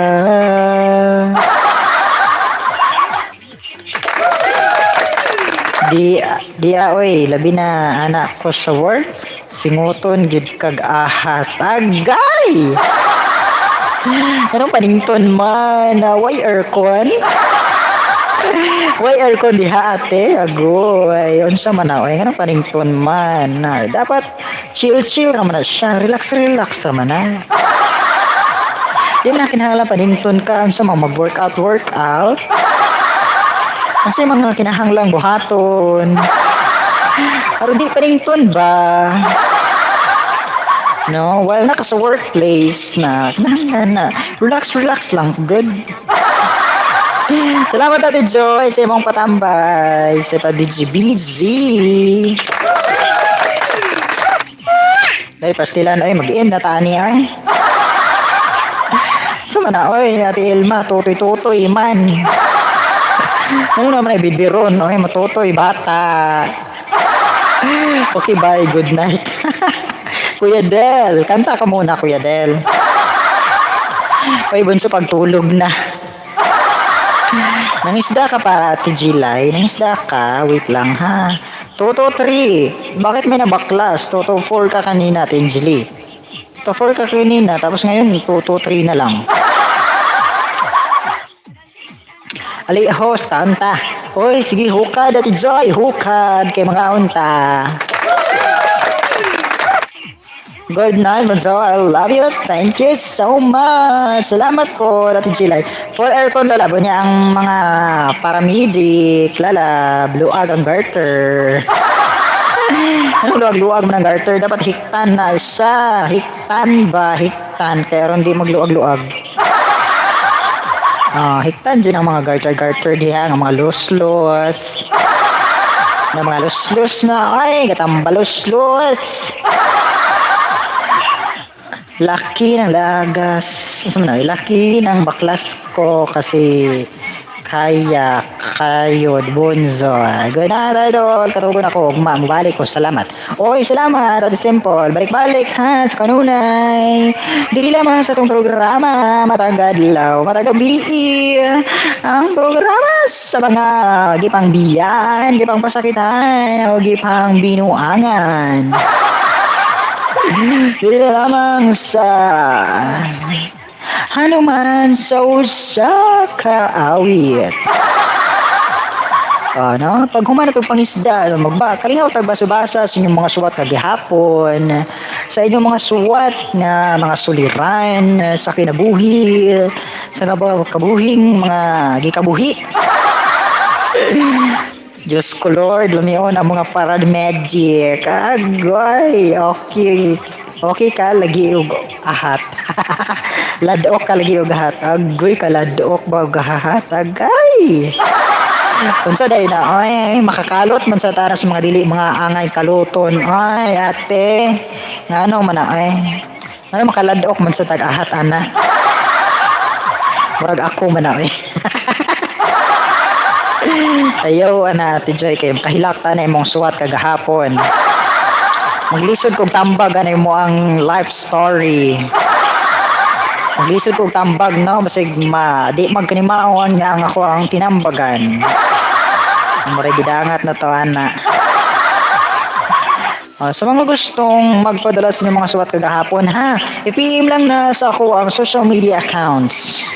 Di oy, labi na anak ko sa work. Singuton gid kag ahat. Agay! Anong panington man? Why aircon? Why aircon diha ate? Agoy, unsa man na oy, anong panington man? Dapat chill naman na siya, relax naman na. Di na kinahanglan panington ka unsa man mag-workout. Kasi mga kinahanglang buhaton. Pero di panington ba? No, while naka sa workplace na kinahanglan na relax lang, good. Salamat Ate Joy sa imong patambay sa pabiji-biji. Dahil pastilan ay mag-end na tani ay. Sama na oy Ate Ilma, tutoy man. Ano naman ay bibiron, oy matutoy bata. Okay, bye, good night. Kuya Del, kanta ka muna Kuya Del. Oy bunso pagtulog na. Nangisda ka pa, Ate Gilay? Nangisda ka? Wait lang, ha? Toto 3. Bakit may nabaklas? Toto 4 ka kanina, Ate Angeli. Toto 4 ka kanina, tapos ngayon, Toto 3 na lang. Ali host kanta. Oy, sige hukad Ate Joy, hukad kay mga unta. Good night, Bonso. I love you. Thank you so much. Salamat po, Ate Jilay. For aircon, lalabo niya ang mga paramedic, lalab, luag ang garter. Anong luag-luag mo ng garter? Dapat hiktan na isa. Hiktan ba? Hiktan. Kaya ron di magluag-luag. Hiktan din ang mga garter-garter diha, ang mga los-los. Na mga los-los na, ay, katambalos-los. Laki ng lagas. Laki ng baklas ko kasi kaya kayo bunso. Good night, idol. Katugon ako. Mabalik ko. Salamat. Oy, salamat. Ate Simple. Balik-balik ha sa kanunay. Dili lamang sa itong programa. Matagadlaw. Matagabi. Ang programa sa mga gipang biyan, gipang pasakitan, o gipang binuangan. Dili na lamang sa hanuman sa usa ka awit. Pag humana itong pangisda, kalingaw tagbasa-basa sa inyong mga suwat kagihapon, sa inyong mga suwat na mga suliran, sa kinabuhi, sa kabuhing mga gikabuhi. Diyos ko Lord, lumion ang mga parad magic. Agoy, okay. Okay ka, lagi og ahat. Ladok ka lagi og ahat. Agoy ka, ladok ba og ahat? Agay. Unsa day na, ay, makakalot man sa taras mga dili, mga angay kaluton. Ay, ate. Ano man na, ay. Ano makaladok man sa tag-ahat, ana. Murag ako man na, ay. Ayaw, Ate Joy, kayo kahilakta na imong suwat kagahapon. Maglisod kong tambag, mo ang life story. Maglisod kong tambag, no? Basig di magkanimaon nga ang ako ang tinambagan. Muray gidangat na to, ana. Sa mga gustong magpadala sa inyong mga suwat kagahapon, ha? I-PM lang na sa ako ang social media accounts.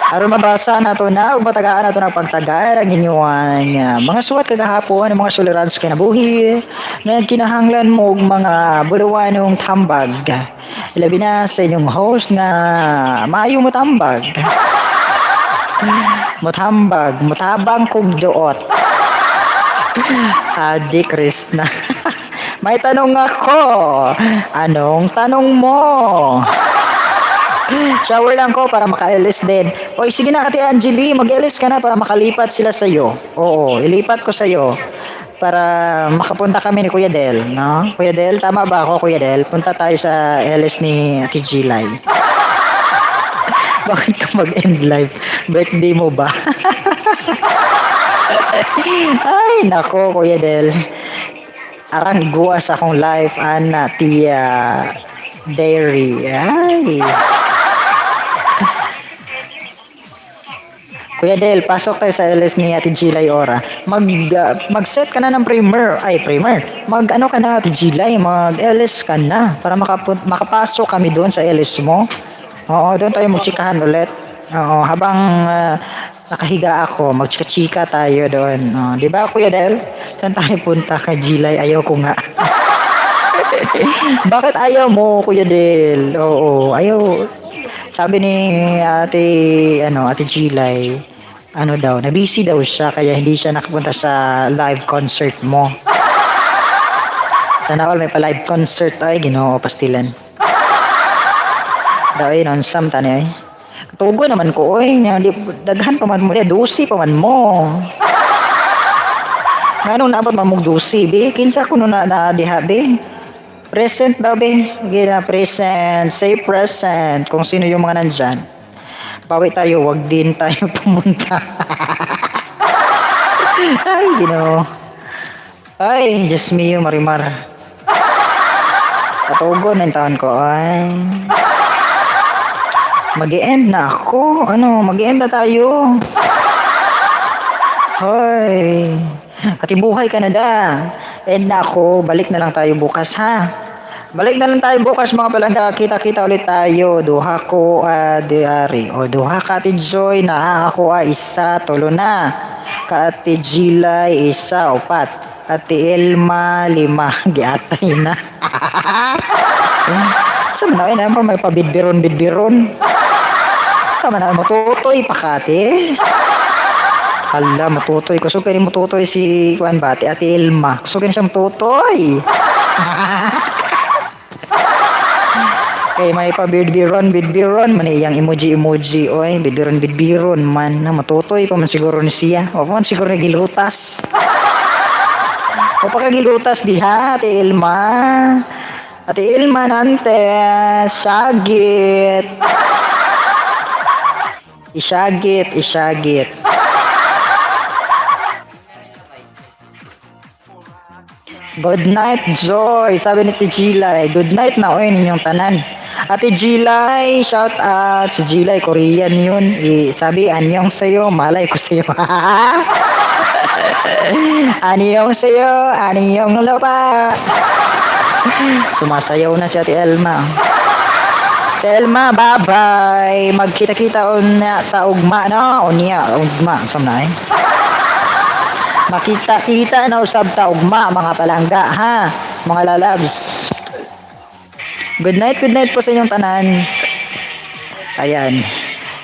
Aron mabasa na to na, matagaan na to na pagtagar ang inyong mga suwat kagahapon, mga suliran sa kinabuhi, na kinahanglan mo og mga bulawanong tambag. Ilabi na sa inyong host na maayo mo tambag. Mutambag, mutabang kog duot. Adi Krishna. May tanong ako. Anong tanong mo? Shower lang ko para maka-LS din. Oy, sige na Ate Angeli, mag-LS ka na para makalipat sila sa iyo. Oo, ilipat ko sa iyo para makapunta kami ni Kuya Del, no? Kuya Del, tama ba ako, Kuya Del? Punta tayo sa LS ni Ate Gilay. Bakit ka mag-end live? Birthday mo ba? Ay, nako, Kuya Del. Arang iguas akong live, ana, tiya, dairy. Ay. Kuya Del, pasok tayo sa LS ni Ate Gilay ora. Mag-set ka na ng primer. Mag-ano ka na Ate Gilay, mag-LS ka na para makapasok kami doon sa LS mo. Oo, doon tayo magchikahan ulit. Oo, habang nakahiga ako, magchika-chika tayo doon. Di ba Kuya Del? Saan tayo punta kay Gilay? Ayaw ko nga. Bakit ayaw mo, Kuya Del? Oo, ayaw. Sabi ni Ate Gilay, na-busy daw siya kaya hindi siya nakapunta sa live concert mo. Sana all may pa-live concert ay Ginoo pastilan. Daw ay nonsam tani ay. Katugo naman ko oy, daghan pa man mo, 12 pa man mo. Nganong naabot man mo 12 be? Kinsa kuno na diha be? Present daw be, gina present, say present kung sino yung mga nandyan. Bawi tayo, wag din tayo pumunta. Ay, Ay, just me yung Marimar. Katugon ng taon ko, ay. Mag-i-end na ako. Mag-i-end na tayo. Hoy. Katibuhay ka na da. End na ako. Balik na lang tayo bukas, ha? Balik na lang tayo bukas mga palangga. Kita-kita ulit tayo. Duha ko diari. O duha ka Ate Joy na ako isa tulo na. Ka Ate Gilay isa upat. Ate Elma lima giatay na. Sa man na may pabidbiron. Sa man mo tutoy pakati. Hala, matutoy. Gusto ko rin matutoy si Juan Bate, Ate Elma. Gusto ko rin siyang tutoy. Kay may pa bidbiron man iyang emoji oy bidbiron man na matutoy pa man siguro ni siya o pa man siguro gilutas o pa kagilutas diha Ate Ilma nante sagit isagit Good night, Joy. Sabi ni Ate Gilay. Good night na oy ninyong tanan. Ate Gilay, shout out. Si Gilay, Korean yun. Sabi, anyong sa'yo, malay ko sa'yo. Anyong sa'yo, anyong lupa. Sumasayaw na si Ate Elma. Ate Elma, bye-bye. Magkita-kita unya taugma na. Ugma. Saan na eh? Makita-kita na usab ta ugma mga palangga ha, mga lalabs. Good night po sa inyong tanan. Ayan.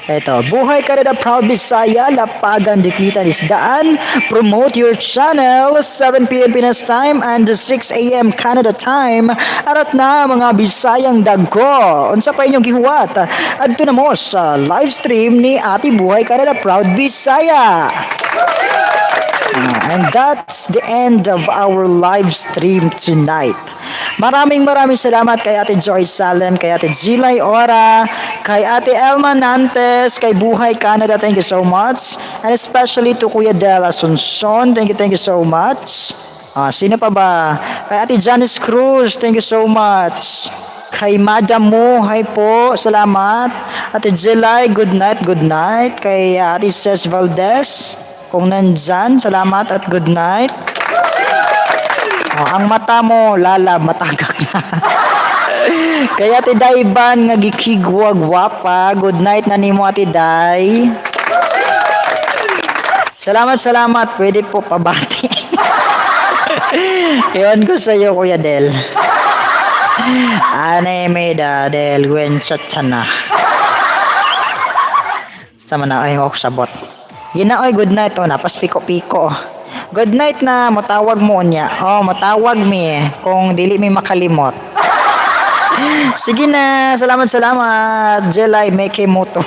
Eto, buhay ka rin na proud Bisaya, lapagan dikitan isdaan. Promote your channel, 7 p.m. Pinas time and 6 a.m. Canada time. Arat na mga Bisayang dagko. Unsa pa inyong gihuwat? Adto na mo sa live stream ni Ate Buhay ka rin na proud Bisaya. And that's the end of our live stream tonight. Maraming salamat kay Ate Joy Salem, kay Ate Gilay Ora, kay Ate Elma Nantes, kay Buhay Canada, thank you so much. And especially to Kuya Del Asuncion, thank you so much. Sino pa ba? Kay Ate Janice Cruz, thank you so much. Kay Madam Mo, hi po, salamat. Ate Gilay, good night. Kay Ate Ces Valdez, kung nandyan, salamat at good night. Ang mata mo, matagak na. Kaya Ate Dayban, nga gikigwag wapa, good night na nimo Ate Day. Salamat, pwede po pabati. Iwan ko sa iyo, Kuya Del. Anime da Del Gwen Chachana. Sama na ay ako sabot. Ginaoy, good night o, napas piko-piko. Good night na, matawag mo niya. Matawag mi kung dili mi makalimot. Sige na, salamat. Jelay Meke Moto.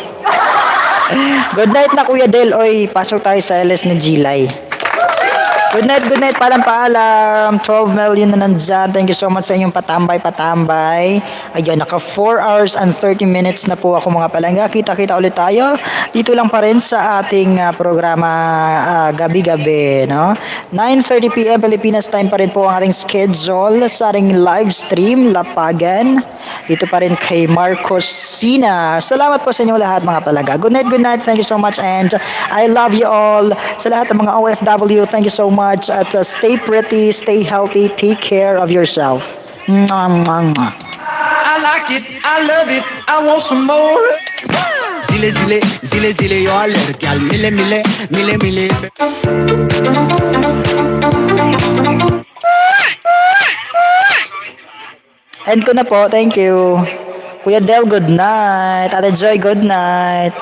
Good night na Kuya Del, oy, pasok tayo sa LS ni Gilay. Good night, paalam. 12 million na nandyan. Thank you so much sa inyong patambay. Ayan, naka 4 hours and 30 minutes na po ako mga palangga. Kita-kita ulit tayo. Dito lang pa rin sa ating programa gabi-gabi, no? 9:30 p.m. Pilipinas time pa rin po ang ating schedule sa ating live stream, Lapagan. Dito pa rin kay Marcos Sina. Salamat po sa inyo lahat mga palangga. Good night. Thank you so much and I love you all. Sa lahat ng mga OFW, thank you so much. At stay pretty, stay healthy, take care of yourself. Mwah, mwah, mwah. I like it, I love it, I want some more. Zile, yo alert, gal, mile. End ko na po, thank you. Kuya Del, good night. Ate Joy, good night.